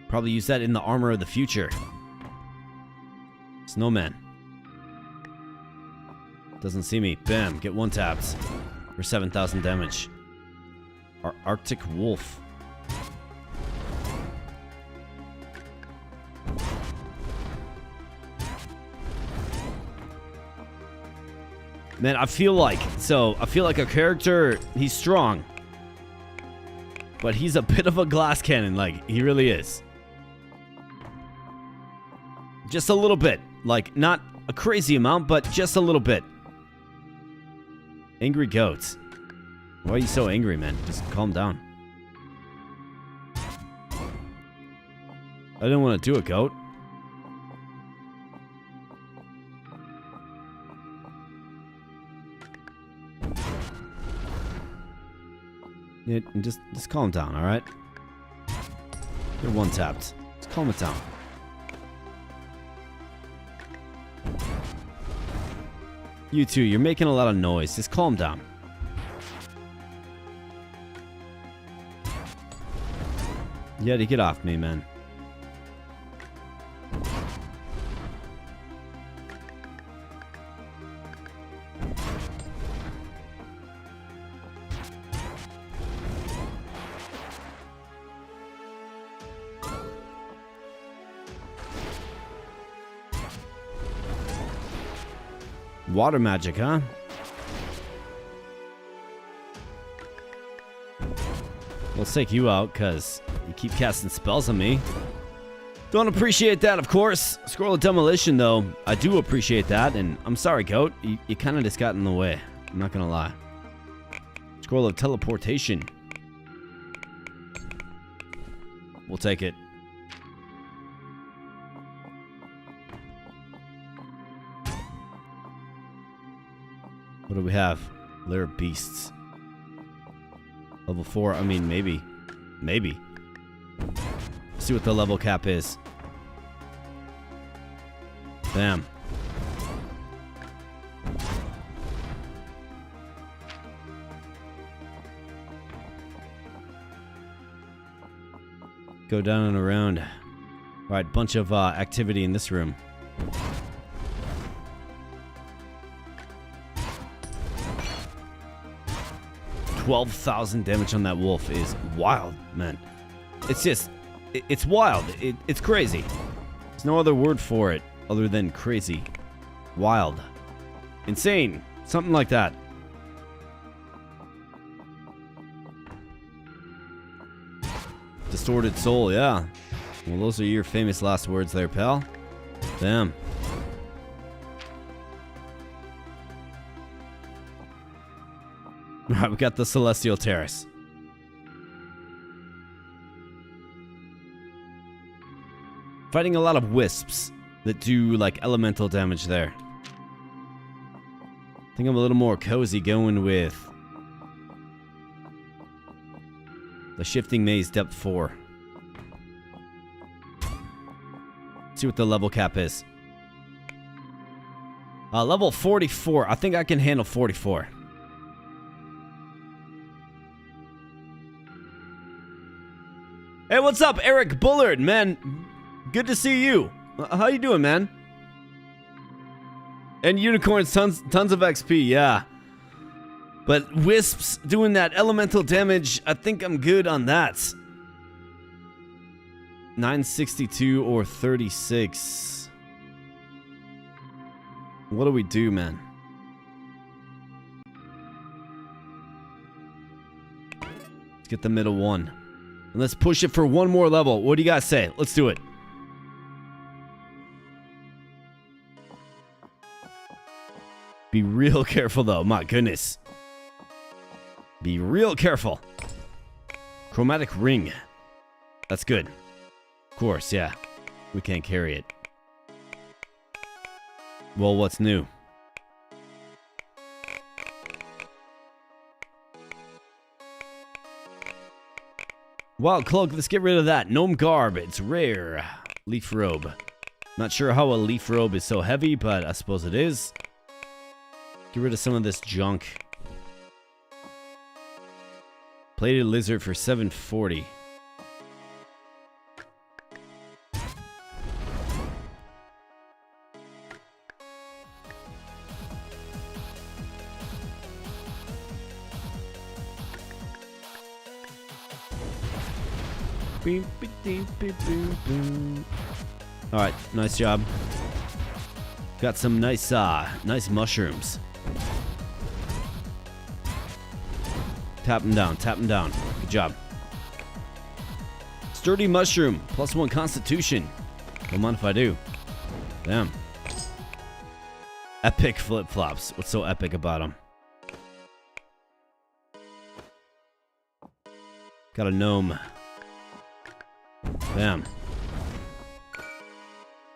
Probably use that in the armor of the future. Snowman. Doesn't see me. Bam. Get one tapped. For 7,000 damage. Our Arctic Wolf. Man, I feel like a character, he's strong. But he's a bit of a glass cannon, like, he really is. Just a little bit. Like, not a crazy amount, but just a little bit. Angry goats. Why are you so angry, man? Just calm down. I didn't want to do a goat. Yeah, just calm down, all right? You're one tapped. Just calm it down. You two, you're making a lot of noise. Just calm down. Yeti, get off me, man. Water magic, huh? Let's take you out, because you keep casting spells on me. Don't appreciate that, of course. Scroll of Demolition, though. I do appreciate that, and I'm sorry, Goat. You kind of just got in the way. I'm not going to lie. Scroll of Teleportation. We'll take it. What do we have? Lair of Beasts. Level 4. I mean, maybe. Maybe. Let's see what the level cap is. Bam. Go down and around. Alright, bunch of activity in this room. 12,000 damage on that wolf is wild, man. It's just, it's wild. It's crazy. There's no other word for it other than crazy. Wild. Insane. Something like that. Distorted soul, yeah. Well, those are your famous last words there, pal. Damn. Alright, we got the Celestial Terrace. Fighting a lot of wisps that do like elemental damage there. I think I'm a little more cozy going with the Shifting Maze Depth 4. Let's see what the level cap is. Level 44. I think I can handle 44. Hey, what's up, Eric Bullard, man? Good to see you. How you doing, man? And unicorns, tons of XP, yeah. But wisps doing that elemental damage, I think I'm good on that. 962 or 36. What do we do, man? Let's get the middle one. And let's push it for one more level. What do you guys say? Let's do it. Be real careful, though. My goodness. Be real careful. Chromatic ring. That's good. Of course, yeah. We can't carry it. Well, what's new? Wild cloak, let's get rid of that. Gnome garb, it's rare. Leaf robe. Not sure how a leaf robe is so heavy, but I suppose it is. Get rid of some of this junk. Plated lizard for 740. Alright, nice job. Got some nice mushrooms. Tap them down, tap them down. Good job. Sturdy mushroom, +1 constitution. Don't mind if I do. Damn. Epic flip-flops. What's so epic about them? Got a gnome. Bam.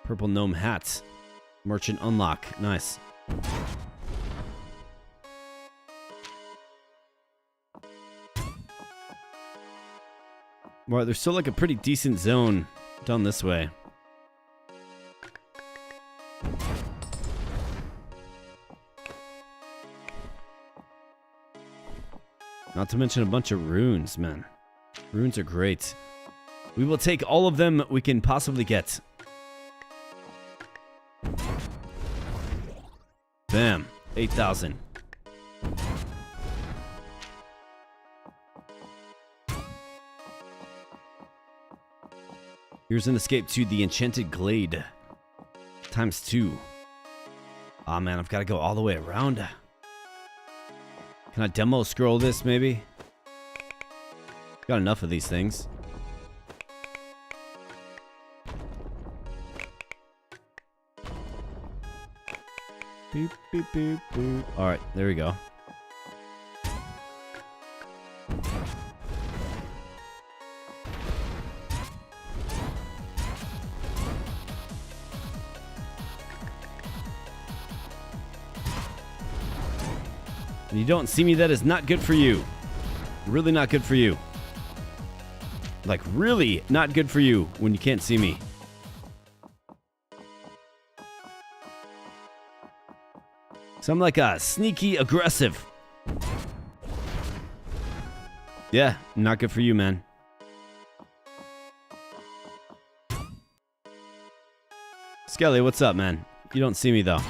Purple gnome hat. Merchant unlock. Nice. Well, there's still like a pretty decent zone down this way. Not to mention a bunch of runes, man. Runes are great. We will take all of them we can possibly get. Bam. 8,000. Here's an escape to the Enchanted Glade. ×2. Aw, man, I've got to go all the way around. Can I demo scroll this, maybe? Got enough of these things. Beep, beep, beep, beep. Alright, there we go. You don't see me, that is not good for you. Really not good for you. Like, really not good for you when you can't see me. So I'm like a sneaky aggressive. Yeah, not good for you, man. Skelly, what's up, man? You don't see me, though.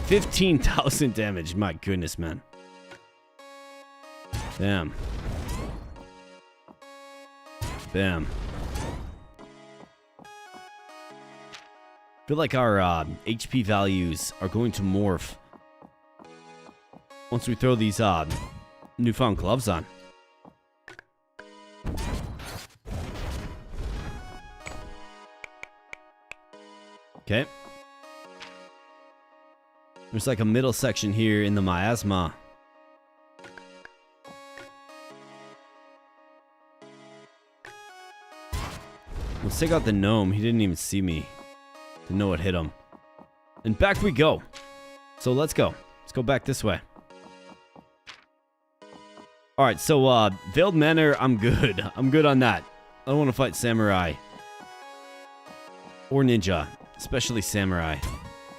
15,000 damage. My goodness, man. Damn. Bam. Feel like our HP values are going to morph once we throw these newfound gloves on. Okay. There's like a middle section here in the miasma. Let's take out the gnome. He didn't even see me. Didn't know what hit him. And back we go. So let's go. Let's go back this way. Alright, so Veiled Manor, I'm good. I'm good on that. I don't want to fight samurai. Or ninja. Especially samurai.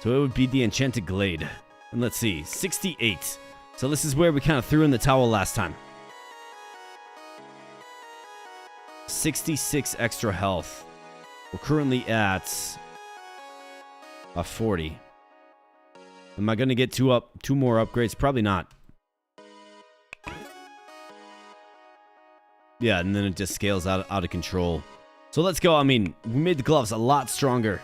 So it would be the Enchanted Glade. And let's see. 68. So this is where we kind of threw in the towel last time. 66 extra health. We're currently at 40. Am I going to get two more upgrades? Probably not. Yeah, and then it just scales out of control. So let's go. I mean, we made the gloves a lot stronger.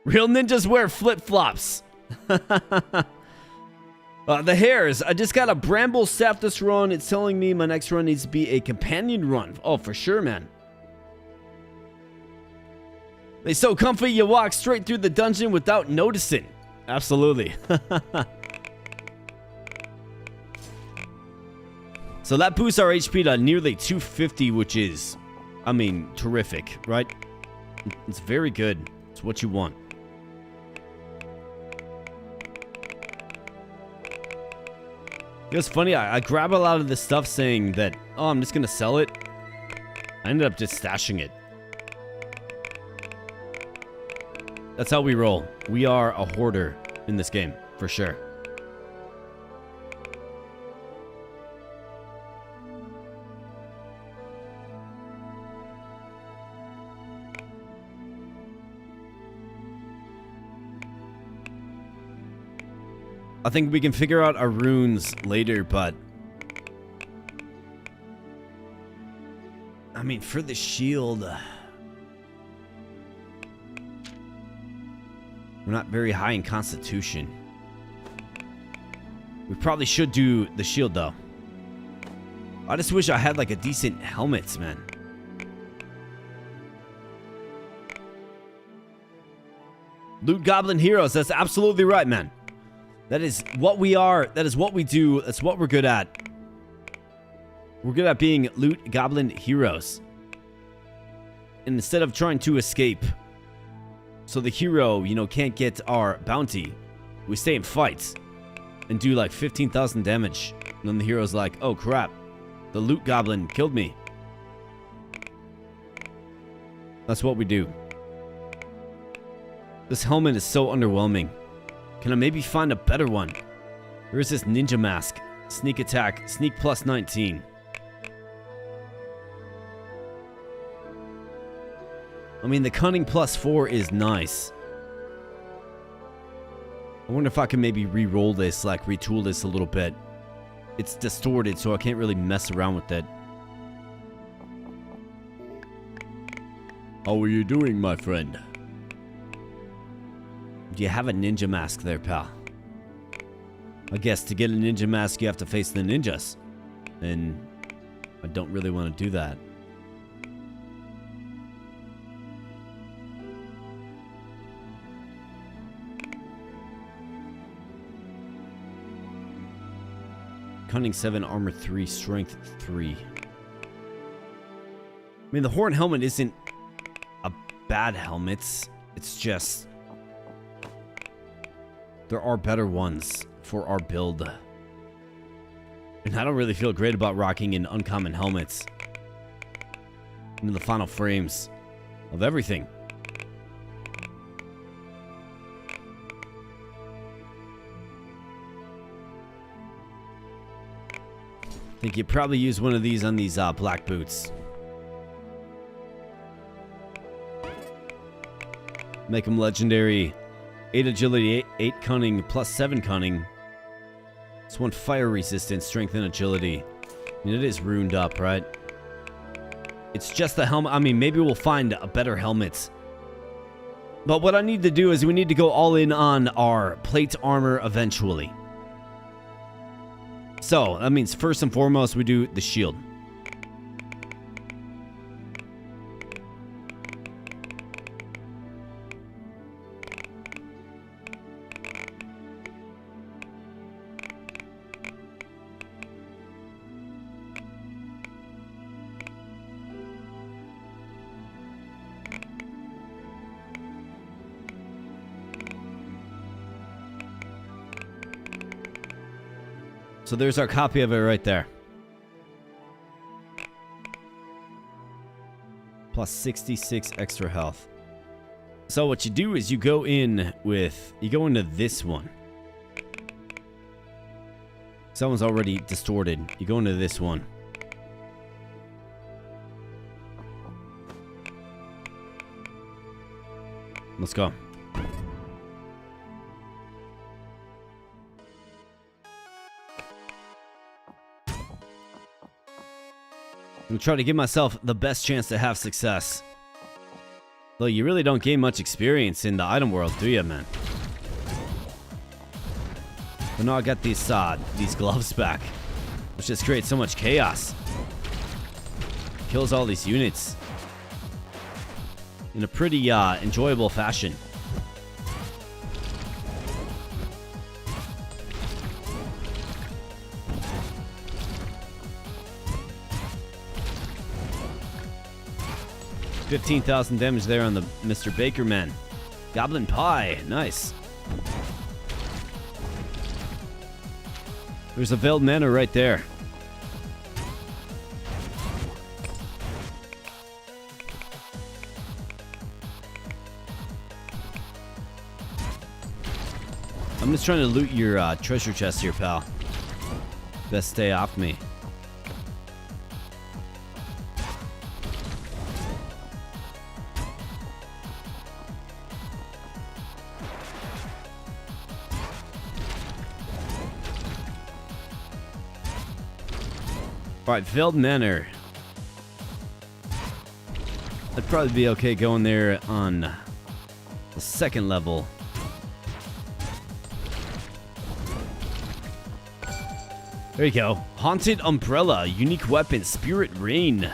Real ninjas wear flip-flops. The hairs. I just got a bramble sap this run. It's telling me my next run needs to be a companion run. Oh, for sure, man. They so comfy you walk straight through the dungeon without noticing. Absolutely. So that boosts our HP to nearly 250, which is, I mean, terrific, right? It's very good. It's what you want. It was funny, I grabbed a lot of this stuff saying that, oh, I'm just going to sell it. I ended up just stashing it. That's how we roll. We are a hoarder in this game, for sure. I think we can figure out our runes later, but I mean, for the shield, we're not very high in constitution. We probably should do the shield, though. I just wish I had like a decent helmet, man. Loot Goblin Heroes, that's absolutely right, man. That is what we are. That is what we do. That's what we're good at. We're good at being Loot Goblin Heroes. And instead of trying to escape, so the hero, you know, can't get our bounty, we stay and fight and do like 15,000 damage. And then the hero's like, oh crap, the Loot Goblin killed me. That's what we do. This helmet is so underwhelming. Can I maybe find a better one? Where is this ninja mask? Sneak attack, sneak plus 19. I mean, the cunning plus 4 is nice. I wonder if I can maybe re-roll this, like retool this a little bit. It's distorted, so I can't really mess around with it. How are you doing, my friend? Do you have a ninja mask there, pal? I guess to get a ninja mask, you have to face the ninjas. And I don't really want to do that. Cunning 7, armor 3, strength 3. I mean, the horn helmet isn't a bad helmet. It's just there are better ones for our build. And I don't really feel great about rocking in uncommon helmets into the final frames of everything. I think you probably use one of these on these black boots. Make them legendary. 8 agility, 8 cunning, plus 7 cunning. It's 1 fire resistance, strength and agility. I mean, it is runed up, right? It's just the helmet. I mean, maybe we'll find a better helmet. But what I need to do is we need to go all in on our plate armor eventually. So, that means first and foremost, we do the shield. So there's our copy of it right there. Plus 66 extra health. So what you do is you go into this one. Someone's already distorted. You go into this one. Let's go. I'm trying to give myself the best chance to have success. Though you really don't gain much experience in the item world, do you, man? But now I got these gloves back, which just creates so much chaos. Kills all these units in a pretty enjoyable fashion. $15,000 damage there on the Mr. Baker man. Goblin Pie, nice. There's a Veiled Manor right there. I'm just trying to loot your treasure chest here, pal. Best stay off me. Alright, Veiled Manor. I'd probably be okay going there on the second level. There you go. Haunted Umbrella. Unique weapon. Spirit Rain.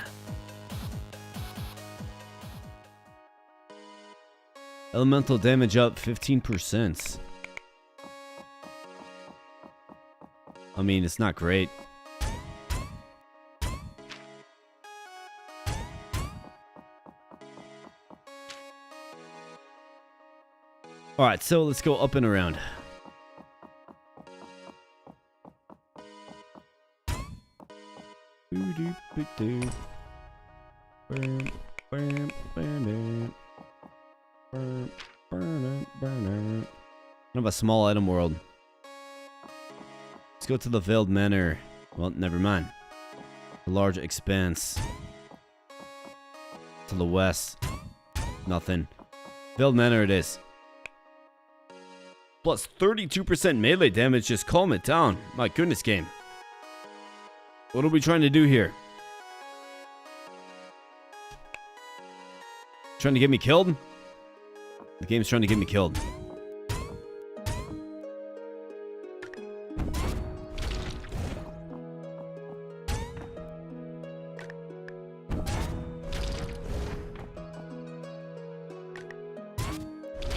Elemental damage up 15%. I mean, it's not great. Alright, so let's go up and around. Kind of a small item world. Let's go to the Veiled Manor. Well, never mind. The large expanse. To the west. Nothing. Veiled Manor it is. Plus 32% melee damage, just calm it down. My goodness, game. What are we trying to do here? Trying to get me killed? The game's trying to get me killed.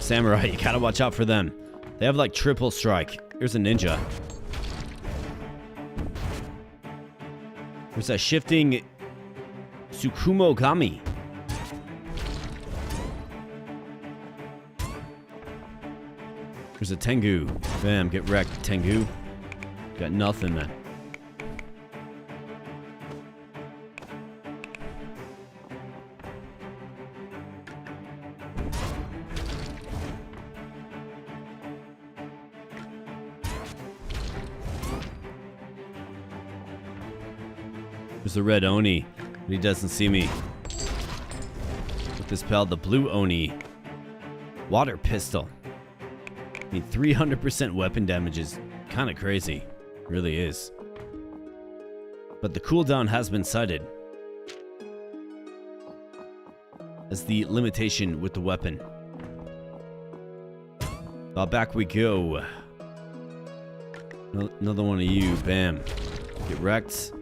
Samurai, you gotta watch out for them. They have like triple strike. Here's a ninja. There's a shifting Tsukumogami. There's a Tengu. Bam, get wrecked, Tengu. Got nothing, man. There's the red Oni, but he doesn't see me. With this pal, the blue Oni. Water pistol. I mean, 300% weapon damage is kind of crazy. It really is. But the cooldown has been cited as the limitation with the weapon. Back we go. Another one of you. Bam. Get wrecked.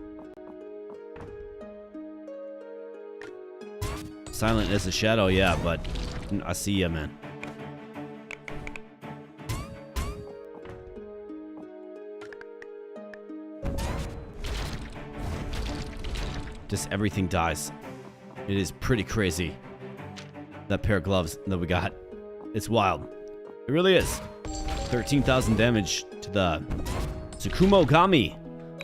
Silent as a shadow, yeah, but I see ya, man. Just everything dies. It is pretty crazy. That pair of gloves that we got. It's wild. It really is. 13,000 damage to the Tsukumogami.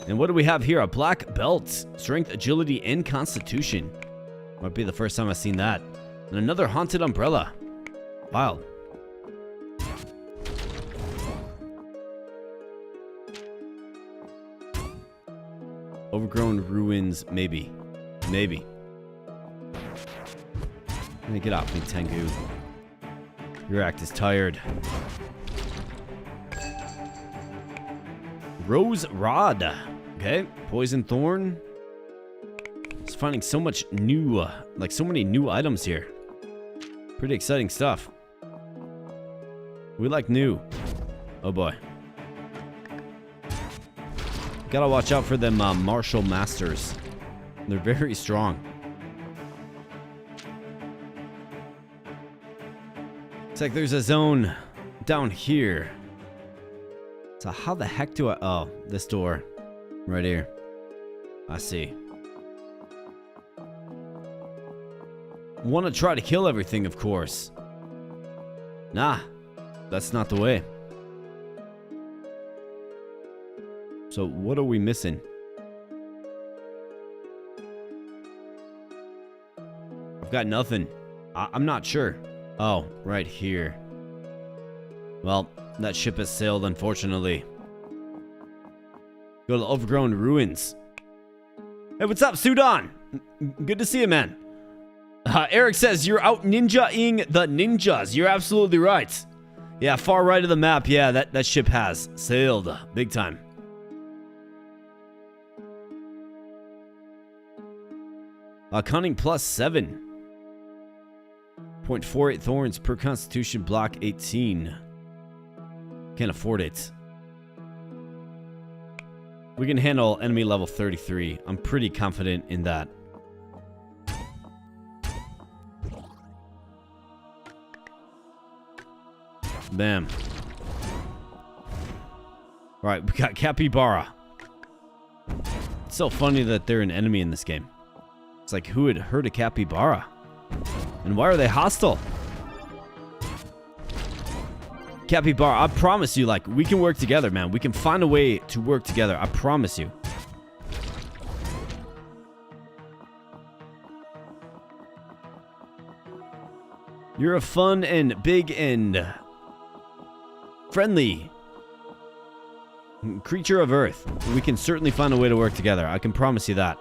And what do we have here? A black belt. Strength, agility, and constitution. Might be the first time I've seen that. And another haunted umbrella. Wild. Overgrown ruins, maybe. Maybe. Hey, get off me, Tengu. Your act is tired. Rose Rod. Okay. Poison Thorn. Just finding so much new, like so many new items here. Pretty exciting stuff. We like new. Oh boy. Gotta watch out for them martial masters. They're very strong. It's like there's a zone down here. So how the heck do I... Oh, this door. Right here. I see. Want to try to kill everything, of course. Nah. That's not the way. So what are we missing? I've got nothing. I'm not sure. Oh, right here. Well, that ship has sailed, unfortunately. Go to the overgrown ruins. Hey, what's up, Sudan? Good to see you, man. Eric says you're out ninja-ing the ninjas. You're absolutely right. Yeah, far right of the map. Yeah, that ship has sailed big time. Cunning plus 7. 0.48 thorns per constitution, block 18. Can't afford it. We can handle enemy level 33. I'm pretty confident in that. Bam. Alright, we got Capybara. It's so funny that they're an enemy in this game. It's like, who had heard a capybara? And why are they hostile? Capybara, I promise you, like, we can work together, man. We can find a way to work together. I promise you. You're a fun and big and friendly creature of Earth. We can certainly find a way to work together. I can promise you that.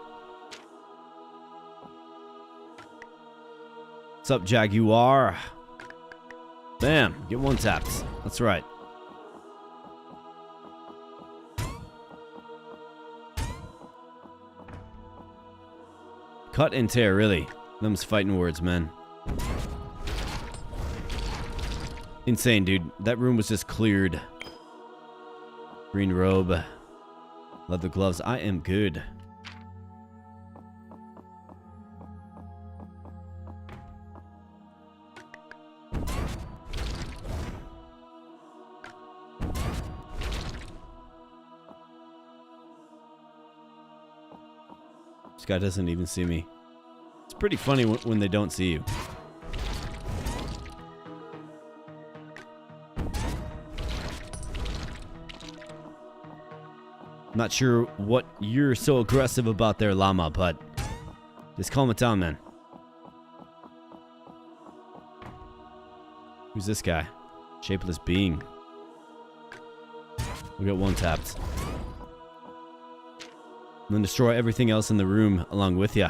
What's up, Jaguar? Bam. Get one tapped. That's right. Cut and tear, really. Them's fighting words, man. Insane, dude. That room was just cleared. Green robe. Leather gloves. I am good. This guy doesn't even see me. It's pretty funny when they don't see you. Not sure what you're so aggressive about there, llama, but just calm it down, man. Who's this guy? Shapeless being. We got one tapped. And then destroy everything else in the room along with ya.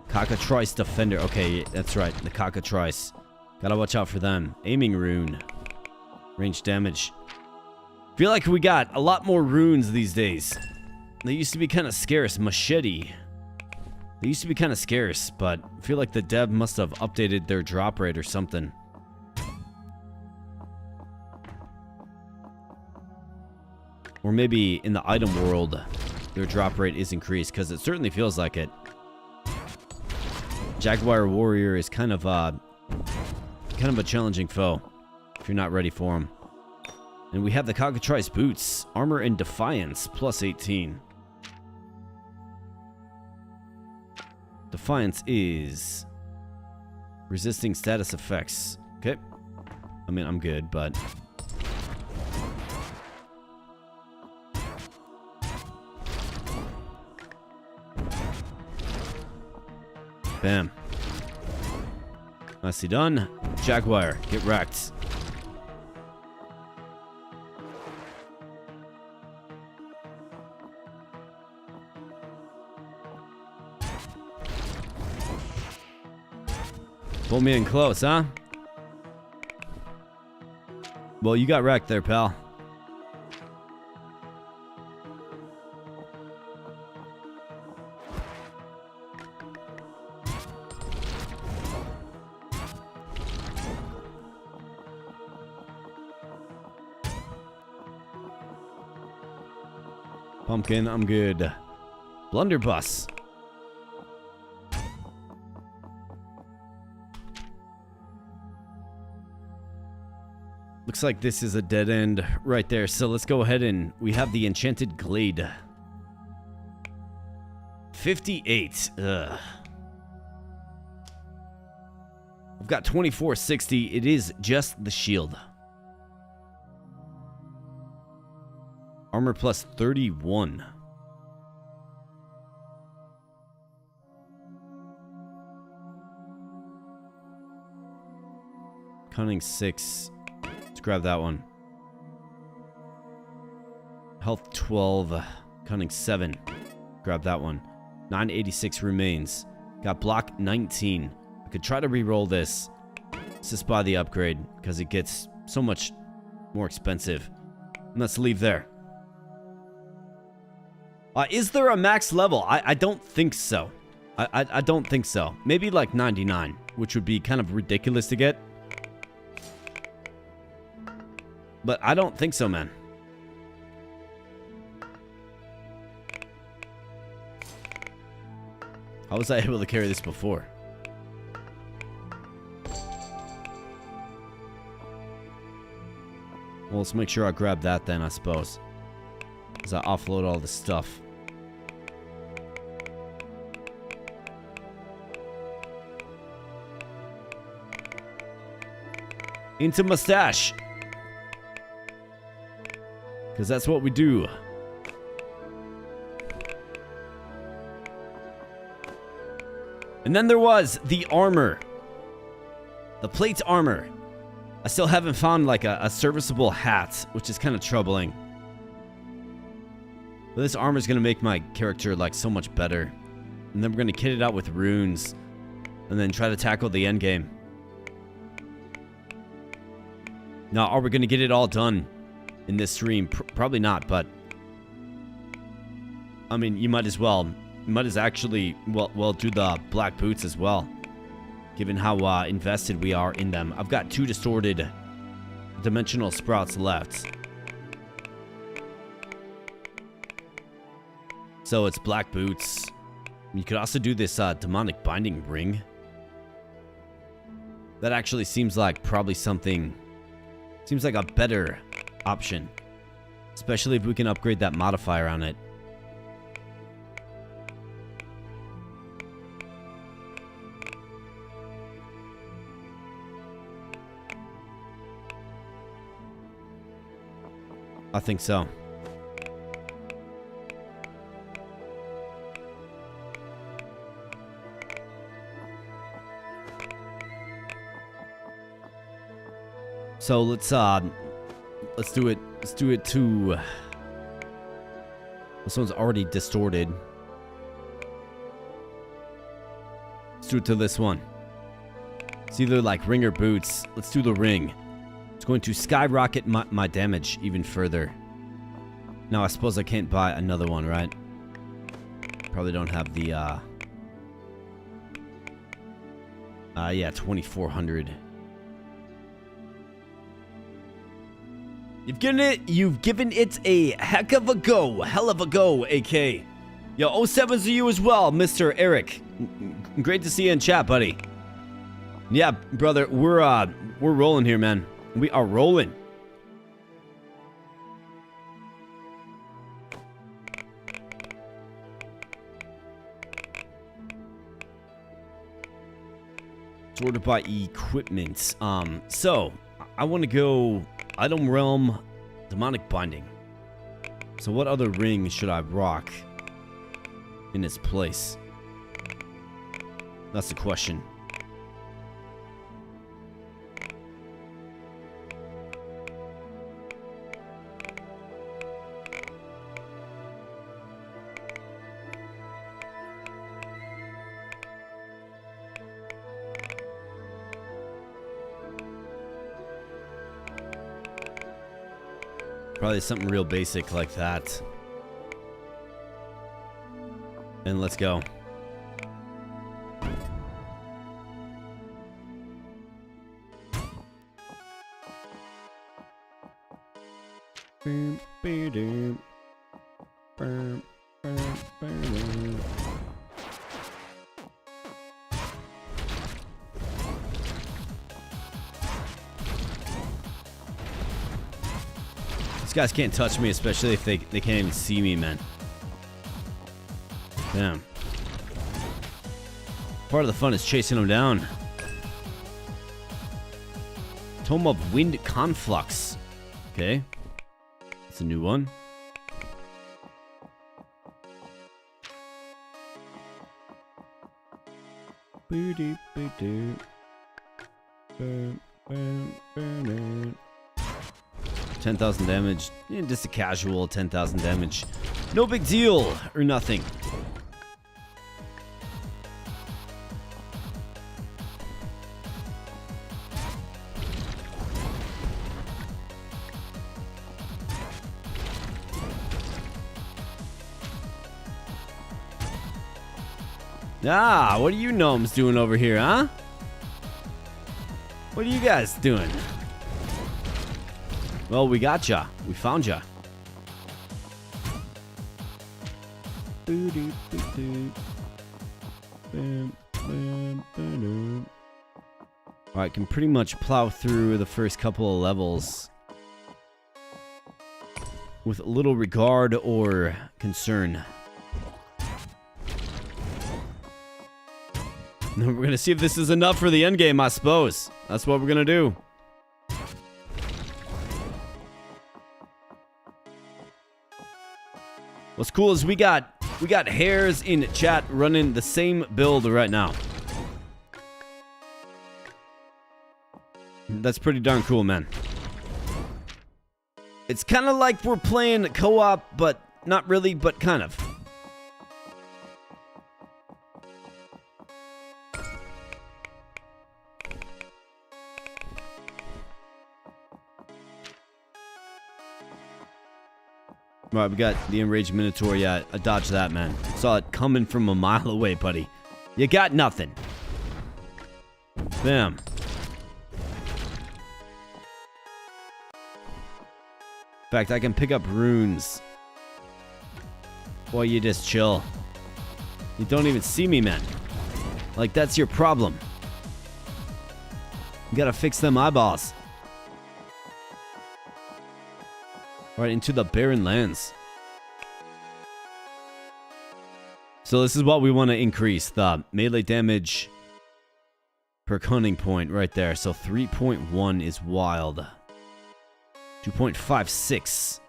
Cockatrice Defender. Okay, that's right. The Cockatrice. Gotta watch out for them. Aiming rune. Range damage. Feel like we got a lot more runes these days. They used to be kind of scarce. Machete. They used to be kind of scarce, but I feel like the dev must have updated their drop rate or something. Or maybe in the item world, their drop rate is increased, because it certainly feels like it. Jaguar Warrior is kind of a challenging foe if you're not ready for him. And we have the Cockatrice Boots. Armor and Defiance, plus 18. Defiance is Resisting status effects. Okay. I mean, I'm good, but... Bam. Nicely done. Jaguar, get wrecked. Pull me in close, huh? Well, you got wrecked there, pal. Pumpkin, I'm good. Blunderbuss. Looks like this is a dead end right there. So let's go ahead and we have the Enchanted Glade. 58. Ugh. I've got 2460. It is just the shield. Armor plus 31. Cunning 6. Let's grab that one. Health 12. Cunning 7. Grab that one. 986 remains. Got block 19. I could try to re-roll this. Let's just buy the upgrade because it gets so much more expensive. And let's leave there. Is there a max level? I don't think so. I don't think so. Maybe like 99, which would be kind of ridiculous to get. But I don't think so, man. How was I able to carry this before? Well, let's make sure I grab that then, I suppose. As I offload all this stuff. Into mustache. Because that's what we do. And then there was the armor. The plate armor. I still haven't found like a serviceable hat, which is kind of troubling. But this armor is going to make my character like so much better. And then we're going to kit it out with runes. And then try to tackle the end game. Now, are we going to get it all done in this stream? Probably not, but... I mean, you might as well... You might as actually, well, do the black boots as well. Given how invested we are in them. I've got 2 distorted dimensional sprouts left. So it's black boots. You could also do this demonic binding ring. That actually seems like probably something... Seems like a better option. Especially if we can upgrade that modifier on it. I think so. So let's do it. Let's do it to... This one's already distorted. Let's do it to this one. It's either like ring or boots. Let's do the ring. It's going to skyrocket my damage even further. Now, I suppose I can't buy another one, right? Probably don't have the, yeah, 2,400. You've given it a heck of a go. Hell of a go, AK. Yo, 07's to you as well, Mr. Eric. Great to see you in chat, buddy. Yeah, brother, we're rolling here, man. We are rolling. Sorted by equipment. So I want to go item realm, demonic binding. So what other ring should I rock in its place? That's the question. Probably something real basic like that. And let's go. These guys can't touch me, especially if they can't even see me, man. Damn. Part of the fun is chasing them down. Tome of Wind Conflux. Okay. That's a new one. Boo-doo, boo-doo. 10,000 damage. Yeah, just a casual 10,000 damage. No big deal or nothing. Ah, what are you gnomes doing over here, huh? What are you guys doing? Well, we got ya. We found ya. Alright, can pretty much plow through the first couple of levels with little regard or concern. We're gonna see if this is enough for the end game, I suppose. That's what we're gonna do. What's cool is we got hairs in chat running the same build right now. That's pretty darn cool, man. It's kind of like we're playing co-op, but not really, but kind of. Alright, we got the enraged minotaur. Yeah, I dodged that, man. Saw it coming from a mile away, buddy. You got nothing. Bam. In fact, I can pick up runes while you just chill. You don't even see me, man. Like, that's your problem. You gotta fix them eyeballs. Right into the barren lands. So this is what we want to increase. The melee damage per cunning point right there. So 3.1 is wild. 2.56.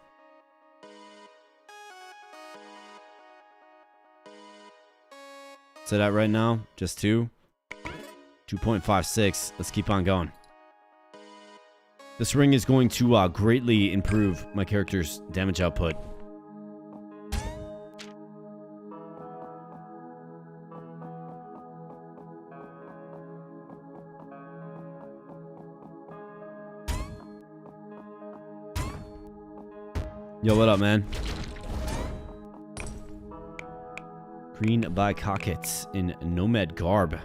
Say that right now. Just 2. 2.56. Let's keep on going. This ring is going to greatly improve my character's damage output. Yo, what up, man? Green Bicockets in Nomad Garb,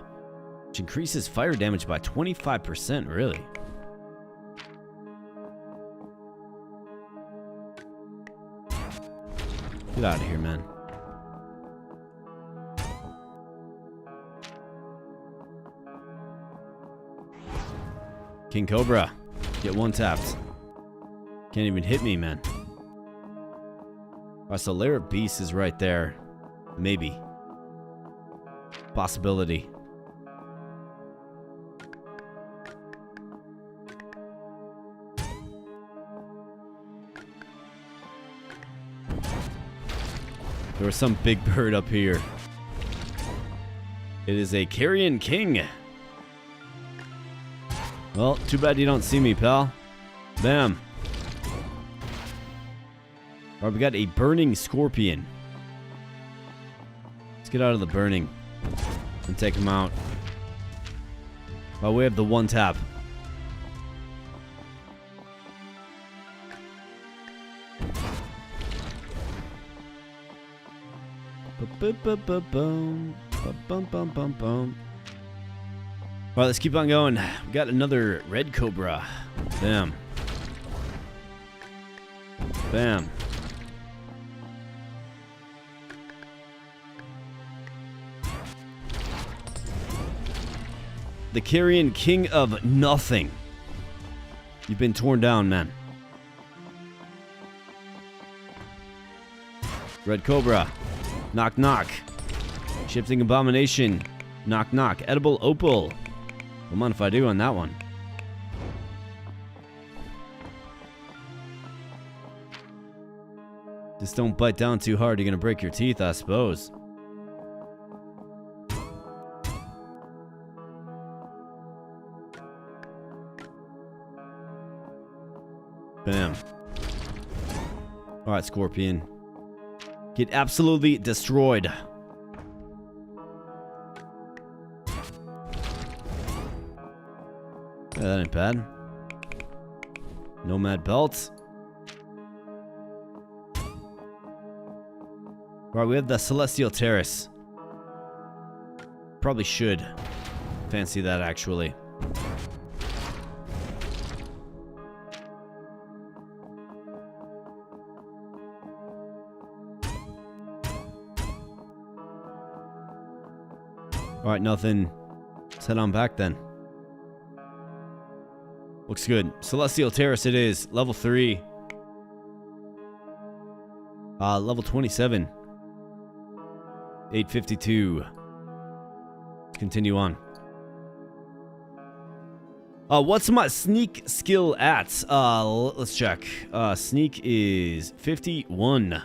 which increases fire damage by 25%, really. Get out of here, man. King Cobra. Get one tapped. Can't even hit me, man. Alright, so Lair of Beast is right there. Maybe. Possibility. There was some big bird up here. It is a carrion king. Well, too bad you don't see me, pal. Bam. Alright, we got a burning scorpion. Let's get out of the burning and take him out. Oh, we have the one tap. Alright, let's keep on going. We got another red cobra. Bam. Bam. The carrion king of nothing. You've been torn down, man. Red cobra. Knock knock. Shifting abomination. Knock knock. Edible opal. What mind if I do on that one? Just don't bite down too hard. You're gonna break your teeth, I suppose. Bam. Alright, scorpion. Get absolutely destroyed. Yeah, that ain't bad. Nomad belt. Alright, we have the Celestial Terrace. Probably should fancy that, actually. Alright, nothing. Let's head on back then. Looks good. Celestial Terrace it is. Level 3. Level 27. 852. Let's continue on. What's my sneak skill at? Let's check. Sneak is 51.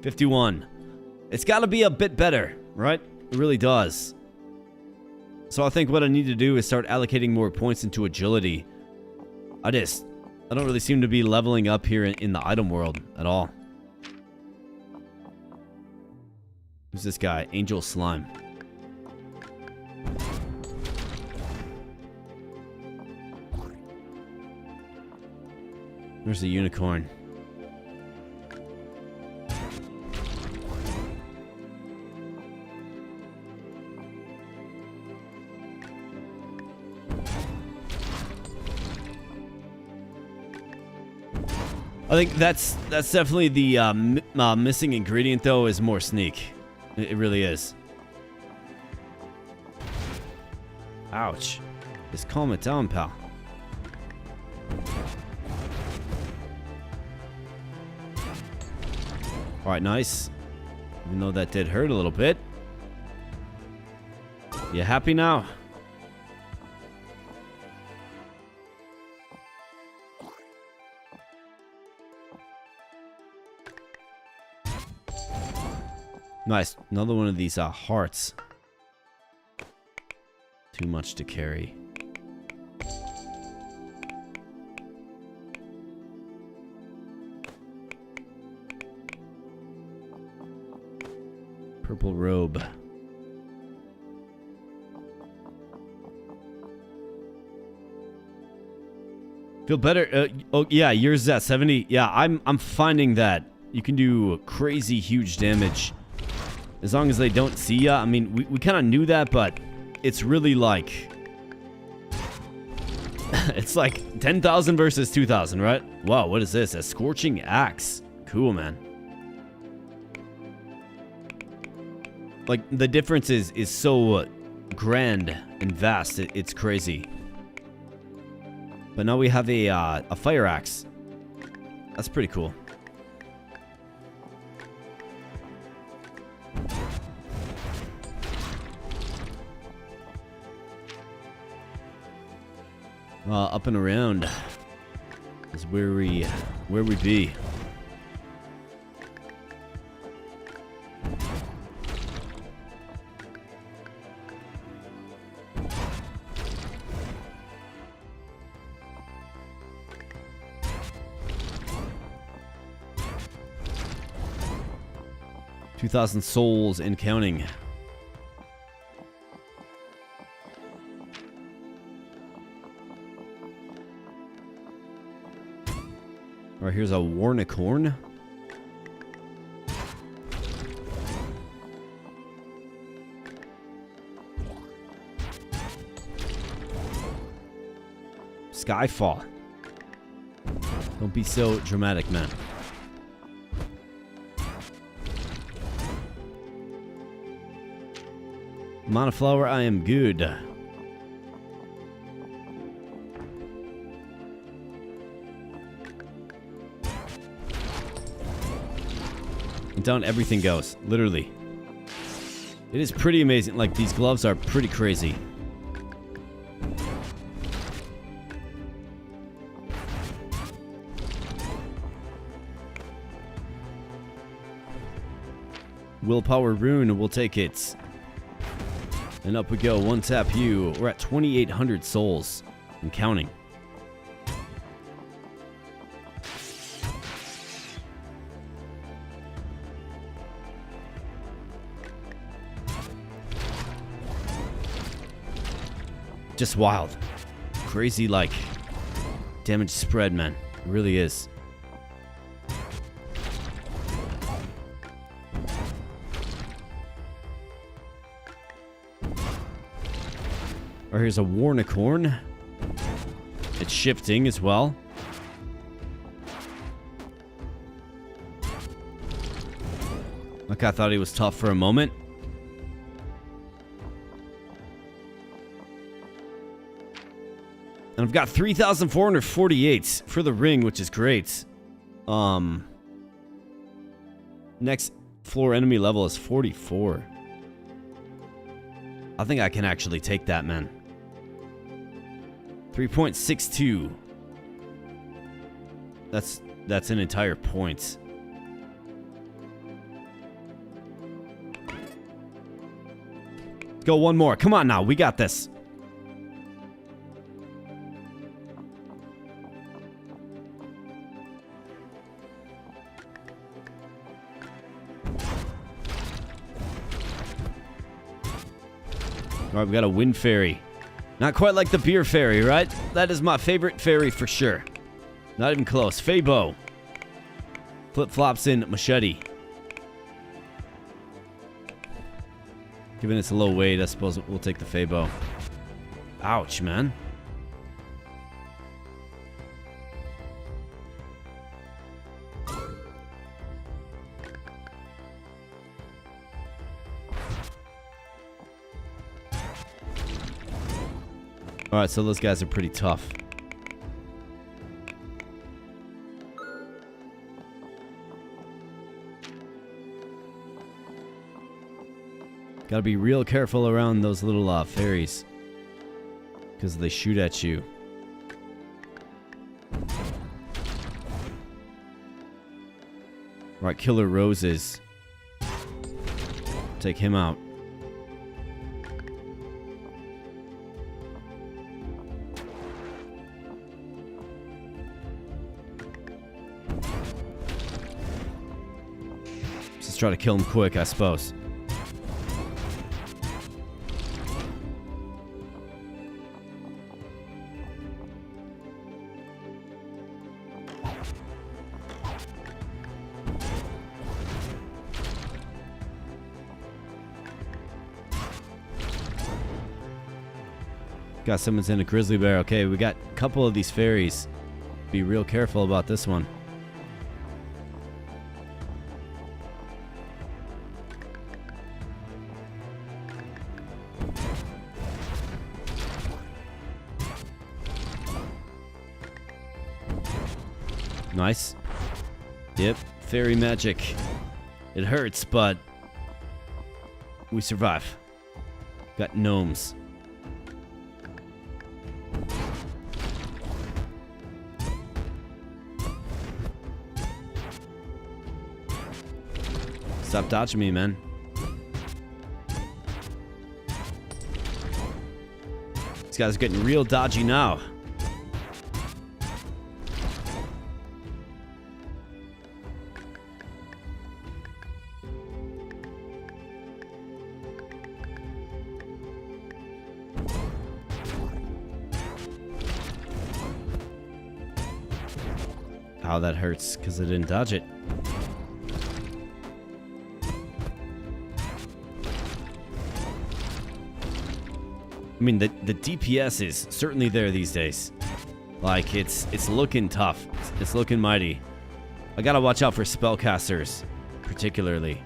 51. It's got to be a bit better, right? It really does. So I think what I need to do is start allocating more points into agility. I don't really seem to be leveling up here in the item world at all. Who's this guy? Angel Slime. There's a unicorn. I think that's definitely the missing ingredient, though, is more sneak. It really is. Ouch. Just calm it down, pal. Alright, nice. Even though that did hurt a little bit. You happy now? Nice. Another one of these hearts. Too much to carry. Purple robe. Feel better? Oh yeah, yours is at 70. Yeah, I'm finding that you can do crazy huge damage as long as they don't see ya. I mean, we kind of knew that, but it's really like it's like 10,000 versus 2,000, right? Wow, what is this? A scorching axe. Cool, man. Like the difference is so grand and vast. It's crazy. But now we have a fire axe. That's pretty cool. Up and around is where we be. 2,000 souls and counting. All right, here's a Warnicorn. Skyfall. Don't be so dramatic, man. Monoflower, I am good. And down everything goes, literally. It is pretty amazing. Like, these gloves are pretty crazy. Willpower rune, we'll take it. And up we go, one tap you. We're at 2,800 souls and counting. Just wild. Crazy, like, damage spread, man. It really is. Or here's a Warnicorn. It's shifting as well. Like, I thought he was tough for a moment. And I've got 3,448 for the ring, which is great. Next floor enemy level is 44. I think I can actually take that, man. 3.62. That's an entire point. Let's go one more. Come on now, we got this. All right, we got a wind fairy. Not quite like the beer fairy, right? That is my favorite fairy for sure. Not even close. Feybo. Flip-flops in machete. Given its low weight, I suppose we'll take the Feybo. Ouch, man. Alright, so those guys are pretty tough. Gotta be real careful around those little fairies, because they shoot at you. Alright, Killer Roses. Take him out. Just try to kill him quick, I suppose. Got someone's in a grizzly bear. Okay, we got a couple of these fairies. Be real careful about this one. Nice. Yep, fairy magic. It hurts, but we survive. Got gnomes. Stop dodging me, man. These guys are getting real dodgy now. How that hurts because I didn't dodge it. I mean, the DPS is certainly there these days. Like, it's looking tough. It's looking mighty. I gotta watch out for spellcasters, particularly.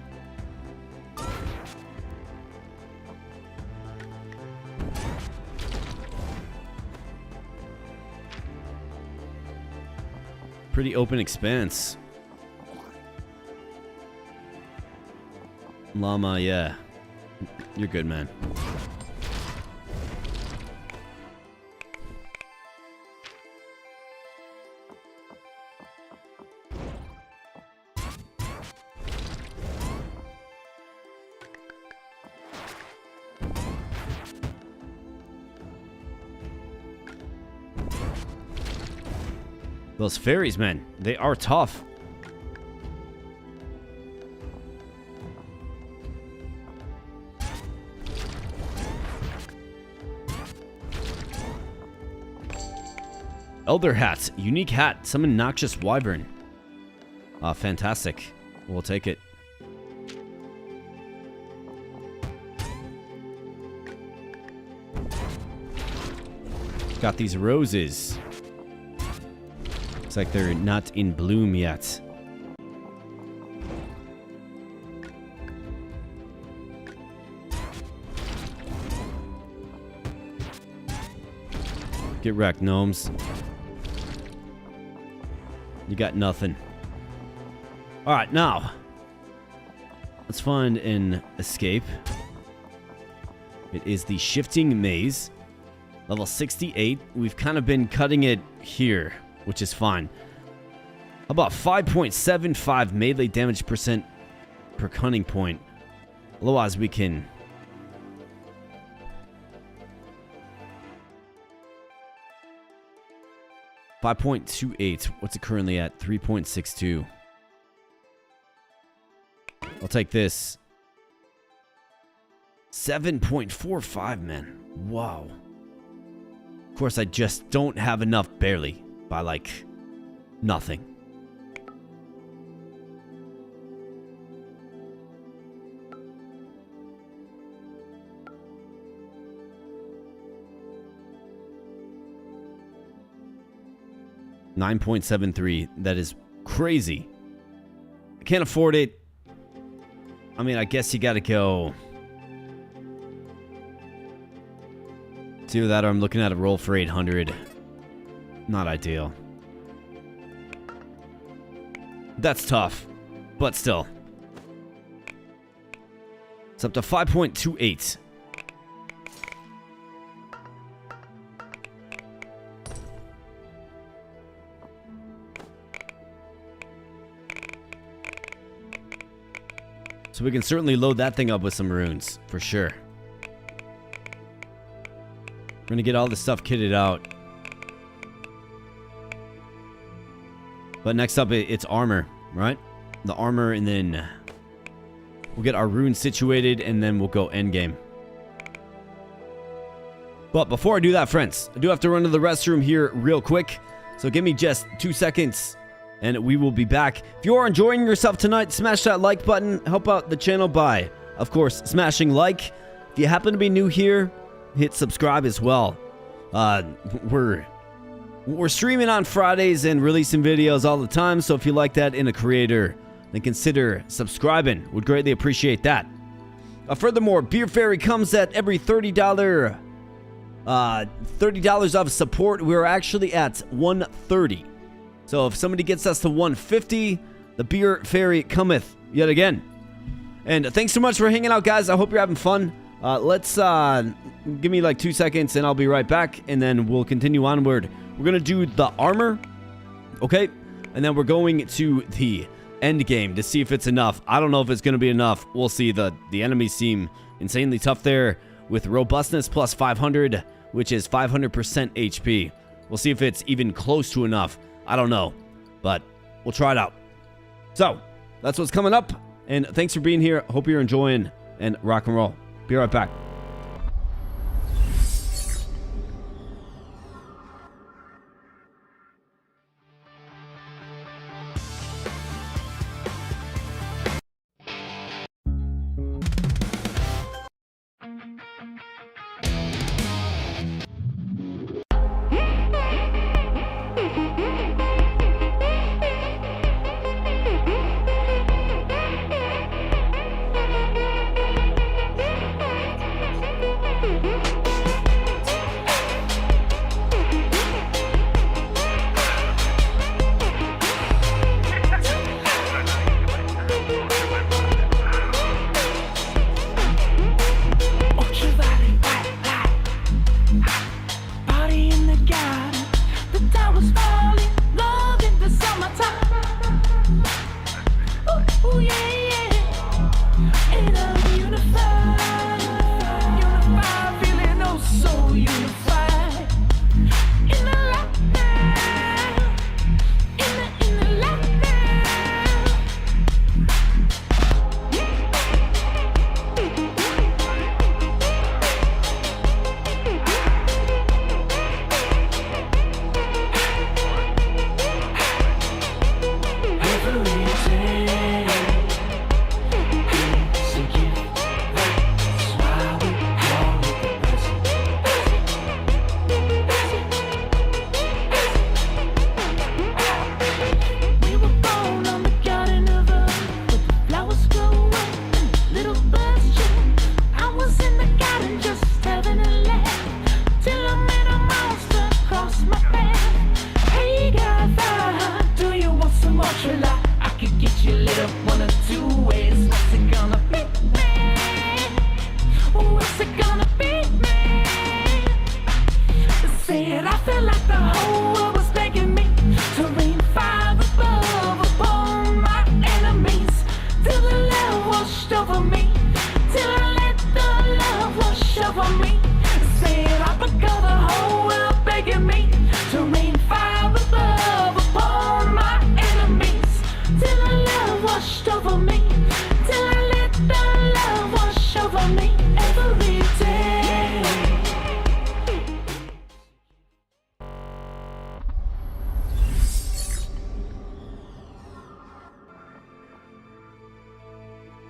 Pretty open expanse. Llama, yeah. You're good, man. Those fairies, man, they are tough. Elder hat, unique hat, summon noxious wyvern. Fantastic. We'll take it. Got these roses. Looks like they're not in bloom yet. Get wrecked, gnomes. You got nothing. Alright, now. Let's find an escape. It is the shifting maze. Level 68. We've kind of been cutting it here, which is fine. How about 5.75 melee damage percent per cunning point? Otherwise, we can... $5.28. What's it currently at? 3.62. I'll take this. 7.45, man. Wow. Of course, I just don't have enough, barely. By, like, nothing. $9.73. That is crazy. I can't afford it. I mean, I guess you gotta go. It's either that or I'm looking at a roll for 800. Not ideal. That's tough, but still. It's up to 5.28. So we can certainly load that thing up with some runes, for sure. We're gonna get all this stuff kitted out. But next up, it's armor, right? The armor, and then we'll get our runes situated, and then we'll go endgame. But before I do that, friends, I do have to run to the restroom here real quick. So give me just 2 seconds, and we will be back. If you are enjoying yourself tonight, smash that like button. Help out the channel by, of course, smashing like. If you happen to be new here, hit subscribe as well. We're streaming on Fridays and releasing videos all the time, so if you like that in a creator, then consider subscribing. Would greatly appreciate that. Furthermore, Beer Fairy comes at every $30 of support. We're actually at $130. So if somebody gets us to $150, the Beer Fairy cometh yet again. And thanks so much for hanging out, guys. I hope you're having fun. Let's give me like 2 seconds and I'll be right back, and then we'll continue onward. We're gonna do the armor, okay? And then we're going to the end game to see if it's enough. I don't know if it's gonna be enough. We'll see. The enemies seem insanely tough there with robustness plus 500, which is 500% HP. We'll see if it's even close to enough. I don't know, but we'll try it out. So that's what's coming up, and thanks for being here. Hope you're enjoying, and rock and roll. Be right back.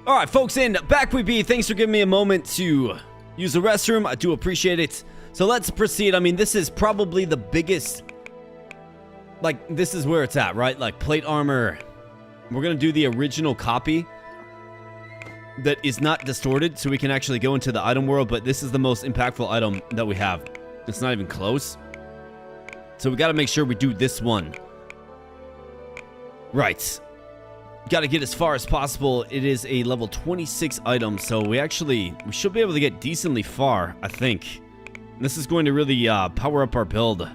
All right, folks, and back we be. Thanks for giving me a moment to use the restroom. I do appreciate it. So let's proceed. I mean, this is probably the biggest, like, this is where it's at, right? Like, plate armor. We're going to do the original copy that is not distorted, so we can actually go into the item world, but this is the most impactful item that we have. It's not even close. So we got to make sure we do this one. Right. Got to get as far as possible. It is a level 26 item, so we should be able to get decently far, I think. This is going to really power up our build.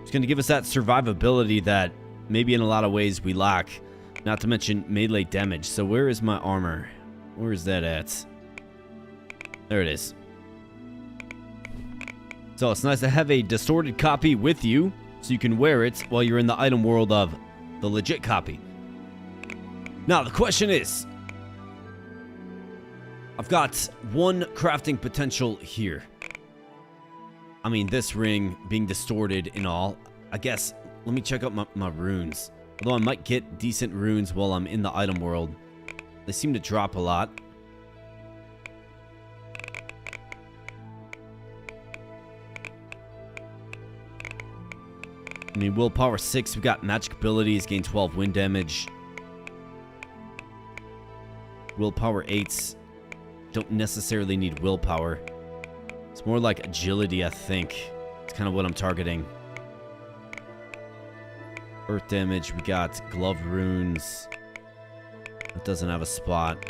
It's going to give us that survivability that maybe in a lot of ways we lack. Not to mention melee damage. So where is my armor? Where is that at? There it is. So it's nice to have a distorted copy with you, so you can wear it while you're in the item world of the legit copy. Now, the question is, I've got one crafting potential here. I mean, this ring being distorted and all. I guess, let me check out my runes. Although I might get decent runes while I'm in the item world. They seem to drop a lot. I mean, willpower 6, we got magic abilities, gain 12 wind damage. Willpower 8s don't necessarily need willpower. It's more like agility, I think. It's kind of what I'm targeting. Earth damage, we got glove runes. That doesn't have a spot.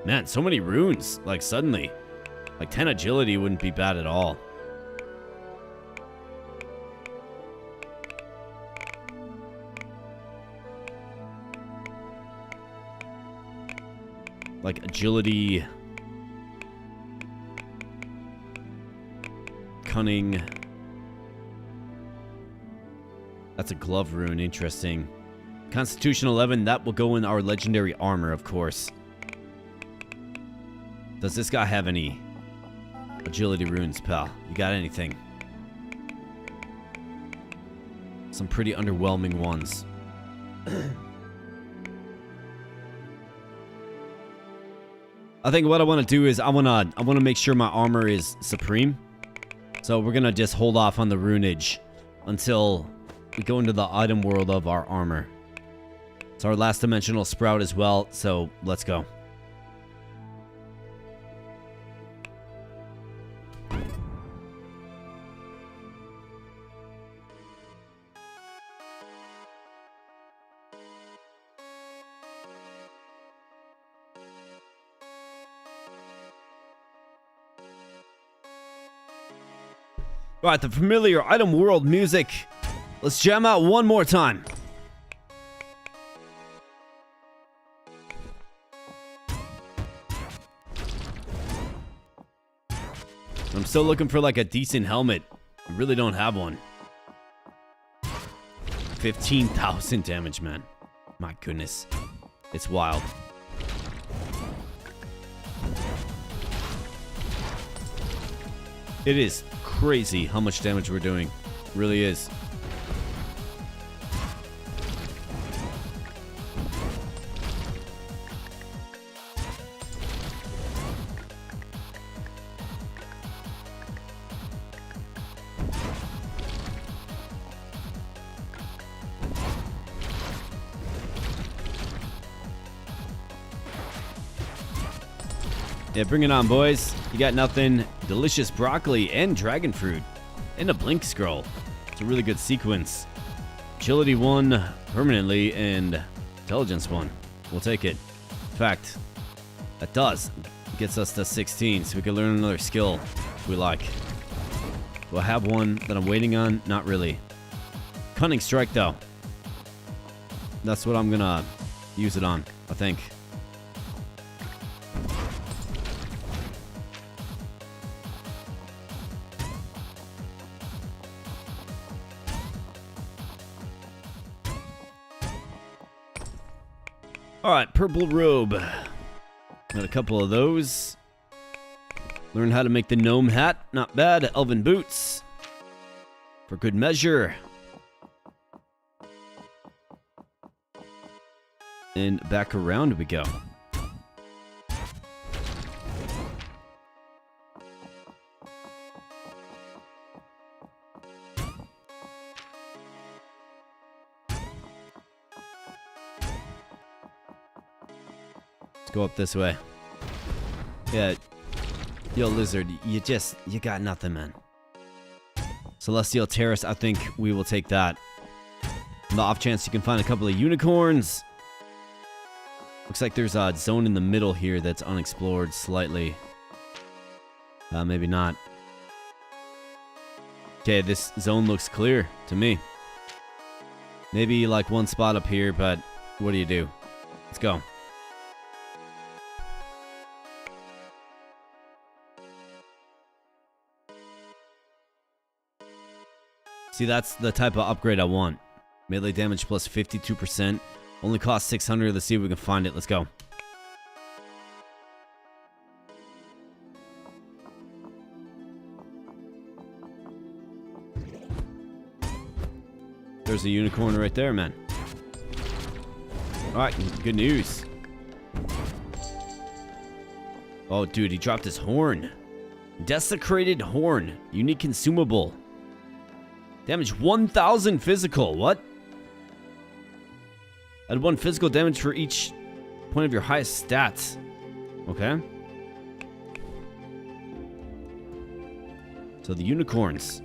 Man, so many runes, like suddenly. Like 10 agility wouldn't be bad at all. Like agility, cunning. That's a glove rune, interesting. Constitution 11, that will go in our legendary armor, of course. Does this guy have any agility runes, pal? You got anything? Some pretty underwhelming ones. I think what I want to do is I want to make sure my armor is supreme. So we're going to just hold off on the runage until we go into the item world of our armor. It's our last dimensional sprout as well, so let's go. All right, the familiar item world music. Let's jam out one more time. I'm still looking for like a decent helmet. I really don't have one. 15,000 damage, man. My goodness. It's wild. It is crazy how much damage we're doing. It really is. Yeah, bring it on, boys. You got nothing. Delicious broccoli and dragon fruit. And a blink scroll. It's a really good sequence. Agility 1 permanently and intelligence 1. We'll take it. In fact, that does. Gets us to 16, so we can learn another skill if we like. Do I have one that I'm waiting on? Not really. Cunning strike, though. That's what I'm gonna use it on, I think. Alright, purple robe. Got a couple of those. Learn how to make the gnome hat. Not bad. Elven boots. For good measure. And back around we go. go up this way. Yeah. Yo, Lizard, you got nothing, man. Celestial Terrace, I think we will take that. On the off chance you can find a couple of unicorns. Looks like there's a zone in the middle here that's unexplored slightly. Maybe not. Okay, this zone looks clear to me. Maybe like one spot up here, but what do you do? Let's go. See, that's the type of upgrade I want. Melee damage plus 52%. Only costs 600. Let's see if we can find it. Let's go. There's a unicorn right there, man. Alright, good news. Oh, dude, he dropped his horn. Desecrated horn. Unique consumable. Damage 1,000 physical. What? Add 1 physical damage for each point of your highest stats. Okay. So the unicorns.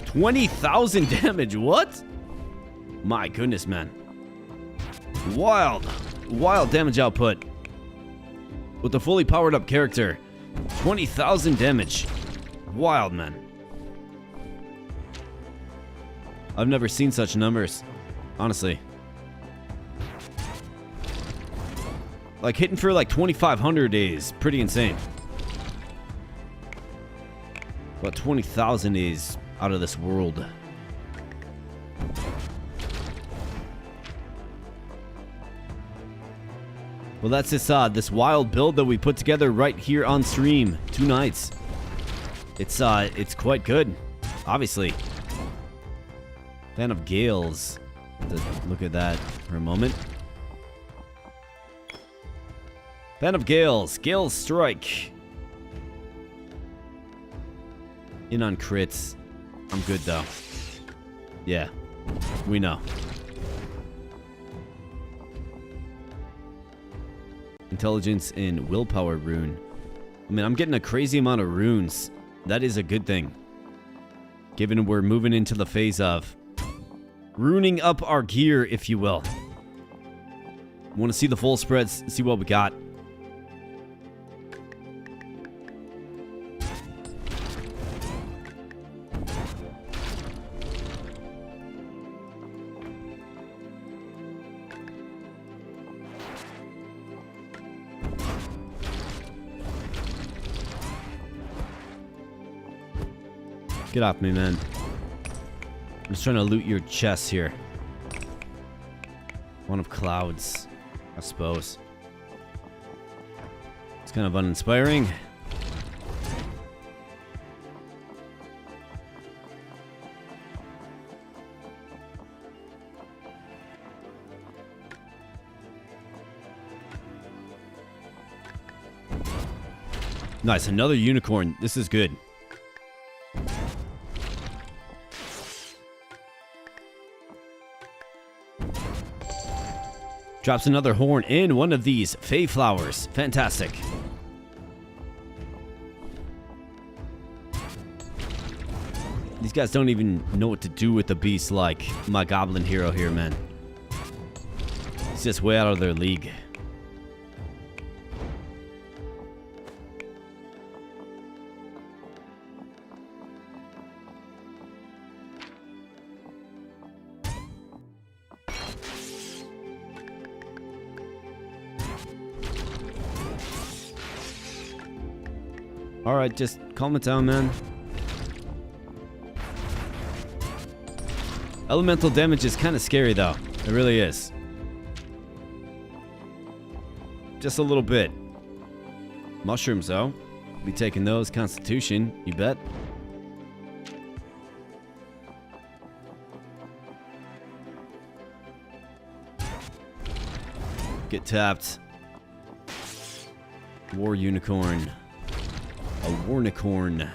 20,000 damage. What? My goodness, man. Wild damage output. With a fully powered up character. 20,000 damage. Wild, man. I've never seen such numbers. Honestly. Like, hitting for like 2,500 is pretty insane. But 20,000 is out of this world. Well, that's this wild build that we put together right here on stream. 2 nights. It's quite good, obviously. Fan of Gales. Look at that for a moment. Fan of Gales. Gales Strike. In on crits. I'm good though. Yeah, we know. Intelligence and willpower rune. I mean, I'm getting a crazy amount of runes. That is a good thing. Given we're moving into the phase of ruining up our gear, if you will. Want to see the full spreads, see what we got. Get off me, man. I'm just trying to loot your chests here. One of clouds, I suppose. It's kind of uninspiring. Nice, another unicorn. This is good. Drops another horn in one of these Fey flowers. Fantastic. These guys don't even know what to do with the beast like my goblin hero here, man. He's just way out of their league. Alright, just calm it down, man. Elemental damage is kind of scary, though. It really is. Just a little bit. Mushrooms, though. Be taking those. Constitution, you bet. Get tapped. War Unicorn. A Warnicorn.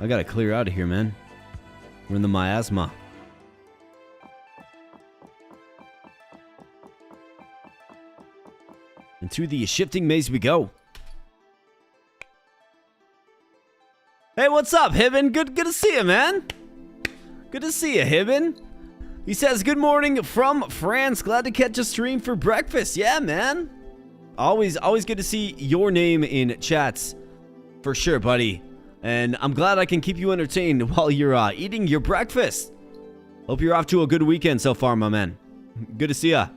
I gotta clear out of here, man. We're in the miasma. Into the shifting maze we go. Hey, what's up, Hibben? Good to see you, man. Good to see you, Hibben. He says, good morning from France. Glad to catch a stream for breakfast. Yeah, man. Always good to see your name in chats. For sure, buddy. And I'm glad I can keep you entertained while you're eating your breakfast. Hope you're off to a good weekend so far, my man. Good to see ya.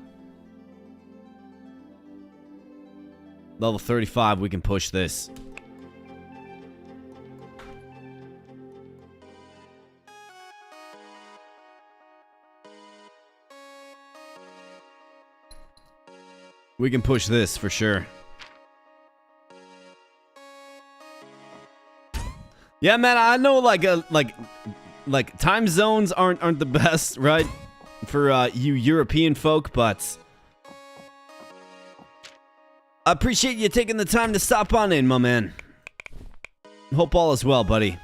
Level 35, we can push this. We can push this for sure. Yeah, man, I know like time zones aren't the best, right? For you European folk, but I appreciate you taking the time to stop on in, my man. Hope all is well, buddy.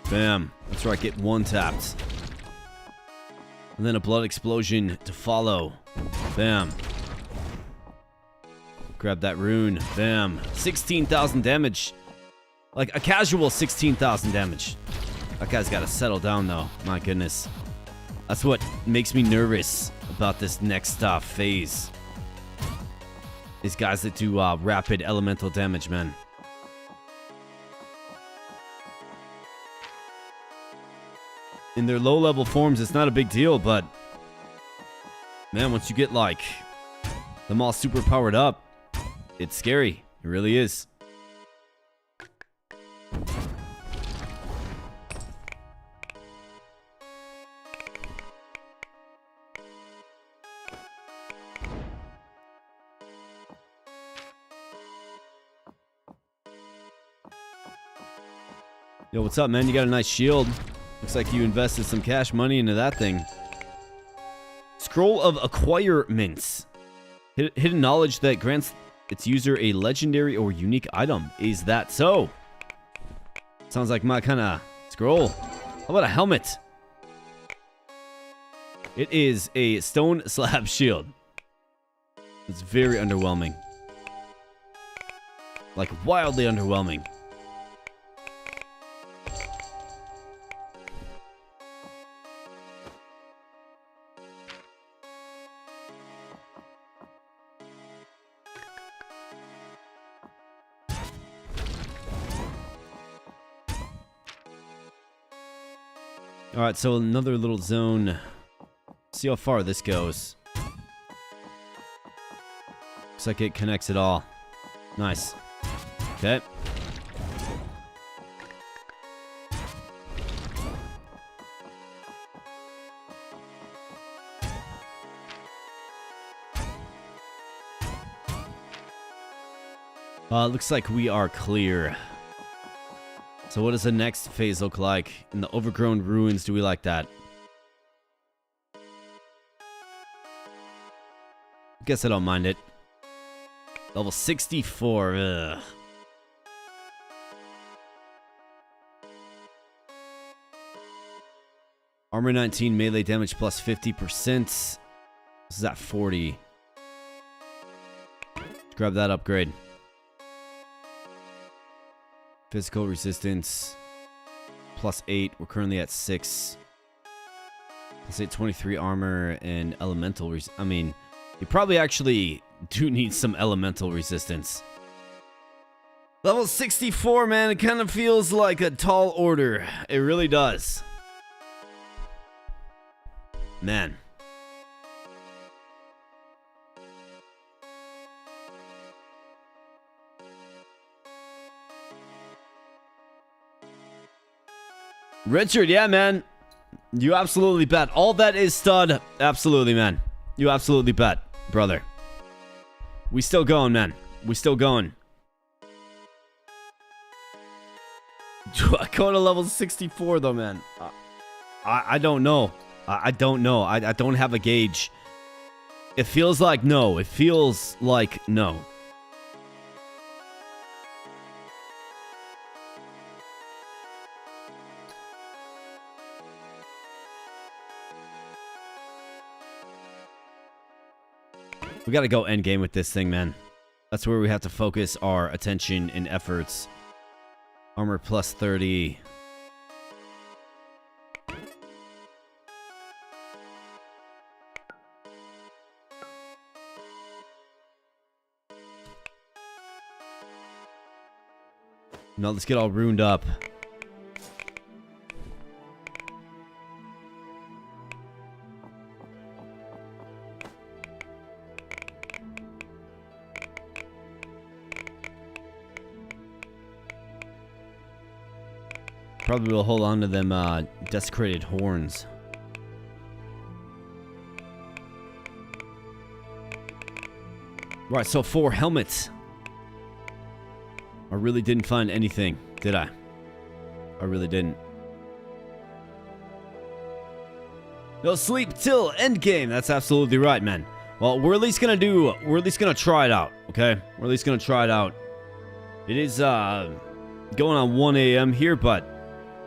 Bam. That's right, get one tapped. And then a blood explosion to follow. Bam. Grab that rune. Bam. 16,000 damage. Like a casual 16,000 damage. That guy's got to settle down, though. My goodness. That's what makes me nervous about this next phase. These guys that do rapid elemental damage, man. In their low-level forms, it's not a big deal, but man, once you get like them all super powered up, it's scary. It really is. Yo, what's up, man? You got a nice shield. Looks like you invested some cash money into that thing. Scroll of Acquirements. Hidden knowledge that grants its user a legendary or unique item. Is that so? Sounds like my kind of scroll. How about a helmet? It is a stone slab shield. It's very underwhelming. Like wildly underwhelming. Alright, so another little zone. See how far this goes. Looks like it connects it all. Nice. Okay. Looks like we are clear. So what does the next phase look like? In the overgrown ruins, do we like that? Guess I don't mind it. Level 64, ugh. Armor 19, melee damage plus 50%. This is at 40. Grab that upgrade. Physical resistance plus 8. We're currently at 6. Let's say 23 armor and elemental I mean, you probably actually do need some elemental resistance. Level 64, man. It kind of feels like a tall order. It really does. Man. Richard, yeah, man. You absolutely bet. All that is stud. Absolutely, man. You absolutely bet, brother. We still going, man. We still going. Going to level 64, though, man. I don't know. I don't know. I don't have a gauge. It feels like no. It feels like no. We gotta go end game with this thing, man. That's where we have to focus our attention and efforts. Armor plus 30. Now let's get all ruined up. Probably will hold on to them desecrated horns. Right, so 4 helmets. I really didn't find anything, did I? I really didn't. No sleep till end game. That's absolutely right, man. Well, we're at least gonna try it out, okay? We're at least gonna try it out. It is going on 1 a.m. here, but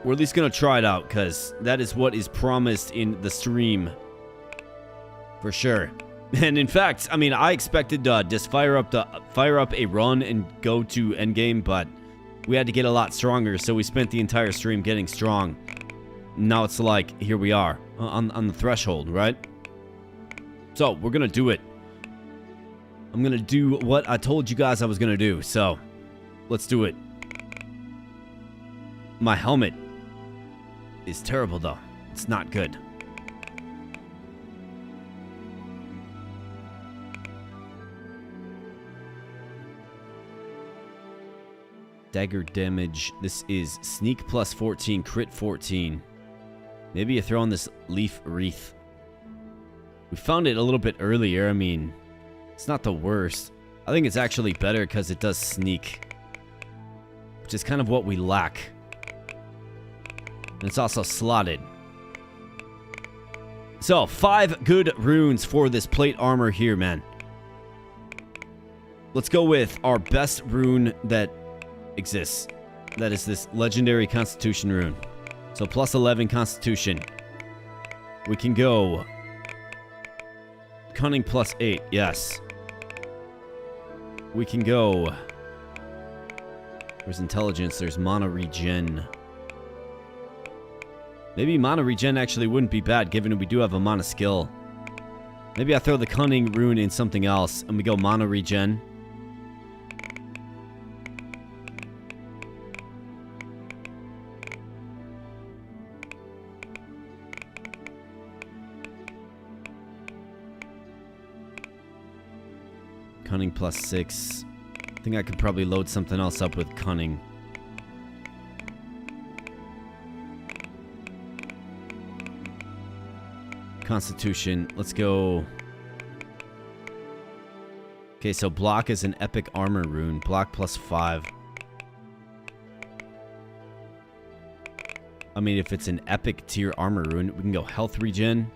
we're at least gonna try it out, because that is what is promised in the stream. For sure. And in fact, I mean, I expected to just fire up a run and go to endgame, but we had to get a lot stronger, so we spent the entire stream getting strong. Now it's like, here we are, on the threshold, right? So, we're gonna do it. I'm gonna do what I told you guys I was gonna do, so let's do it. My helmet is terrible, though. It's not good. Dagger damage. This is sneak plus 14, crit 14. Maybe you throw on this leaf wreath. We found it a little bit earlier. I mean, it's not the worst. I think it's actually better because it does sneak, which is kind of what we lack. And it's also slotted. So, 5 good runes for this plate armor here, man. Let's go with our best rune that exists. That is this legendary Constitution rune. So plus 11 Constitution. We can go Cunning plus 8, yes. We can go. There's Intelligence, there's Mana Regen. Maybe Mana Regen actually wouldn't be bad, given we do have a Mana skill. Maybe I throw the Cunning rune in something else, and we go Mana Regen. Cunning plus 6. I think I could probably load something else up with Cunning. Constitution. Let's go. Okay, so block is an epic armor rune. Block plus 5. I mean, if it's an epic tier armor rune, we can go health regen.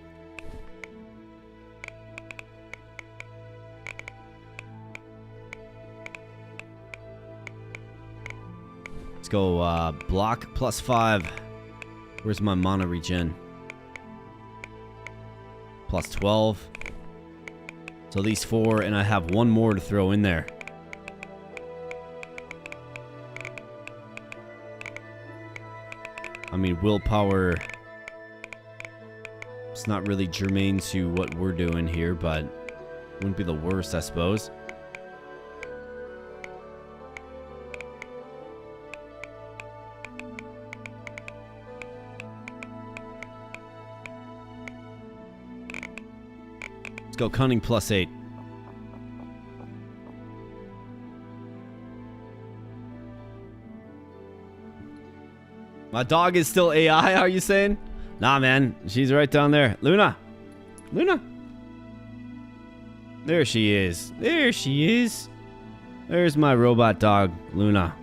Let's go block plus 5. Where's my mana regen? Plus 12. So these 4, and I have 1 more to throw in there. I mean, willpower. It's not really germane to what we're doing here, but wouldn't be the worst, I suppose. Let's go Cunning plus 8. My dog is still AI, are you saying? Nah, man. She's right down there. Luna. Luna. There she is. There she is. There's my robot dog, Luna.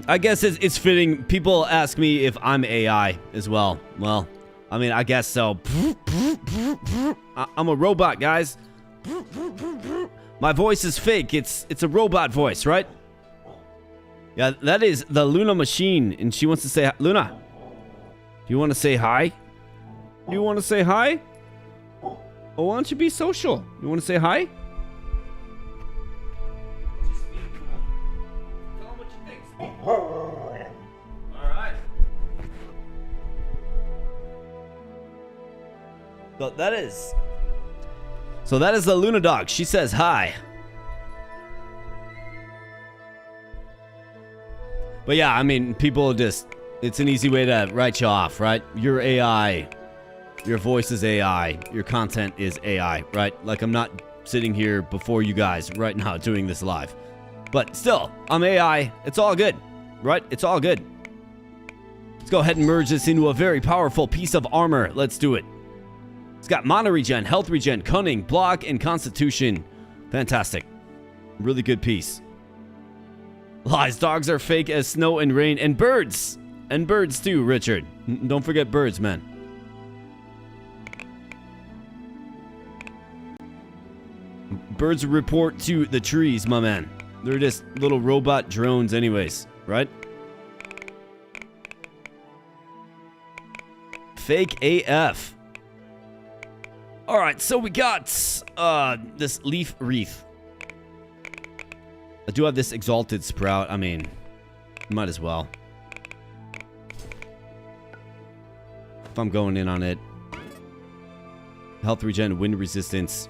I guess it's fitting. People ask me if I'm AI as well. Well, I mean, I guess so. I'm a robot, guys. My voice is fake. It's a robot voice, right? Yeah, that is the Luna machine, and she wants to say, Luna, do you want to say hi? Do you want to say hi? Oh, why don't you be social? You want to say hi? Tell them what you think. All right. So that is the Luna dog. She says hi. But yeah, I mean, people just, it's an easy way to write you off, right? You're AI. Your voice is AI. Your content is AI, right? Like, I'm not sitting here before you guys right now doing this live. But still, I'm AI. It's all good, right? It's all good. Let's go ahead and merge this into a very powerful piece of armor. Let's do it. It's got mana regen, health regen, cunning, block, and constitution. Fantastic. Really good piece. Lies, dogs are fake as snow and rain, and birds. And birds too, Richard. Don't forget birds, man. Birds report to the trees, my man. They're just little robot drones anyways, right? Fake AF. Alright, so we got this leaf wreath. I do have this exalted sprout. I mean, might as well. If I'm going in on it. Health regen, wind resistance.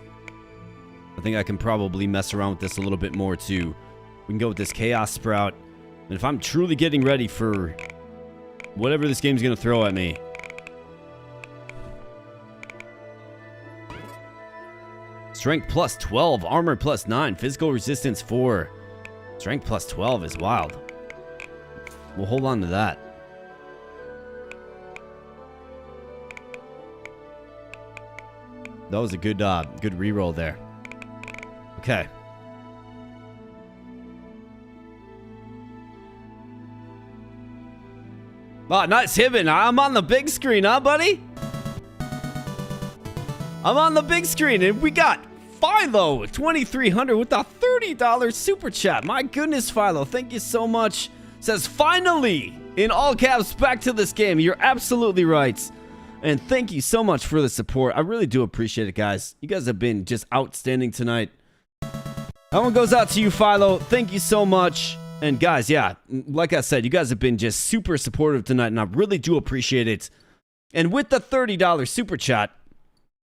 I think I can probably mess around with this a little bit more too. We can go with this chaos sprout. And if I'm truly getting ready for whatever this game's going to throw at me. Strength plus 12, armor plus 9, physical resistance 4. Strength plus 12 is wild. We'll hold on to that. That was a good reroll there. Okay. Oh, nice Hibben. I'm on the big screen, huh, buddy? I'm on the big screen, and we got Philo 2300 with a $30 super chat. My goodness, Philo, thank you so much. Says, finally, in all caps, back to this game. You're absolutely right. And thank you so much for the support. I really do appreciate it, guys. You guys have been just outstanding tonight. That one goes out to you, Philo. Thank you so much. And guys, yeah, like I said, you guys have been just super supportive tonight, and I really do appreciate it. And with the $30 super chat,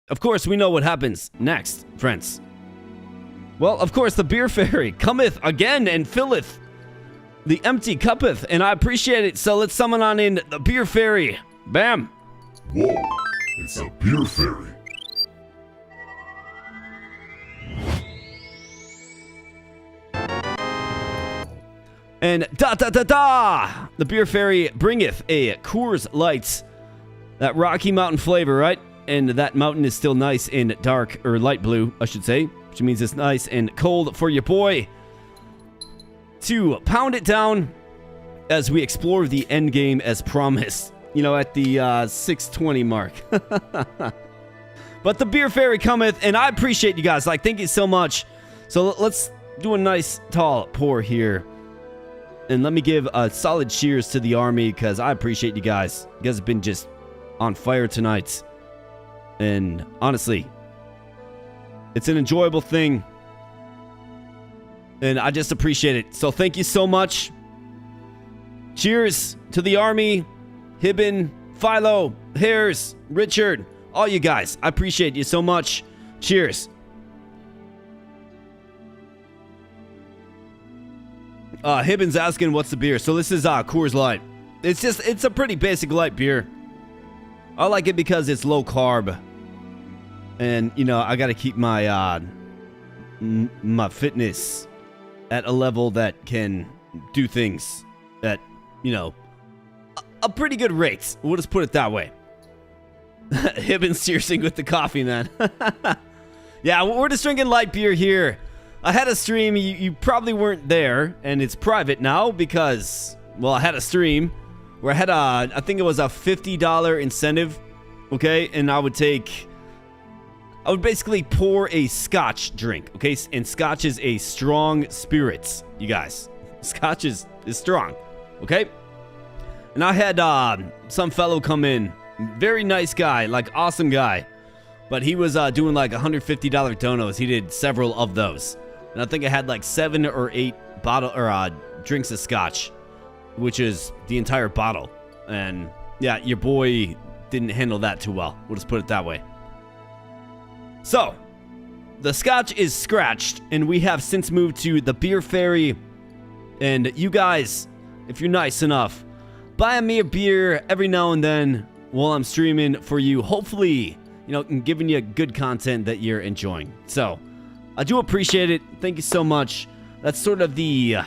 of course, we know what happens next, friends. Well, of course, the beer fairy cometh again and filleth the empty cuppeth, and I appreciate it. So let's summon on in the beer fairy. Bam. Whoa, it's a beer fairy. And da-da-da-da! The beer fairy bringeth a Coors Light. That Rocky Mountain flavor, right? And that mountain is still nice and dark, or light blue, I should say. Which means it's nice and cold for your boy to pound it down as we explore the end game as promised. You know, at the 6:20 mark. But the beer fairy cometh, and I appreciate you guys. Like, thank you so much. So let's do a nice tall pour here. And let me give a solid cheers to the army, because I appreciate you guys. You guys have been just on fire tonight. And honestly, it's an enjoyable thing. And I just appreciate it. So thank you so much. Cheers to the army. Hibben, Philo, Hares, Richard, all you guys. I appreciate you so much. Cheers. Hibben's asking what's the beer. So this is Coors Light. It's a pretty basic light beer. I like it because it's low carb. And, you know, I got to keep my my fitness at a level that can do things at, you know, a pretty good rate. We'll just put it that way. Hibben's cheersing with the coffee, man. Yeah, we're just drinking light beer here. I had a stream. You probably weren't there, and it's private now because well, I had a stream where I had I think it was a $50 incentive, okay? And I would basically pour a scotch drink, okay? And scotch is a strong spirits, you guys. Scotch is strong, okay? And I had some fellow come in, very nice guy, like awesome guy. But he was doing like $150 donos. He did several of those. And I think I had like 7 or 8 drinks of scotch, which is the entire bottle. And yeah, your boy didn't handle that too well. We'll just put it that way. So, the scotch is scratched, and we have since moved to the Beer Fairy. And you guys, if you're nice enough, buy me a beer every now and then while I'm streaming for you. Hopefully, you know, giving you good content that you're enjoying. So, I do appreciate it. Thank you so much. That's sort of the,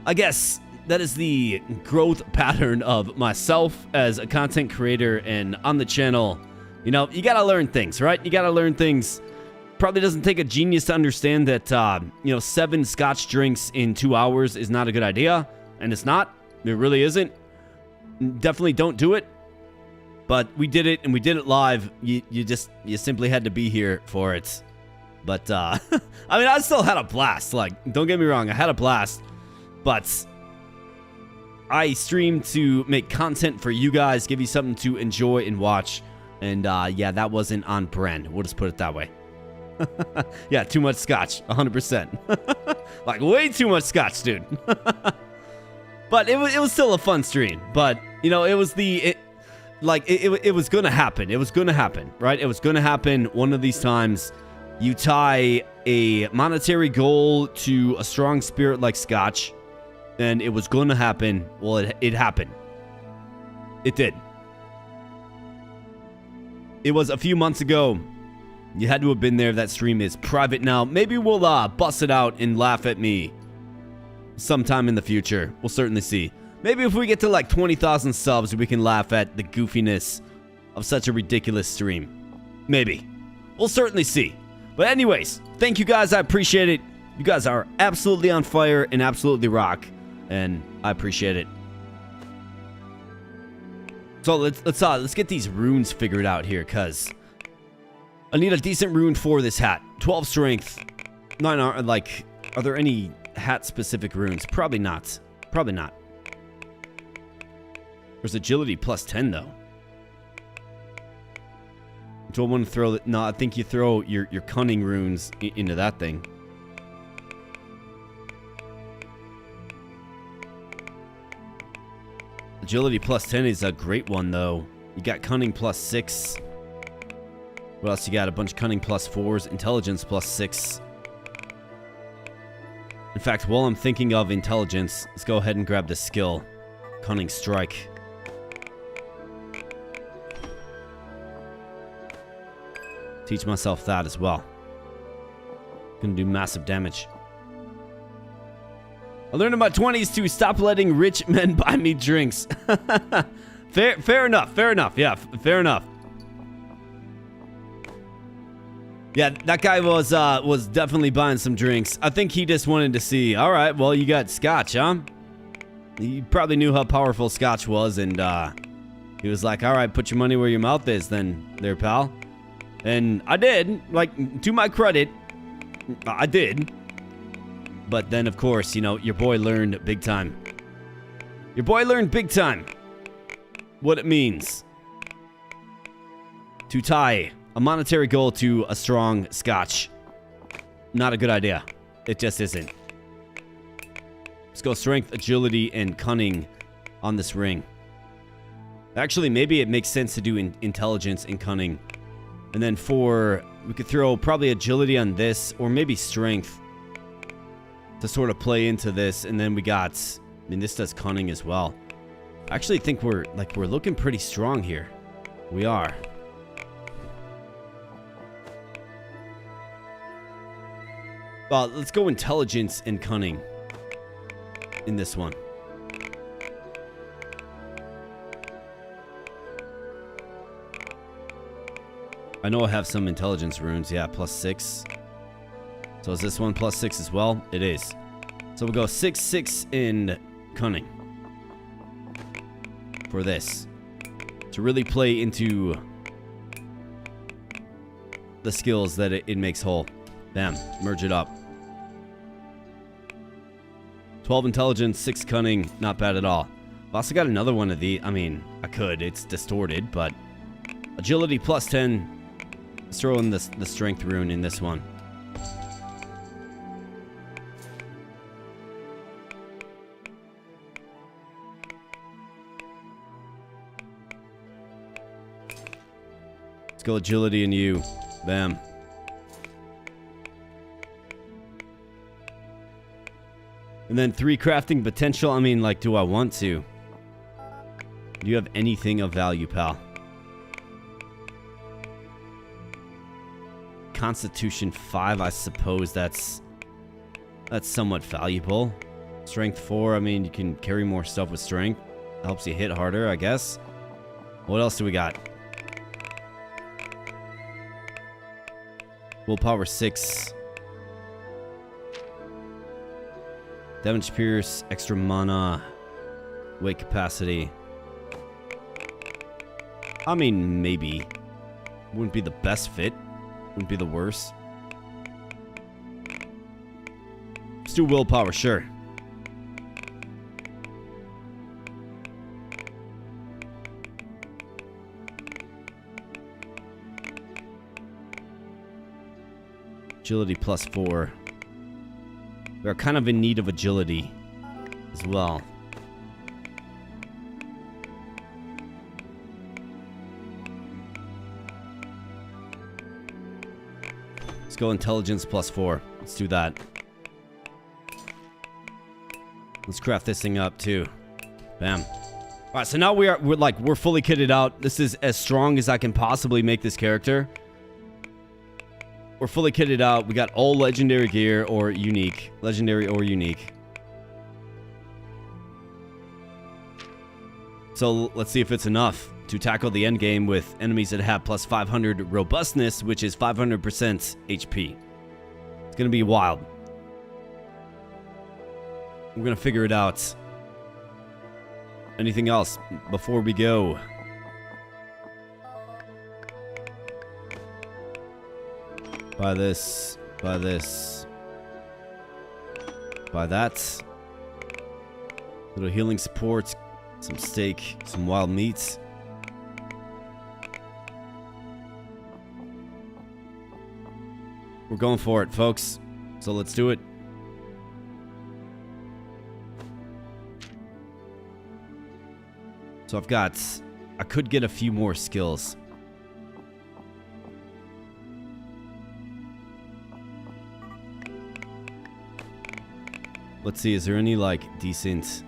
I guess, that is the growth pattern of myself as a content creator and on the channel. You know, you gotta learn things, right? You gotta learn things. Probably doesn't take a genius to understand that, 7 scotch drinks in 2 hours is not a good idea. And it's not. It really isn't. Definitely don't do it. But we did it, and we did it live. You simply had to be here for it. But, I mean, I still had a blast. Like, don't get me wrong, I had a blast. But I streamed to make content for you guys, give you something to enjoy and watch. And, yeah, that wasn't on brand. We'll just put it that way. Yeah, too much scotch, 100%. Like, way too much scotch, dude. But it was still a fun stream. But, you know, it was it was going to happen. It was going to happen, right? It was going to happen one of these times. You tie a monetary goal to a strong spirit like scotch, and it was going to happen. Well, it happened. It did. It was a few months ago. You had to have been there. That stream is private now. Maybe we'll bust it out and laugh at me sometime in the future. We'll certainly see. Maybe if we get to like 20,000 subs, we can laugh at the goofiness of such a ridiculous stream. Maybe. We'll certainly see. But anyways, thank you guys. I appreciate it. You guys are absolutely on fire and absolutely rock. And I appreciate it. So let's get these runes figured out here, cause I need a decent rune for this hat. 12 strength. 9 are there any hat specific runes? Probably not. Probably not. There's agility plus 10 though. Do I want to throw that? No, I think you throw your cunning runes into that thing. Agility plus 10 is a great one, though. You got cunning plus 6. What else you got? A bunch of cunning plus 4s. Intelligence plus 6. In fact, while I'm thinking of intelligence, let's go ahead and grab the skill. Cunning strike. Teach myself that as well. Gonna do massive damage. I learned in my 20s to stop letting rich men buy me drinks. Fair enough. Fair enough. Yeah, fair enough. Yeah, that guy was definitely buying some drinks. I think he just wanted to see, all right, well, you got scotch, huh? He probably knew how powerful scotch was, and he was like, all right, put your money where your mouth is then, there, pal. And I did. Like, to my credit, I did. But then, of course, you know, your boy learned big time. Your boy learned big time what it means to tie a monetary goal to a strong scotch. Not a good idea. It just isn't. Let's go strength, agility, and cunning on this ring. Actually, maybe it makes sense to do intelligence and cunning. And then we could throw probably agility on this, or maybe strength to sort of play into this. And then we got, I mean, this does cunning as well. I actually think we're looking pretty strong here. We are. Well, let's go intelligence and cunning in this one. I know I have some intelligence runes. Yeah, plus 6. So is this one plus 6 as well? It is. So we'll go 6, 6 in cunning. for this. To really play into the skills that it makes whole. Bam. Merge it up. 12 intelligence, 6 cunning. Not bad at all. I've also got another one of the. I mean, I could. It's distorted, but agility plus 10. Let's throw in the strength rune in this one. Let's go agility in you. Bam. And then 3 crafting potential. I mean, like, do I want to? Do you have anything of value, pal? Constitution 5, I suppose that's somewhat valuable. Strength 4, I mean, you can carry more stuff with strength. Helps you hit harder, I guess. What else do we got? Willpower 6. Damage pierce, extra mana, weight capacity. I mean, maybe. Wouldn't be the best fit. Wouldn't be the worst. Let's do willpower, sure. Agility plus 4. We are kind of in need of agility as well. Let's go intelligence plus 4. Let's do that. Let's craft this thing up too. Bam. All right, so now we're fully kitted out. This is as strong as I can possibly make this character. We're fully kitted out. We got all legendary gear or unique. Legendary or unique. So let's see if it's enough to tackle the end game with enemies that have plus 500 robustness, which is 500% HP. It's going to be wild. We're going to figure it out. Anything else before we go? Buy this. Buy this. Buy that. Little healing support. Some steak. Some wild meat. We're going for it, folks. So let's do it. So I could get a few more skills. Let's see, is there any, like, decent...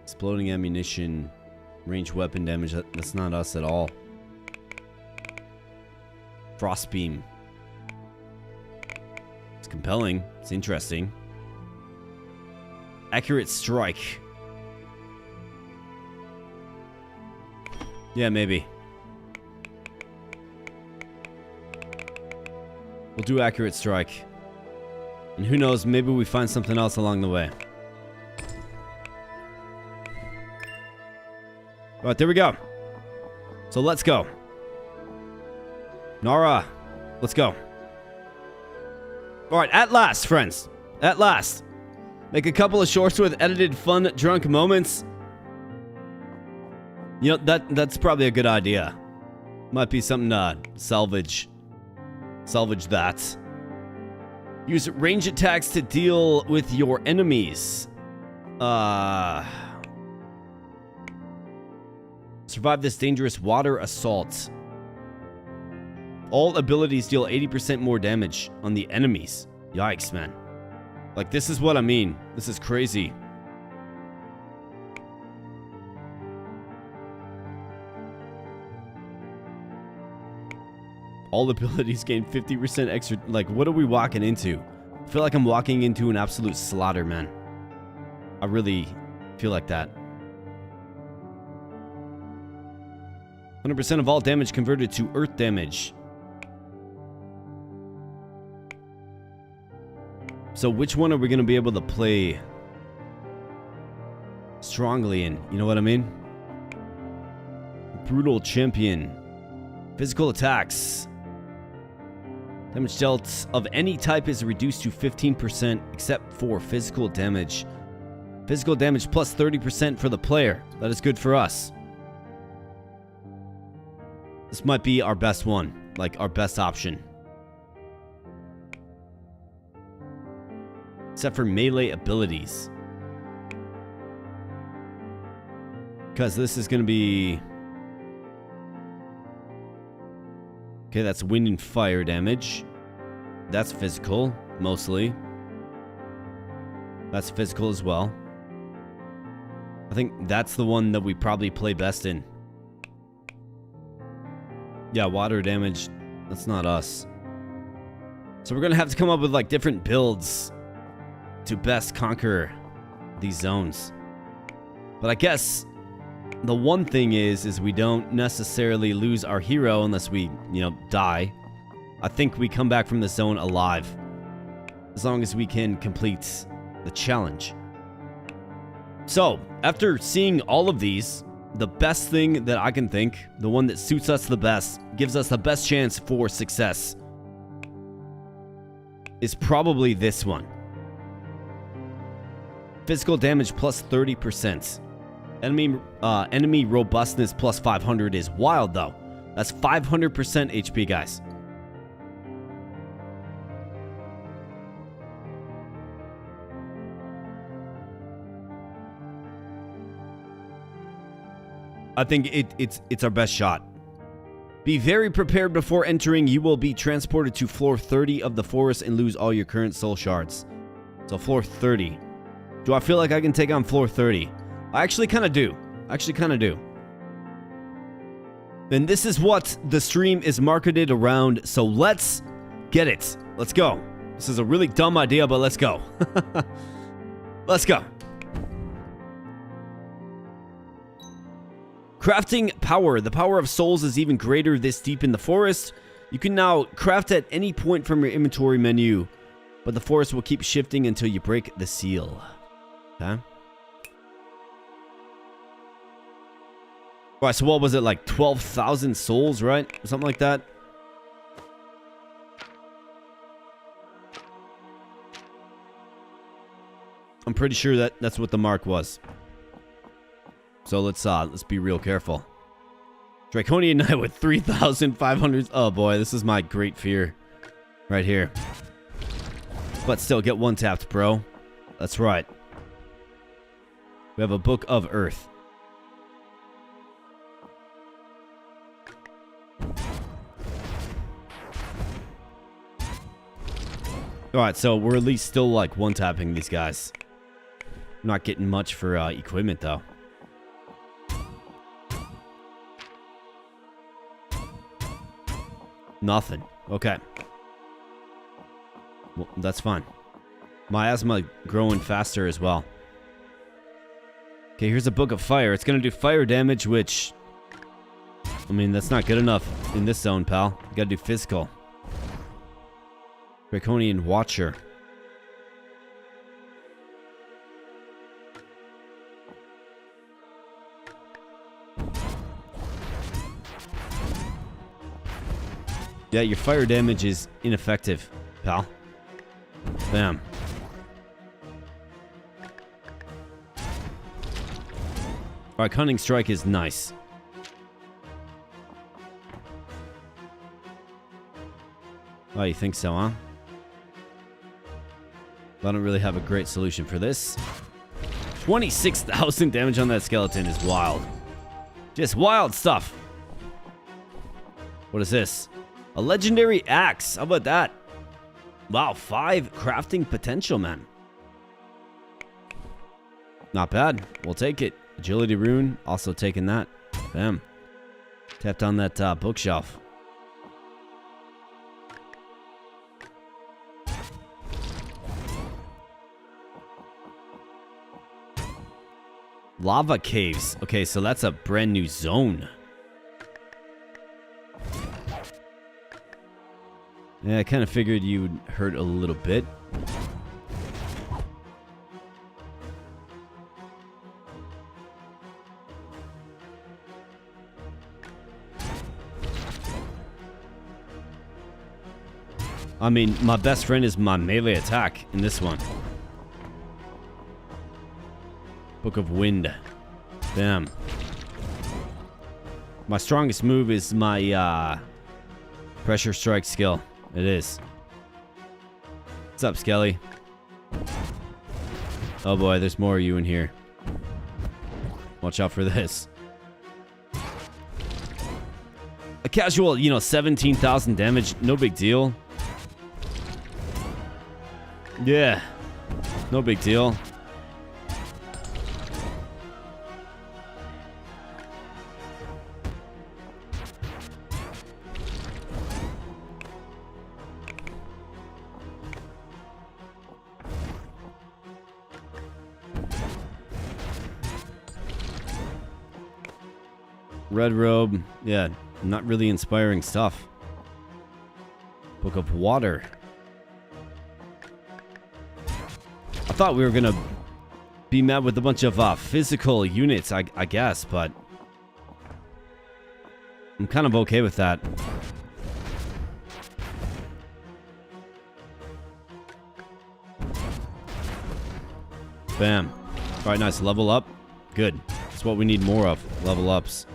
Exploding ammunition, range weapon damage, that's not us at all. Frost beam. It's compelling, it's interesting. Accurate strike. Yeah, maybe. We'll do accurate strike. And who knows, maybe we find something else along the way. Alright, there we go. So let's go. Nara, let's go. Alright, at last, friends. At last. Make a couple of shorts with edited fun drunk moments. You know, that's probably a good idea. Might be something to salvage that. Use range attacks to deal with your enemies. Survive this dangerous water assault. All abilities deal 80% more damage on the enemies. Yikes, man. Like, this is what I mean. This is crazy. All abilities gain 50% extra. Like, what are we walking into? I feel like I'm walking into an absolute slaughter, man. I really feel like that. 100% of all damage converted to earth damage. So which one are we going to be able to play strongly in? You know what I mean? Brutal champion. Physical attacks. Damage dealt of any type is reduced to 15% except for physical damage. Physical damage plus 30% for the player. That is good for us. This might be our best one. Like our best option. Except for melee abilities. Because this is going to be... Okay, that's wind and fire damage. That's physical, mostly. That's physical as well. I think that's the one that we probably play best in. Yeah, water damage. That's not us. So we're going to have to come up with like different builds to best conquer these zones. But I guess the one thing is we don't necessarily lose our hero unless we, die. I think we come back from the zone alive. As long as we can complete the challenge. So, after seeing all of these, the best thing that I can think, the one that suits us the best, gives us the best chance for success, is probably this one. Physical damage plus 30%. Enemy robustness plus 500 is wild, though. That's 500% HP, guys. I think it's our best shot. Be very prepared before entering. You will be transported to floor 30 of the forest and lose all your current soul shards. So floor 30. Do I feel like I can take on floor 30? I actually kind of do. And this is what the stream is marketed around, so let's get it. Let's go. This is a really dumb idea, but let's go. Let's go. Crafting power. The power of souls is even greater this deep in the forest. You can now craft at any point from your inventory menu, but the forest will keep shifting until you break the seal. Okay. Alright, so what was it, like 12,000 souls, right? Something like that. I'm pretty sure that's what the mark was. So let's be real careful. Draconian Knight with 3,500. Oh boy, this is my great fear. Right here. But still, get one tapped, bro. That's right. We have a Book of Earth. Alright, so we're at least still like one-tapping these guys. Not getting much for equipment, though. Nothing. Okay. Well, that's fine. Miasma growing faster as well. Okay, here's a Book of Fire. It's going to do fire damage, which... I mean, that's not good enough in this zone, pal. You got to do physical. Draconian Watcher. Yeah, your fire damage is ineffective, pal. Bam. Alright, Cunning Strike is nice. Oh, you think so, huh? I don't really have a great solution for this. 26,000 damage on that skeleton is wild. Just wild stuff. What is this? A legendary axe. How about that? Wow, 5 crafting potential, man. Not bad. We'll take it. Agility rune. Also taking that. Bam. Tapped on that bookshelf. Lava caves. Okay, so that's a brand new zone. Yeah, I kind of figured you'd hurt a little bit. I mean, my best friend is my melee attack in this one. Book of Wind. Bam. My strongest move is my pressure strike skill. It is. What's up, Skelly? Oh boy, there's more of you in here. Watch out for this. A casual, 17,000 damage. No big deal. Yeah. No big deal. Red robe. Yeah, not really inspiring stuff. Book of Water. I thought we were gonna be met with a bunch of physical units, I guess, but I'm kind of okay with that. Bam. Alright, nice. Level up. Good. That's what we need more of. Level ups.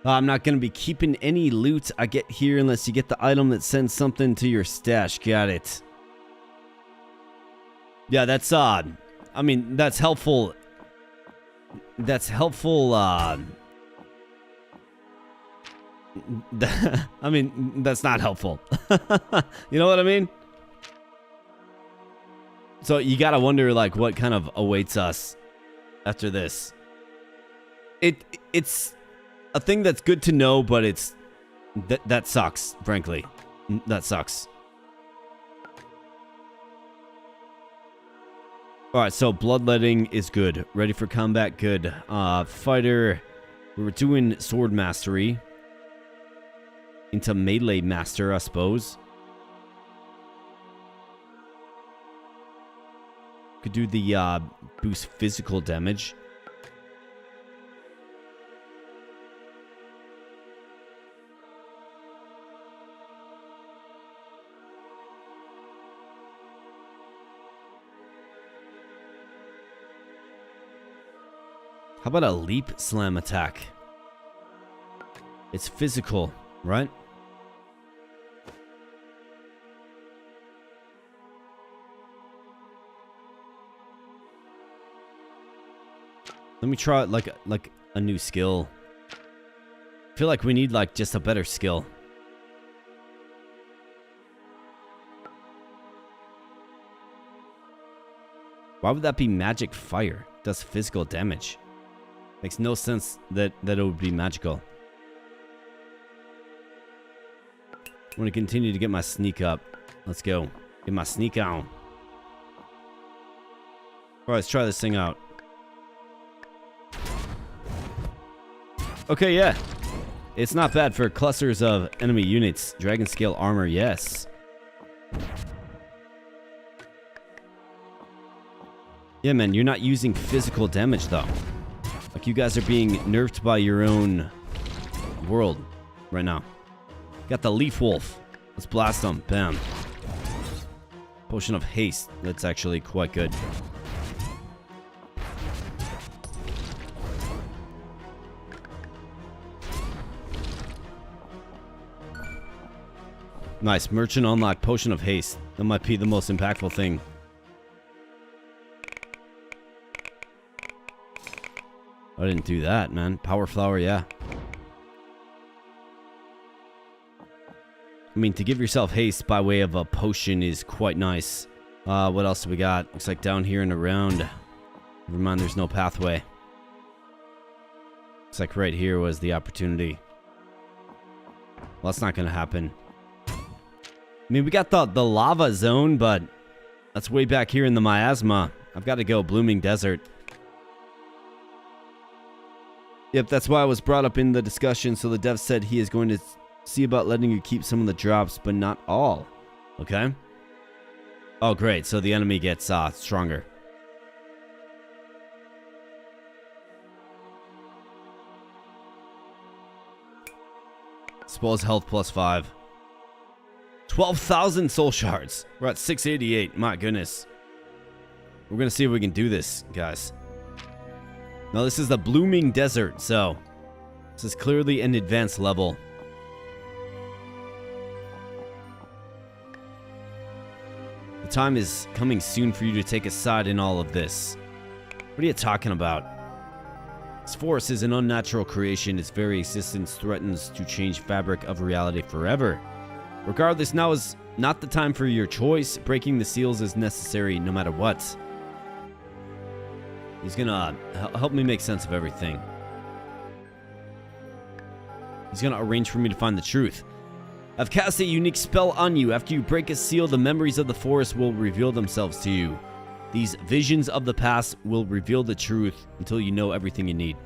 I'm not going to be keeping any loot I get here unless you get the item that sends something to your stash. Got it. Yeah, that's I mean, that's helpful. That's helpful, I mean, that's not helpful. You know what I mean? So you got to wonder, like, what kind of awaits us after this. It's a thing that's good to know, but it's that sucks, frankly. That sucks. Alright, so bloodletting is good. Ready for combat, good. Fighter, we were doing sword mastery. Into melee master, I suppose. Could do the boost physical damage. How about a leap slam attack? It's physical, right? Let me try it like a new skill. I feel like we need like just a better skill. Why would that be magic fire? Does physical damage. Makes no sense that it would be magical. I want to continue to get my sneak up. Let's go. Get my sneak on. Alright, let's try this thing out. Okay, yeah. It's not bad for clusters of enemy units. Dragon scale armor, yes. Yeah, man, you're not using physical damage, though. Like, you guys are being nerfed by your own world right now. Got the Leaf Wolf. Let's blast them. Bam. Potion of Haste. That's actually quite good. Nice. Merchant unlock. Potion of Haste. That might be the most impactful thing. I didn't do that, man. Power Flower, yeah. I mean, to give yourself haste by way of a potion is quite nice. What else do we got? Looks like down here and around. Never mind, there's no pathway. Looks like right here was the opportunity. Well, that's not going to happen. I mean, we got the lava zone, but that's way back here in the miasma. I've got to go Blooming Desert. Yep, that's why I was brought up in the discussion. So the dev said he is going to see about letting you keep some of the drops, but not all. Okay. Oh, great. So the enemy gets stronger. Spoils health plus 5. 12,000 soul shards. We're at 688. My goodness. We're going to see if we can do this, guys. Now, this is the Blooming Desert, so this is clearly an advanced level. The time is coming soon for you to take a side in all of this. What are you talking about? This force is an unnatural creation. Its very existence threatens to change fabric of reality forever. Regardless, now is not the time for your choice. Breaking the seals is necessary no matter what. He's gonna help me make sense of everything. He's gonna arrange for me to find the truth. I've cast a unique spell on you. After you break a seal, the memories of the forest will reveal themselves to you. These visions of the past will reveal the truth until you know everything you need.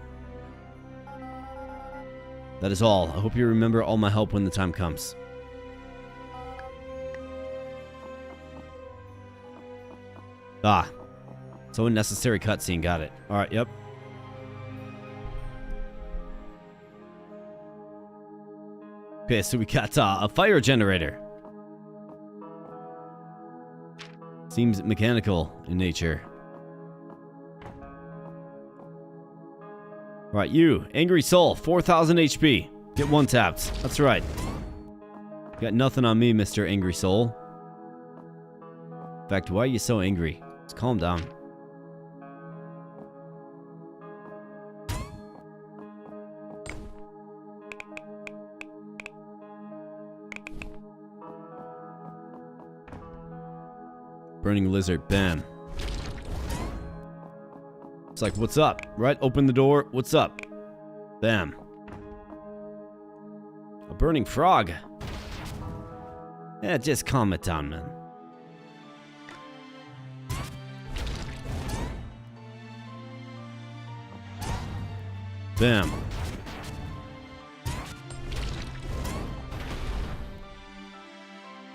That is all. I hope you remember all my help when the time comes. Ah. So unnecessary cutscene. Got it. Alright, yep. Okay, so we got a fire generator. Seems mechanical in nature. Alright, you. Angry Soul. 4,000 HP. Get one tapped. That's right. Got nothing on me, Mr. Angry Soul. In fact, why are you so angry? Just calm down. Burning lizard, bam. It's like, what's up? Right? Open the door. What's up? Bam. A burning frog. Yeah, just calm it down, man. Bam.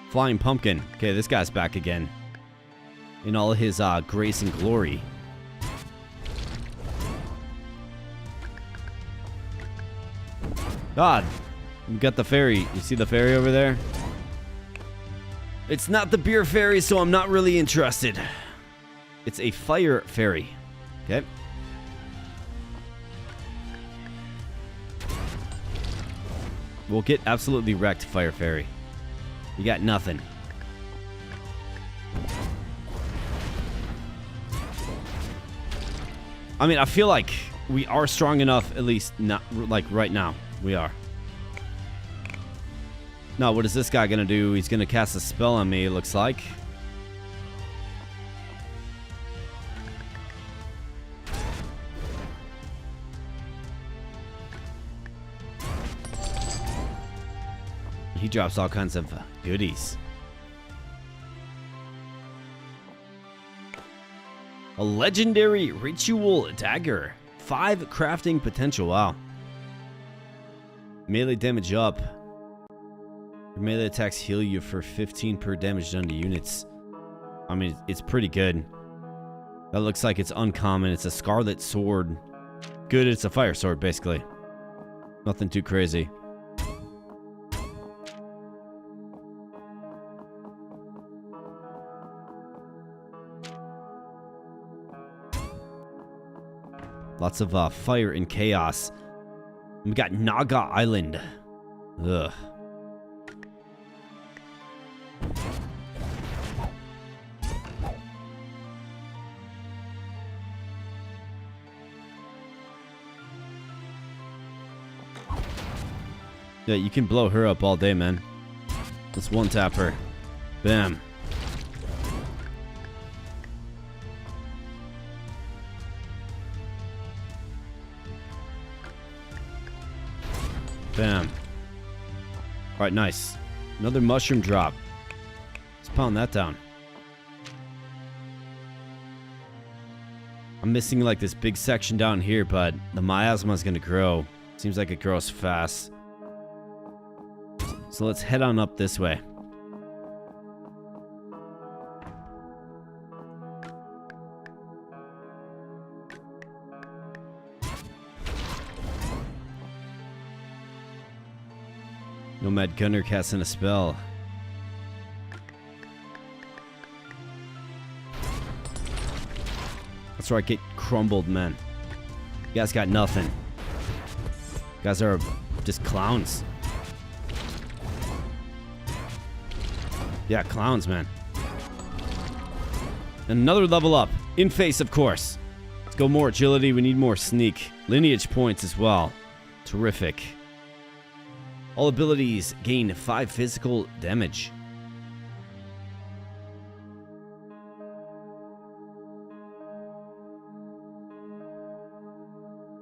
Flying pumpkin. Okay, this guy's back again. In all his grace and glory. God, we got the fairy. You see the fairy over there? It's not the beer fairy, so I'm not really interested. It's a fire fairy. Okay. We'll get absolutely wrecked, fire fairy. You got nothing. I mean, I feel like we are strong enough, at least not like right now. We are. Now, what is this guy gonna do? He's gonna cast a spell on me, it looks like. He drops all kinds of goodies. A legendary ritual dagger. 5 crafting potential. Wow. Melee damage up. Your melee attacks heal you for 15 per damage done to units. I mean, it's pretty good. That looks like it's uncommon. It's a scarlet sword. Good, it's a fire sword, basically. Nothing too crazy. Lots of fire and chaos. We got Naga Island. Ugh. Yeah, you can blow her up all day, man. Let's one tap her. Bam. Bam. Alright, nice. Another mushroom drop. Let's pound that down. I'm missing like this big section down here, but the miasma is going to grow. Seems like it grows fast. So let's head on up this way. Nomad Gunner casting a spell. That's right, get crumbled, man. You guys got nothing. You guys are just clowns. Yeah, clowns, man. Another level up. In face, of course. Let's go more agility. We need more sneak. Lineage points as well. Terrific. All abilities gain 5 physical damage.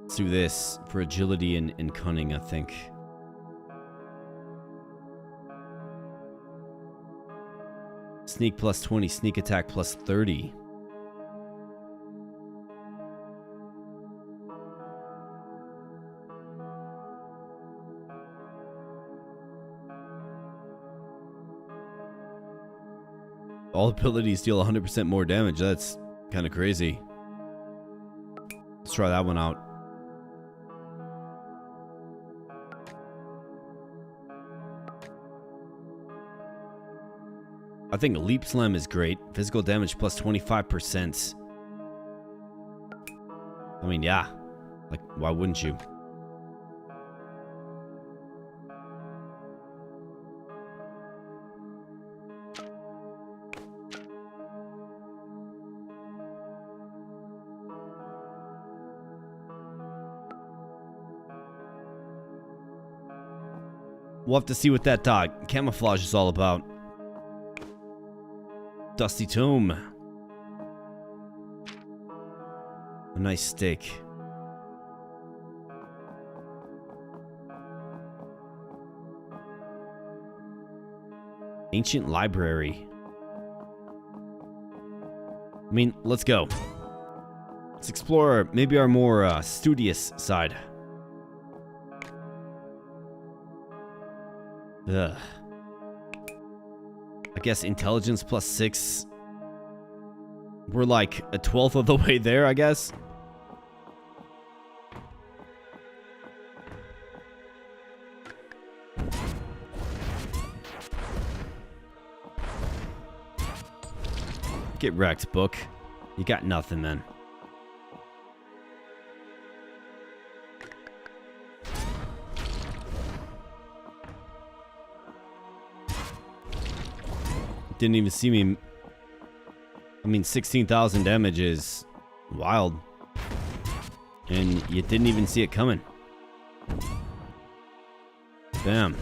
Let's do this for agility and cunning, I think. Sneak plus 20, sneak attack plus 30. All abilities deal 100% more damage. That's kind of crazy. Let's try that one out. I think Leap Slam is great. Physical damage plus 25%. I mean, yeah. Like, why wouldn't you? We'll have to see what that camouflage is all about. Dusty Tome. A nice steak. Ancient Library. I mean, let's go. Let's explore maybe our more studious side. Ugh. I guess intelligence plus 6. We're like a 12th of the way there, I guess. Get wrecked, book. You got nothing, man. Didn't even see me. I mean, 16,000 damage is wild. And you didn't even see it coming. Damn.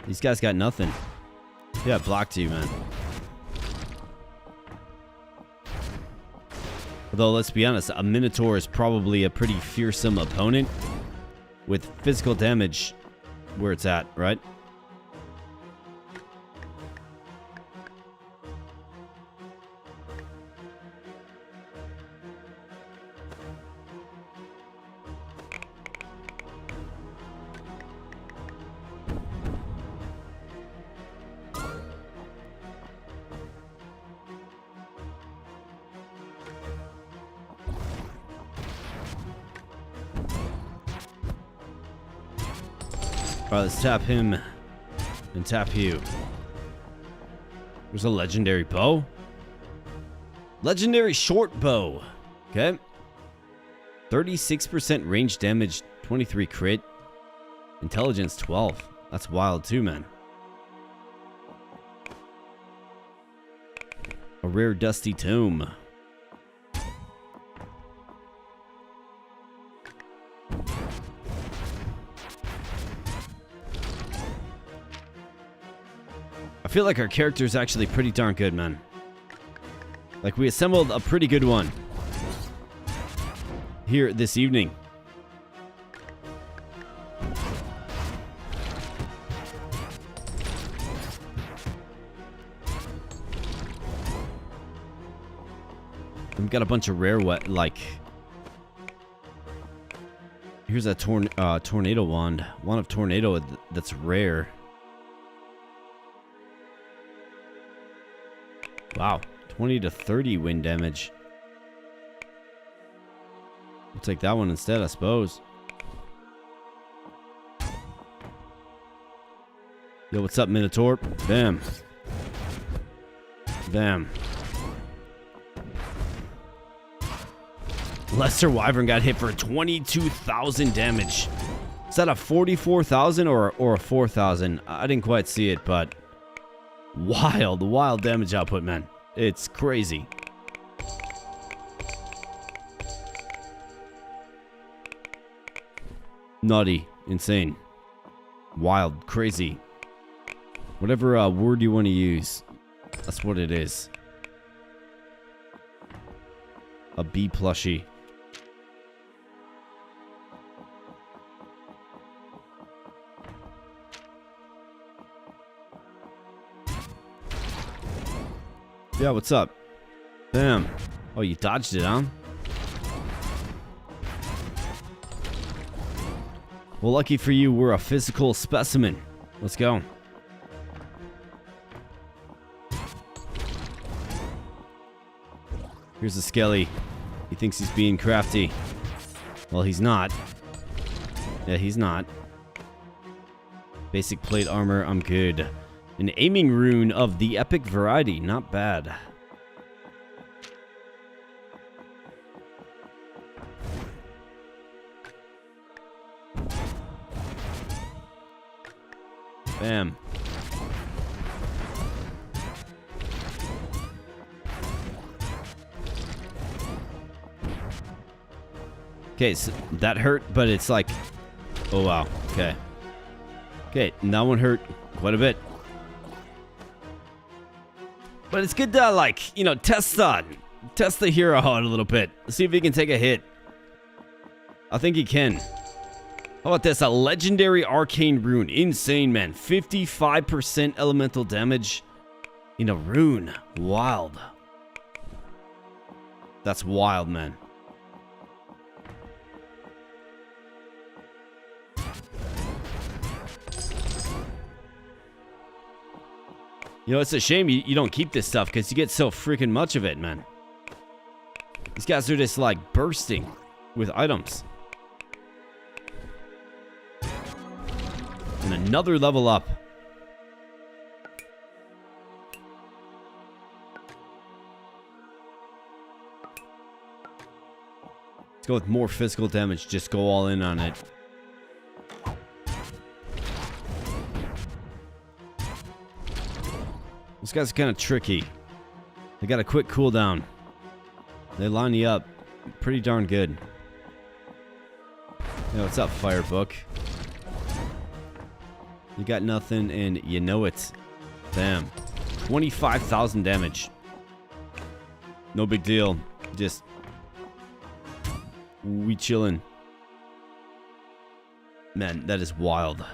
These guys got nothing. Yeah, blocked you, man. Although, let's be honest, a Minotaur is probably a pretty fearsome opponent with physical damage where it's at, right? Alright, let's tap him and tap you. There's a legendary bow. Legendary short bow. Okay. 36% range damage, 23 crit. Intelligence 12. That's wild too, man. A rare dusty tome. I feel like our character is actually pretty darn good, man. Like, we assembled a pretty good one here this evening. We've got a bunch of rare like... Here's a tornado wand. Wand of tornado that's rare. Wow. 20 to 30 wind damage. We'll take that one instead, I suppose. Yo, what's up, Minotaur? Bam. Bam. Lesser Wyvern got hit for 22,000 damage. Is that a 44,000 or a 4,000? I didn't quite see it, but wild damage output, man. It's crazy. Nutty, insane, wild, crazy. Whatever word you want to use, that's what it is. A bee plushie. Yeah, what's up? Bam. Oh, you dodged it, huh? Well, lucky for you, we're a physical specimen. Let's go. Here's a skelly. He thinks he's being crafty. Well, he's not. Yeah, he's not. Basic plate armor, I'm good. An aiming rune of the epic variety, not bad. Bam. Okay, so that hurt, but it's like... Oh, wow. Okay. Okay, and that one hurt quite a bit. But it's good to, like, you know, test the hero out a little bit. See if he can take a hit. I think he can. How about this? A legendary arcane rune. Insane, man. 55% elemental damage in a rune. Wild. That's wild, man. You know, it's a shame you don't keep this stuff because you get so freaking much of it, man. These guys are just like bursting with items. And another level up. Let's go with more physical damage. Just go all in on it. These guys are kind of tricky. They got a quick cooldown. They line you up pretty darn good. Yo, what's up, Firebook? You got nothing and you know it. Damn. 25,000 damage. No big deal. Just... we chillin'. Man, that is wild.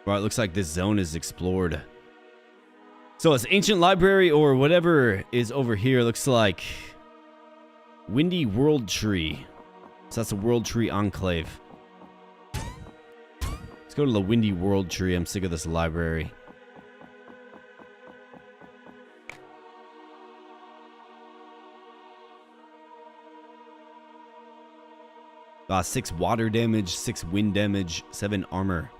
Right, looks like this zone is explored. So it's ancient library or whatever is over here. Looks like Windy World Tree. So that's a World Tree enclave. Let's go to the Windy World Tree. I'm sick of this library. Ah, 6 water damage, 6 wind damage, 7 armor.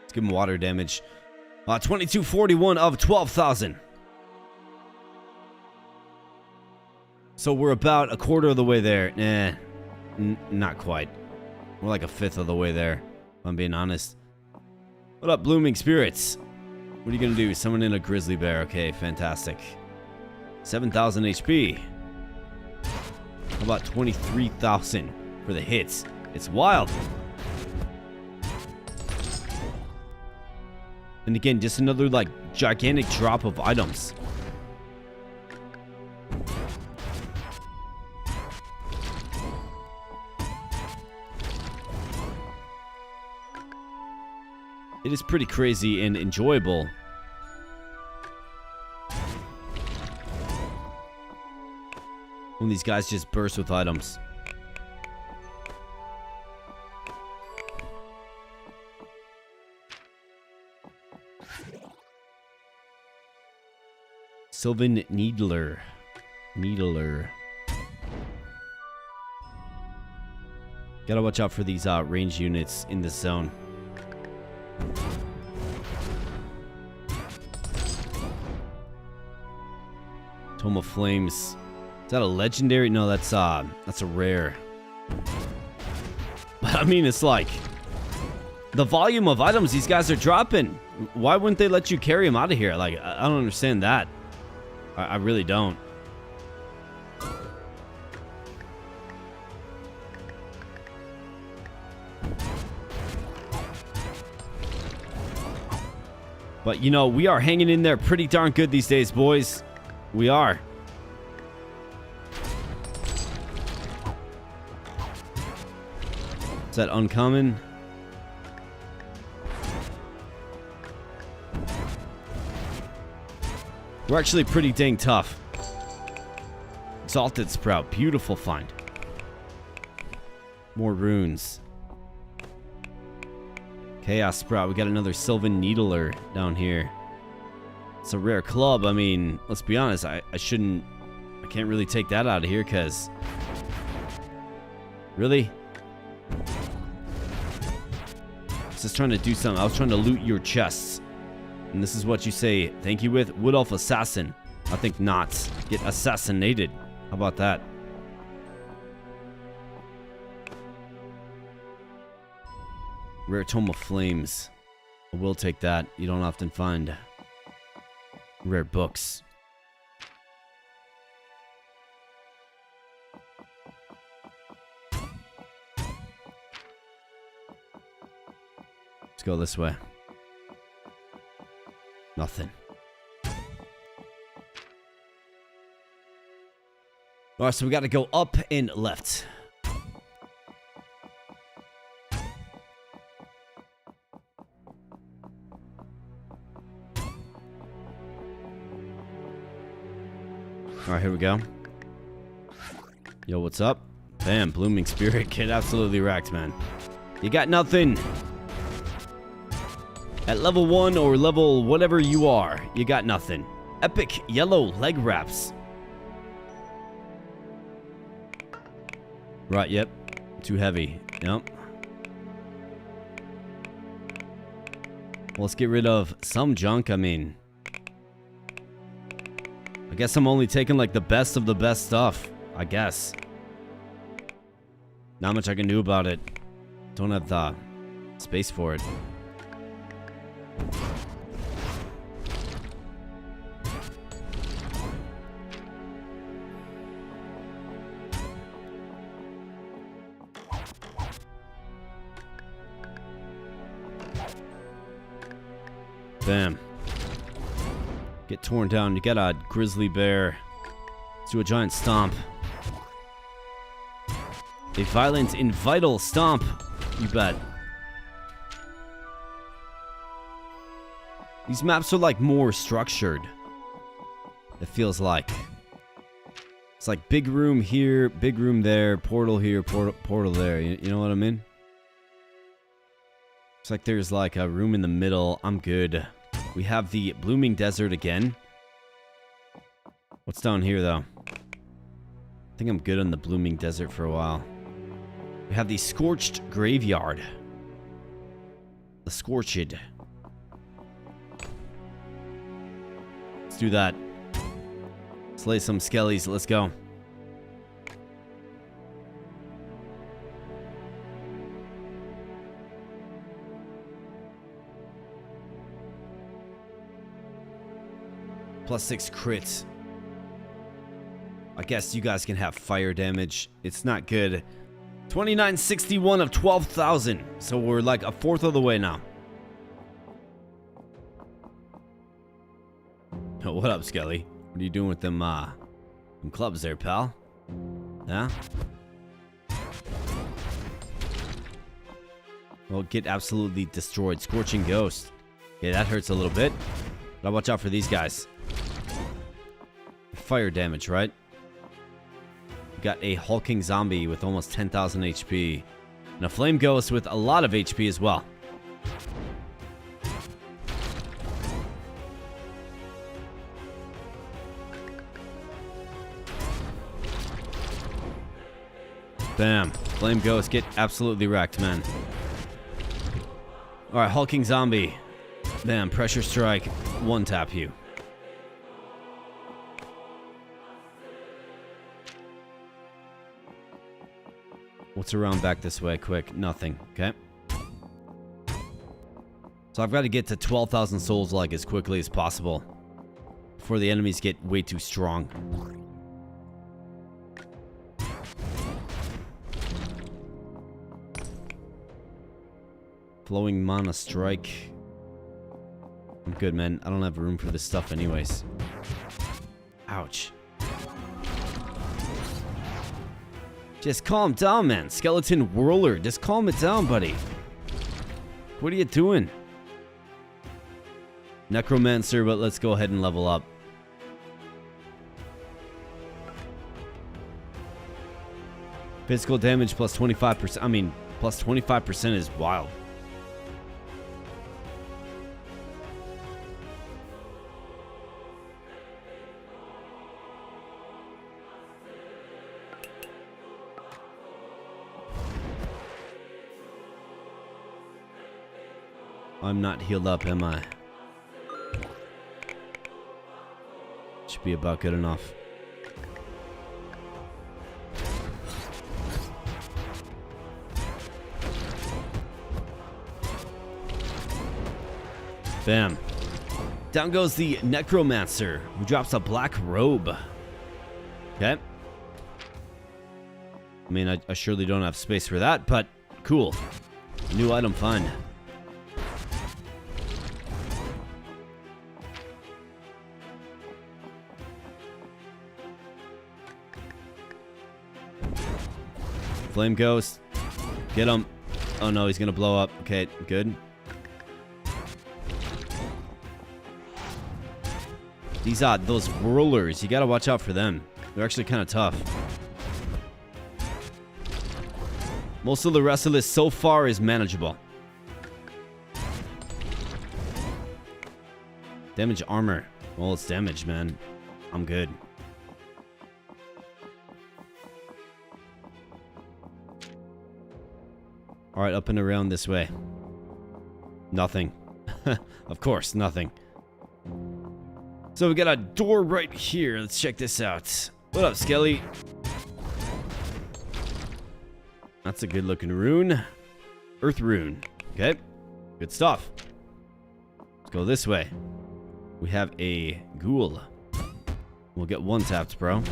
Let's give him water damage. 2241 of 12,000. So we're about a quarter of the way there. Nah, not quite. We're like a fifth of the way there, if I'm being honest. What up, Blooming Spirits? What are you gonna do? Summon in a grizzly bear. Okay, fantastic. 7,000 HP. How about 23,000 for the hits? It's wild. And again, just another like gigantic drop of items. It is pretty crazy and enjoyable. When these guys just burst with items. Sylvan Needler. Gotta watch out for these range units in this zone. Tome of Flames. Is that a legendary? No, that's a rare. But I mean, it's like the volume of items these guys are dropping. Why wouldn't they let you carry them out of here? Like, I don't understand that. I really don't. But, you know, we are hanging in there pretty darn good these days, boys. We are. Is that uncommon? We're actually pretty dang tough. Exalted Sprout. Beautiful find. More runes. Chaos Sprout. We got another Sylvan Needler down here. It's a rare club. I mean, let's be honest. I can't really take that out of here because... Really? I was just trying to do something. I was trying to loot your chests. And this is what you say thank you with? Wood Elf Assassin. I think not. Get assassinated. How about that? Rare Tome of Flames. I will take that. You don't often find rare books. Let's go this way. Nothing. Alright, so we gotta go up and left. Alright, here we go. Yo, what's up? Bam, Blooming Spirit. Get absolutely wrecked, man. You got nothing. At level 1 or level whatever you are, you got nothing. Epic yellow leg wraps. Right, yep. Too heavy. Yep. Well, let's get rid of some junk. I mean, I guess I'm only taking like the best of the best stuff. I guess. Not much I can do about it. Don't have the space for it. Bam. Get torn down. You got a grizzly bear. Let's do a giant stomp. A violent and vital stomp. You bet. These maps are like more structured. It feels like. It's like big room here, big room there, portal here, portal there. You know what I mean? It's like there's like a room in the middle. I'm good. We have the Blooming Desert again. What's down here though? I think I'm good on the Blooming Desert for a while. We have the Scorched Graveyard. The Scorched. Let's do that. Slay some skellies. Let's go. +6 crits. I guess you guys can have fire damage. It's not good. 2961 of 12,000. So we're like a fourth of the way now. Oh, what up, Skelly? What are you doing with them clubs there, pal? Yeah? Well, get absolutely destroyed. Scorching Ghost. Okay, that hurts a little bit. But watch out for these guys. Fire damage, right? got a hulking zombie with almost 10,000 HP. And a flame ghost with a lot of HP as well. Bam. Flame ghost, get absolutely wrecked, man. Alright, hulking zombie. Bam, pressure strike. One tap you. What's around back this way? Quick. Nothing. Okay. So I've got to get to 12,000 souls like as quickly as possible before the enemies get way too strong. Flowing mana strike. I'm good, man. I don't have room for this stuff anyways. Ouch. Just calm down, man. Skeleton whirler. Just calm it down, buddy. What are you doing? Necromancer, but let's go ahead and level up. Physical damage plus 25%. I mean, plus 25% is wild. I'm not healed up, am I? Should be about good enough. Bam. Down goes the Necromancer, who drops a black robe. Okay. I mean, I surely don't have space for that, but cool. New item find. Flame ghost. Get him. Oh no, he's gonna blow up. Okay, good. Those whirlers, you gotta watch out for them. They're actually kind of tough. Most of the rest of this so far is manageable. Damage armor. Well, it's damage, man. I'm good. Alright, up and around this way. Nothing. Of course, nothing. So we got a door right here. Let's check this out. What up, Skelly? That's a good looking rune. Earth rune. Okay. Good stuff. Let's go this way. We have a ghoul. We'll get one tapped, bro.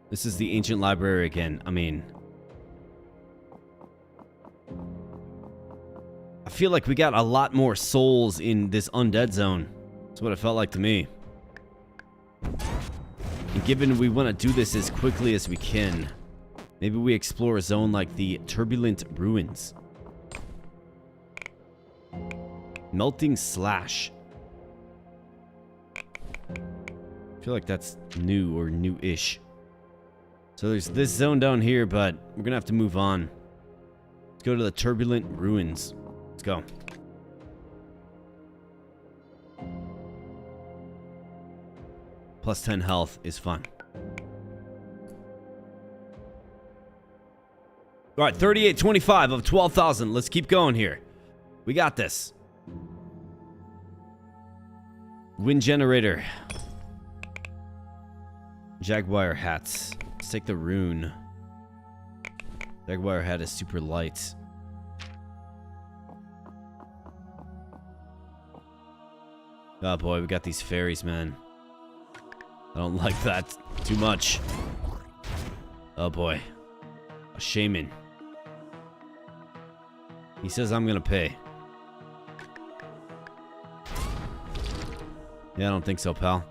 This is the ancient library again. I mean, I feel like we got a lot more souls in this undead zone. That's what it felt like to me. And given we want to do this as quickly as we can, maybe we explore a zone like the Turbulent Ruins. Melting Slash. I feel like that's new or new-ish. So there's this zone down here, but we're gonna have to move on. Let's go to the Turbulent Ruins. Let's go. Plus 10 health is fun. Alright, 3825 of 12,000. Let's keep going here. We got this. Wind generator. Jaguar hats. Let's take the rune. Jaguar hat is super light. Oh boy, we got these fairies, man. I don't like that too much. Oh boy. A shaman. He says I'm gonna pay. Yeah, I don't think so, pal.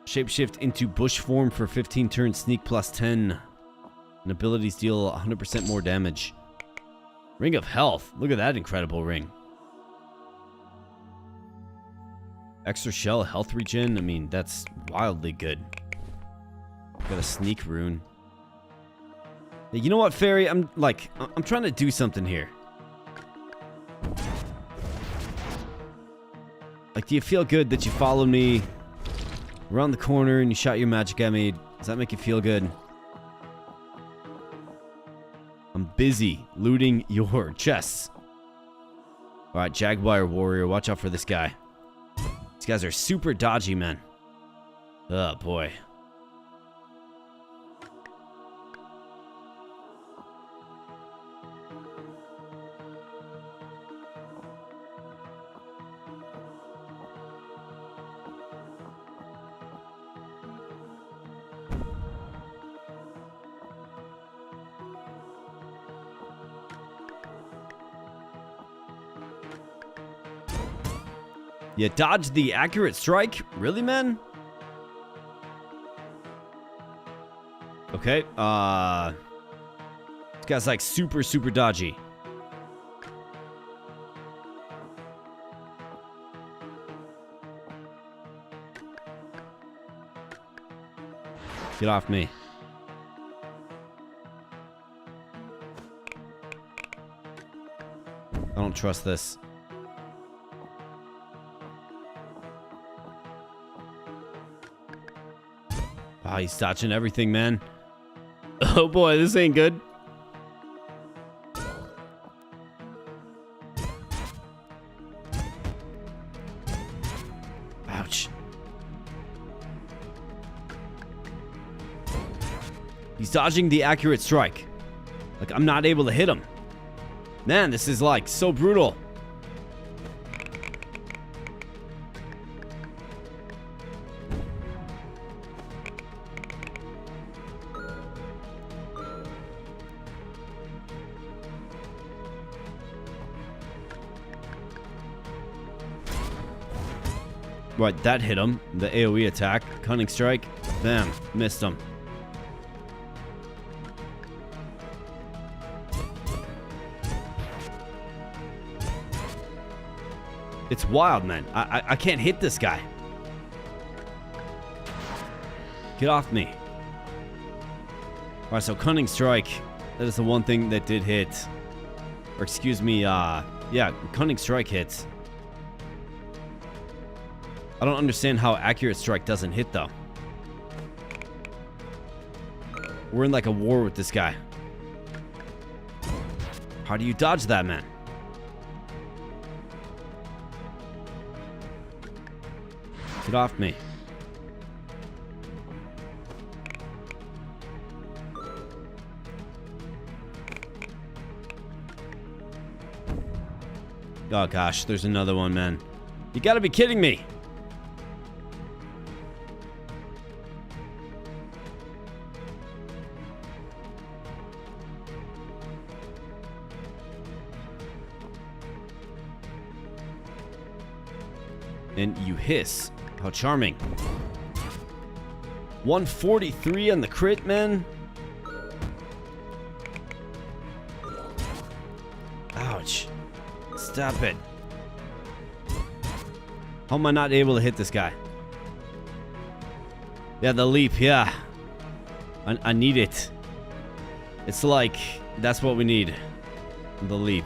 Shapeshift into bush form for 15 turns, sneak plus 10. And abilities deal 100% more damage. Ring of Health. Look at that incredible ring. Extra shell, health regen. I mean, that's wildly good. Got a sneak rune. You know what, Fairy? I'm trying to do something here. Like, do you feel good that you followed me around the corner and you shot your magic at me? Does that make you feel good? I'm busy looting your chests. Alright, Jaguar Warrior, watch out for this guy. These guys are super dodgy, man. Oh, boy. You dodged the accurate strike? Really, man? Okay, this guy's like super dodgy. Get off me. I don't trust this. Wow, he's dodging everything, man. Oh boy, this ain't good. Ouch. He's dodging the accurate strike. Like, I'm not able to hit him. Man, this is like so brutal. Right, that hit him. The AoE attack. Cunning strike. Bam. Missed him. It's wild, man. I can't hit this guy. Get off me. Alright, so Cunning Strike. That is the one thing that did hit. Or excuse me, yeah, Cunning Strike hits. I don't understand how Accurate Strike doesn't hit, though. We're in like a war with this guy. How do you dodge that, man? Get off me. Oh gosh, there's another one, man. You gotta be kidding me. And you hiss. How charming. 143 on the crit, man. Ouch. Stop it. How am I not able to hit this guy? Yeah, the leap, yeah. I need it. It's like, that's what we need. The leap.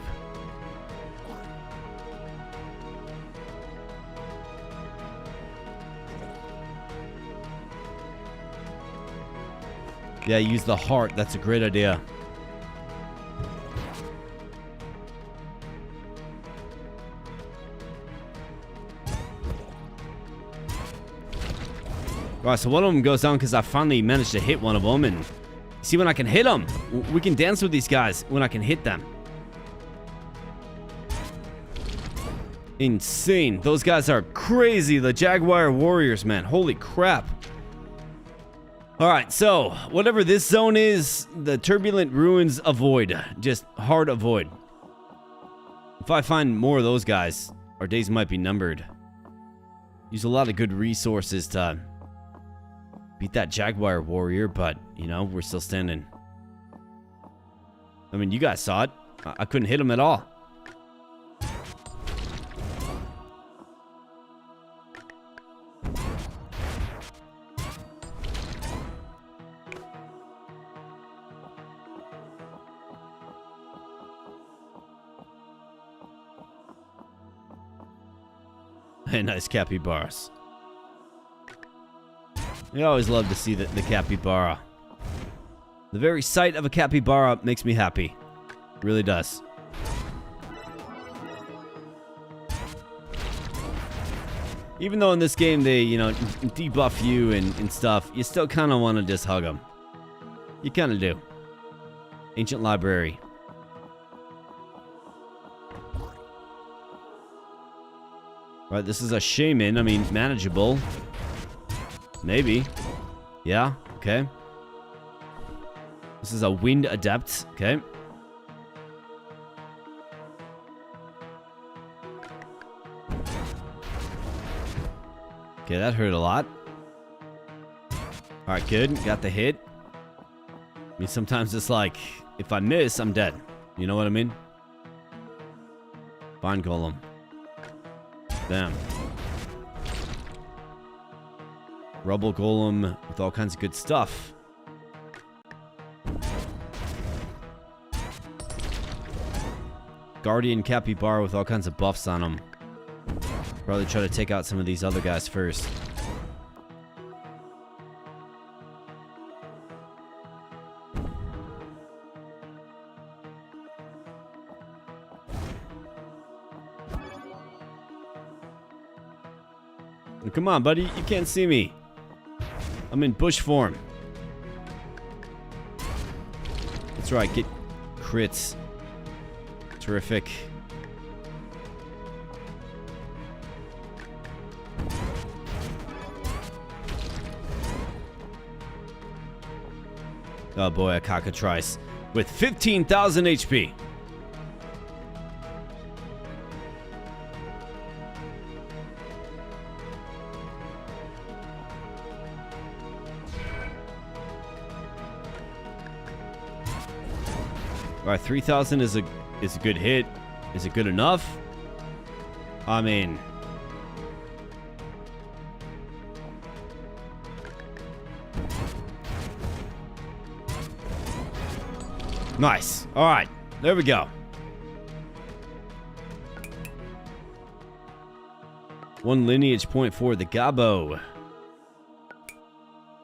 Yeah, use the heart. That's a great idea. Alright, so one of them goes down because I finally managed to hit one of them. And see, when I can hit them, we can dance with these guys when I can hit them. Insane. Those guys are crazy. The Jaguar Warriors, man. Holy crap. Alright, so whatever this zone is, the Turbulent Ruins avoid. Just hard avoid. If I find more of those guys, our days might be numbered. Use a lot of good resources to beat that Jaguar Warrior, but, you know, we're still standing. I mean, you guys saw it. I couldn't hit him at all. Hey, nice capybaras. I always love to see the capybara. The very sight of a capybara makes me happy. It really does. Even though in this game they, you know, debuff you and stuff, you still kind of want to just hug them. You kind of do. Ancient library. Right, this is a shaman. I mean, manageable. Maybe. Yeah, okay. This is a wind adept. Okay. Okay, that hurt a lot. Alright, good. Got the hit. I mean, sometimes it's like, if I miss, I'm dead. You know what I mean? Fine golem. Damn. Rubble golem with all kinds of good stuff. Guardian capybara with all kinds of buffs on them. Probably try to take out some of these other guys first. Come on, buddy. You can't see me. I'm in bush form. That's right. Get crits. Terrific. Oh boy, a cockatrice with 15,000 HP. All right, 3,000 is a good hit. Is it good enough? I mean, nice. All right, there we go. One lineage point for the Gabo.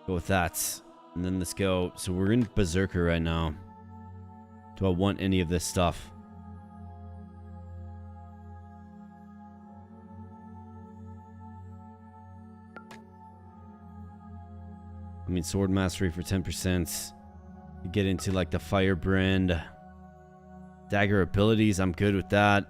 Go with that, and then let's go. So we're in Berserker right now. Do I want any of this stuff? I mean, sword mastery for 10%. You get into like the firebrand. Dagger abilities, I'm good with that.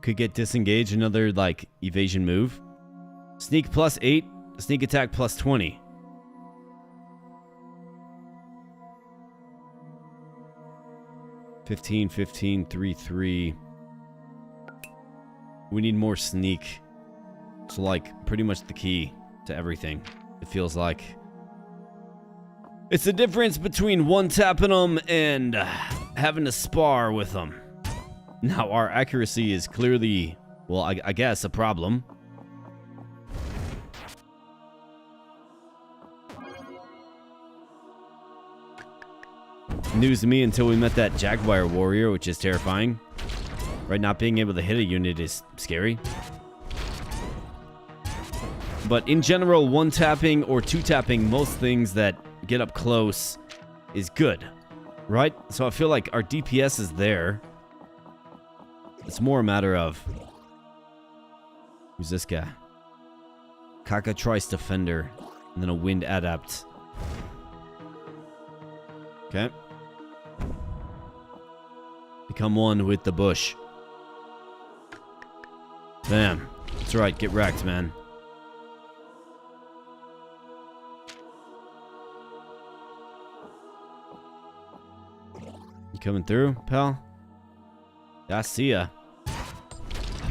Could get disengage, another like evasion move. Sneak plus 8. Sneak attack plus 20. $15, $15, $3, $3. We need more sneak. It's like pretty much the key to everything. It feels like. It's the difference between one-tapping them and having to spar with them. Now, our accuracy is clearly, well, I guess, a problem. News to me until we met that Jaguar warrior, which is terrifying. Right, not being able to hit a unit is scary. But in general, one-tapping or two-tapping most things that get up close is good. Right? So I feel like our DPS is there. It's more a matter of... Who's this guy? Cockatrice Defender. And then a Wind Adept. Okay. Become one with the bush. Bam. That's right, get wrecked, man. You coming through, pal? Yeah, I see ya.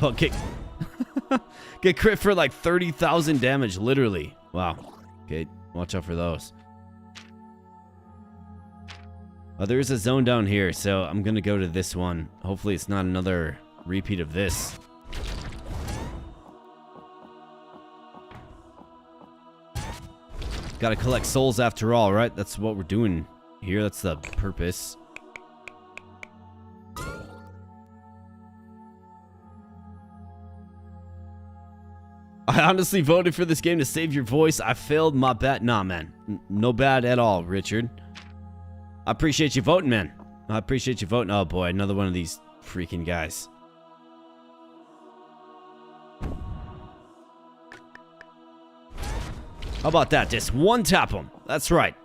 Oh, get crit for like 30,000 damage, literally. Wow. Okay, watch out for those. Oh, there is a zone down here, so I'm gonna go to this one. Hopefully it's not another repeat of this. Gotta collect souls after all, right? That's what we're doing here. That's the purpose. I honestly voted for this game to save your voice. I failed my bet. Nah, man. No bad at all, Richard. I appreciate you voting, man. I appreciate you voting. Oh, boy. Another one of these freaking guys. How about that? Just one tap them. That's right.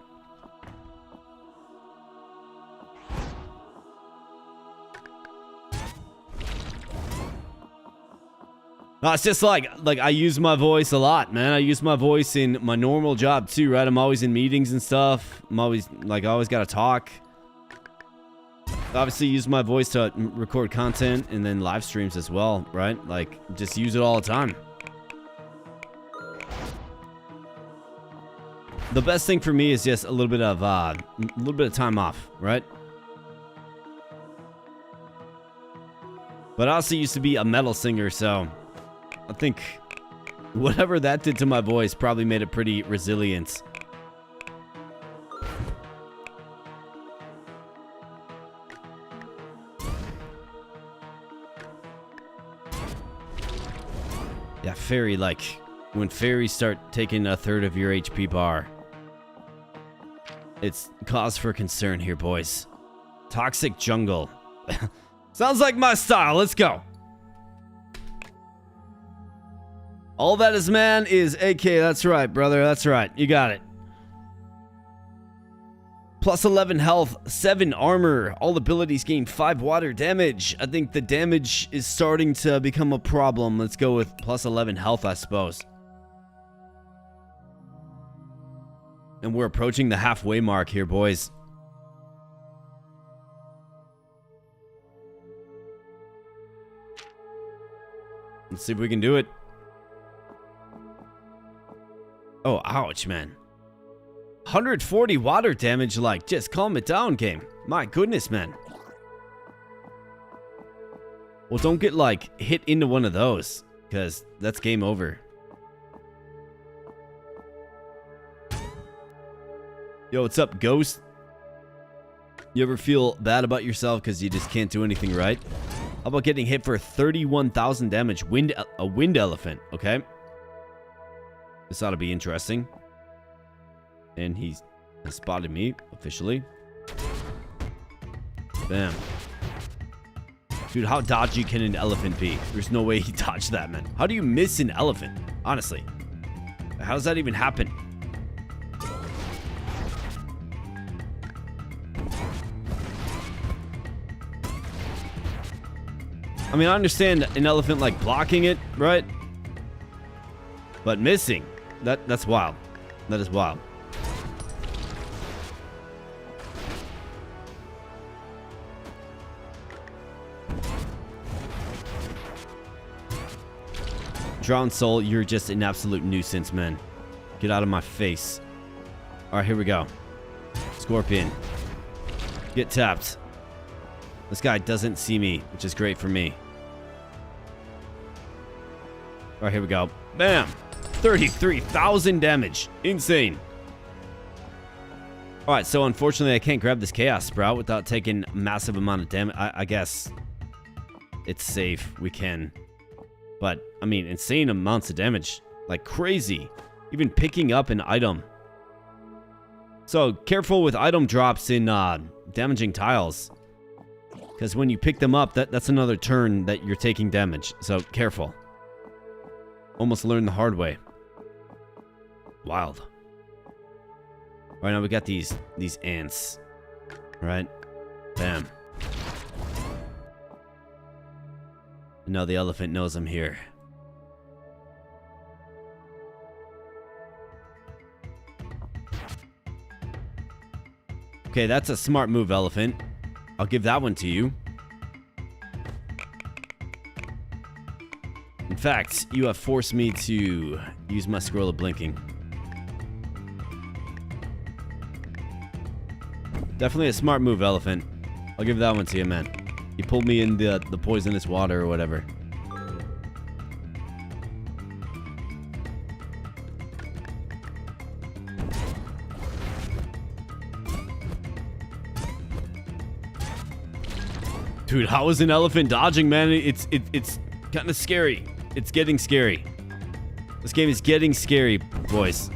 No, it's just like I use my voice a lot, man. I use my voice in my normal job too, right? I'm always in meetings and stuff. I always got to talk. Obviously use my voice to record content and then live streams as well, right? Like, just use it all the time. The best thing for me is just a little bit of time off, right? But I also used to be a metal singer, so I think whatever that did to my voice probably made it pretty resilient. Yeah, fairy, like when fairies start taking a third of your HP bar, it's cause for concern here, boys. Toxic jungle. Sounds like my style. Let's go. All that is man is AK. That's right, brother. That's right. You got it. Plus 11 health, 7 armor. All abilities gain 5 water damage. I think the damage is starting to become a problem. Let's go with plus 11 health, I suppose. And we're approaching the halfway mark here, boys. Let's see if we can do it. Oh, ouch, man. 140 water damage, like, just calm it down, game. My goodness, man. Well, don't get, like, hit into one of those, because that's game over. Yo, what's up, Ghost? You ever feel bad about yourself because you just can't do anything right? How about getting hit for 31,000 damage? A wind elephant, okay? This ought to be interesting. And he has spotted me, officially. Bam. Dude, how dodgy can an elephant be? There's no way he dodged that, man. How do you miss an elephant? Honestly. How does that even happen? I mean, I understand an elephant, like, blocking it, right? But missing. That's wild. That is wild. Drowned Soul, you're just an absolute nuisance, man. Get out of my face. Alright, here we go. Scorpion. Get tapped. This guy doesn't see me, which is great for me. Alright, here we go. Bam! 33,000 damage. Insane. Alright, so unfortunately I can't grab this Chaos Sprout without taking a massive amount of damage. I guess it's safe. We can. But, I mean, insane amounts of damage. Like crazy. Even picking up an item. So, careful with item drops in damaging tiles. Because when you pick them up, that's another turn that you're taking damage. So, careful. Almost learned the hard way. Wild. Alright, now we got these ants. Right? Bam. And now the elephant knows I'm here. Okay, that's a smart move, elephant. I'll give that one to you. In fact, you have forced me to use my scroll of blinking. Definitely a smart move, elephant. I'll give that one to you, man. You pulled me in the poisonous water or whatever. Dude, how is an elephant dodging, man? It's kind of scary. It's getting scary. This game is getting scary, boys.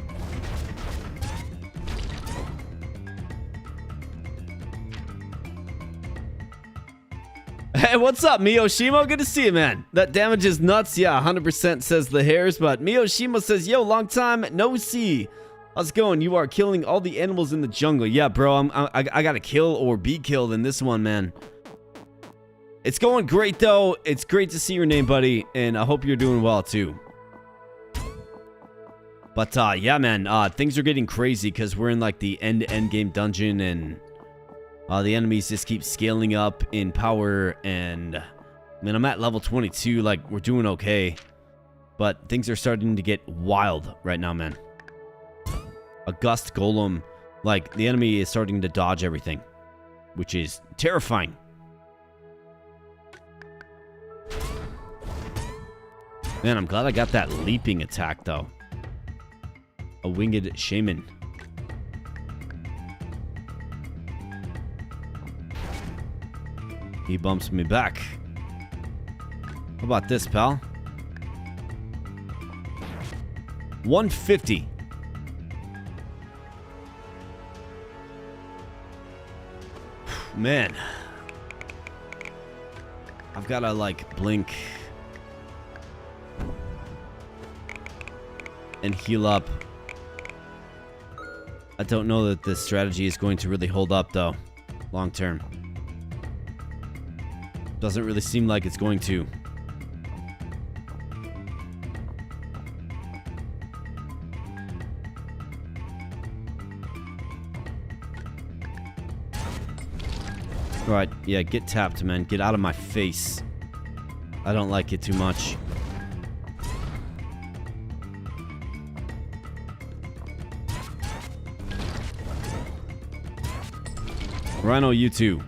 Hey, what's up, Miyoshimo? Good to see you, man. That damage is nuts. Yeah, 100% says the hairs, but Miyoshimo says, yo, long time no see. How's it going? You are killing all the animals in the jungle. Yeah, bro, I gotta kill or be killed in this one, man. It's going great, though. It's great to see your name, buddy, and I hope you're doing well, too. But, yeah, man, things are getting crazy because we're in, like, the end-to-end game dungeon, and the enemies just keep scaling up in power, and, I mean, I'm at level 22, like, we're doing okay. But things are starting to get wild right now, man. A gust golem, like, the enemy is starting to dodge everything, which is terrifying. Man, I'm glad I got that leaping attack, though. A winged shaman. He bumps me back. How about this, pal? 150. Man. I've got to, like, blink and heal up. I don't know that this strategy is going to really hold up, though, long term. Doesn't really seem like it's going to. Alright, yeah, get tapped, man. Get out of my face. I don't like it too much. Rhino, you too.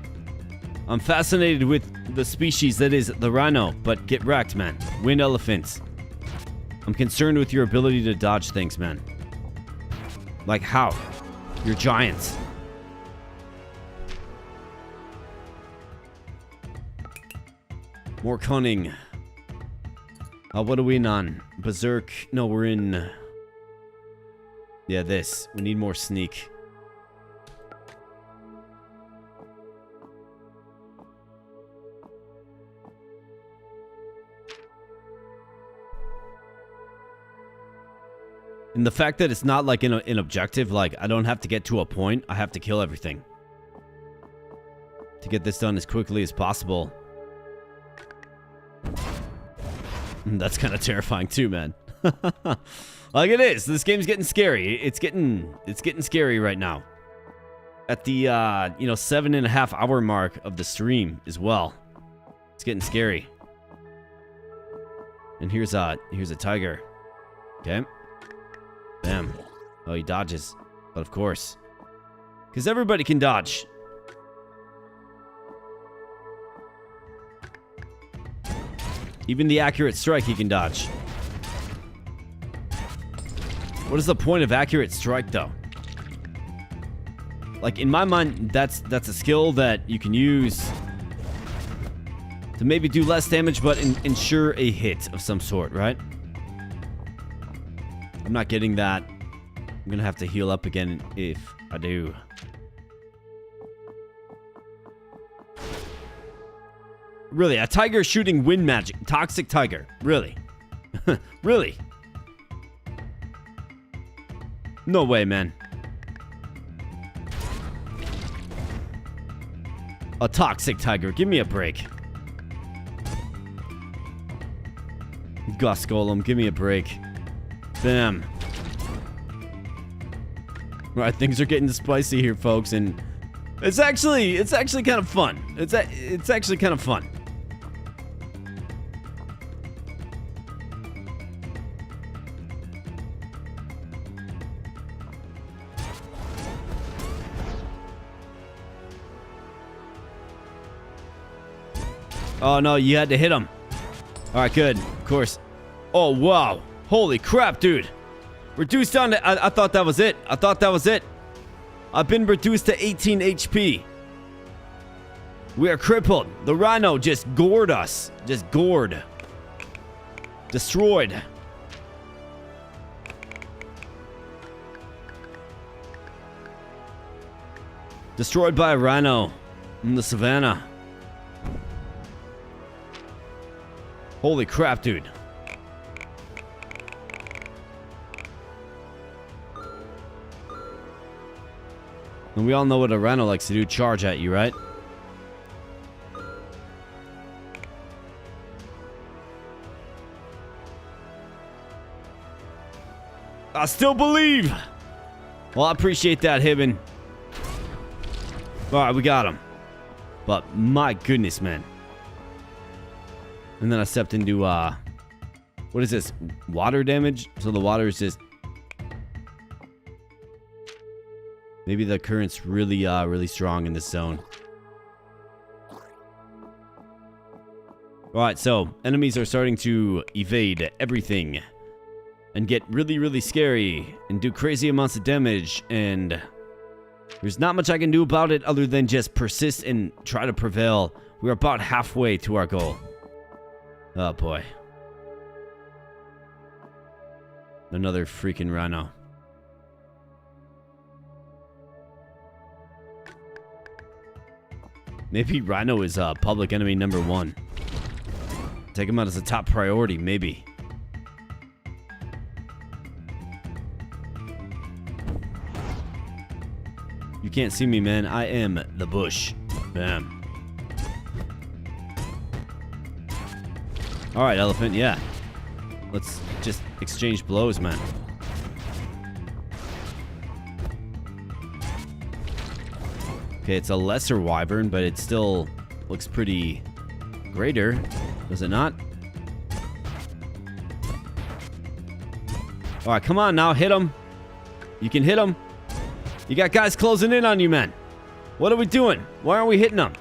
I'm fascinated with the species that is the rhino, but get wrecked, man. Wind elephants. I'm concerned with your ability to dodge things, man. Like how? You're giants. More cunning. What are we in on? Berserk. No, we're in... Yeah, this. We need more sneak. And the fact that it's not like an objective, like I don't have to get to a point, I have to kill everything. To get this done as quickly as possible. That's kind of terrifying too, man. Like it is. This game's getting scary. It's getting scary right now. At the 7.5 hour mark of the stream as well. It's getting scary. And here's a tiger. Okay. Bam. Oh, he dodges. But of course. Because everybody can dodge. Even the accurate strike he can dodge. What is the point of accurate strike, though? Like, in my mind, that's a skill that you can use to maybe do less damage, but ensure a hit of some sort, right? I'm not getting that. I'm gonna have to heal up again if I do. Really, a tiger shooting wind magic. Toxic tiger. Really? Really? No way, man. A toxic tiger. Give me a break. Gust Golem. Give me a break. Bam. Alright, things are getting spicy here, folks, and it's actually kind of fun. It's actually kind of fun. Oh no, you had to hit him. Alright, good. Of course. Oh wow. Holy crap, dude. Reduced down to... I thought that was it. I thought that was it. I've been reduced to 18 HP. We are crippled. The rhino just gored us. Just gored. Destroyed. Destroyed by a rhino in the savannah. Holy crap, dude. And we all know what a rhino likes to do, charge at you, right? I still believe. Well, I appreciate that, Hibben. Alright, we got him. But my goodness, man. And then I stepped into, what is this? Water damage? So the water is just... Maybe the current's really, really strong in this zone. Alright, so enemies are starting to evade everything. And get really, really scary. And do crazy amounts of damage. And there's not much I can do about it other than just persist and try to prevail. We're about halfway to our goal. Oh boy. Another freaking rhino. Maybe rhino is public enemy number 1. Take him out as a top priority, maybe. You can't see me, man. I am the bush. Bam. Alright, elephant, yeah. Let's just exchange blows, man. Okay, it's a lesser wyvern, but it still looks pretty greater. Does it not? Alright, come on now. Hit him. You can hit him. You got guys closing in on you, man. What are we doing? Why aren't we hitting them?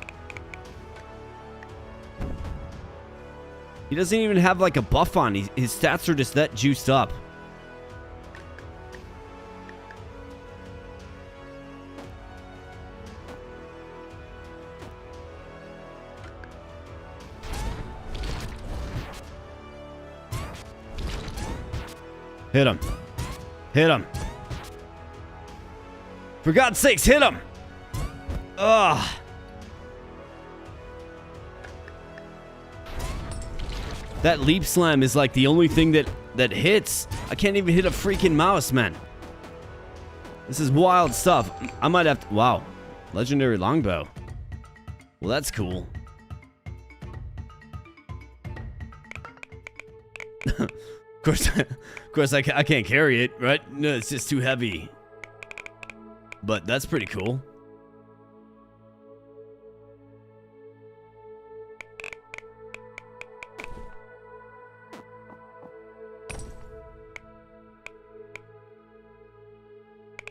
He doesn't even have like a buff on. His stats are just that juiced up. Hit him. Hit him. For God's sakes, hit him. Ugh. That leap slam is like the only thing that hits. I can't even hit a freaking mouse, man. This is wild stuff. I might have to... Wow. Legendary longbow. Well, that's cool. Of course, I can't carry it, right? No, it's just too heavy. But that's pretty cool.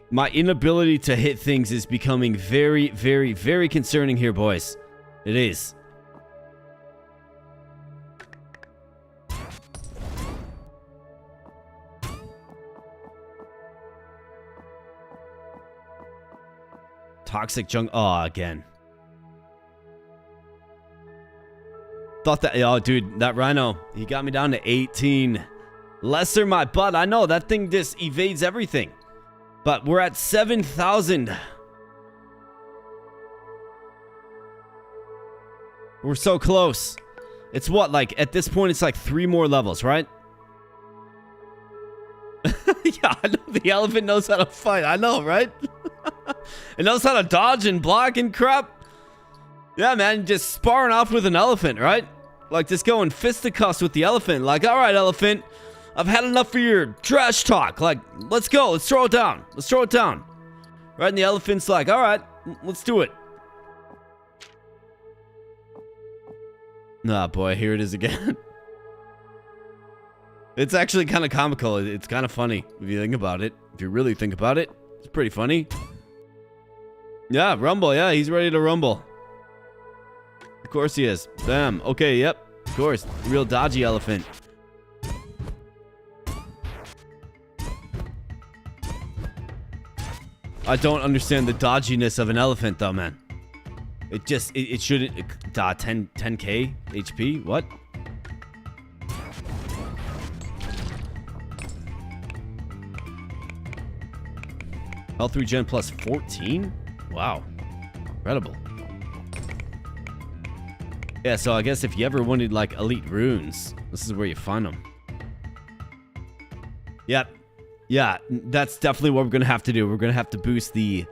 My inability to hit things is becoming very, very, very concerning here, boys. It is. Toxic junk. Oh, again. Thought that... Oh, dude, that rhino. He got me down to 18. Lesser my butt. I know, that thing just evades everything. But we're at 7,000. We're so close. It's what, like, at this point, it's like 3 more levels, right? Yeah, I know the elephant knows how to fight. I know, right? It knows how to dodge and block and crap. Yeah, man, just sparring off with an elephant, right? Like, just going fisticuffs with the elephant. Like, all right, elephant. I've had enough of your trash talk. Like, let's go. Let's throw it down. Let's throw it down. Right? And the elephant's like, all right, let's do it. Nah, boy, here it is again. It's actually kind of comical. It's kind of funny if you think about it. If you really think about it, it's pretty funny. Yeah, rumble. Yeah, he's ready to rumble. Of course he is. Bam. Okay, yep. Of course. Real dodgy elephant. I don't understand the dodginess of an elephant, though, man. It just... It shouldn't... 10k HP? What? Health regen plus 14? Wow. Incredible. Yeah, so I guess if you ever wanted like elite runes, this is where you find them. Yep. Yeah, that's definitely what we're going to have to do. We're going to have to boost the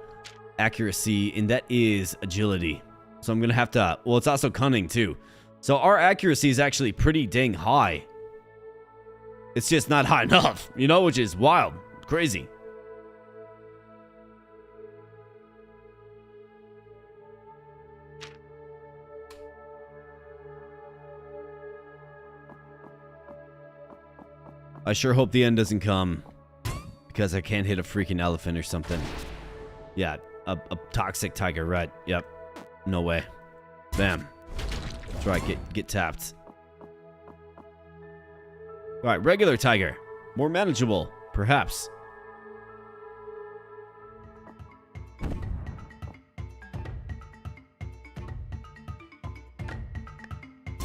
accuracy, and that is agility. So I'm going to have to... Well, it's also cunning, too. So our accuracy is actually pretty dang high. It's just not high enough, you know, which is wild. Crazy. I sure hope the end doesn't come because I can't hit a freaking elephant or something. Yeah, a toxic tiger, right? Yep. No way. Bam. That's right, get tapped. Alright, regular tiger. More manageable, perhaps.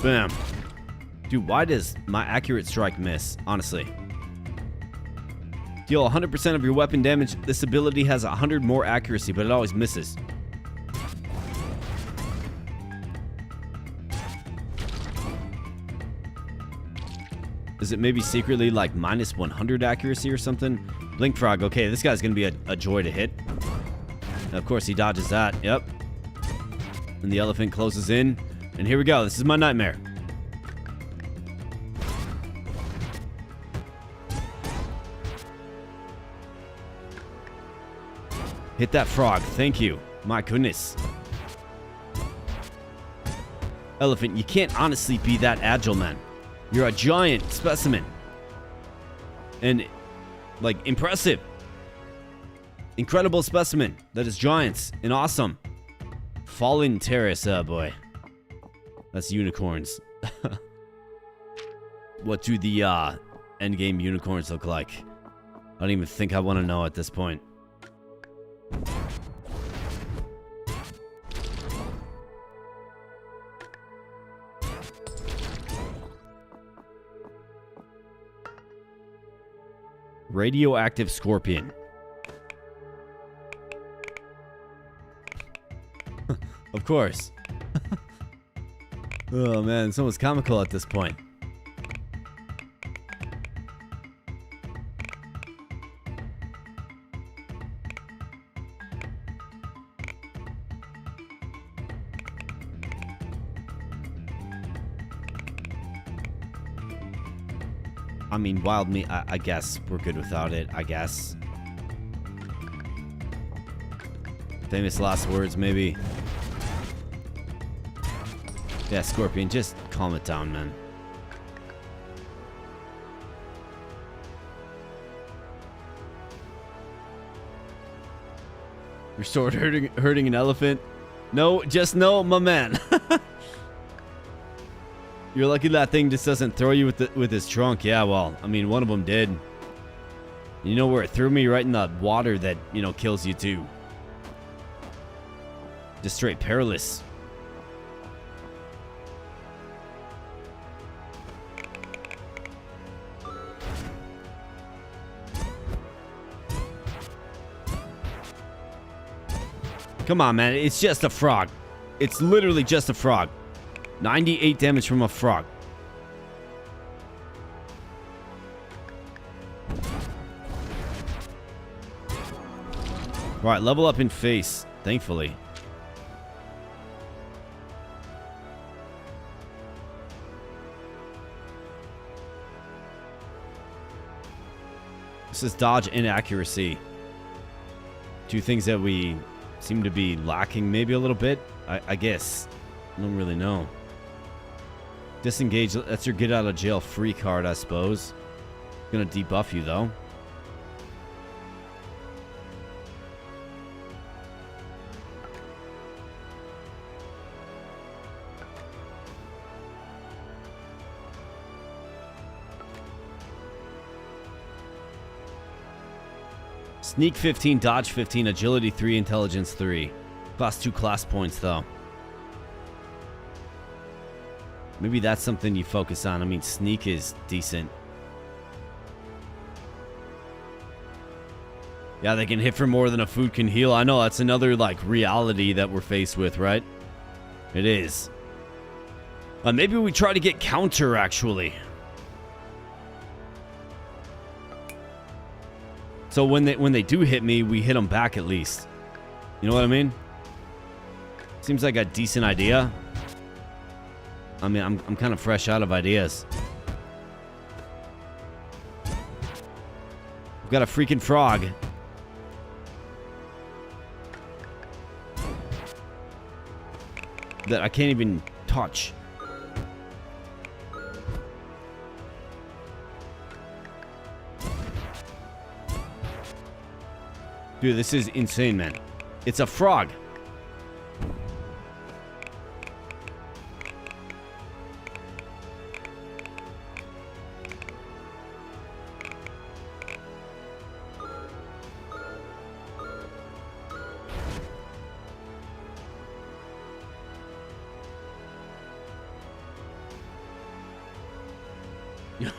Bam. Dude, why does my accurate strike miss? Honestly. Deal 100% of your weapon damage. This ability has 100 more accuracy, but it always misses. Is it maybe secretly like minus 100 accuracy or something? Blink Frog. Okay, this guy's going to be a joy to hit. And of course, he dodges that. Yep. And the elephant closes in. And here we go. This is my nightmare. Hit that frog. Thank you. My goodness. Elephant, you can't honestly be that agile, man. You're a giant specimen. And, like, impressive. Incredible specimen that is giants and awesome. Fallen Terrace, oh boy. That's unicorns. What do the endgame unicorns look like? I don't even think I want to know at this point. Radioactive scorpion. Of course. Oh man, it's almost comical at this point. I mean, wild meat, I guess we're good without it, I guess. Famous last words, maybe. Yeah, Scorpion, just calm it down, man. Your sword hurting an elephant? No, just no, my man. You're lucky that thing just doesn't throw you with his trunk. Yeah, well, I mean, one of them did. You know where it threw me? Right in the water that, you know, kills you too. Just straight perilous. Come on, man. It's just a frog. It's literally just a frog. 98 damage from a frog. Alright, level up in face, thankfully. This is dodge and accuracy. Two things that we seem to be lacking maybe a little bit, I guess. I don't really know. Disengage, that's your get out of jail free card, I suppose. Gonna debuff you though. Sneak 15, dodge 15, agility 3, intelligence 3. Cost 2 class points though. Maybe that's something you focus on. I mean, sneak is decent. Yeah, they can hit for more than a food can heal. I know, that's another, like, reality that we're faced with, right? It is. Maybe we try to get counter, actually. So when they do hit me, we hit them back at least. You know what I mean? Seems like a decent idea. I mean, I'm kind of fresh out of ideas. We've got a freaking frog. That I can't even touch. Dude, this is insane, man. It's a frog.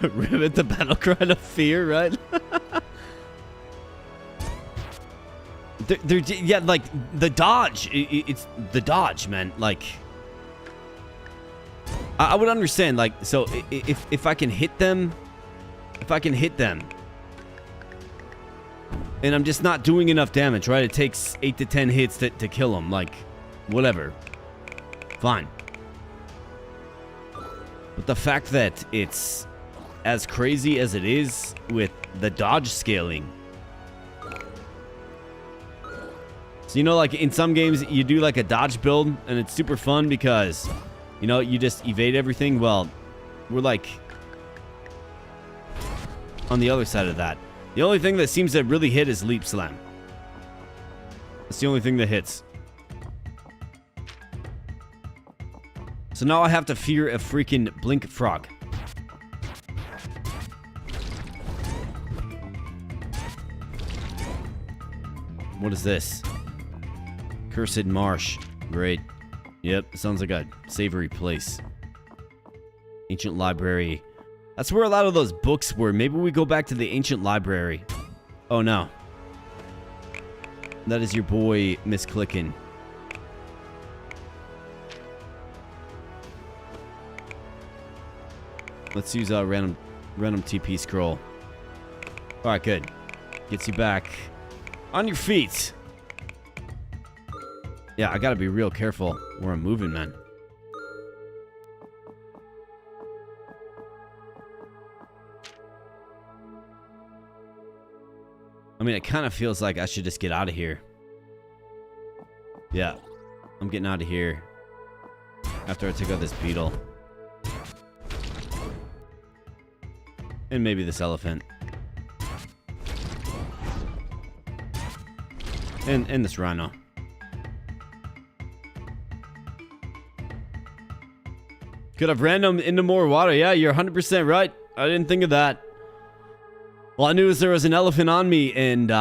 Rivet the battle cry of fear, right? Yeah, like the dodge. It's the dodge, man. Like, I would understand. Like, so if I can hit them, and I'm just not doing enough damage, right? It takes 8 to 10 hits to kill them. Like, whatever. Fine. But the fact that it's as crazy as it is with the dodge scaling. So, you know, like in some games you do like a dodge build and it's super fun because, you know, you just evade everything. Well, we're like on the other side of that. The only thing that seems to really hit is leap slam. That's the only thing that hits. So now I have to fear a freaking blink frog. What is this? Cursed Marsh. Great. Yep, sounds like a savory place. Ancient library. That's where a lot of those books were. Maybe we go back to the ancient library. Oh no. That is your boy, misclicking. Let's use a random TP scroll. Alright, good. Gets you back on your feet. Yeah, I gotta be real careful where I'm moving, man. I mean, it kind of feels like I should just get out of here. Yeah, I'm getting out of here after I took out this beetle. And maybe this elephant. And this rhino. Could have random into more water. Yeah, you're 100% right. I didn't think of that. All I knew is there was an elephant on me and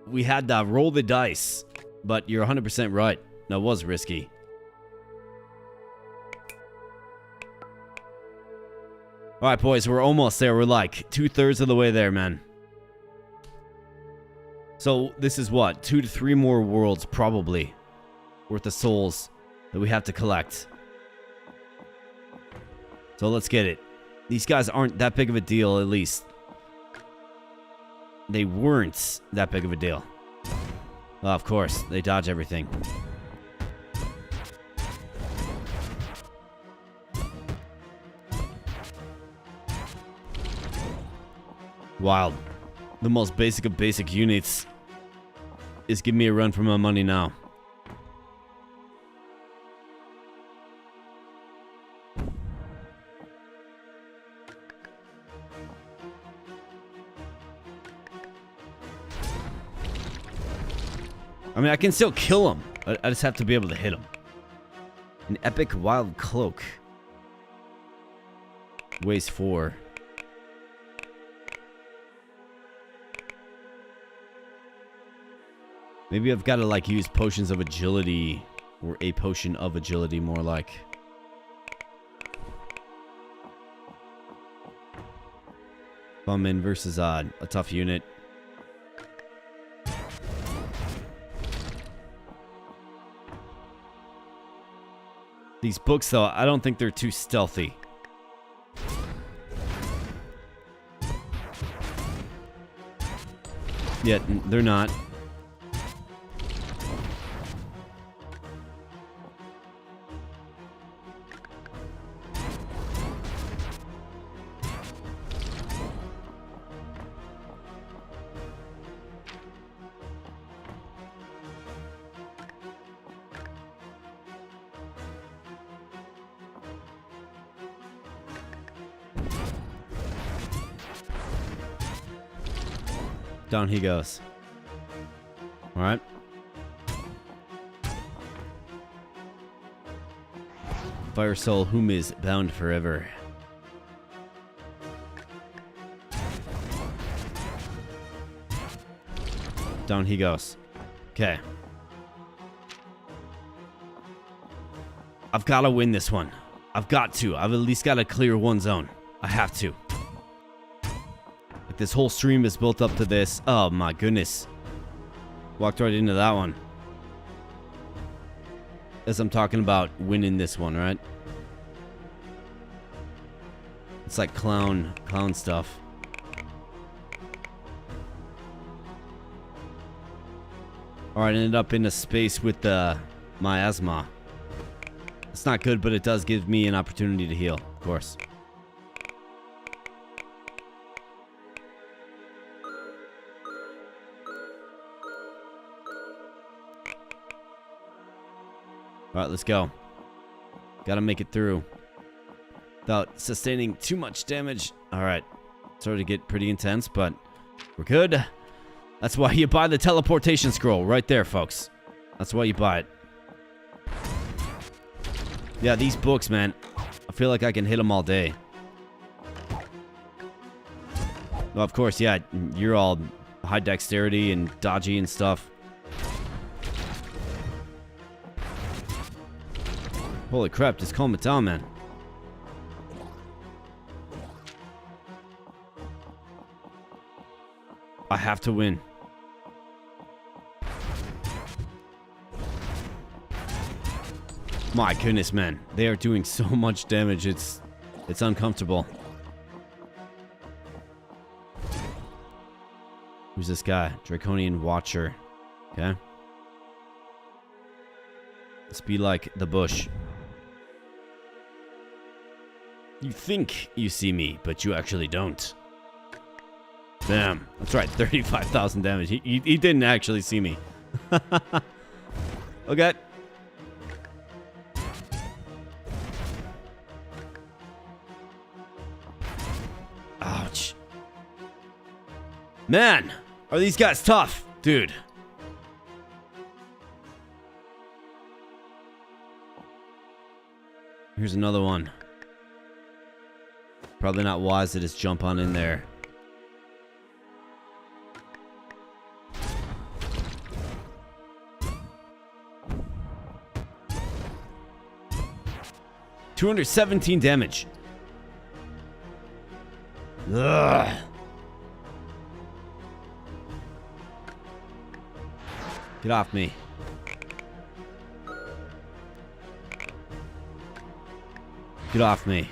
we had to roll the dice. But you're 100% right. That was risky. Alright, boys, we're almost there. We're like 2/3 of the way there, man. So this is what? 2 to 3 more worlds, probably, worth of souls that we have to collect. So let's get it. These guys aren't that big of a deal, at least. They weren't that big of a deal. Well, of course, they dodge everything. Wild. The most basic of basic units is give me a run for my money now. I mean, I can still kill him. I just have to be able to hit him. An epic wild cloak. Weighs 4. Maybe I've got to like use potions of agility, or a potion of agility, more like. Bum in versus a tough unit. These books, though, I don't think they're too stealthy. Yeah, they're not. Down he goes. All right. Fire soul, whom is bound forever. Down he goes. Okay. I've got to win this one. I've got to. I've at least got to clear one zone. I have to. Like, this whole stream is built up to this. Oh my goodness. Walked right into that one. As I'm talking about winning this one, right? It's like clown stuff. Alright, ended up in a space with the miasma. It's not good, but it does give me an opportunity to heal, of course. Alright, let's go. Gotta make it through without sustaining too much damage. Alright. Started to get pretty intense, but we're good. That's why you buy the teleportation scroll right there, folks. That's why you buy it. Yeah, these books, man. I feel like I can hit them all day. Well, of course, yeah, you're all high dexterity and dodgy and stuff. Holy crap, just calm it down, man. I have to win. My goodness, man. They are doing so much damage. It's uncomfortable. Who's this guy? Draconian Watcher. Okay. Let's be like the bush. You think you see me, but you actually don't. Bam. That's right, 35,000 damage. He didn't actually see me. Okay. Ouch. Man, are these guys tough, dude. Here's another one. Probably not wise to just jump on in there. $217 damage. Ugh. Get off me. Get off me.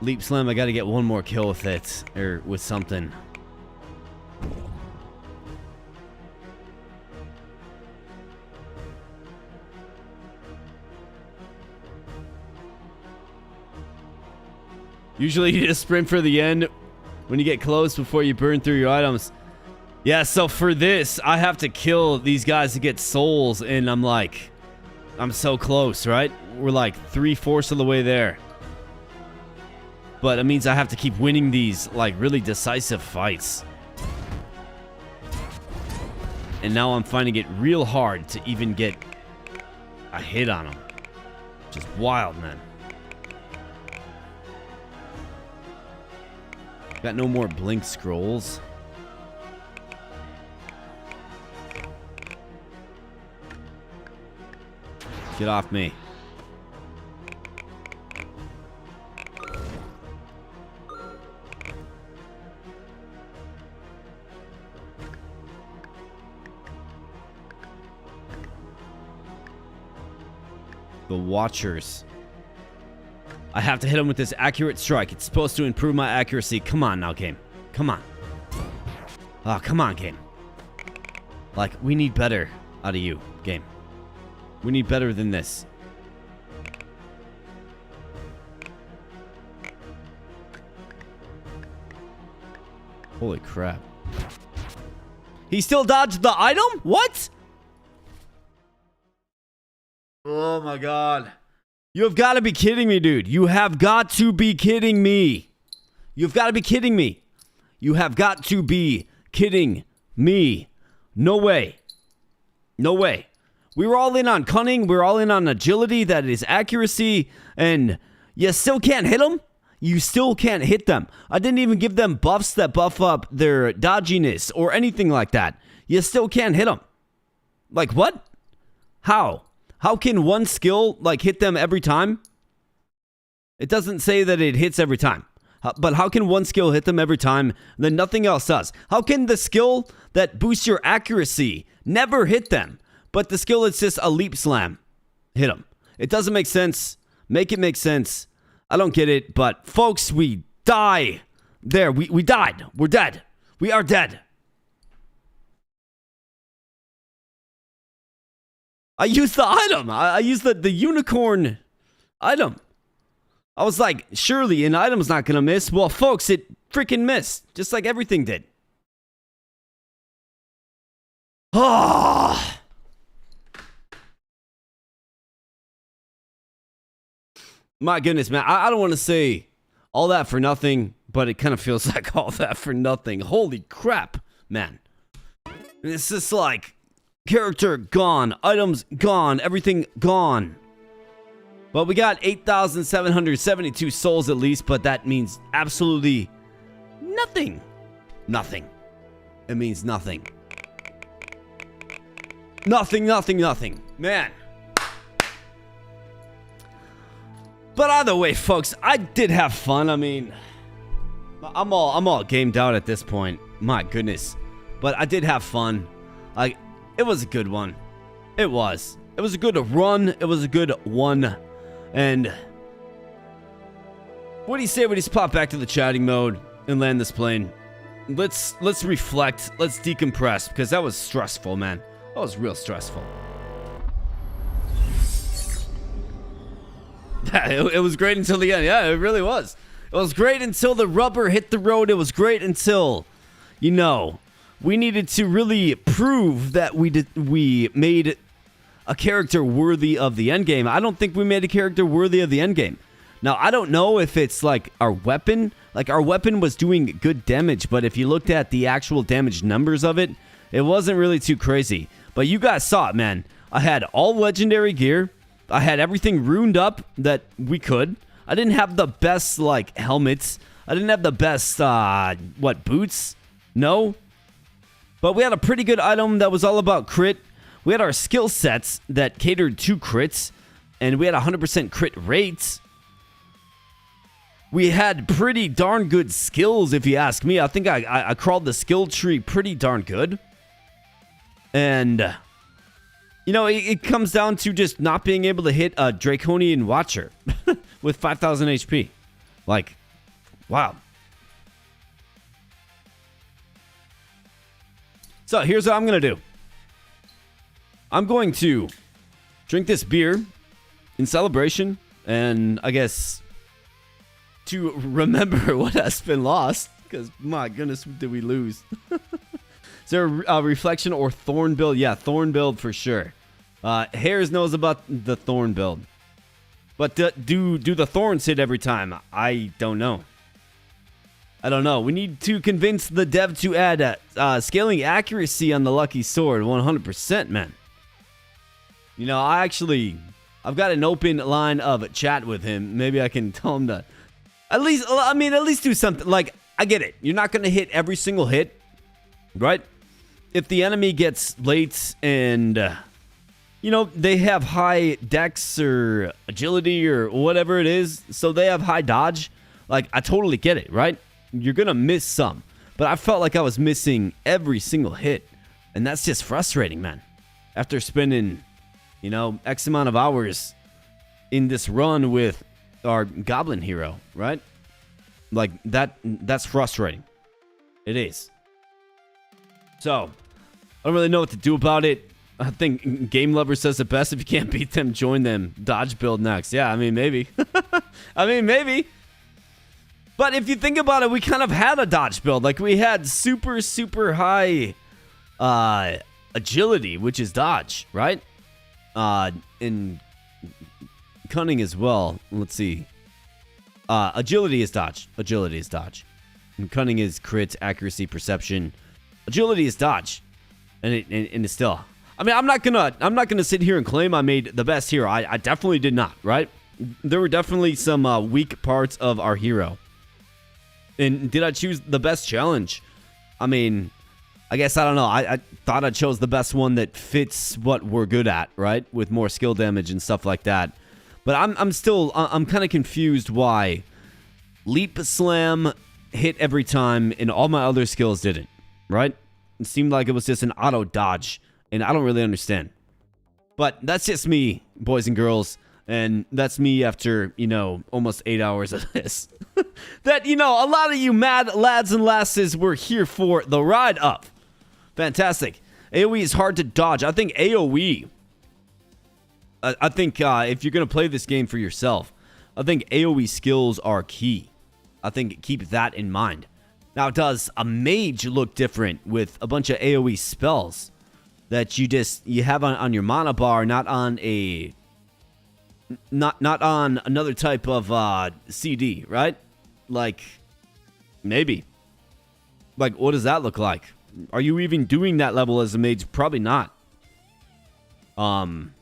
Leap Slam, I gotta get one more kill with it. Or with something. Usually you just sprint for the end when you get close before you burn through your items. Yeah, so for this, I have to kill these guys to get souls, and I'm so close, right? We're like 3/4 of the way there. But it means I have to keep winning these, like, really decisive fights. And now I'm finding it real hard to even get a hit on them. Which is wild, man. Got no more blink scrolls. Get off me. The Watchers. I have to hit him with this accurate strike. It's supposed to improve my accuracy. Come on now, game. Come on. Oh, come on, game. Like, we need better out of you, game. We need better than this. Holy crap. He still dodged the item? What? Oh my god. You have got to be kidding me, dude. You have got to be kidding me. You've got to be kidding me. You have got to be kidding me. No way. No way. We were all in on cunning. We were all in on agility. That is accuracy. And you still can't hit them? You still can't hit them. I didn't even give them buffs that buff up their dodginess or anything like that. You still can't hit them. Like, what? How? How can one skill, like, hit them every time? It doesn't say that it hits every time. But how can one skill hit them every time, then nothing else does? How can the skill that boosts your accuracy never hit them, but the skill that's just a leap slam hit them? It doesn't make sense. Make it make sense. I don't get it, but folks, we die. There, we died. We're dead. We are dead. I used the item. I used the unicorn item. I was like, surely an item's not going to miss. Well, folks, it freaking missed. Just like everything did. Ah. My goodness, man. I don't want to say all that for nothing, but it kind of feels like all that for nothing. Holy crap, man. It's just like character gone, items gone, everything gone. Well, we got 8,772 souls at least, but that means absolutely nothing. Nothing. It means nothing. Nothing, nothing, nothing. Man. But either way, folks, I did have fun. I mean, I'm all gamed out at this point. My goodness. But I did have fun. Like, it was a good one. It was. It was a good run. It was a good one. And what do you say we just pop back to the chatting mode and land this plane? Let's reflect. Let's decompress, because that was stressful, man. That was real stressful. It was great until the end. Yeah, it really was. It was great until the rubber hit the road. It was great until, you know, we needed to really prove that we made a character worthy of the end game. I don't think we made a character worthy of the end game. Now, I don't know if it's like our weapon. Like, our weapon was doing good damage, but if you looked at the actual damage numbers of it, it wasn't really too crazy. But you guys saw it, man. I had all legendary gear. I had everything ruined up that we could. I didn't have the best, like, helmets. I didn't have the best, boots? No. But we had a pretty good item that was all about crit. We had our skill sets that catered to crits, and we had 100% crit rates. We had pretty darn good skills, if you ask me. I think I crawled the skill tree pretty darn good. And, you know, it comes down to just not being able to hit a Draconian Watcher with 5,000 HP. Like, wow. So here's what I'm going to do. I'm going to drink this beer in celebration, and I guess to remember what has been lost, because my goodness, did we lose. Is there a reflection or thorn build? Yeah, thorn build for sure. Hares knows about the thorn build. But do the thorns hit every time? I don't know. I don't know. We need to convince the dev to add scaling accuracy on the lucky sword. 100%, man. You know, I've got an open line of chat with him. Maybe I can tell him to at least do something. Like, I get it. You're not going to hit every single hit, right? If the enemy gets late and, you know, they have high dex or agility or whatever it is, so they have high dodge, like, I totally get it, right? You're going to miss some. But I felt like I was missing every single hit. And that's just frustrating, man. After spending, you know, X amount of hours in this run with our goblin hero, right? Like, that's frustrating. It is. So, I don't really know what to do about it. I think Game Lover says it best. If you can't beat them, join them. Dodge build next. Yeah, I mean, maybe. Maybe. But if you think about it, we kind of had a dodge build. Like, we had super, super high agility, which is dodge, right? And cunning as well. Let's see. Agility is dodge. Agility is dodge. And cunning is crit, accuracy, perception. Agility is dodge. And it's still... I mean, I'm not gonna sit here and claim I made the best hero. I definitely did not, right? There were definitely some weak parts of our hero. And did I choose the best challenge? I mean, I guess I don't know. I thought I chose the best one that fits what we're good at, right? With more skill damage and stuff like that. But I'm kind of confused why Leap Slam hit every time and all my other skills didn't, right? It seemed like it was just an auto dodge, and I don't really understand. But that's just me, boys and girls. And that's me after, almost 8 hours of this. That, a lot of you mad lads and lasses were here for the ride up. Fantastic. AoE is hard to dodge. I think AoE... I think if you're going to play this game for yourself, I think AoE skills are key. I think keep that in mind. Now, does a mage look different with a bunch of AoE spells that you have on your mana bar, not on a... Not on another type of CD, right? Like, maybe. Like, what does that look like? Are you even doing that level as a mage? Probably not. Learn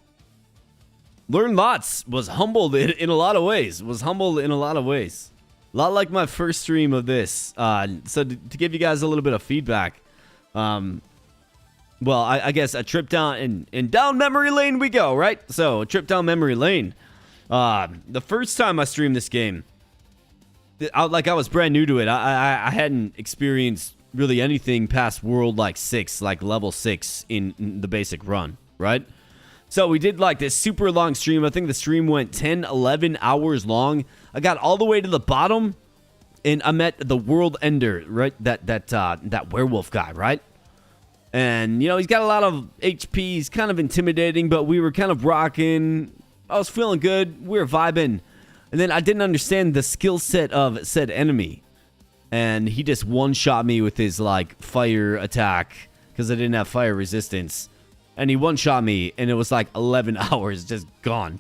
Lots was humbled in a lot of ways. A lot like my first stream of this. So to give you guys a little bit of feedback, well, I guess a trip down and down memory lane we go, right? So a trip down memory lane. The first time I streamed this game, I was brand new to it. I hadn't experienced really anything past world like 6, like level 6 in the basic run, right? So we did like this super long stream. I think the stream went 10, 11 hours long. I got all the way to the bottom, and I met the World Ender, right? That werewolf guy, right? And, he's got a lot of HP. He's kind of intimidating, but we were kind of rocking. I was feeling good. We were vibing. And then I didn't understand the skill set of said enemy. And he just one-shot me with his, fire attack because I didn't have fire resistance. And he one-shot me, and it was 11 hours just gone.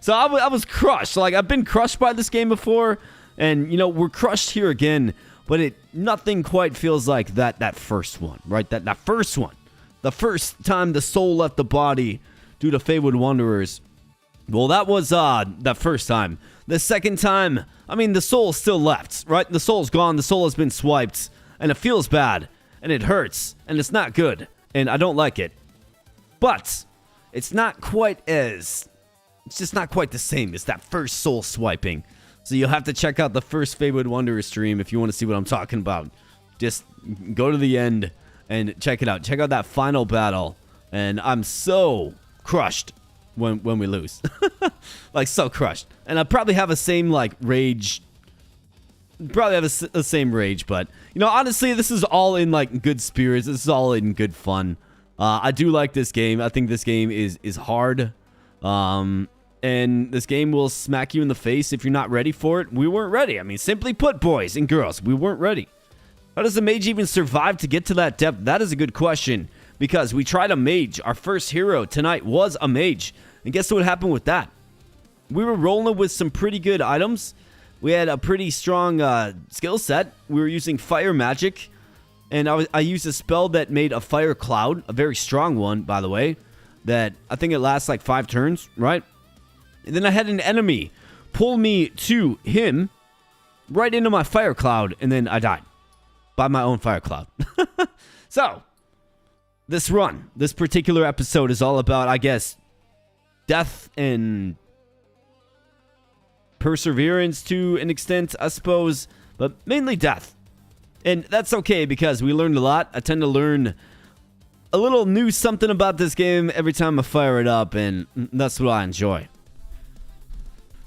So I was crushed. I've been crushed by this game before, and, we're crushed here again. But nothing quite feels like that first one, right? That first one. The first time the soul left the body due to Feywood Wanderers. Well, that was the first time. The second time, the soul still left, right? The soul's gone. The soul has been swiped. And it feels bad. And it hurts. And it's not good. And I don't like it. But it's not quite it's just not quite the same as that first soul swiping. So you'll have to check out the first Feywood Wanderers stream if you want to see what I'm talking about. Just go to the end and check it out. Check out that final battle. And I'm so crushed when we lose. So crushed. And I probably have the same, rage. Probably have the same rage, but, honestly, this is all in, good spirits. This is all in good fun. I do like this game. I think this game is hard. And this game will smack you in the face if you're not ready for it. We weren't ready. Simply put, boys and girls, we weren't ready. How does a mage even survive to get to that depth? That is a good question. Because we tried a mage. Our first hero tonight was a mage. And guess what happened with that? We were rolling with some pretty good items. We had a pretty strong skill set. We were using fire magic. And I used a spell that made a fire cloud. A very strong one, by the way. That I think it lasts 5 turns, right? And then I had an enemy pull me to him right into my fire cloud, and then I died by my own fire cloud. So, this particular episode is all about, I guess, death and perseverance to an extent, I suppose, but mainly death. And that's okay because we learned a lot. I tend to learn a little new something about this game every time I fire it up, and that's what I enjoy.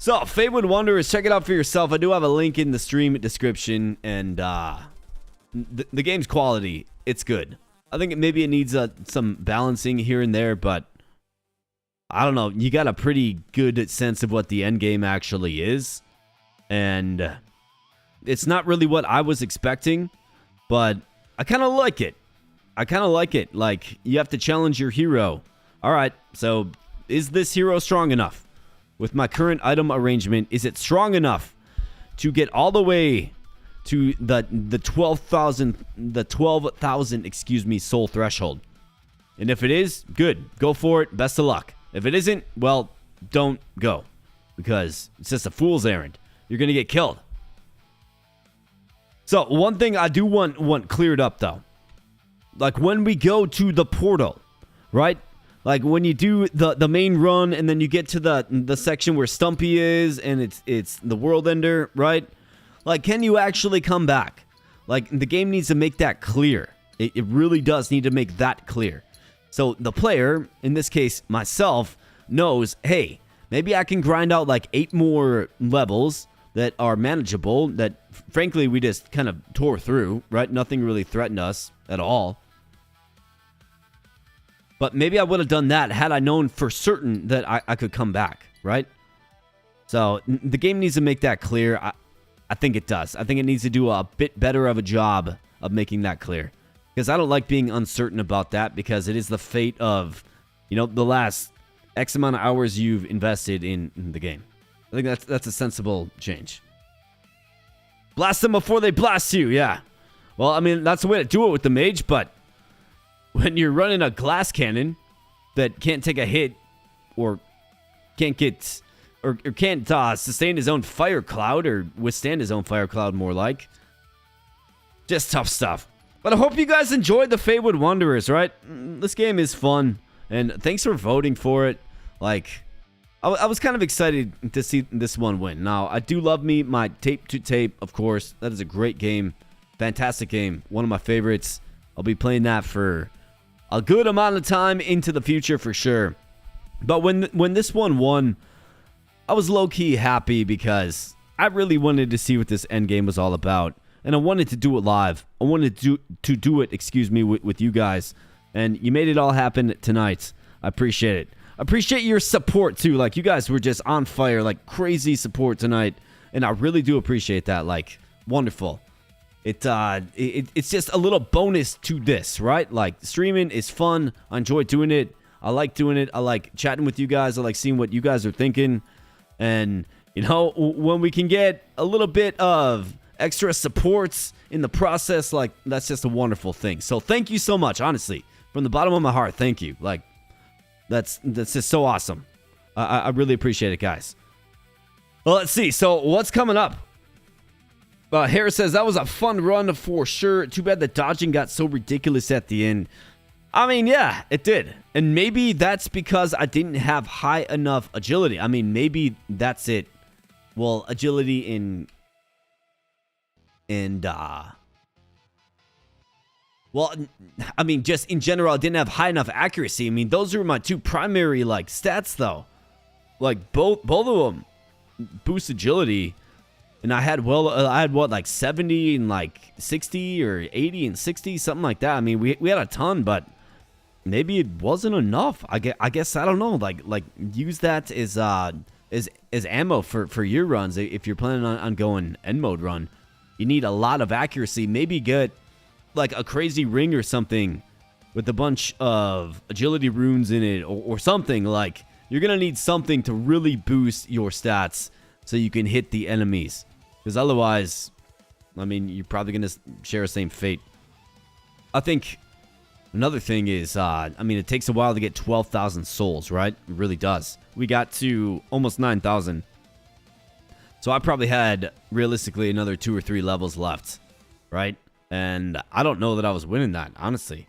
So, Feywood Wanderers, check it out for yourself. I do have a link in the stream description, and the game's quality, it's good. I think maybe it needs some balancing here and there, but I don't know. You got a pretty good sense of what the end game actually is, and it's not really what I was expecting, but I kind of like it. Like, you have to challenge your hero. All right, so is this hero strong enough? With my current item arrangement, is it strong enough to get all the way to the 12,000, excuse me, soul threshold? And if it is, good. Go for it. Best of luck. If it isn't, well, don't go, because it's just a fool's errand. You're going to get killed. So, one thing I do want cleared up, though. Like, when we go to the portal, right? Like, when you do the main run, and then you get to the section where Stumpy is, and it's the world ender, right? Like, can you actually come back? Like, the game needs to make that clear. It really does need to make that clear. So, the player, in this case, myself, knows, hey, maybe I can grind out, like, 8 more levels that are manageable, that, frankly, we just kind of tore through, right? Nothing really threatened us at all. But maybe I would have done that had I known for certain that I could come back, right? So, the game needs to make that clear. I think it does. I think it needs to do a bit better of a job of making that clear. Because I don't like being uncertain about that, because it is the fate of, you know, the last X amount of hours you've invested in the game. I think that's a sensible change. Blast them before they blast you, yeah. Well, I mean, that's the way to do it with the mage, but when you're running a glass cannon that can't take a hit, or can't get, or can't sustain his own fire cloud, or withstand his own fire cloud, more like, just tough stuff. But I hope you guys enjoyed the Feywood Wanderers, right? This game is fun, and thanks for voting for it. Like, I was kind of excited to see this one win. Now, I do love me my Tape to Tape, of course. That is a great game. Fantastic game. One of my favorites. I'll be playing that for a good amount of time into the future for sure. But when this one won, I was low-key happy, because I really wanted to see what this end game was all about. And I wanted to do it live. I wanted to do it, excuse me, with you guys. And you made it all happen tonight. I appreciate it. I appreciate your support, too. Like, you guys were just on fire. Like, crazy support tonight. And I really do appreciate that. Like, wonderful. It's just a little bonus to this, right? Like, streaming is fun. I enjoy doing it. I like doing it. I like chatting with you guys. I like seeing what you guys are thinking. And, you know, when we can get a little bit of extra supports in the process, like, that's just a wonderful thing. So thank you so much, honestly, from the bottom of my heart. Thank you. Like, that's just so awesome. I really appreciate it, guys. Well, let's see. So what's coming up? Harris says, that was a fun run for sure. Too bad the dodging got so ridiculous at the end. I mean, yeah, it did. And maybe that's because I didn't have high enough agility. I mean, maybe that's it. Well, agility well, I mean, just in general, I didn't have high enough accuracy. I mean, those are my two primary, like, stats, though. Like, both of them boost agility. And I had what, like 70 and like 60, or 80 and 60, something like that. I mean, we had a ton, but maybe it wasn't enough. I guess I don't know. Like use that as ammo for your runs. If you're planning on going end mode run, you need a lot of accuracy. Maybe get like a crazy ring or something with a bunch of agility runes in it, or something. Like, you're gonna need something to really boost your stats so you can hit the enemies. Because otherwise, I mean, you're probably going to share the same fate. I think another thing is, I mean, it takes a while to get 12,000 souls, right? It really does. We got to almost 9,000. So I probably had, realistically, another 2 or 3 levels left, right? And I don't know that I was winning that, honestly.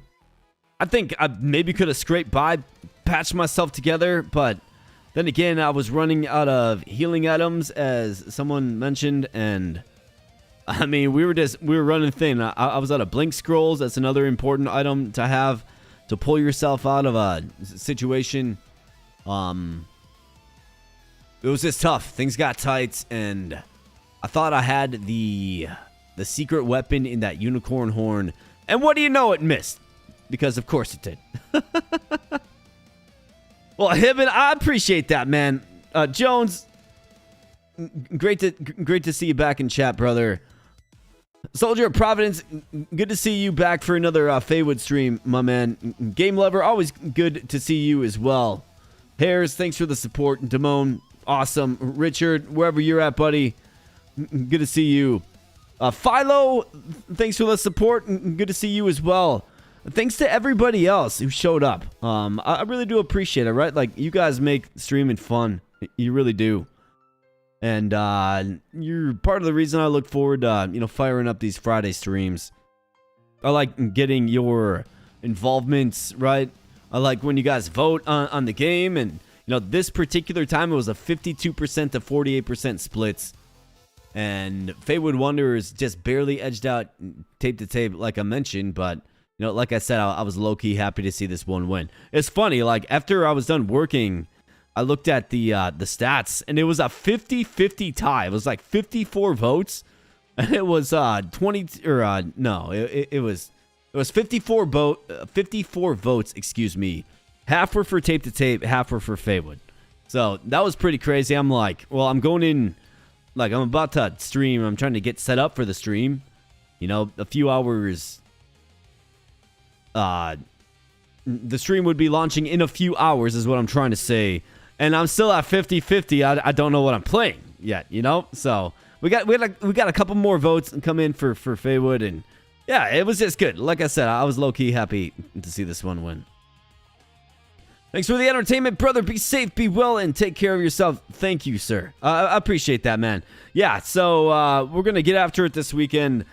I think I maybe could have scraped by, patched myself together, but then again, I was running out of healing items, as someone mentioned, and I mean, we were running thin. I was out of blink scrolls. That's another important item to have to pull yourself out of a situation. it was just tough. Things got tight, and I thought I had the secret weapon in that unicorn horn, and what do you know, it missed. Because of course it did. Well, Hibben, I appreciate that, man. Jones, great to see you back in chat, brother. Soldier of Providence, good to see you back for another Feywood stream, my man. Game Lover, always good to see you as well. Harris, thanks for the support. Damone, awesome. Richard, wherever you're at, buddy, good to see you. Philo, thanks for the support. Good to see you as well. Thanks to everybody else who showed up. I really do appreciate it, right? Like, you guys make streaming fun. You really do. And you're part of the reason I look forward to, firing up these Friday streams. I like getting your involvements, right? I like when you guys vote on the game. And, this particular time, it was a 52% to 48% splits. And Feywood Wanderers just barely edged out tape to tape, like I mentioned. But, like I said, I was low-key happy to see this one win. It's funny, like, after I was done working, I looked at the stats, and it was a 50-50 tie. It was like 54 votes, and it was 54 votes, excuse me. Half were for tape to tape, half were for Feywood. So that was pretty crazy. I'm like, well, I'm going in, like, I'm about to stream. I'm trying to get set up for the stream. A few hours. The stream would be launching in a few hours, is what I'm trying to say. And I'm still at 50-50. I don't know what I'm playing yet, So we got a couple more votes come in for Feywood, and yeah, it was just good. Like I said, I was low-key happy to see this one win. Thanks for the entertainment, brother. Be safe, be well, and take care of yourself. Thank you, sir. I appreciate that, man. Yeah, so we're going to get after it this weekend.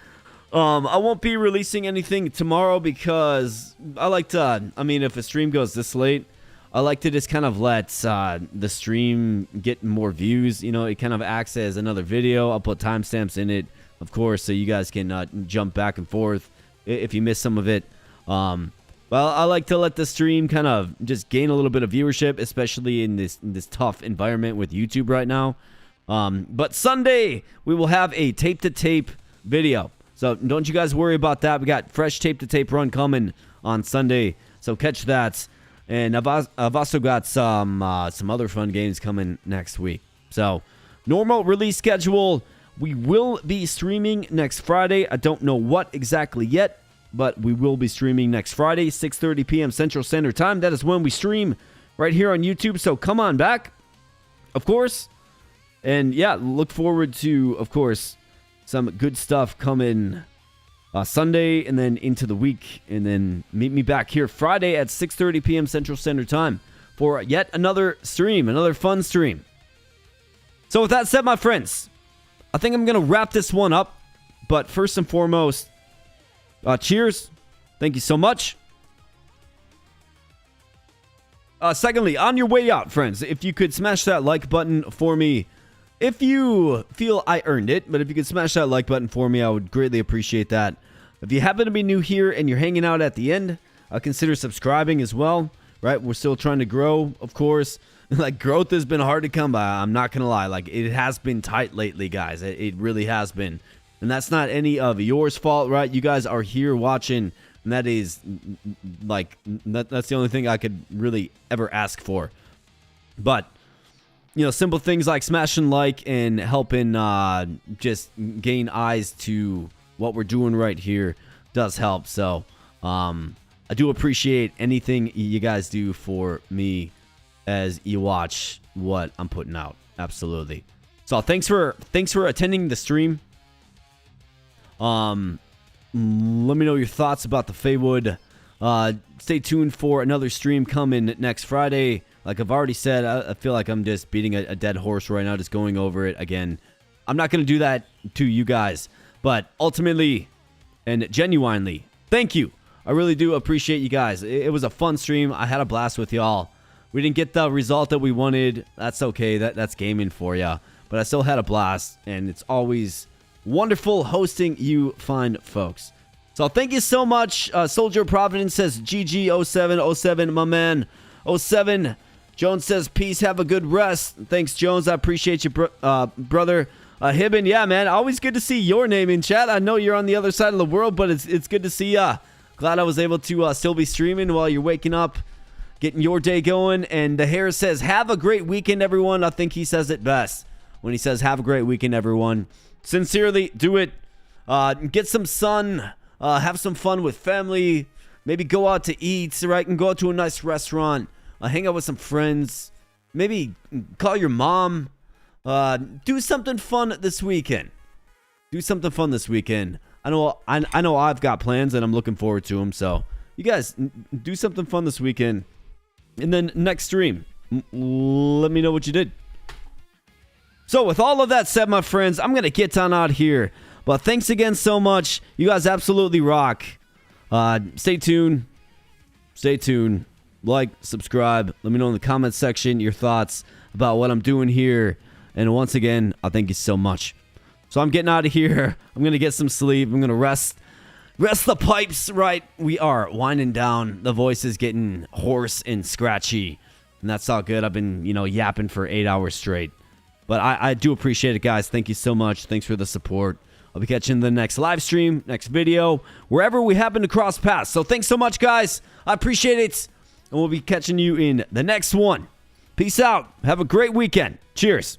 I won't be releasing anything tomorrow because I like to, if a stream goes this late, I like to just kind of let the stream get more views. It kind of acts as another video. I'll put timestamps in it, of course, so you guys can jump back and forth if you miss some of it. Well, I like to let the stream kind of just gain a little bit of viewership, especially in this tough environment with YouTube right now. But Sunday, we will have a tape-to-tape video. So don't you guys worry about that. We got fresh tape-to-tape run coming on Sunday, so catch that. And I've also got some other fun games coming next week. So normal release schedule. We will be streaming next Friday. I don't know what exactly yet, but we will be streaming next Friday, 6:30 p.m. Central Standard Time. That is when we stream right here on YouTube. So come on back, of course. And yeah, look forward to, of course, some good stuff coming Sunday and then into the week. And then meet me back here Friday at 6:30 p.m. Central Standard Time for yet another stream, another fun stream. So with that said, my friends, I think I'm going to wrap this one up. But first and foremost, cheers. Thank you so much. Secondly, on your way out, friends, if you could smash that like button for me. If you feel I earned it, but if you could smash that like button for me, I would greatly appreciate that. If you happen to be new here and you're hanging out at the end, consider subscribing as well, right? We're still trying to grow, of course. Like, growth has been hard to come by. I'm not going to lie. Like, it has been tight lately, guys. It really has been. And that's not any of yours fault, right? You guys are here watching, and that is, like, that's the only thing I could really ever ask for. But simple things like smashing like and helping just gain eyes to what we're doing right here does help. So I do appreciate anything you guys do for me as you watch what I'm putting out. Absolutely. So thanks for attending the stream. Let me know your thoughts about the Feywood. Stay tuned for another stream coming next Friday. Like I've already said, I feel like I'm just beating a dead horse right now, just going over it again. I'm not going to do that to you guys, but ultimately and genuinely, thank you. I really do appreciate you guys. It was a fun stream. I had a blast with y'all. We didn't get the result that we wanted. That's okay. That's gaming for you. But I still had a blast, and it's always wonderful hosting you fine folks. So thank you so much. Soldier of Providence says GG 0707, my man. 07 Jones says, peace, have a good rest. Thanks, Jones. I appreciate you, brother. Hibben, yeah, man. Always good to see your name in chat. I know you're on the other side of the world, but it's good to see ya. Glad I was able to still be streaming while you're waking up, getting your day going. And the Harris says, have a great weekend, everyone. I think he says it best when he says, have a great weekend, everyone. Sincerely, do it. Get some sun. Have some fun with family. Maybe go out to eat, right? And go out to a nice restaurant. Hang out with some friends. Maybe call your mom. Do something fun this weekend. Do something fun this weekend. I know I've got plans and I'm looking forward to them. So you guys do something fun this weekend. And then next stream, let me know what you did. So with all of that said, my friends, I'm going to get on out here. But thanks again so much. You guys absolutely rock. Stay tuned. Stay tuned. Like, subscribe. Let me know in the comments section your thoughts about what I'm doing here. And once again, I thank you so much. So I'm getting out of here. I'm going to get some sleep. I'm going to rest the pipes, right? We are winding down. The voice is getting hoarse and scratchy. And that's all good. I've been, yapping for 8 hours straight. But I do appreciate it, guys. Thank you so much. Thanks for the support. I'll be catching the next live stream, next video, wherever we happen to cross paths. So thanks so much, guys. I appreciate it. And we'll be catching you in the next one. Peace out. Have a great weekend. Cheers.